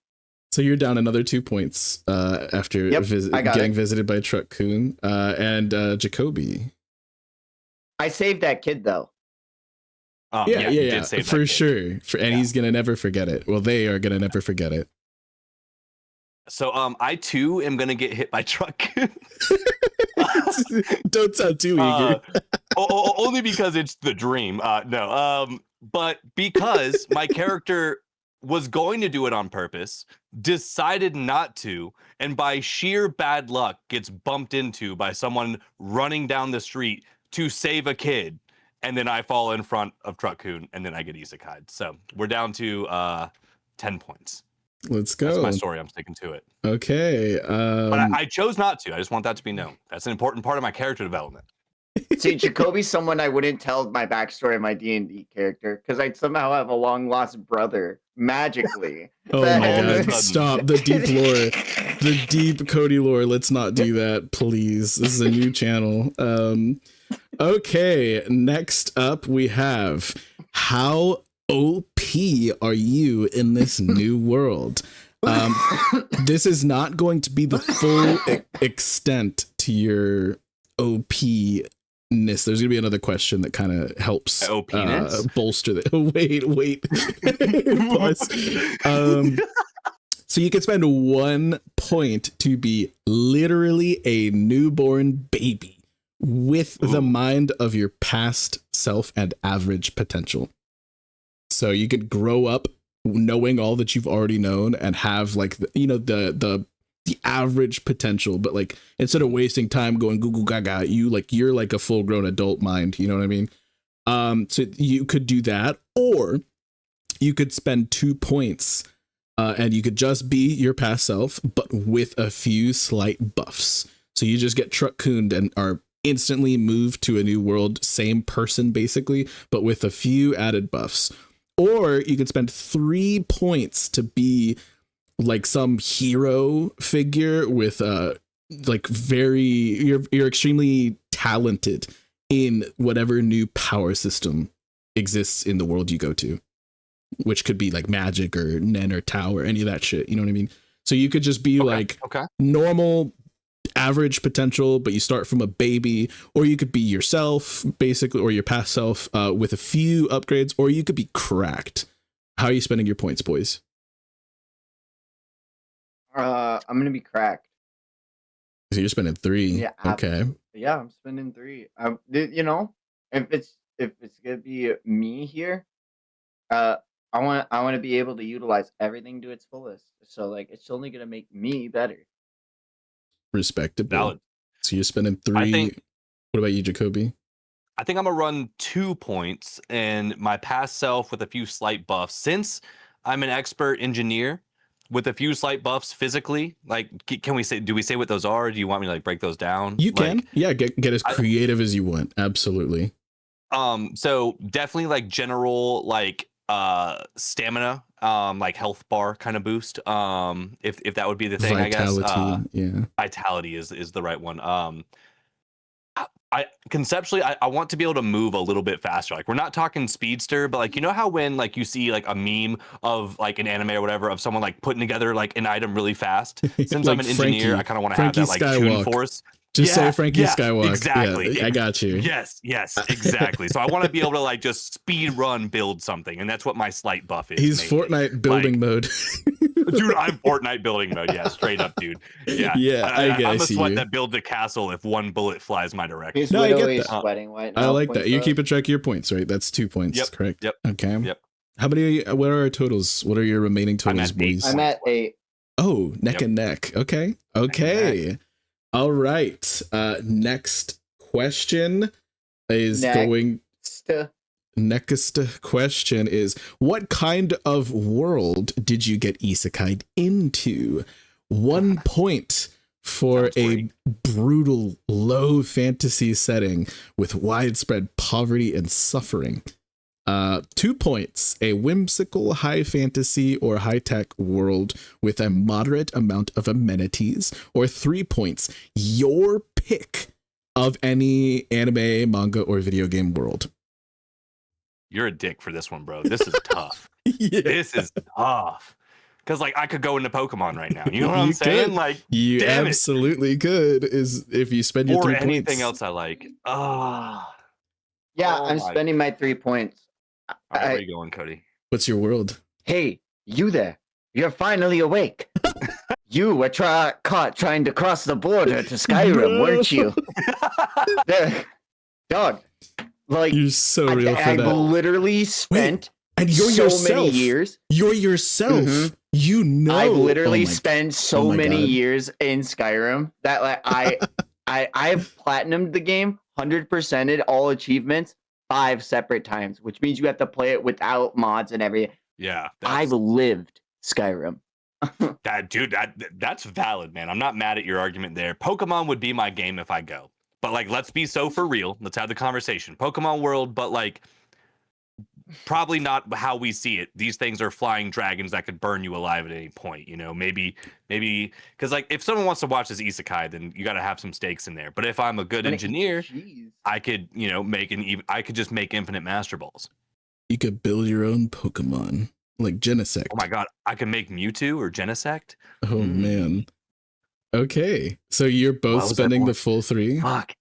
So you're down another 2 points after getting visited by Truck-kun. And Jacoby. I saved that kid though. Yeah, for sure. And he's gonna never forget it. Well, they are gonna never forget it. So I too am gonna get hit by Truck-kun. Don't sound too eager. Only because it's the dream. But because my character was going to do it on purpose, decided not to, and by sheer bad luck gets bumped into by someone running down the street to save a kid, and then I fall in front of Truck-kun, and then I get isekai'd. So we're down to 10 points. Let's go. That's my story. I'm sticking to it. Okay. But I chose not to. I just want that to be known. That's an important part of my character development. See, Jacoby's someone I wouldn't tell my backstory of my D&D character because I'd somehow have a long-lost brother magically. Oh my god, stop. The deep lore. The deep Cody lore. Let's not do that, please. This is a new channel. Okay, next up we have, how OP are you in this new world? This is not going to be the full extent to your OP-ness. There's gonna be another question that kind of helps bolster that. Wait. So you can spend 1 point to be literally a newborn baby with the mind of your past self and average potential. So you could grow up knowing all that you've already known and have like the average potential, but like instead of wasting time going goo goo gaga, you're like a full grown adult mind. You know what I mean? So you could do that, or you could spend 2 points and you could just be your past self, but with a few slight buffs. So you just get Truck-kun and are instantly moved to a new world, same person basically, but with a few added buffs. Or you could spend 3 points to be like some hero figure with like you're extremely talented in whatever new power system exists in the world you go to, which could be like magic or Nen or Tao or any of that shit. You know what I mean? So you could just be normal average potential, but you start from a baby, or you could be yourself basically, or your past self with a few upgrades, or you could be cracked. How are you spending your points, boys? I'm gonna be cracked. So you're spending 3. Yeah. Okay. Yeah, I'm spending 3. You know, if it's gonna be me here, I want to be able to utilize everything to its fullest. So like, it's only gonna make me better. Respectable. Valid. So you're spending 3. What about you, Jacoby? I think I'm gonna run 2 points, and my past self with a few slight buffs. Since I'm an expert engineer with a few slight buffs physically, like, can we say? Do we say what those are? Do you want me to like break those down? You can, yeah. Get as creative as you want. Absolutely. So definitely like general like stamina, like health bar kind of boost. If that would be the thing, Vitality, I guess. Yeah. Vitality is the right one. I conceptually I want to be able to move a little bit faster. Like, we're not talking speedster, but like, you know how when like you see like a meme of like an anime or whatever of someone like putting together like an item really fast. Since like I'm an engineer, I kind of want to have that like Skywalk. Toon Force. Just say Frankie Skywalk. Exactly. Yeah, I got you. Yes, exactly. So I want to be able to like just speed run build something, and that's what my slight buff is. He's mainly Fortnite building mode. Dude, I'm Fortnite building mode. Yeah, straight up, dude. Yeah, I'm a sweat that builds a castle if one bullet flies my direction. No, I get that. Sweating right now, I like that. You're keeping track of your points, right? That's 2 points, yep, correct? Yep. Okay. Yep. How many? What are our totals? What are your remaining totals, boys? I'm at 8. Oh, neck and neck. Okay. Okay. All right. Next question is Next question is, what kind of world did you get isekai into? 1 point for a brutal low fantasy setting with widespread poverty and suffering. 2 points, a whimsical high fantasy or high-tech world with a moderate amount of amenities. Or 3 points, your pick of any anime, manga, or video game world. You're a dick for this one, bro. This is tough. Yeah. This is tough. Because like I could go into Pokemon right now. You know what I'm saying? Could. Like, you absolutely could. Is if you spend your 3 points. Or anything else I like. Yeah, I'm spending my 3 points. All right, where are you going, Cody? What's your world? Hey, you there. You're finally awake. You were caught trying to cross the border to Skyrim, weren't you? Dog. Like, you're so real for that. I've literally spent and you're so yourself. many years. You're yourself. Mm-hmm. You know. I've literally spent so many years in Skyrim that like I've platinumed the game, 100%ed all achievements 5 separate times, which means you have to play it without mods and everything. Yeah. I've lived Skyrim. That's valid, man. I'm not mad at your argument there. Pokemon would be my game if I go. But like, let's be so for real. Let's have the conversation. Pokemon world, but like, probably not how we see it. These things are flying dragons that could burn you alive at any point. You know, maybe because like if someone wants to watch this isekai, then you got to have some stakes in there. But if I'm a good engineer, I could I could just make infinite Master Balls. You could build your own Pokemon like Genesect. Oh my god, I can make Mewtwo or Genesect. Oh man. Okay, so you're both spending the full 3. Fuck.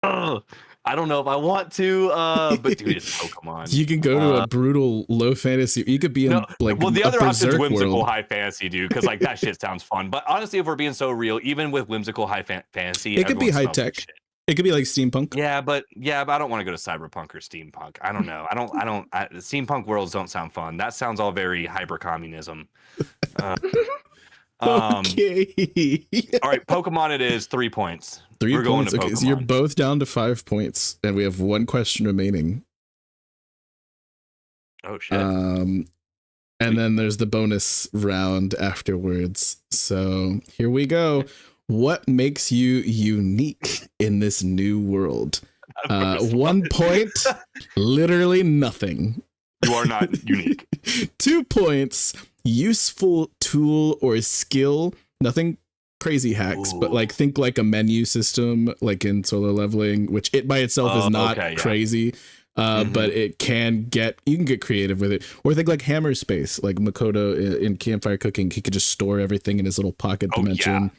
Oh, I don't know if I want to, but dude, it's Pokemon. You can go to a brutal low fantasy. You could be in the other option is whimsical world. High fantasy, dude, because like that shit sounds fun. But honestly, if we're being so real, even with whimsical high fantasy, it could be high tech. It could be like steampunk. Yeah, but I don't want to go to cyberpunk or steampunk. I don't know. Steampunk worlds don't sound fun. That sounds all very hyper communism. Okay. All right, Pokemon. It is 3 points. 3 We're points. Going to okay, so you're both down to 5 points, and we have 1 question remaining. Oh shit. And then there's the bonus round afterwards. So here we go. What makes you unique in this new world? 1 point. Literally nothing. You are not unique. 2 points. Useful tool or skill. Nothing crazy hacks, but like think like a menu system, like in Solo Leveling, which it by itself is not crazy. But it can you can get creative with it. Or think like Hammer Space, like Makoto in Campfire Cooking. He could just store everything in his little pocket dimension. Yeah.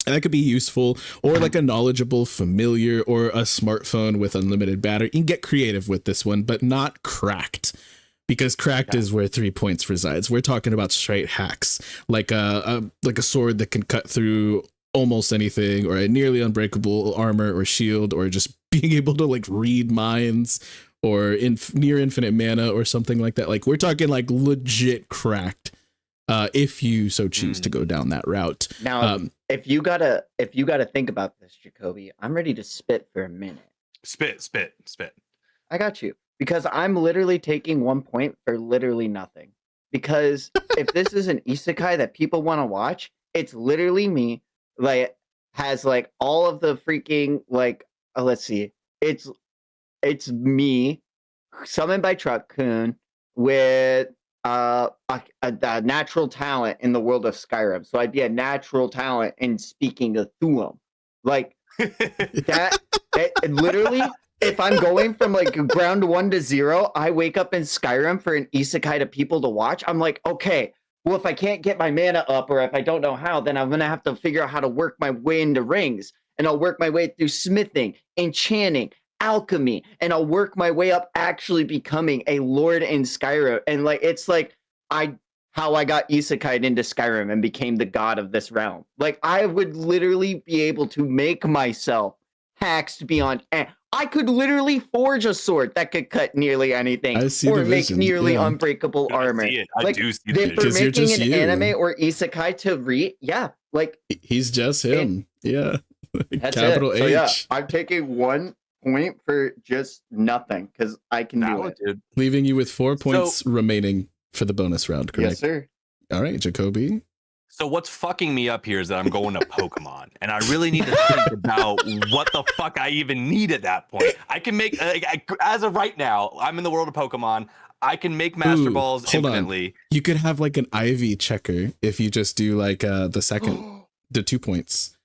And that could be useful, or like a knowledgeable familiar, or a smartphone with unlimited battery. You can get creative with this one, but not cracked. Because cracked is where 3 points resides. We're talking about straight hacks, like a sword that can cut through almost anything, or a nearly unbreakable armor or shield, or just being able to like read minds, or near infinite mana, or something like that. Like we're talking like legit cracked. If you so choose to go down that route. Now, if you gotta think about this, Jacoby, I'm ready to spit for a minute. Spit. I got you. Because I'm literally taking 1 point for literally nothing. Because if this is an isekai that people want to watch, it's literally me. Like, has like all of the freaking like. Let's see. It's me, summoned by Truck-kun, with a natural talent in the world of Skyrim. So I'd be a natural talent in speaking of Thuum. Like that. Literally. If I'm going from like ground 1 to 0, I wake up in Skyrim for an isekai to people to watch. I'm like, okay, well, if I can't get my mana up or if I don't know how, then I'm going to have to figure out how to work my way into rings. And I'll work my way through smithing, enchanting, alchemy, and I'll work my way up actually becoming a lord in Skyrim. And like, it's like how I got isekai'd into Skyrim and became the god of this realm. Like, I would literally be able to make myself hacks beyond. I could literally forge a sword that could cut nearly anything or make nearly unbreakable armor. I do see it. For making an anime or isekai to read, like he's just him. That's Capital it. H. So yeah, I'm taking 1 point for just nothing because I can do it. Dude. Leaving you with 4 points remaining for the bonus round, correct? Yes, sir. All right, Jacoby. So what's fucking me up here is that I'm going to Pokemon, and I really need to think about what the fuck I even need at that point. I can make, as of right now, I'm in the world of Pokemon. I can make Master Balls infinitely. You could have like an IV checker if you just do like the second, the 2 points.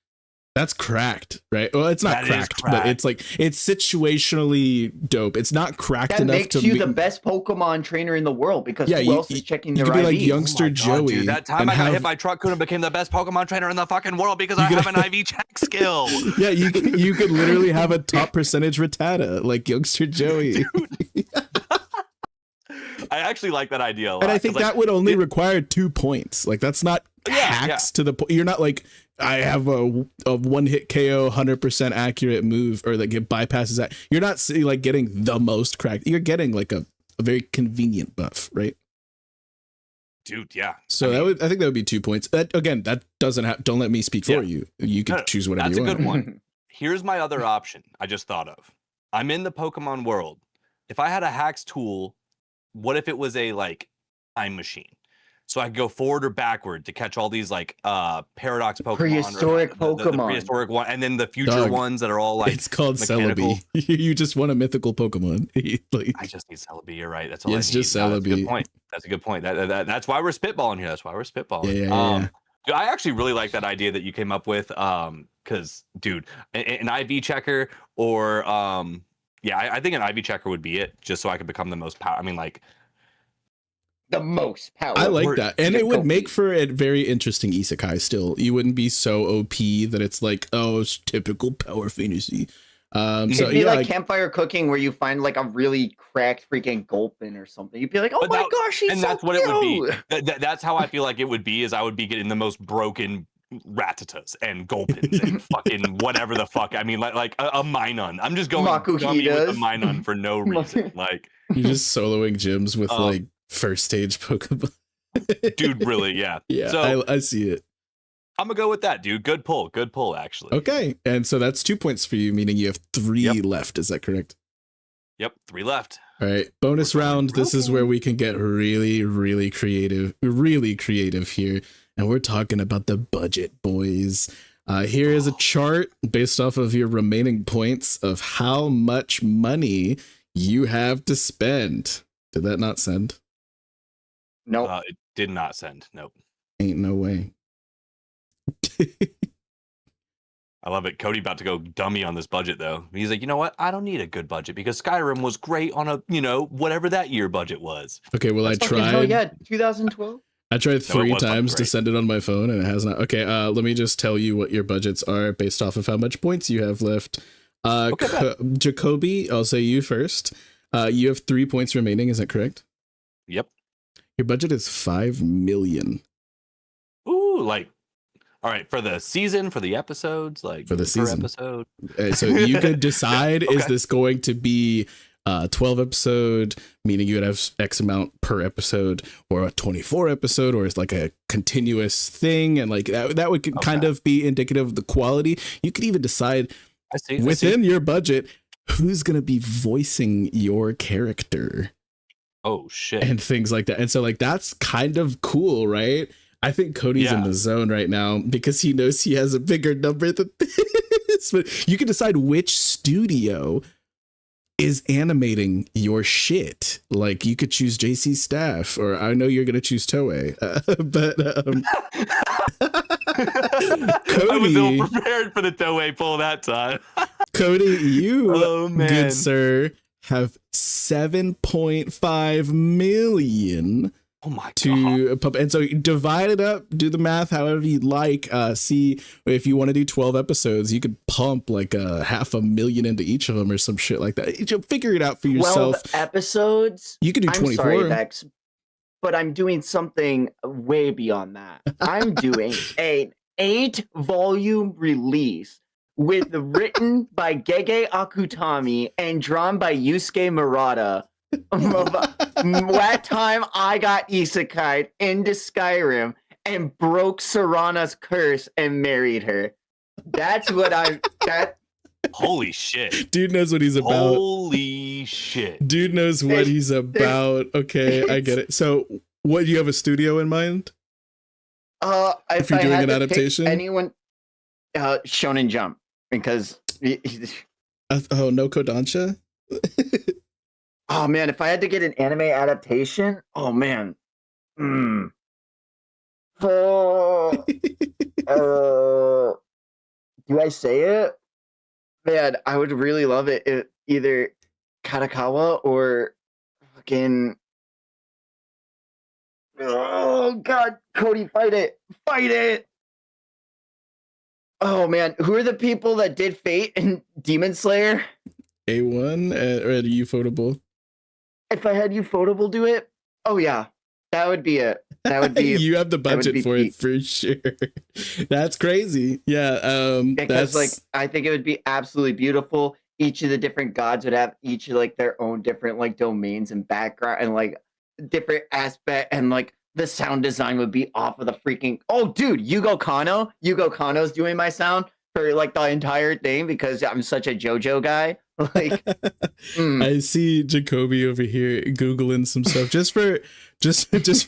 That's cracked, right? Well, it's not cracked, but it's like, it's situationally dope. It's not cracked that enough makes to you the best Pokemon trainer in the world because who else is checking their IVs? You could be like youngster Joey. Dude, that time I got hit by Truck-kun and became the best Pokemon trainer in the fucking world because I have an IV check skill. Yeah, you could literally have a top percentage Rattata like youngster Joey. I actually like that idea a lot. And I think that would only require 2 points. Like, that's not hacks to the point. You're not like, I have a one hit KO 100% accurate move or like it bypasses that. You're not like getting the most cracked. You're getting like a very convenient buff, right? Dude, yeah. So I think that would be 2 points. Again, that doesn't have. Don't let me speak for you. You can choose whatever you want. That's a good one. Here's my other option. I just thought of. I'm in the Pokemon world. If I had a hacks tool, what if it was a like time machine? So I could go forward or backward to catch all these like paradox Pokemon, prehistoric Pokemon, the prehistoric one, and then the future ones that are all like it's called mechanical. Celebi. You just want a mythical Pokemon. Like, I just need Celebi. You're right. That's all. It's just Celebi. That's a good point. That's a good point. That's why we're spitballing here. That's why we're spitballing. Yeah. Dude, I actually really like that idea that you came up with. Because dude, an IV checker or I think an IV checker would be it. Just so I could become the most power. I mean, like. The most power. I like that. And it would make for a very interesting isekai still. You wouldn't be so OP that it's like, oh, it's typical power fantasy. It'd be like campfire cooking where you find like a really cracked freaking Gulpin or something. You'd be like, oh my gosh, he's so that's what it would be. That's how I feel like it would be, is I would be getting the most broken Rattatas and Gulpins and fucking whatever the fuck. I mean, like a Minun. I'm just going dummy with a Minun for no reason. Like, you're just soloing gyms with like first stage Pokemon. Dude, really, yeah. Yeah, so I see it. I'm gonna go with that, dude. Good pull, actually. Okay, and so that's 2 points for you, meaning you have 3 left. Is that correct? Yep, 3 left. All right, bonus round. This is where we can get really creative here, and we're talking about the budget, boys. Here is a chart based off of your remaining points of how much money you have to spend. Did that not send? No, it did not send. Nope. Ain't no way. I love it. Cody about to go dummy on this budget though. He's like, you know what? I don't need a good budget because Skyrim was great on a, whatever that year budget was. Okay, well, That's I tried. 2012. I tried 3 times to send it on my phone and it has not. Okay, let me just tell you what your budgets are based off of how much points you have left. Jacoby, I'll say you first. You have 3 points remaining. Is that correct? Yep. Your budget is 5 million. Ooh, like, all right, for the season, for the episodes, like for the season episode. So you could decide, is this going to be 12 episode, meaning you would have X amount per episode, or a 24 episode, or it's like a continuous thing, and like that would kind of be indicative of the quality. You could even decide within your budget, who's gonna be voicing your character? Oh shit. And things like that. And so like that's kind of cool, right? I think Cody's in the zone right now because he knows he has a bigger number than this. But you can decide which studio is animating your shit. Like you could choose JC Staff, or I know you're gonna choose Toei, but Cody, I was ill prepared for the Toei pull that time. Cody, you, good sir, have 7.5 million. Oh my God. And so divide it up, do the math however you'd like. See if you want to do 12 episodes, you could pump like 500,000 into each of them or some shit like that. You figure it out for yourself. 12 episodes? You could do 24. I'm sorry, Vex, but I'm doing something way beyond that. I'm doing an 8-volume release with written by Gege Akutami and drawn by Yusuke Murata. That time I got isekai into Skyrim and broke Serana's curse and married her. That's what Holy shit. Dude knows what he's about. Holy shit. Dude knows what he's about. Okay, I get it. So what, do you have a studio in mind? If you're I doing had an to adaptation? pick anyone, Shonen Jump, because no Kodansha? Oh man, if I had to get an anime adaptation, oh man. Do I say it? Man, I would really love it if either Katakawa or fucking. Oh god, Cody, fight it! Fight it! Oh man, who are the people that did Fate and Demon Slayer? A1 or Ufotable? If I had Ufotable do it, oh yeah, that would be it. That would be. You have the budget for it for sure. That's crazy. Yeah. Because like I think it would be absolutely beautiful. Each of the different gods would have each like their own different like domains and background and like different aspect, and like the sound design would be off of the freaking. Oh, dude, Yugo Kano. Yugo Kano's doing my sound for like the entire thing because I'm such a JoJo guy. Like, I see Jacoby over here googling some stuff just for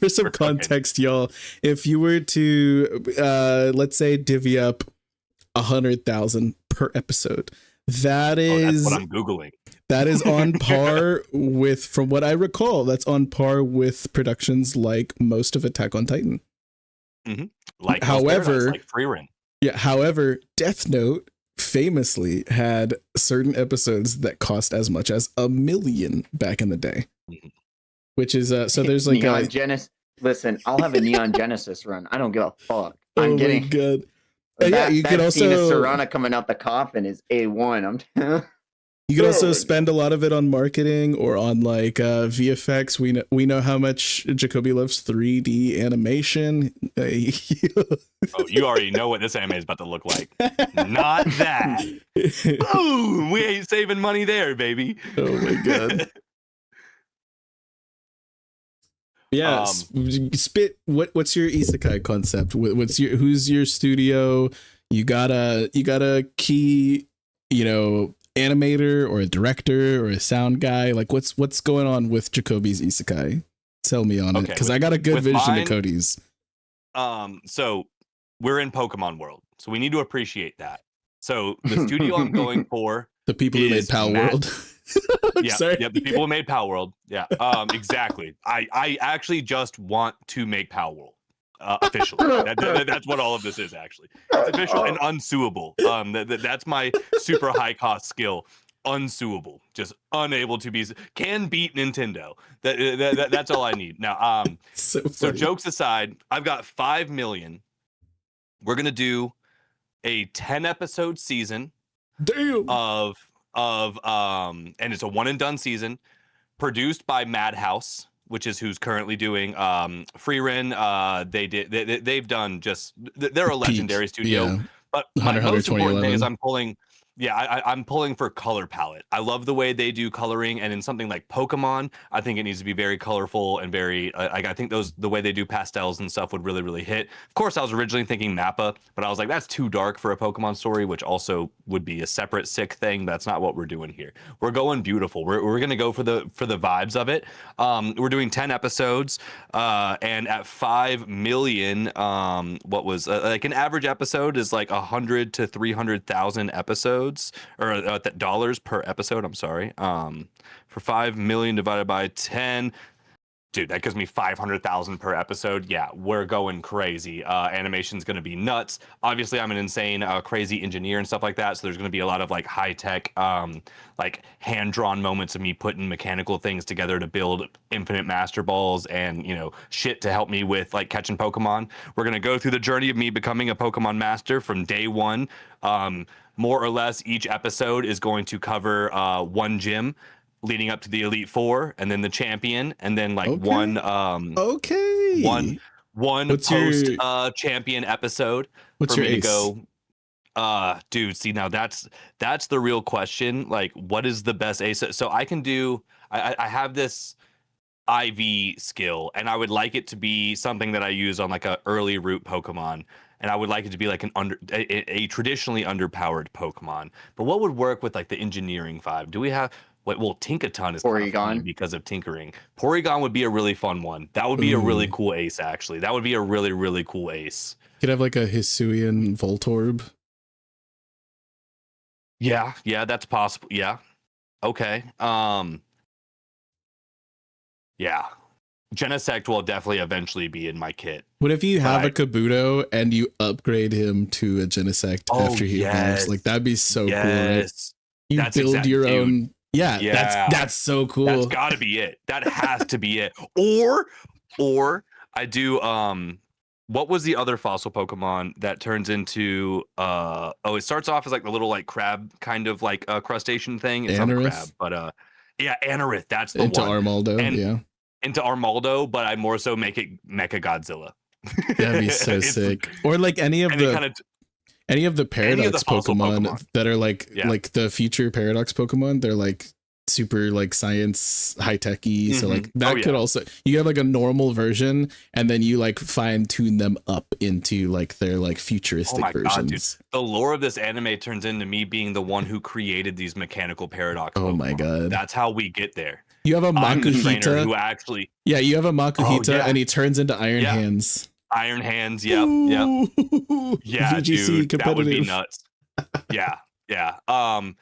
some context, y'all. If you were to let's say divvy up 100,000 per episode, that is that's what I'm googling. That is on par with, from what I recall, that's on par with productions like most of Attack on Titan. Mm-hmm. Like however, like Frieren. Yeah, however, Death Note famously had certain episodes that cost as much as $1 million back in the day, which is so there's like Neon Genesis. Listen, I'll have a Neon Genesis run. I don't give a fuck. I'm getting good. Yeah, you could also scene of Serana coming out the coffin is A1. You could also spend a lot of it on marketing or on like VFX. We know how much Jacoby loves 3D animation. Oh, you already know what this anime is about to look like. Not that. Boom! We ain't saving money there, baby. Oh my god. Yeah, spit. What's your isekai concept? Who's your studio? You got a key, animator or a director or a sound guy. Like what's going on with Jacoby's isekai? Tell me on it, because I got a good vision of Cody's. So we're in Pokemon World, so we need to appreciate that. So the studio I'm going for, the people who made Pal World. Yeah, the people who made Pal World. Yeah, exactly. I actually just want to make Pal World officially. That's what all of this is actually. It's official and unsuable. That's my super high cost skill. Unsuable, just unable to be, can beat Nintendo. That's all I need. Now, so jokes aside, I've got 5 million. We're gonna do a 10-episode season. Damn. Of and it's a one and done season, produced by Madhouse, which is who's currently doing Frieren. They've done just, they're a legendary studio. Yeah. But my most important thing is I'm pulling I'm pulling for color palette. I love the way they do coloring, and in something like Pokemon, I think it needs to be very colorful and very. I think the way they do pastels and stuff would really, really hit. Of course, I was originally thinking Mappa, but I was like, that's too dark for a Pokemon story, which also would be a separate sick thing. That's not what we're doing here. We're going beautiful. We're gonna go for the vibes of it. We're doing 10 episodes, and at 5 million, what was like an average episode is like 100 to 300,000 episodes. Or dollars per episode. I'm sorry. For 5 million divided by 10, dude, that gives me 500,000 per episode. Yeah, we're going crazy. Animation's going to be nuts. Obviously, I'm an insane, crazy engineer and stuff like that. So there's going to be a lot of like high tech, like hand drawn moments of me putting mechanical things together to build infinite master balls and, you know, shit to help me with like catching Pokemon. We're going to go through the journey of me becoming a Pokemon master from day one. More or less, each episode is going to cover one gym leading up to the Elite Four, and then the champion, and then like one post champion episode for me to go. Dude, see, now that's the real question. Like, what is the best ace? So I can do. I have this IV skill, and I would like it to be something that I use on like a early route Pokemon. And I would like it to be like a traditionally underpowered Pokemon. But what would work with like the engineering vibe? Do we have well, Tinkaton is kind of fun because of tinkering. Porygon would be a really fun one. That would be a really cool ace, actually. That would be a really, really cool ace. You could have like a Hisuian Voltorb. Yeah, that's possible. Yeah. Okay. Yeah. Genesect will definitely eventually be in my kit. What if you have a Kabuto and you upgrade him to a Genesect after he evolves? Like, that'd be so cool, right? You build your own. Yeah, that's so cool. That's got to be it. That has to be it. Or I do what was the other fossil Pokemon that turns into it starts off as like the little like crab kind of like crustacean thing. It's not a crab, but Anorith, that's the into one. Armaldo, into Armaldo, but I more so make it Mecha Godzilla. That'd be so sick. Or like any of the Paradox Pokemon that are like the future Paradox Pokemon. They're like super like science high techy. So like that could also, you have like a normal version and then you like fine tune them up into like their like futuristic versions. God, dude. The lore of this anime turns into me being the one who created these mechanical Paradox Pokemon. My God. That's how we get there. You have a Makuhita who actually you have a Makuhita and he turns into Iron Hands. Iron Hands, yep. Yeah, VGC dude, that would be nuts. Yeah. And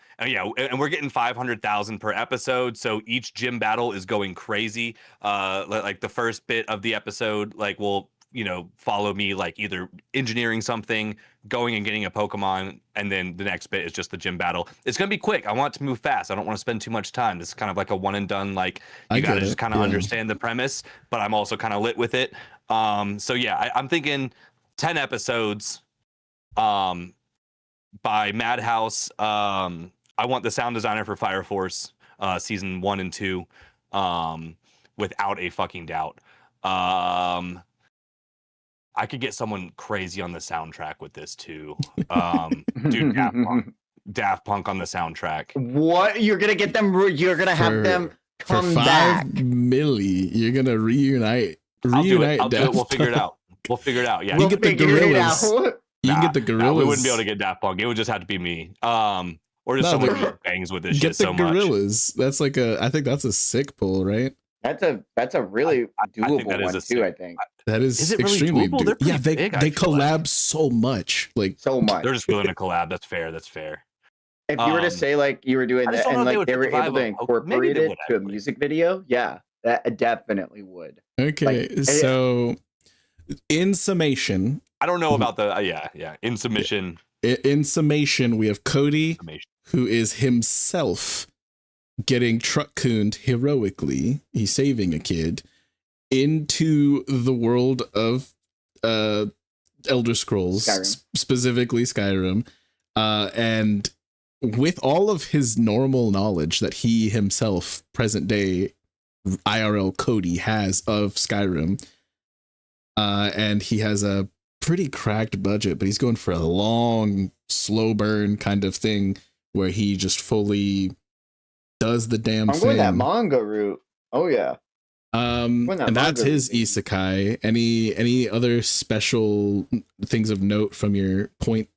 we're getting 500,000 per episode, so each gym battle is going crazy. Like the first bit of the episode, like will follow me like either engineering something, going and getting a Pokemon, and then the next bit is just the gym battle. It's gonna be quick. I want it to move fast. I don't want to spend too much time. This is kind of like a one and done. Like you gotta just kind of understand the premise, but I'm also kind of lit with it. So yeah, I'm thinking 10 episodes. By Madhouse. I want the sound designer for Fire Force season 1 and 2, without a fucking doubt. I could get someone crazy on the soundtrack with this too. Dude, Daft Punk on the soundtrack. What? You're gonna get them? You're gonna have them come for back? 5 milli, you're gonna reunite. I'll do it. We'll figure it out. Yeah, you get the gorillas. You can get the gorillas. We wouldn't be able to get Daft Punk. It would just have to be me. Or just someone who bangs with this shit so much. Get the gorillas. That's like I think that's a sick pull, right? That's a really doable one too. I think that is it extremely really doable? Yeah, they collab so much, like so much. They're just willing to collab. That's fair. If you were to say like you were doing that and like they were able to incorporate it to a music video, yeah, that definitely would. Okay, like, so in summation, I don't know about the in submission. In summation, we have Cody, who is himself getting truck-cooned heroically. He's saving a kid into the world of Elder Scrolls, specifically Skyrim, and with all of his normal knowledge that he himself, present day IRL Cody, has of Skyrim, and he has a pretty cracked budget, but he's going for a long, slow burn kind of thing where he just fully does the damn I'm thing. going that manga route. Oh yeah. And that's his isekai. Any other special things of note from your point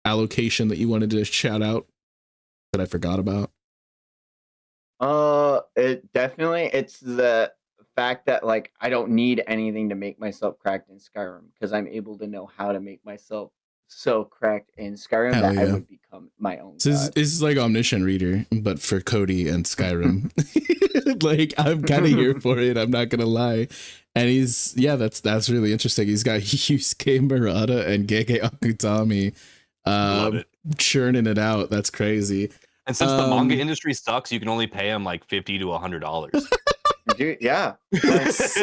allocation that you wanted to shout out that I forgot about? It's the fact that like I don't need anything to make myself cracked in Skyrim because I'm able to know how to make myself so cracked in Skyrim that I would become my own god. This is like Omniscient Reader, but for Cody and Skyrim. Like I'm kind of here for it. I'm not gonna lie. And that's really interesting. He's got Yusuke Murata and Gege Akutami churning it out. That's crazy. And since the manga industry sucks, you can only pay him like $50 to $100. Dude, yeah. That's,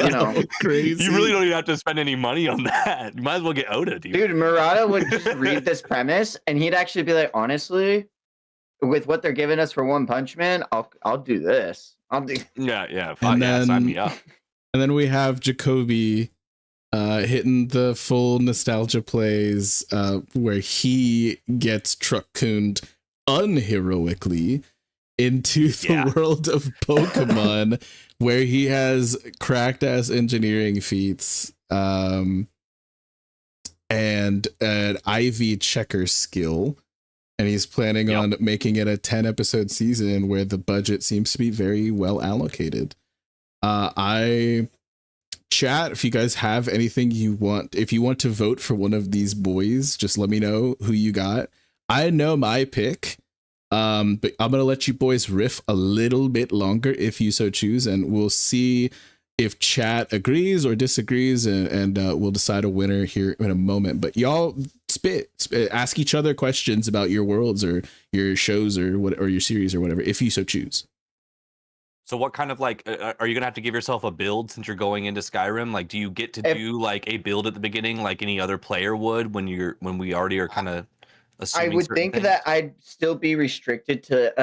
crazy. You really don't even have to spend any money on that. You might as well get Oda, dude. Dude, Murata would just read this premise and he'd actually be like, honestly, with what they're giving us for One Punch Man, I'll do this. Yeah. Sign me up. And then we have Jacoby hitting the full nostalgia plays where he gets truck-cooned unheroically into the world of Pokemon, where he has cracked ass engineering feats and an IV checker skill, and he's planning on making it a 10-episode season where the budget seems to be very well allocated. Chat, if you guys have anything if you want to vote for one of these boys, just let me know who you got. I know my pick, but I'm gonna let you boys riff a little bit longer if you so choose, and we'll see if chat agrees or disagrees, and we'll decide a winner here in a moment. But y'all spit, ask each other questions about your worlds or your shows or your series or whatever, if you so choose. So what kind of like, are you gonna have to give yourself a build since you're going into Skyrim? Like, do you get to do like a build at the beginning like any other player would when we already are kind of assuming? I would think that I'd still be restricted to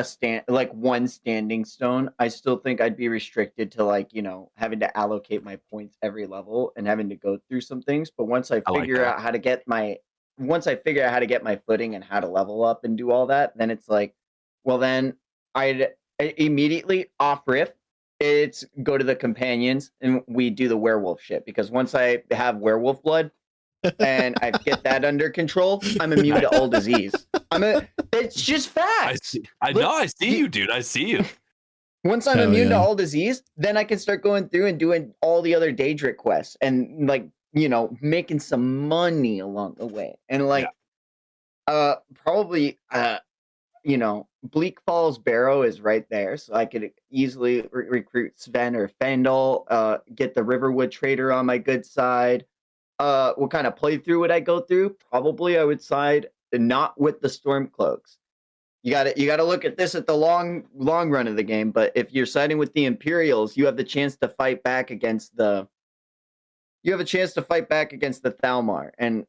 one standing stone. I still think I'd be restricted to having to allocate my points every level and having to go through some things. But once I figure out how to get my footing and how to level up and do all that, then it's like, well, then I'd immediately off riff, it's go to the companions and we do the werewolf shit, because once I have werewolf blood and I get that under control, I'm immune to all disease. It's just facts. I see you, dude. I see you. Once I'm immune to all disease, then I can start going through and doing all the other Daedric quests and making some money along the way. And probably Bleak Falls Barrow is right there, so I could easily recruit Sven or Fendel, get the Riverwood Trader on my good side. What kind of playthrough would I go through? Probably I would side not with the Stormcloaks. You got to look at this at the long run of the game. But if you're siding with the Imperials, you have the chance to fight back against the. You have a chance to fight back against the Thalmor, and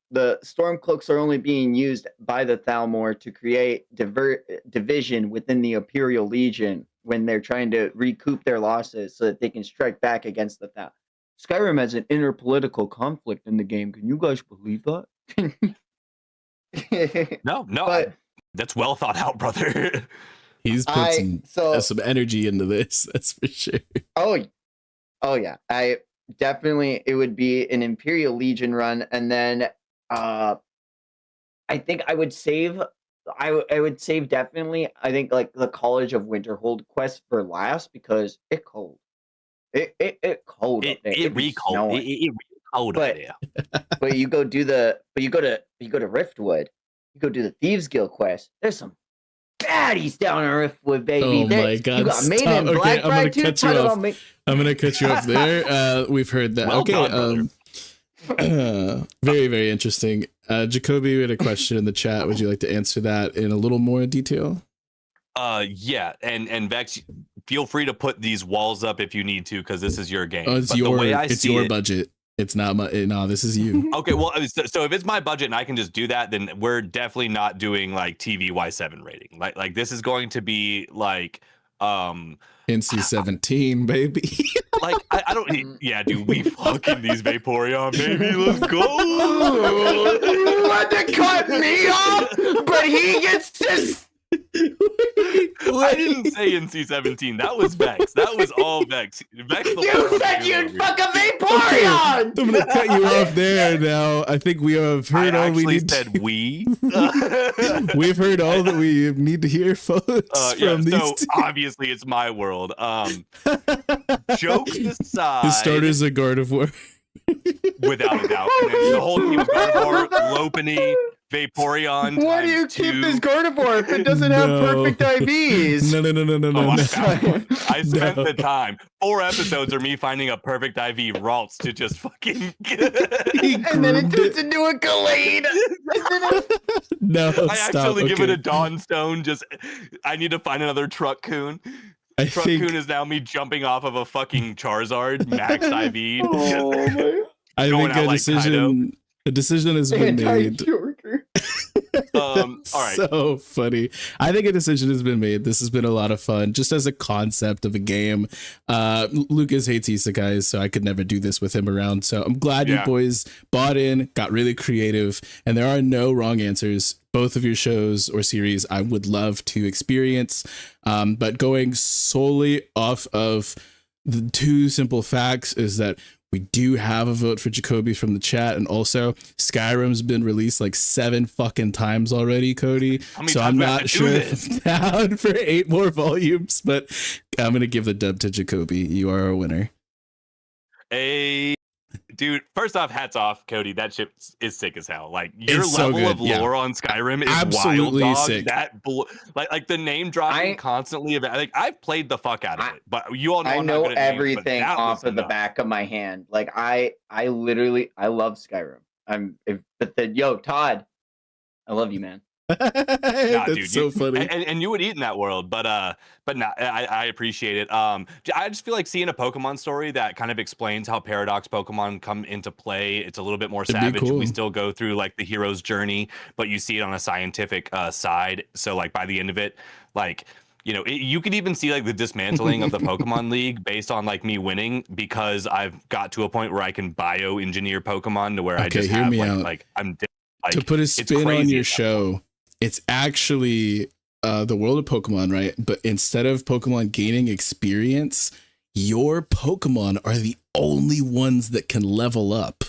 the Stormcloaks are only being used by the Thalmor to create division within the Imperial Legion when they're trying to recoup their losses so that they can strike back against the Thalmor. Skyrim has an inner political conflict in the game. Can you guys believe that? No, but that's well thought out, brother. He's put some energy into this, that's for sure. Oh yeah. It would be an Imperial Legion run, and then I think I would save definitely, I think, like the College of Winterhold quest for last, because it cold. It cold up there. It cold up there. But you go to Riftwood. You go do the Thieves Guild quest. There's some baddies down in Riftwood, baby. Oh my god! You got Maiden and Blackbriar too. I'm gonna cut you off there. We've heard that. Well okay. Done, very, very interesting. Jacoby, we had a question in the chat. Would you like to answer that in a little more detail? Yeah, and Vex, feel free to put these walls up if you need to, because this is your game. Oh, it's your budget. It's not my. No, this is you. Okay, well, so if it's my budget and I can just do that, then we're definitely not doing like TV Y7 rating. Like this is going to be like NC-17, baby. Like I don't. Yeah, dude, we fucking these Vaporeon, baby. Let's go. You want to cut me off, but he gets this. I didn't say NC-17. That was Vex. That was all Vex. Vex you said you'd fuck a Vaporeon! I'm gonna cut you off there now. I think we have heard all we need. Said we. We've heard all that we need to hear, folks. From these so obviously it's my world. Jokes aside, his starter's a Gardevoir. Without a doubt. And then the whole team is Gardevoir, Lopunny, Vaporeon. Why do you keep this Gardevoir if it doesn't have perfect IVs? No. I spent the time. 4 episodes of me finding a perfect IV Ralts to just fucking and then it turns into a Gallade. No, I actually give it a Dawnstone. I need to find another Truck-kun. Truck-kun is now me jumping off of a fucking Charizard, max IV. I think a decision has been made. All right. So funny. I think a decision has been made. This has been a lot of fun, just as a concept of a game. Lucas hates Isekais, so I could never do this with him around. So I'm glad you boys bought in, got really creative, and there are no wrong answers. Both of your shows or series I would love to experience, but going solely off of the 2 simple facts is that we do have a vote for Jacoby from the chat, and also Skyrim's been released like 7 fucking times already, Cody. So I'm not sure if I'm down for 8 more volumes, but I'm gonna give the dub to Jacoby. You are a winner. Hey, dude, first off, hats off, Cody. That shit is sick as hell. Like your It's level so of lore on Skyrim is absolutely wild, dog. sick. That like the name dropping constantly of like I've played the fuck out of it, but you all know I know everything off of the back of my hand. Like I literally love Skyrim. Todd, I love you, man. That's dude, so funny. And you would eat in that world, but no, I appreciate it. I just feel like seeing a Pokemon story that kind of explains how Paradox Pokemon come into play. It's a little bit more savage. Cool. We still go through like the hero's journey, but you see it on a scientific side. So like by the end of it, like you could even see like the dismantling of the Pokemon League based on like me winning, because I've got to a point where I can bioengineer Pokemon to where I just have to put a spin on your show. It's actually the world of Pokemon, right? But instead of Pokemon gaining experience, your Pokemon are the only ones that can level up.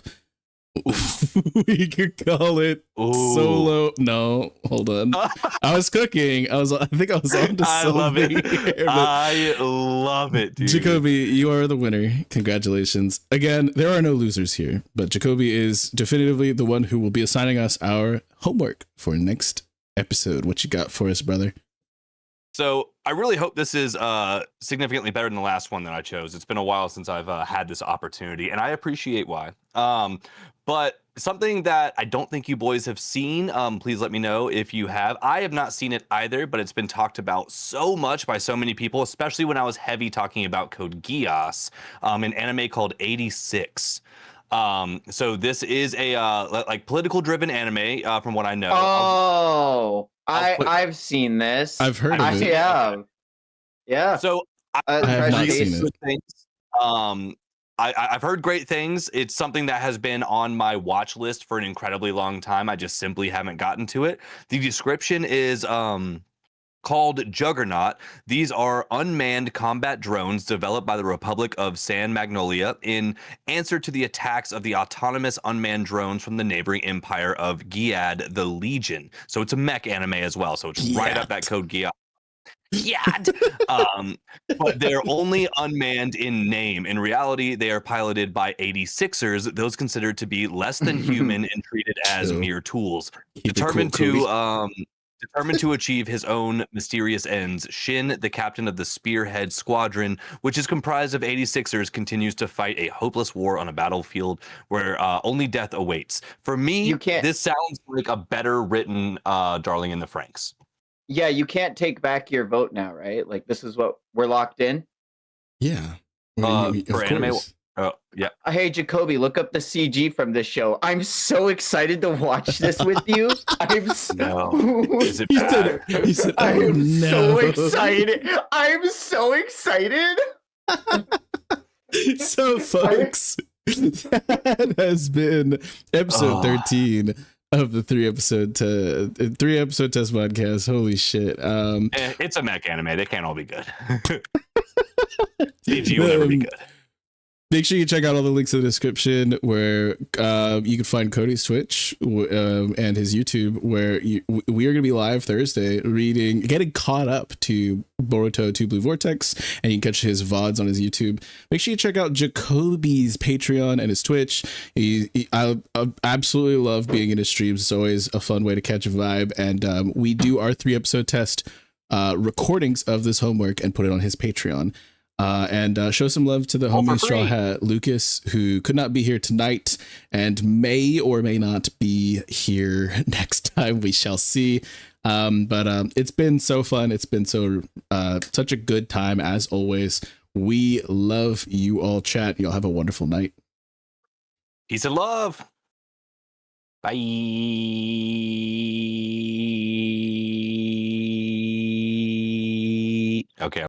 We could call it solo. No, hold on. I was cooking. I think I was on to something. I love it. I love it, dude. Jacoby, you are the winner. Congratulations. Again, there are no losers here, but Jacoby is definitively the one who will be assigning us our homework for next episode. What you got for us, brother? So I really hope this is significantly better than the last one that I chose. It's been a while since I've had this opportunity, and I appreciate why. But something that I don't think you boys have seen, please let me know if you have. I have not seen it either, but it's been talked about so much by so many people, especially when I was heavy talking about Code Geass, an anime called 86. So this is a like political driven anime from what I know. Oh, I've seen this. I've heard of it. Yeah. So I have not seen it. Things. I've heard great things. It's something that has been on my watch list for an incredibly long time. I just simply haven't gotten to it. The description is called Juggernaut. These are unmanned combat drones developed by the Republic of San Magnolia in answer to the attacks of the autonomous unmanned drones from the neighboring empire of Giad, the Legion. So it's a mech anime as well. So it's right up that Code Geass. But they're only unmanned in name. In reality, they are piloted by 86ers, those considered to be less than human and treated as mere tools. Determined to achieve his own mysterious ends, Shin, the captain of the Spearhead Squadron, which is comprised of 86ers, continues to fight a hopeless war on a battlefield where only death awaits. For me, this sounds like a better written Darling in the Franxx. Yeah, you can't take back your vote now, right? Like this is what we're locked in. Yeah. For anime. Oh, yeah. Hey, Jacoby, look up the CG from this show. I'm so excited to watch this with you. I'm so Is it bad? He said, oh, I'm so excited. I'm so excited. So, folks, that has been episode 13 of the 3-episode test podcast. Holy shit. It's a mech anime. They can't all be good. CG will never be good. Make sure you check out all the links in the description where you can find Cody's Twitch and his YouTube, where we are going to be live Thursday getting caught up to Boruto 2 Blue Vortex, and you can catch his VODs on his YouTube. Make sure you check out Jacoby's Patreon and his Twitch. I absolutely love being in his streams. It's always a fun way to catch a vibe, and we do our 3-episode test recordings of this homework and put it on his Patreon. And show some love to the homie Straw Hat Lucas, who could not be here tonight and may or may not be here next time. We shall see. But it's been so fun. It's been such a good time as always. We love you all, chat. Y'all have a wonderful night. Peace and love. Bye.